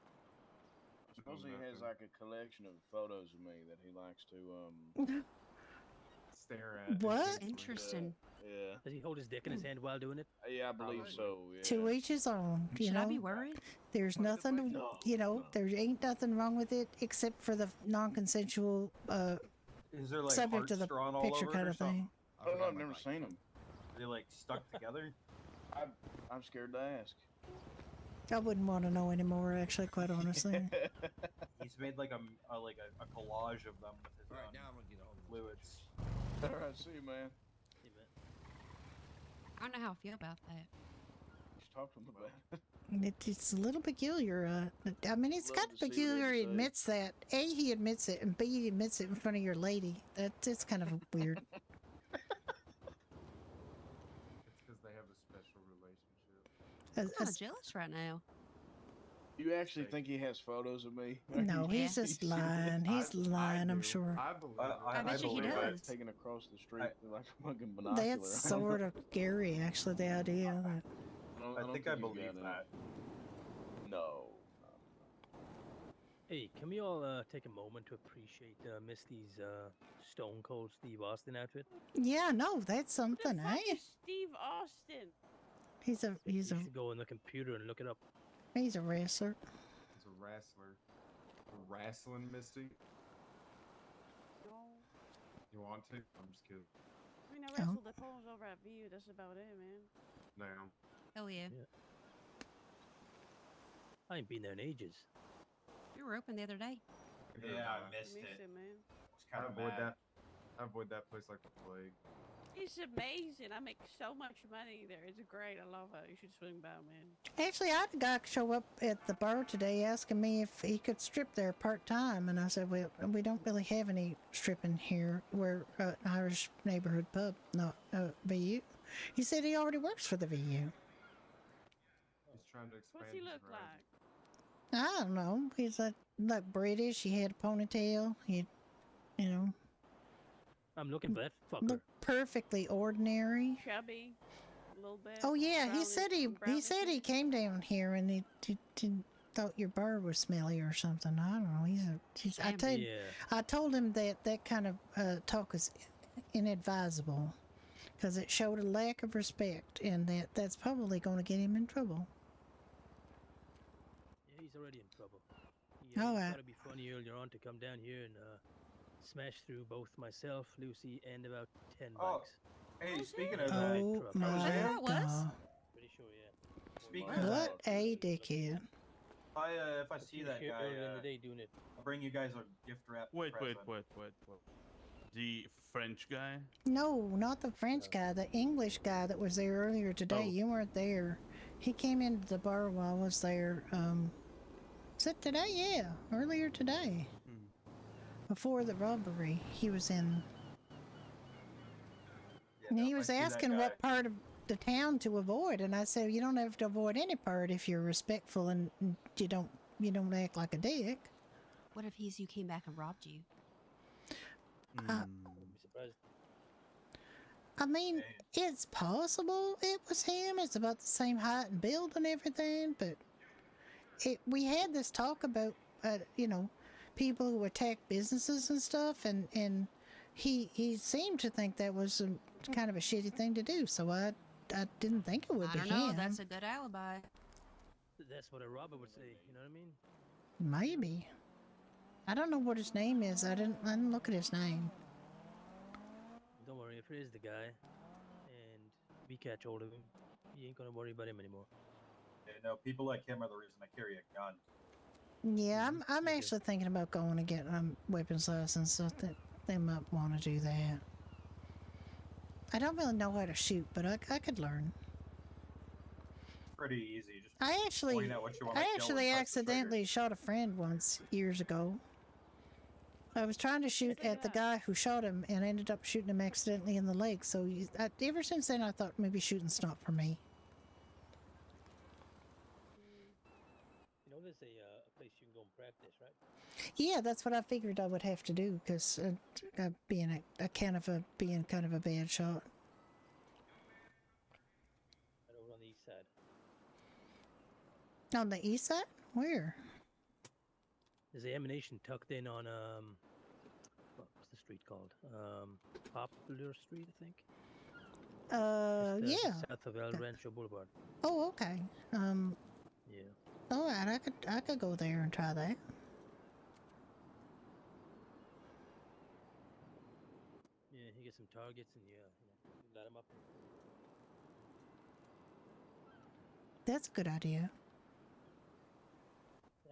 Suppose he has like a collection of photos of me that he likes to Stare at. What? Interesting. Yeah. Does he hold his dick in his hand while doing it? Yeah, I believe so. Yeah. To each his own, you Should know. I be worried? There's nothing, you know, there ain't nothing wrong with it except for the non-consensual Is there like subject hearts of the drawn all picture over kind it or of thing. I don't know. I've never seen him. Are they like stuck together? I'm scared to ask. I wouldn't want to know anymore, actually, quite honestly. He's made like a collage of them with his All right, now I'm gonna get all fluids. All right, see you, man. I don't know how I feel about that. Just talk to him about it. It's a little peculiar. I mean, it's Love kind of to see what peculiar. they He say. admits that. A, he admits it, and B, he admits it in front of your lady. That's kind of weird. It's because they have a special relationship. I'm kind of jealous right now. You actually think he has photos of me? No, he's just lying. He's lying, I'm sure. I believe. I bet you he believe does. Taken across the street with like a fucking binocular. That's sort of scary, actually, the idea that. I think I believe that. No. Hey, can we all take a moment to appreciate Misty's Stone Cold Steve Austin outfit? Yeah, no, that's something, Fuck eh? is Steve Austin. He's a You should go on the computer and look it up. he's a wrestler. He's a wrestler. Wrestling Misty. No. You want to? I'm just kidding. I mean, I wrestled the poles over at VU. That's about it, man. Damn. Hell yeah. I ain't been there in ages. You were open the other day. Yeah, I Missed it, man. I avoid that. I avoid that place like the plague. It's amazing. I make so much money there. It's great. I love it. You should swing by, man. Actually, I had a guy show up at the bar today asking me if he could strip there part-time, and I said, well, we don't really have any stripping here. We're an Irish neighborhood pub, not VU. He said he already works for the VU. He's trying to expand. What's he his look range. like? I don't know. He's like British. He had a ponytail. He, you know, I'm looking for that fucker. looked perfectly ordinary. Chubby, a little bit. Oh yeah, he brownish- said he brownish said he came down here and he thought your bar was smelly or something. I don't know. I told him that kind of talk is inadvisable because it showed a lack of respect, and that's probably going to get him in trouble. Yeah, he's already in trouble. All He right. thought it'd be funny earlier on to come down here and smash through both myself, Lucy, and about 10 Oh, bikes. hey, speaking of Oh that, my Roseanne? God! Pretty sure, yeah. Speaking of What that, a dickhead! if I see that Here guy, earlier in the day doing it. I'll bring you guys a gift wrap. Wait. present. The French guy? No, not the French guy. The English guy that was there earlier today. Oh. You weren't there. He came into the bar while I was there. Was it today? Yeah, earlier today. Before the robbery, he was in. And he was asking what part of the town to avoid, and I said, you don't have to avoid any part if you're respectful and you don't act like a dick. What if you came back and robbed you? I'm surprised. I mean, it's possible it was him. It's about the same height and build and everything, but we had this talk about, people who attack businesses and stuff, and he seemed to think that was kind of a shitty thing to do, so I didn't think it would I be don't know. him. That's a good alibi. That's what a robber would say. You know what I mean? Maybe. I don't know what his name is. I didn't look at his name. Don't worry, if it is the guy, and we catch hold of him, you ain't gonna worry about him anymore. Yeah, no, people like him are the reason I carry a gun. Yeah, I'm actually thinking about going to get a weapons license, so they might want to do that. I don't really know how to shoot, but I could learn. Pretty easy. Just I actually point out what you want to kill and press the trigger. accidentally shot a friend once years ago. I was trying to shoot at the guy who shot him and ended up shooting him accidentally in the leg. So ever since then, I thought maybe shooting's not for me. You know, there's a place you can go and practice, right? Yeah, that's what I figured I would have to do because being kind of a bad shot. Right over on the east side. On the east side? Where? There's the ammunition tucked in on what's the street called? Poplar Street, I think. Yeah. South of El Rancho Boulevard. Oh, okay. Yeah. All right, I could go there and try that. Yeah, you get some targets and you light them up. That's a good idea.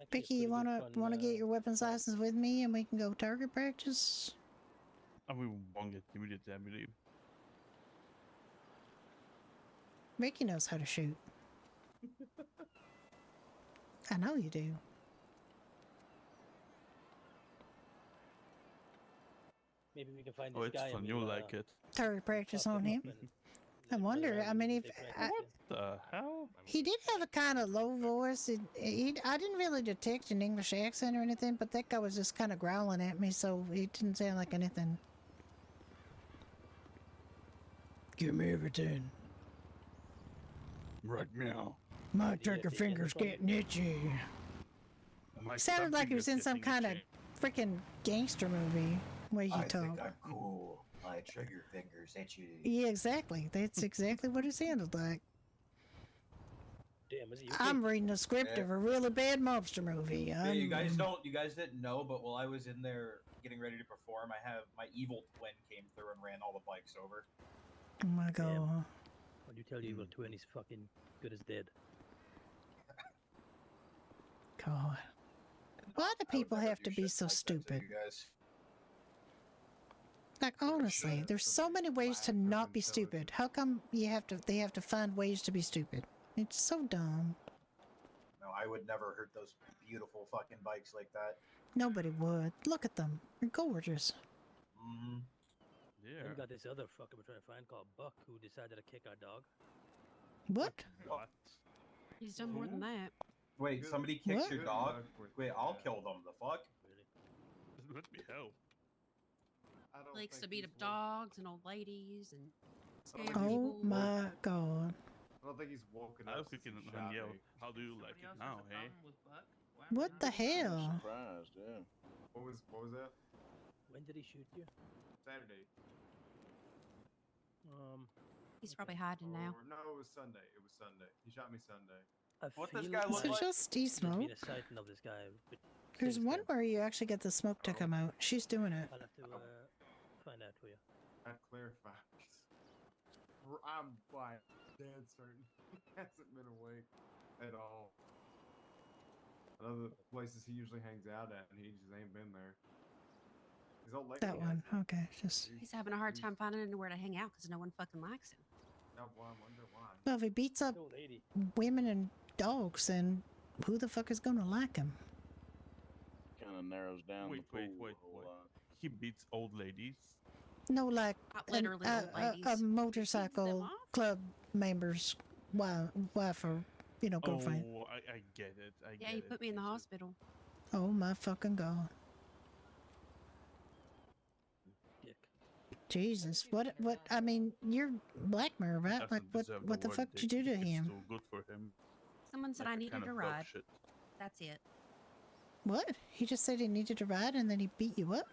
Actually, Vicky, you wanna get your weapons license with me and we can go target practice? And we won't get immediately, I believe. Vicky knows how to shoot. I know you do. Maybe we can find this Oh, it's guy. fun. You'll like it. Target practice on him. I wonder. I mean, if What the hell? he did have a kind of low voice. I didn't really detect an English accent or anything, but that guy was just kind of growling at me, so it didn't sound like anything. Give me everything. Right now. My trigger finger's getting itchy. Sounded like he was in some kind of freaking gangster movie where he I think talked. I'm cool. My trigger fingers itchy. Yeah, exactly. That's exactly what it sounded like. Damn, is it I'm reading a script of a really bad mobster movie. Yeah, you guys didn't know, but while I was in there getting ready to perform, I have my evil twin came through and ran all the bikes over. Oh my god. When you tell your evil twin he's fucking good as dead. God. Why do people have to be so stupid? Like honestly, there's so many ways to not be stupid. How come they have to find ways to be stupid? It's so dumb. No, I would never hurt those beautiful fucking bikes like that. Nobody would. Look at them. They're gorgeous. Mm-hmm. Yeah. Then we got this other fucker we're trying to find called Buck who decided to kick our dog. What? What? He's done more than that. Wait, somebody kicked What? your dog? Wait, I'll kill them. The fuck? Let me help. Likes to beat up dogs and old ladies and scare Oh people. my god. I don't think he's woken I up. was thinking, yeah, how do you like it now, hey? What the hell? Surprised, yeah. What was that? When did he shoot you? Saturday. He's probably hiding now. Or, no, it was Sunday. It was Sunday. He shot me Sunday. What this guy look Is it like? just There's smoke? been a sighting of this guy. But There's since one then, where you actually get the smoke to come out. She's doing it. I'll have to find out for you. That clarifies. I'm like dead certain he hasn't been awake at all. Other places he usually hangs out at, and he just ain't been there. His old lady That one. Okay, just. He's having a hard time finding anywhere to hang out because no one fucking likes him. No, well, I wonder why. Well, if he beats up Old lady. women and dogs, then who the fuck is gonna like him? Kind of narrows down Wait, the wait, pool wait, a whole wait. lot. He beats old ladies. No, like Not literally old ladies. a motorcycle club member's wife or girlfriend. Oh, I get it. I Yeah, get he it. put me in the hospital. Oh my fucking god. Dick. Jesus, what? I mean, you're Blackmare, right? Doesn't Like, deserve what the word fuck did you dick. do to It's him? too good for him. Someone said Like I a needed kind a of ride. dog shit. That's it. What? He just said he needed a ride and then he beat you up?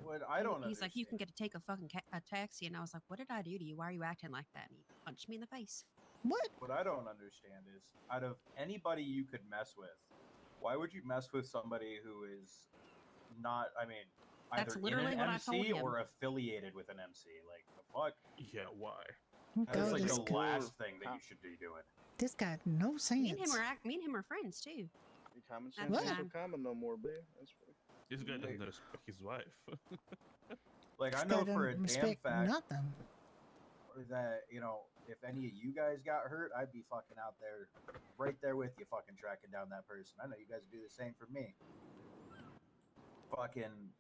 What I don't He's like, you can get to take a fucking a taxi, and I was like, what did I do to you? Why are you acting like that? And he punched me in the face. What I don't understand is, out of anybody you could mess with, why would you mess with somebody who is not? I mean, That's either in literally an what I told MC him. or affiliated with an MC. Like the fuck? Yeah, why? That's like this the guy- last thing that you should be doing. This guy had no sense. Me and him are friends too. Your common At sense the ain't so time. common no more, Bear. That's what. This guy doesn't respect his wife. Like I This know guy for a doesn't damn respect fact nothing. that if any of you guys got hurt, I'd be fucking out there, right there with you, fucking tracking down that person. I know you guys do the same for me. Fucking,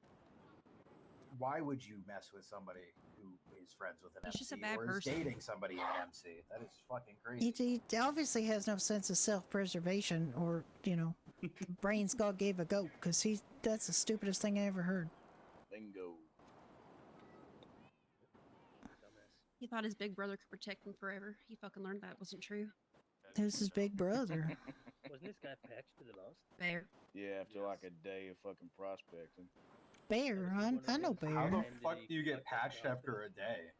why would you mess with somebody who is friends with an He's MC just a bad or person. is dating somebody in an MC? That is fucking crazy. He obviously has no sense of self-preservation, or brains God gave a goat, because that's the stupidest thing I ever heard. Bingo. He thought his big brother could protect him forever. He fucking learned that wasn't true. Who's his big brother? Wasn't this guy patched to the last? Bear. Yeah, after like a day of fucking prospecting. Bear, I know Bear. How the fuck do you get patched after a day?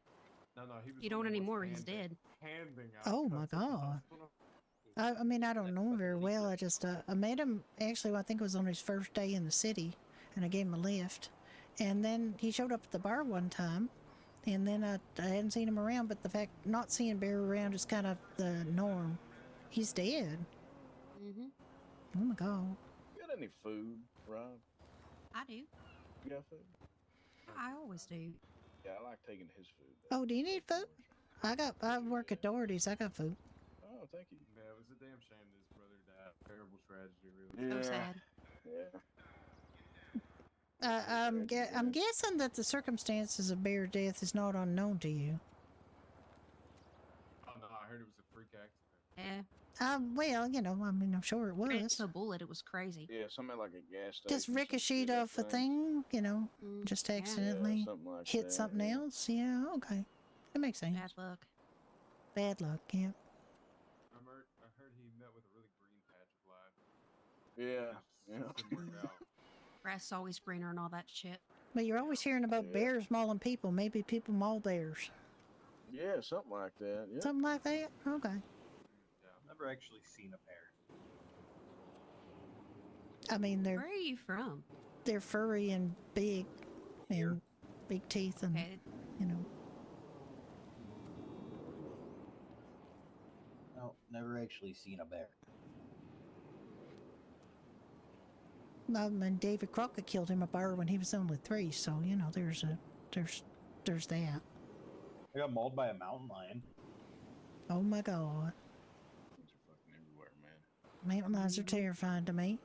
No, he was. You don't anymore. He's dead. Handing out. Oh my god. I mean, I don't know him very well. I just I met him actually. I think it was on his first day in the city, and I gave him a lift. And then he showed up at the bar one time, and then I hadn't seen him around. But the fact not seeing Bear around is kind of the norm. He's dead. Oh my god. You got any food, Rob? I do. You got food? I always do. Yeah, I like taking his food. Oh, do you need food? I work at Doherty's. I got food. Oh, thank you. Yeah, it was a damn shame that his brother died. Terrible tragedy, really. Yeah. So sad. Yeah. I'm guessing that the circumstances of Bear's death is not unknown to you. Oh no, I heard it was a freak accident. Yeah. Well, I mean, I'm sure it Ran was. into a bullet. It was crazy. Yeah, something like a gas station. Just ricocheted off a thing, just accidentally something like hit that, something yeah. else. Yeah, okay. That makes sense. Bad luck. Bad luck, yeah. I heard he met with a really green patch of life. Yeah. It just didn't work out. Grass is always greener and all that shit. But you're always hearing about bears mauling people. Maybe people maul bears. Yeah, something like that. Yeah. Something like that? Okay. I've never actually seen a bear. I mean, Where are you from? they're furry and big, and big teeth, and No, never actually seen a bear. And David Crockett killed him a bear when he was only 3, so there's that. I got mauled by a mountain lion. Oh my god. Things are fucking everywhere, man. Mountain lions are terrifying to me.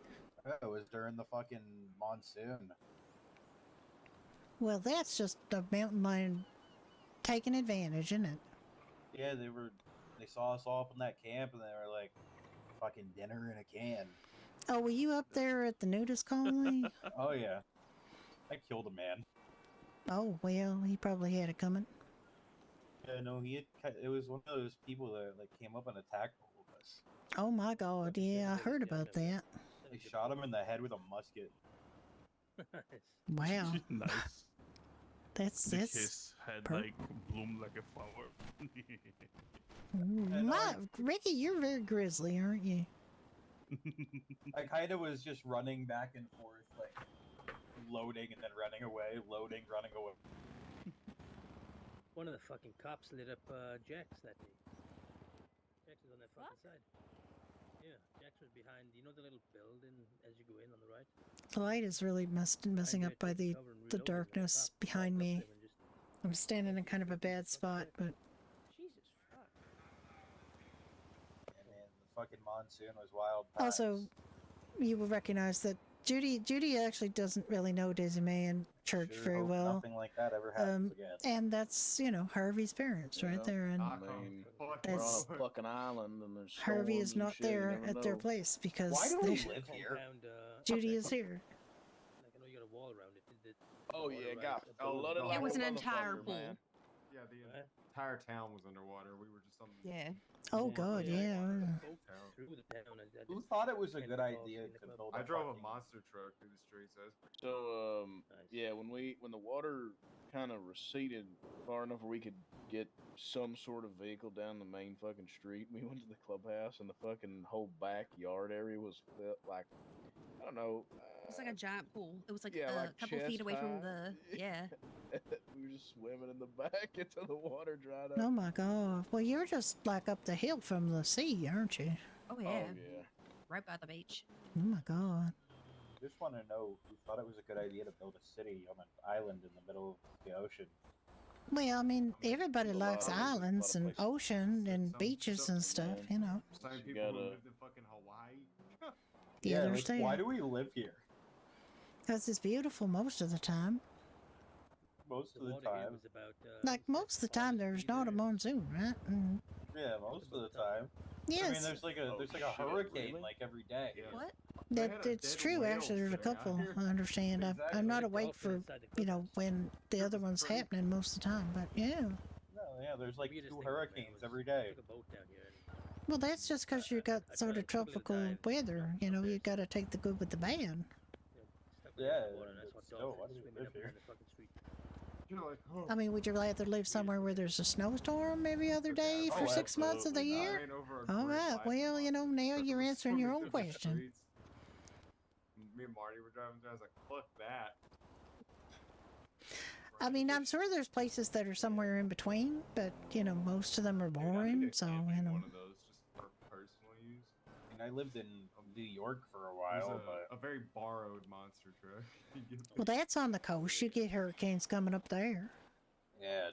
It was during the fucking monsoon. Well, that's just the mountain lion taking advantage, isn't it? Yeah, they saw us all up in that camp and they were like, fucking dinner in a can. Oh, were you up there at the nudist colony? Oh yeah. I killed a man. Oh, well, he probably had it coming. Yeah, no, it was one of those people that like came up and attacked all of us. Oh my god, yeah, I heard about that. They shot him in the head with a musket. Wow. Nice. That's His head like bloomed like a flower. Ricky, you're very grizzly, aren't you? I kind of was just running back and forth, like loading and then running away, loading, running away. One of the fucking cops lit up Jax that day. Jax was on that fucking side. Yeah, Jax was behind, the little building as you go in on the right? The light is really messing up by the darkness behind me. I'm standing in kind of a bad spot, but Jesus fuck. Yeah, man, the fucking monsoon was wild. Times. also, you will recognize that Judy actually doesn't really know Daisy May and Church Sure very hope well. Nothing like that ever happens again. And that's, Harvey's parents right there. And I mean, we're on that's, a fucking island and there's Harvey is storms and not shit, you there never at their know. place because Why do we live here? Judy is here. Like, I know you got a wall around it. Oh yeah, it got flooded It like was a an entire motherfucker, pool. man. Yeah, the entire town was underwater. We were just on the Yeah. Oh god, yeah. through the town. Who thought it was a good idea to build? I drove a monster truck through the streets. That was pretty So, yeah, when the water kind of receded far enough where we could get some sort of vehicle down the main fucking street, we went to the clubhouse, and the fucking whole backyard area was like, I don't know. It was like a giant pool. It was like Yeah, a like couple feet away from chest-high. the yeah. We were just swimming in the back until the water dried up. Oh my god. Well, you're just like up the hill from the sea, aren't you? Oh yeah. Oh yeah. Right by the beach. Oh my god. Just want to know who thought it was a good idea to build a city on an island in the middle of the ocean. Well, I mean, everybody there's a lot likes of- there's a lot of islands and places. ocean and beaches and stuff, you know. Same You people who gotta- lived in fucking Hawaii. Yeah, there's like, why that. do we live here? Because it's beautiful most of the time. Most The of the water here time. was about. Like, most of the time there's not a monsoon, right? Mm. Yeah, most of the time. I mean, Yes. there's like a Oh, there's like a shit, hurricane really? like every day. What? They That had a it's dead true. whale Actually, there's a thing out couple. here. I understand. I'm not Exactly. awake for when the other one's happening most of the time. But yeah. No, yeah, there's like Weirdest 2 thing was, man, hurricanes was every day. took a boat down here and Well, that's just because you got I sort tried of a couple of tropical dives, weather. You know, you got to take the good with the bad. stuck with Yeah, the water, and I but saw still, why dolphins do we swimming live up and here? down the fucking street. You're like, oh, I mean, would you rather live somewhere where there's a snowstorm every other day for Oh, 6 months of the absolutely not. year? I ain't over a All great right. life Well, you know, monster now truck you're was answering your swimming own through the question. streets. Me and Marty were driving through. I was like, fuck that. I mean, I'm sure there's places that are somewhere in between, but you know, most of them are Dude, I need boring. to So get me you know, one of those just for personal use. And I lived in New York for a It while, was but a very borrowed monster truck. You get well, that's on the coast. You get hurricanes coming up there. yeah,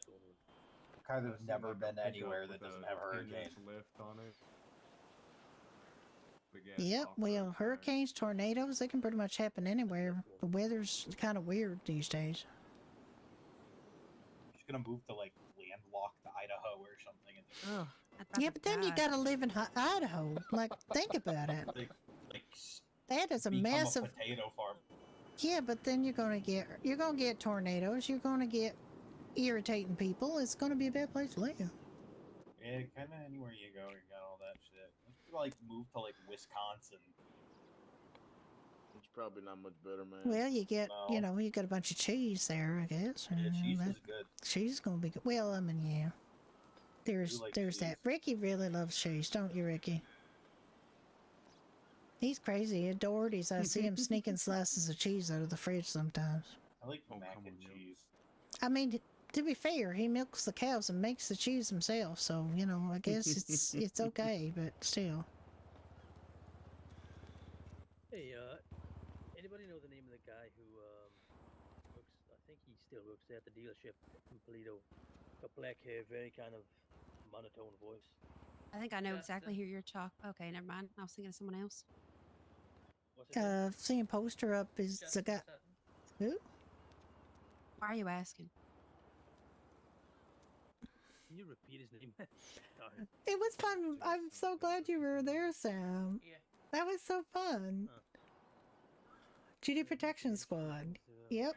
kind of seemed never like a been pickup anywhere that with doesn't a have 10-inch hurricanes. lift on it. Big ass Yep. off-road Well, tires. hurricanes, tornadoes, they can pretty much happen anywhere. The weather's kind of weird these days. Just gonna move to like landlocked Idaho or something. And Ugh. Yeah, but then you gotta live in Idaho. Like, think about it. like That is a become massive. a potato farm. Yeah, but then you're gonna get tornadoes. You're gonna get irritating people. It's gonna be a bad place to live. Yeah, kind of anywhere you go, you got all that shit. Let's like move to like Wisconsin. It's probably not much better, man. Well, you get No. you know you got a bunch of cheese there, I guess. Yeah, cheese But is good. cheese is gonna be good. Well, I mean, yeah. There's like that. cheese. Ricky really loves cheese, don't you, Ricky? He's crazy. At Doherty's, I see him sneaking slices of cheese out of the fridge sometimes. I like mac and cheese. I mean, to be fair, he milks the cows and makes the cheese himself, so you know, I guess it's okay, but still. Hey, anybody know the name of the guy who works? I think he still works there at the dealership in Toledo. Got black hair, very kind of monotone voice. I think I know exactly who you're talking. Okay, never mind. I was thinking of someone else. Seeing poster up is the guy. Who? Why are you asking? Can you repeat his name? Sorry. It was fun. I'm so glad you were there, Sam. Yeah. That was so fun. Judy Protection Squad. Yep.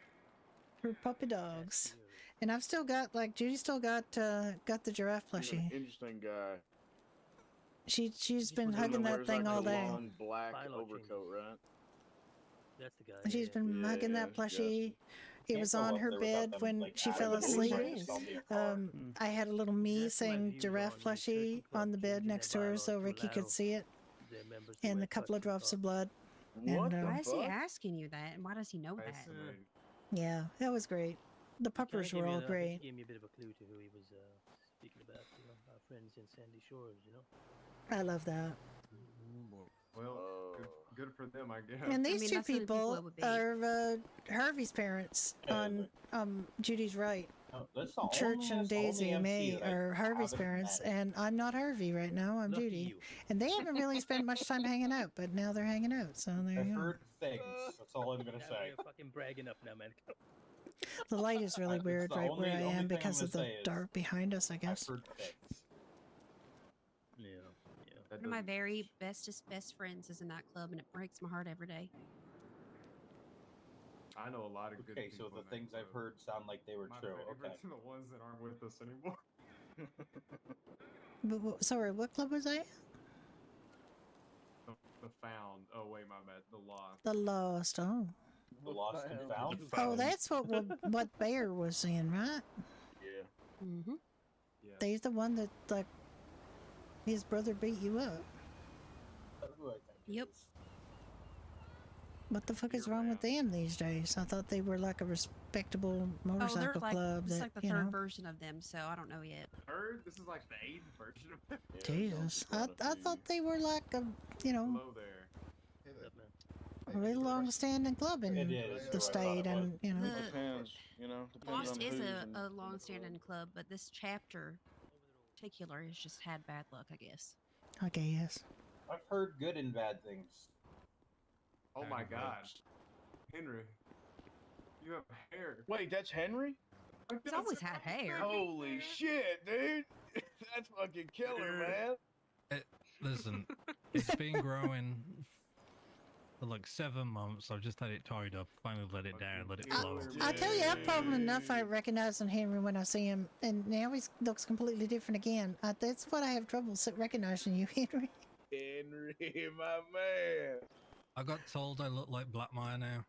For puppy dogs. And I've still got Judy still got the giraffe He's an plushie. interesting guy. She's been The one hugging that wears, thing like, all the day. long black Philo overcoat, right? That's the guy. She's been hugging that plushie. It Can't was go on up her there without bed them, when like, she out fell of the asleep. blue, just on the car. I had a little me saying giraffe plushie on the bed next to her so Ricky could see it. And a couple of drops of blood. What And, the Why is he fuck? asking you that? And why does he know that? yeah, that was great. The puppers were all great. Gave me a bit of a clue to who he was speaking about. You know, our friends in Sandy Shores. You know. I love that. Well, good for them, I guess. And these two that's the people people it would be. are Harvey's parents on Judy's right. Oh, that's the Church and Daisy only May MC that I are Harvey's haven't parents, met. and I'm not Harvey right now. I'm Lucky Judy. you. And they haven't really spent much time hanging out, but now they're hanging out. So there I've you go. heard things. That's all I'm gonna Now say. you're fucking bragging up now, man. The light is really It's weird the right only- where I only am thing I'm because gonna of the say is dark behind us, I I've guess. heard things. Yeah. That One of my doesn't- very bestest best friends is in that club, and it breaks my heart every day. I know a lot of good Okay, people. so the in that things I've club. heard sound like they were My true. favorites Okay. are the ones that aren't with us anymore. Sorry, what club was that? found. Oh wait, my bad. The lost. The Lost. Oh. The Lost and Found. Oh, that's what Bear was saying, right? Yeah. Mm-hmm. Yeah. They's the one that like his brother beat you up. Yep. What the fuck is wrong with them these days? I thought they were like a respectable Oh, motorcycle they're like club. it's that, like the you third know. version of them, so I don't know yet. Third? This is like the 8th version of it. Jesus, I thought they were like a Hello there. a really long-standing club in the state, and you know. Depends, you know. Depends Lost on is who's a in long-standing club, but this chapter in particular has just had bad luck, I guess. Okay, yes. I've heard good and bad things. Oh my God, Henry, you have hair. Wait, that's Henry? He's always had hair. Holy shit, dude! That's fucking killer, man. Listen, it's been growing for like 7 months. I've just had it tied up. Finally let it down, let it flow. I tell you, I've problem enough. I recognize Henry when I see him, and now he looks completely different again. That's what I have trouble recognizing you, Henry. Henry, my man. I got told I look like Black Maya now.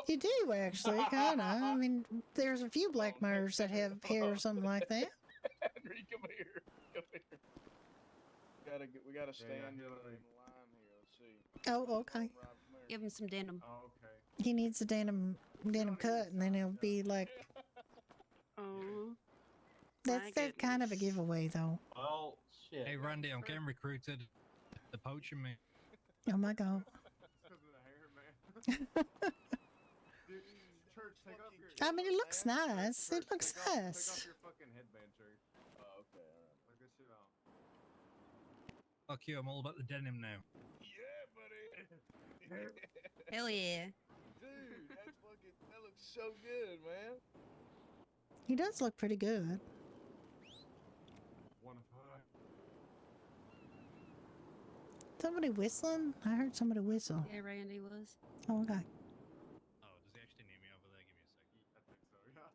You do actually, kind of. I mean, there's a few Black Myers that have hair or something like that. Henry, come here. Come here. We gotta stand in the line here. Let's see. Oh, okay. Give him some denim. Oh, okay. He needs a denim cut, and then he'll be like. Oh. That's kind of a giveaway, though. Well, shit. Hey, Randy, I'm getting recruited. They're poaching me. Oh my God. Dude, Church, take off your. I mean, it looks nice. It looks Take off nice. your fucking headband, Church. Oh, okay, alright. Take that shit off. Fuck you, I'm all about the denim now. Yeah, buddy. Hell yeah. Dude, that looks so good, man. He does look pretty good. One of her. Somebody whistling? I heard somebody whistle. Yeah, Randy was. Oh, okay. Oh, does he actually need me over there? Give me a second. I think so, yeah.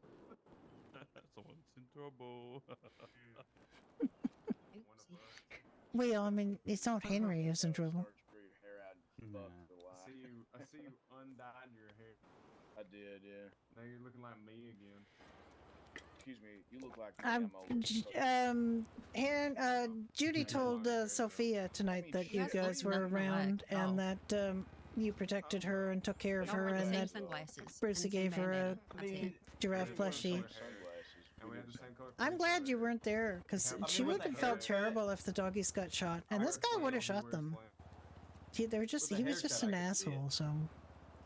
Someone's in trouble. Well, I mean, it's not Henry who's in trouble. I see you undyed your hair. I did, yeah. Now you're looking like me again. Excuse me, you look like me. Judy told Sophia tonight that you guys were around and that you protected her and took care of Y'all her, wear the and same that sunglasses Brucey and same gave her a bandana. That's it. giraffe plushie. And we had the same color. I'm glad you weren't there, because she would have felt terrible if the doggies got shot, and this guy would have shot them. He was just an asshole, so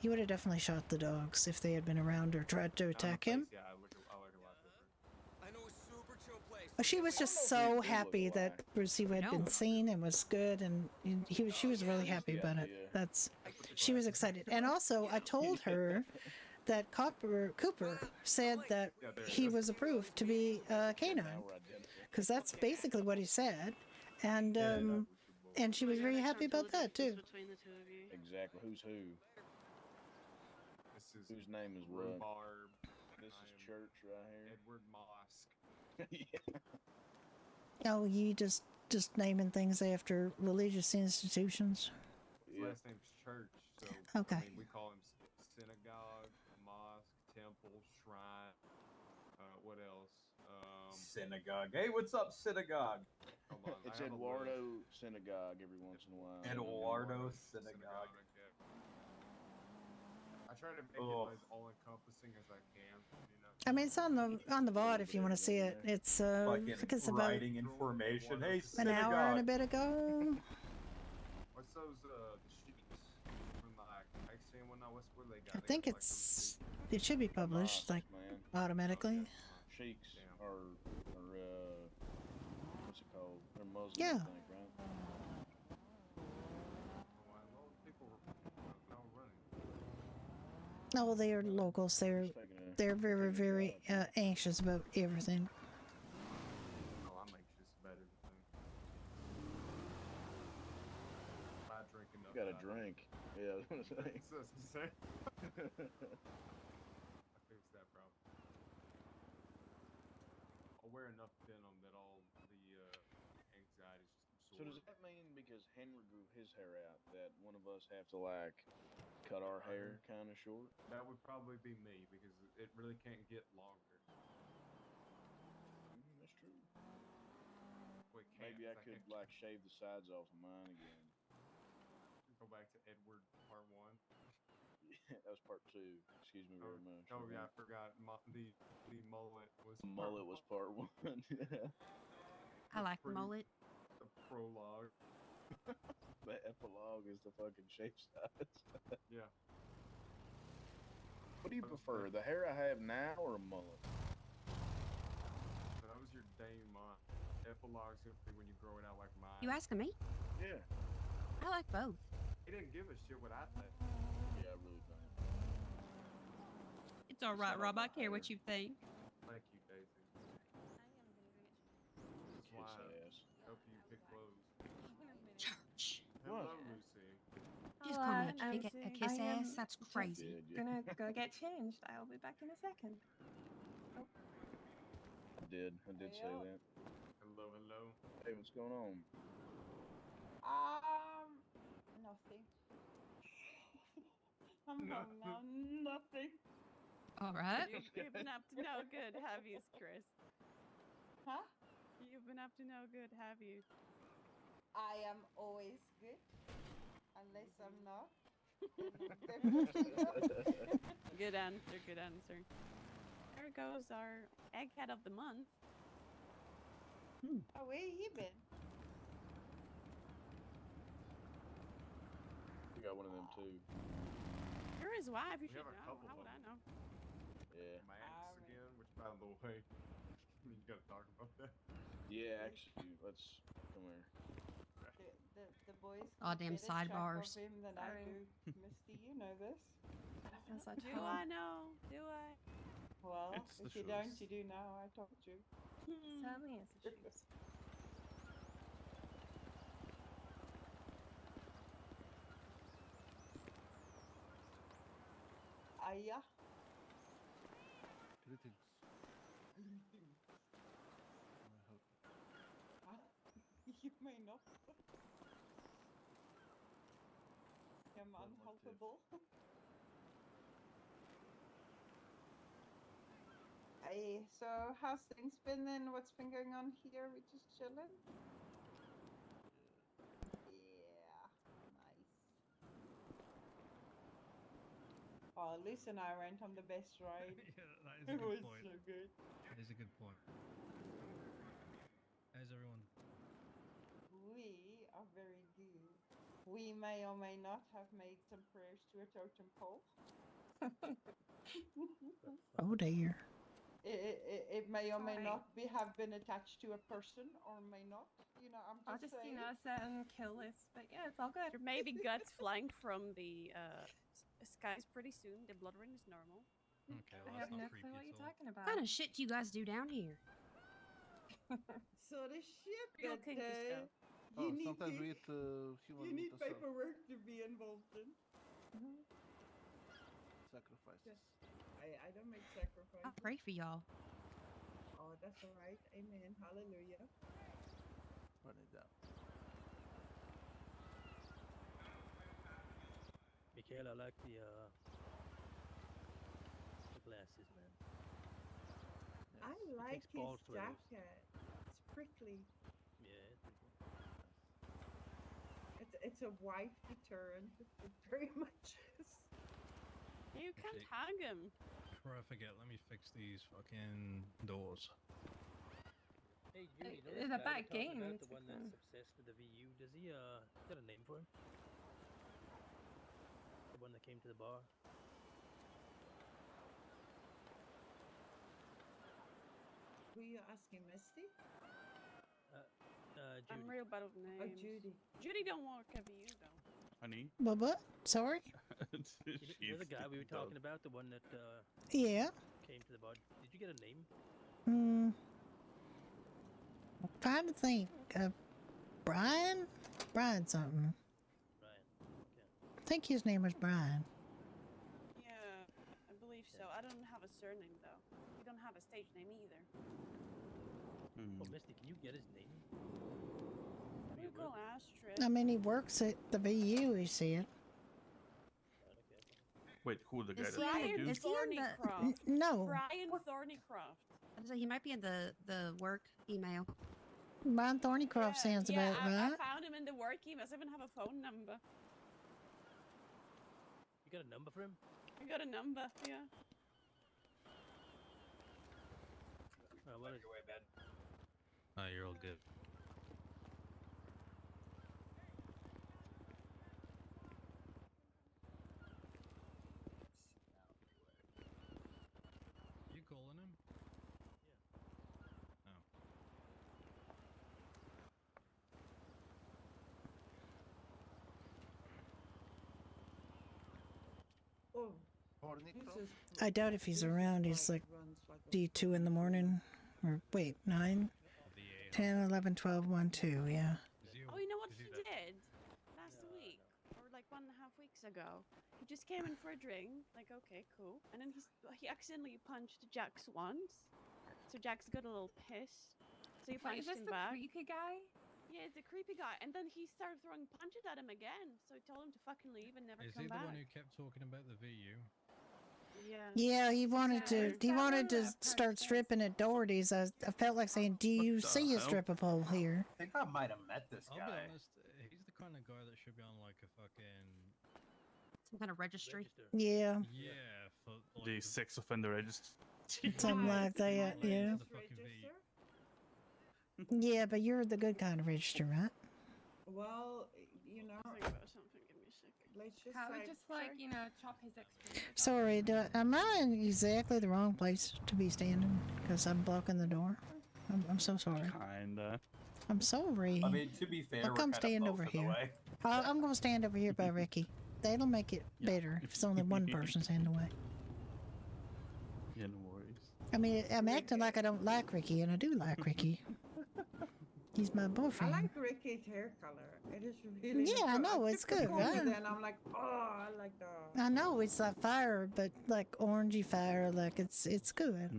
he would have definitely shot the dogs if they had been around or tried to attack him. Yeah, I look a lot different. I know a super chill place. She was just so happy that Brucey had been seen and was good, and she was really happy about it. She was excited, and also I told her that Cooper said that he was approved to be canine, because that's basically what he said, and she was very happy about that too. Exactly. Who's who? Whose name is what? Rhubarb. This is Church right here. Edward Mosk. Yeah. Oh, you just naming things after religious institutions. His last name's Church, so Okay. I mean, we call him synagogue, mosque, temple, shrine. What else? Synagogue. Hey, what's up, synagogue? Hold on, It's I have a Eduardo Synagogue every once in a while. Eduardo Synagogue. I try to make it as all-encompassing as I can. You know. I mean, it's on the VOD if you want to see it. It's I think it's about writing information. Hey, an hour and a synagogue. bit ago. What's those the sheets from like Iceland and whatnot? What they got? I think it should be published like automatically. Sheiks or what's it called? They're Muslim, Yeah. I think, right? No, they are locals. They're very very anxious about everything. Oh, I'm anxious about everything. If I drink enough. You got a drink. Yeah, I was gonna say. I fixed that problem. I'll wear enough denim that all the anxieties just So does that mean because Henry grew his hair out that one of us have to like cut our hair kind of short? That would probably be me because it really can't get longer. That's true. Well, it Maybe I can't, 'cause could can't like shave the sides off of mine again. go back to Edward Part 1. Yeah, that was part 2. Excuse me very much. Oh yeah, I forgot. The mullet was The mullet was part 1. Yeah. I like the mullet. The prologue. The epilogue is the fucking shape size. Yeah. What do you prefer, the hair I have now or a mullet? So that was your day month. Epilogue's gonna be when you grow it out like mine. You asking me? Yeah. I like both. He didn't give a shit what I think. Yeah, I really don't. It's all right, Rob. I care what you think. Thank you, Daisy. That's why I help you pick clothes. Church. Hello, Lucy. You just call me a kiss ass? That's crazy. Gonna go get changed. I'll be back in a second. I did say that. Hello, hello. Hey, what's going on? Nothing. I'm home now. Nothing. All right. You've been up to no good, have you, Chris? Huh? You've been up to no good, have you? I am always good, unless I'm not. Good answer, good answer. There goes our egghead of the month. Oh, where you been? We got one of them too. You're his wife, you We should have a know. couple How of would I them. know? Yeah. Max again, which by the way, you gotta talk about that. Yeah, actually, let's come here. The boys Goddamn keep better track sidebars. of him than I do. Misty, you know this. Feels like Do I know? Do I? Well, It's the if you don't, shoes. you do now. I told you. Certainly is the shoes. Aya. Greetings. Huh? You may not. I'm unhelpable. Hey, so how's things been then? What's been going on here? We just chilling? Yeah, nice. Oh, Luce and I went on the best ride. Yeah, that is a It good was point. so good. That is a good point. How's everyone? We are very good. We may or may not have made some prayers to a totem pole. Oh dear. It may or may Sorry. not have been attached to a person or may not. You know, I'm I'll just just, saying. set and kill this. But yeah, it's all good. There may be guts flying from the skies pretty soon. The blood ring is normal. Okay, well, I that's have not no clue creepy what at you're all. talking about. What kind of shit do you guys do down here? So the shit Real that kinky stuff. you Oh, need sometimes to, we eat human you meat need as well. paperwork to be involved in. Sacrifices. I don't make sacrifices. I pray for y'all. Oh, that's all right. Amen. Hallelujah. Run it down. Michael, I like the glasses, man. I It like takes balls his to wear those. jacket. It's prickly. Yeah, it's pretty cool. It's a wife deterrent. It very much is. You can't Okay. hug him. Before I forget, let me fix these fucking doors. Hey, Judy, They're you know this the guy back we're talking game, about, it's the one fixing. that's obsessed with the VU? Does he got a name for him? The one that came to the bar. Who you asking, Misty? Judy. I'm real bad with names. Oh, Judy. Judy don't work at VU though. Honey? What? Sorry? You know the guy we were talking about, the one that Yeah. came to the bar. Did you get a name? I'm trying to think. Brian? Brian something. Brian. Okay. I think his name was Brian. Yeah, I believe so. I don't have a surname though. We don't have a stage name either. Oh, Misty, can you get his name? What do you call last trip. I mean, he works at the VU, he said. Wait, who the guy Is that he, told you? is he in the? Thornycroft. No. Brian Thornycroft. So he might be in the work email. Brian Thornycroft sounds Yeah, about I right. found him in the work email. I even have a phone number. You got a number for him? I got a number, yeah. What is your way, Ben? Oh, you're all good. You calling him? Yeah. Oh. Oh, I doubt if he's around. He's like D2 in the morning. Or wait, 9, 10, 11, 12, 1, 2, yeah. Oh, you know what he did last week, or like 1.5 weeks ago? He just came in for a drink, like okay, cool, and then he accidentally punched Jax once, so Jax got a little pissed. So he Wait, punched is this him the back. creepy guy? Yeah, it's a creepy guy, and then he started throwing punches at him again. So he told him to fucking leave and never Is come he the back. one who kept talking about the VU? Yeah. Yeah, he wanted to start stripping at Doherty's. I felt like saying, "Do you see a stripper pole here?" I think I might have met this I'll guy. be honest, he's the kind of guy that should be on like a fucking Some kind of registry. Yeah. yeah for like The sex offender register. Something like that, yeah. the fucking VU. Yeah, but you're the good kind of register, right? well, you know, Think about something. Give me a second. let's just How say, we just like, you know, chop his extra. Sorry, am I in exactly the wrong place to be standing? Because I'm blocking the door. I'm so sorry. Kinda. I'm sorry. I mean, to be fair, I'll we're come kinda stand both over in the here. way. I'm going to stand over here by Ricky. That'll make it better if it's only one person's in the way. Yeah, no worries. I mean, I'm acting like I don't like Ricky, and I do like Ricky. He's my I boyfriend. like Ricky's hair color. It is really. Yeah, I know, it's took the good, photo right? Then I'm like, oh, I like that. I know it's like fire, but like orangey fire, like it's good.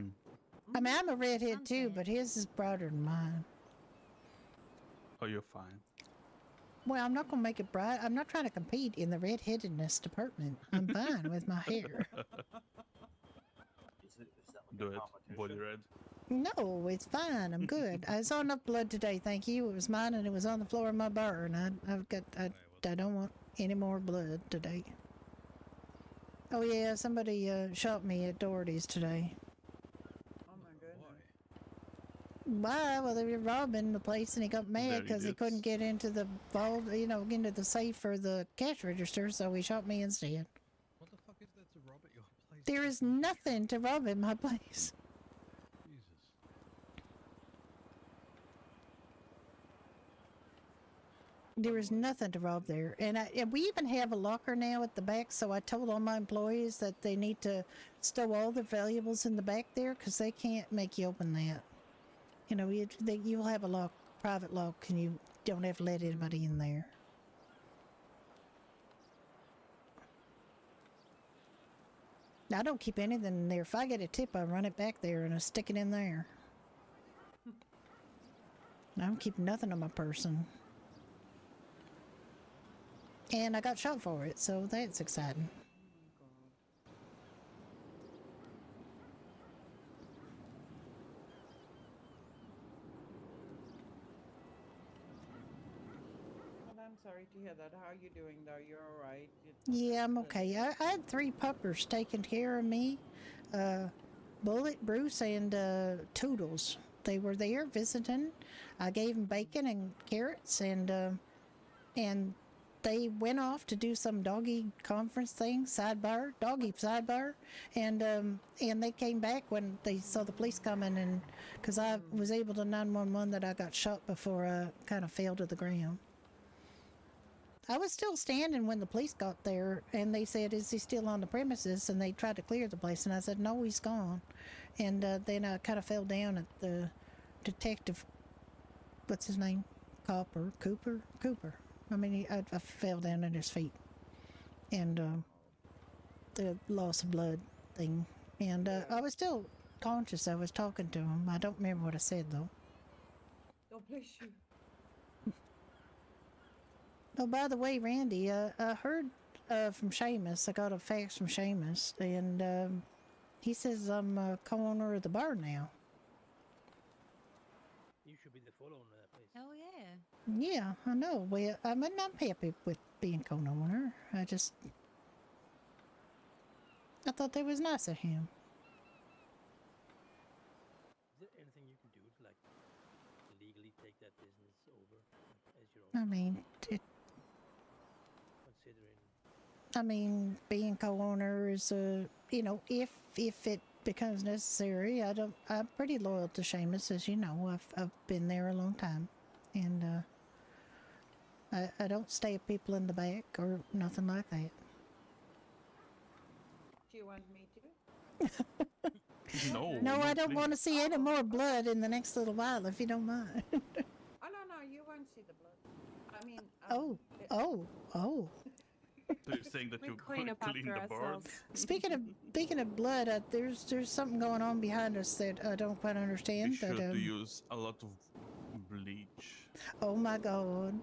I mean, I'm a redhead too, but his is brighter than mine. Oh, you're fine. Well, I'm not gonna make it bright. I'm not trying to compete in the redheadedness department. I'm fine with my hair. Is that like Do a it. competition? Body red. No, it's fine. I'm good. I saw enough blood today, thank you. It was mine, and it was on the floor of my bar, and I don't want any more blood today. Oh yeah, somebody shot me at Doherty's today. Oh my goodness. Why? Well, they were robbing the place, and he got mad They're because he idiots. couldn't get into the vault, into the safe for the cash register, so he shot me instead. What the fuck is there to rob at your place? There is nothing to rob at my place. Jesus. There is nothing to rob there, and we even have a locker now at the back. So I told all my employees that they need to stow all their valuables in the back there because they can't make you open that. You know, you'll have a private lock, and you don't have to let anybody in there. I don't keep anything in there. If I get a tip, I run it back there and I stick it in there. I don't keep nothing on my person. And I got shot for it, so that's exciting. Well, I'm sorry to hear that. How are you doing, though? You're all right. Yeah, I'm okay. I had 3 puppers taking care of me. Bullet, Bruce, and Toodles. They were there visiting. I gave them bacon and carrots, and they went off to do some doggy conference thing, doggy sidebar, and they came back when they saw the police coming, and because I was able to 911 that I got shot before I kind of fell to the ground. I was still standing when the police got there, and they said, "Is he still on the premises?" And they tried to clear the place, and I said, "No, he's gone." And then I kind of fell down at the detective, what's his name? Cooper. I mean, I fell down at his feet, and the loss of blood thing. And I was still conscious. I was talking to him. I don't remember what I said, though. God bless you. Oh, by the way, Randy, I heard from Seamus. I got a fax from Seamus, and he says I'm co-owner of the bar now. You should be the full owner of that place. Oh yeah. Yeah, I know. Well, I'm happy with being co-owner. I thought that was nice of him. Is there anything you can do to like legally take that business over as your I own? mean, Considering. being co-owner is if it becomes necessary. I'm pretty loyal to Seamus, as you know. I've been there a long time, and I don't stab people in the back or nothing like that. Do you want me to? No, I don't want to see any more blood in the next little while, if you don't mind. Oh no, you won't see the blood. I mean. Oh. So you're saying that you clean the bird? Speaking of blood, there's something going on behind us that I don't quite understand. We should But use a lot of bleach. oh my God.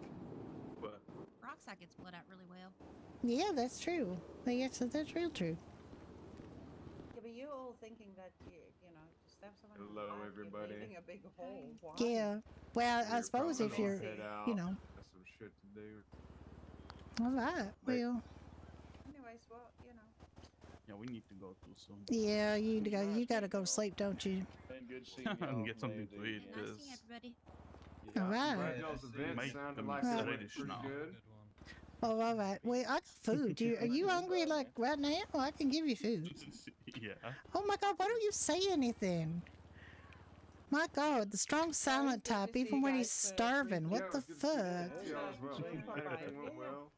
But Rockside gets blood out really well. Yeah, that's true. That's real true. Yeah, but you're all thinking that you know, to stab someone. in the Hello, back, everybody. You're leaving a big hole. Why? Yeah. Well, I We're suppose probably if you're, gonna head out. you know. Got some shit to do. All right. Well. Anyways, well, you know. yeah, we need to go too soon. Yeah, you gotta go to sleep, don't you? And good seeing y'all. And get something to eat. Nice seeing everybody. All right. Glad y'all's event Make sounded them like it went Swedish pretty now. good. Oh, all right. Well, I got food. Are you hungry like right now? I can give you food. Yeah. Oh my God, why don't you say anything? My God, the strong silent type, even when he's starving. What the fuck? Yeah, as well. Everything went well.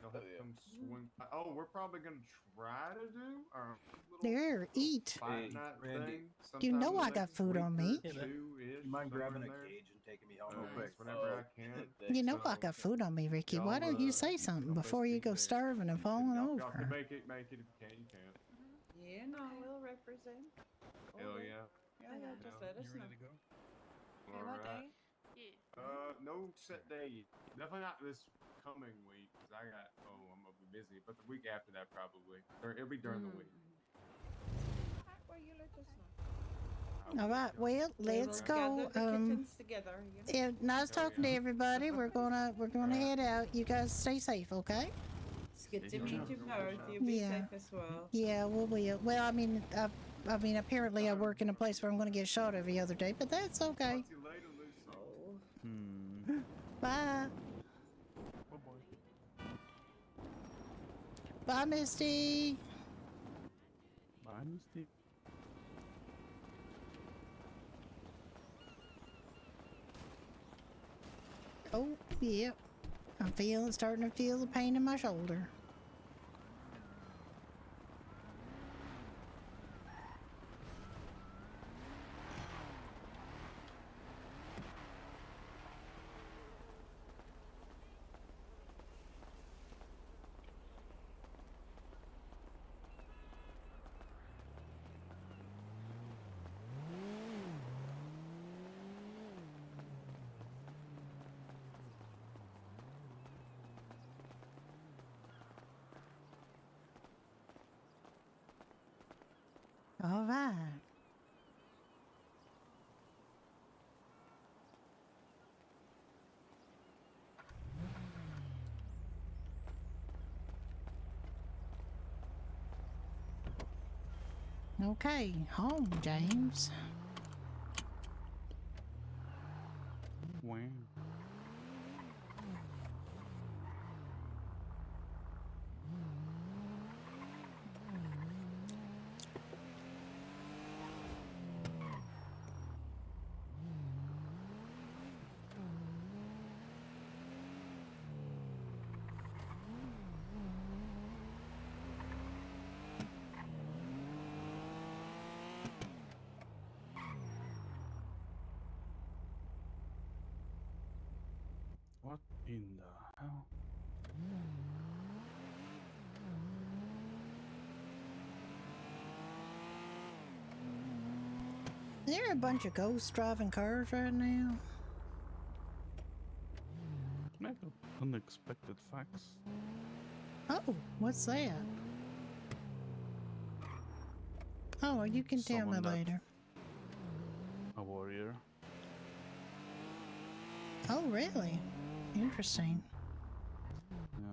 Y'all have to come swing. Oh, we're probably gonna try to do our There, eat. fight night Randy, thing. You sometime know in the I got next food week on or me. two-ish, You mind grabbing a somewhere in there. cage and taking me home real quick? Whenever I can. You know I got food on me, Ricky. Why don't you say something before you go starving and falling Y'all can over? make it if you can. You can. Yeah, no, we'll represent. Hell yeah. Yeah, just let us know. All right. No set day. Definitely not this coming week because I'm gonna be busy. But the week after that probably. It'll be during the week. Well, you let us know. All right, well, let's go. Gather the kittens together. You know? Yeah, nice talking to everybody. We're gonna head out. You guys stay safe, okay? It's good to meet you both. You be safe as well. Yeah, we will. Well, I mean, apparently I work in a place where I'm going to get shot every other day, but that's okay. See you later, Lucy. Bye. Bye, Misty. Bye, Misty. Oh, yep. I'm starting to feel the pain in my shoulder. All right. Okay, home, James. Wow. What in the hell? Is there a bunch of ghosts driving cars right now? Maybe. unexpected facts. Oh, what's that? Oh, well, you can tell me Someone that- later. A warrior. Oh, really? Interesting. Yeah.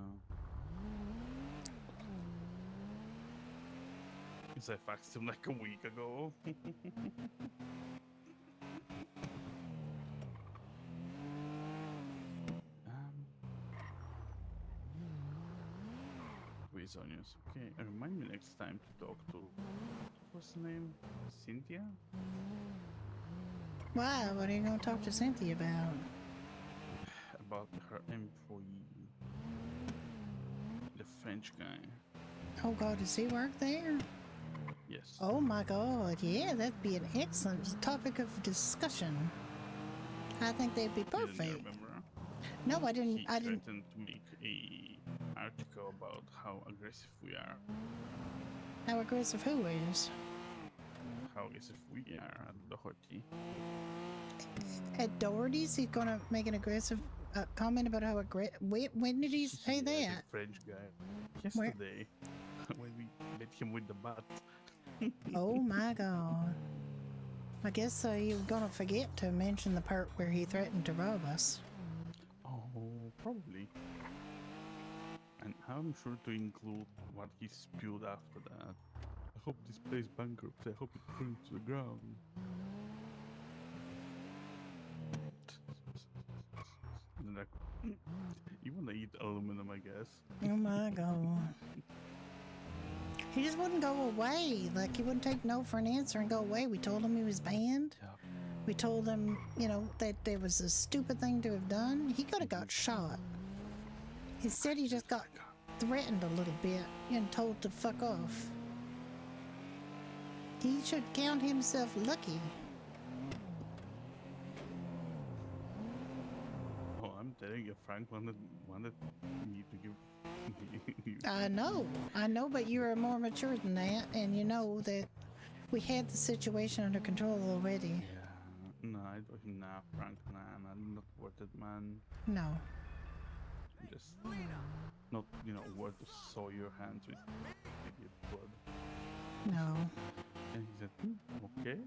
Because I faxed him like a week ago. Quizzonius. Okay, remind me next time to talk to. What's the name? Cynthia? Why? What are you going to talk to Cynthia about? About her employee. The French guy. Oh, God, does he work there? Yes. Oh, my God. Yeah, that'd be an excellent topic of discussion. I think they'd be You didn't perfect. remember? No, I didn't. He I didn't. threatened to make a article about how aggressive we are. How aggressive who is? How aggressive we are at the hockey. At Doherty's, he's going to make an aggressive comment about how aggressive. When did he say Yeah, that? the French guy. Yesterday, when we met him with the bat. Oh my God. I guess you're gonna forget to mention the part where he threatened to rob us. Oh, probably. And I'm sure to include what he spewed after that. I hope this place bankrupt. I hope it burns to the ground. And like, you wanna eat aluminum, I guess. Oh my God. He just wouldn't go away. Like, he wouldn't take no for an answer and go away. We told him he was banned. Yeah. We told him, you know, that there was a stupid thing to have done. He could have got shot. Instead, he just got threatened a little bit and told to fuck off. He should count himself lucky. Oh, I'm telling you, Frank wanted me to give. I know, but you're more mature than that, and you know that we had the situation under control already. Yeah, no, I don't. Nah, Frank, nah, I'm not worth it, man. No. I'm just not, worth to soil your hands with idiot blood. No. And he said, okay.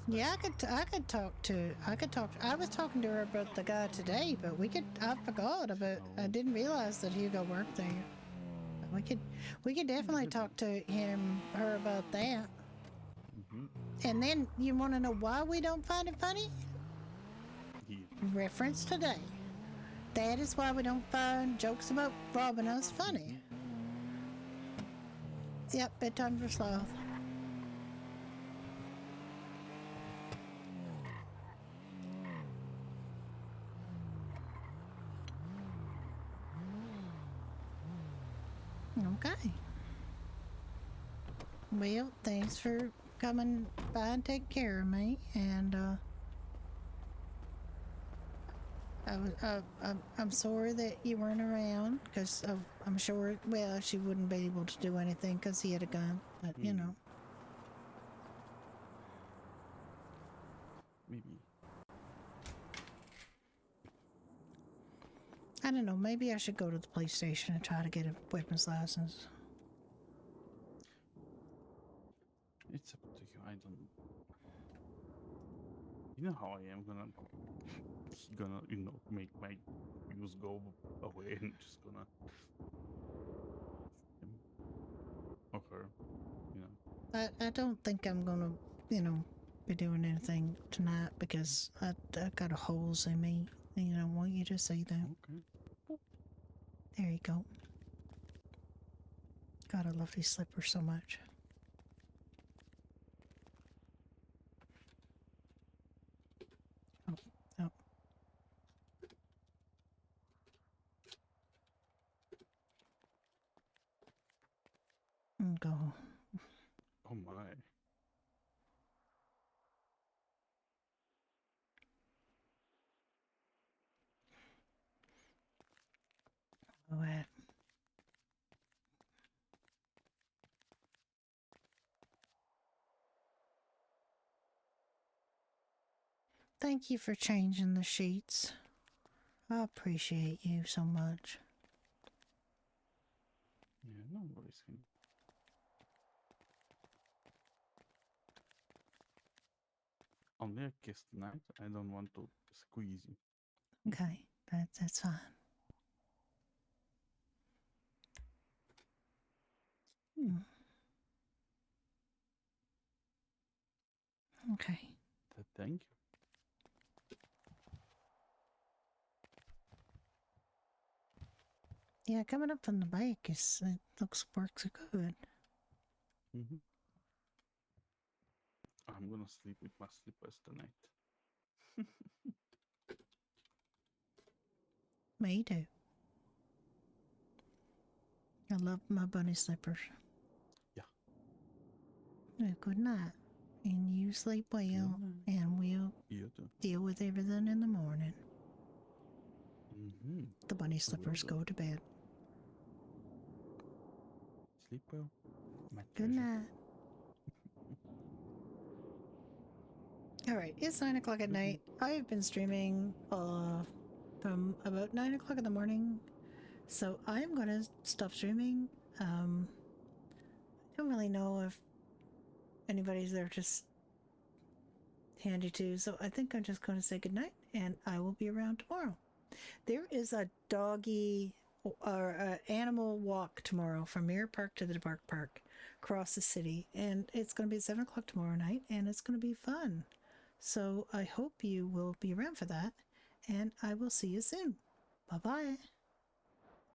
Yeah, I could talk to. I was talking to her about the guy today, but I forgot about. I didn't realize that Hugo worked there. We could definitely talk to her about that. And then you want to know why we don't find it funny? Reference today. That is why we don't find jokes about robbing us funny. Yep, bedtime for sloth. Okay. Well, thanks for coming by and taking care of me, and I'm sorry that you weren't around, because I'm sure, well, she wouldn't be able to do anything because he had a gun, but you know. Maybe. I don't know, maybe I should go to the police station and try to get a weapons license. It's up to you. I don't. You know how I am gonna make my views go away and just gonna or her, I don't think I'm gonna, be doing anything tonight because I got holes in me. I want you to see them. Okay. There you go. God, I love these slippers so much. Oh. Go. Oh my. Go ahead. Thank you for changing the sheets. I appreciate you so much. Yeah, no worries. Henry. Only a kiss tonight. I don't want to squeeze you. Okay, that's fine. Okay. Thank you. Yeah, coming up from the bike works good. I'm gonna sleep with my slippers tonight. Me too. I love my bunny slippers. Yeah. Good night. And you sleep well. And we'll deal with everything in the morning. The bunny slippers go to bed. Sleep well. Good night. Alright, it's 9 o'clock at night. I've been streaming from about 9 o'clock in the morning. So I'm gonna stop streaming. I don't really know if anybody's there just handy to, so I think I'm just gonna say goodnight and I will be around tomorrow. There is a doggy or animal walk tomorrow from Mirror Park to the Park Park across the city, and it's going to be at 7 o'clock tomorrow night, and it's going to be fun. So I hope you will be around for that, and I will see you soon. Bye-bye.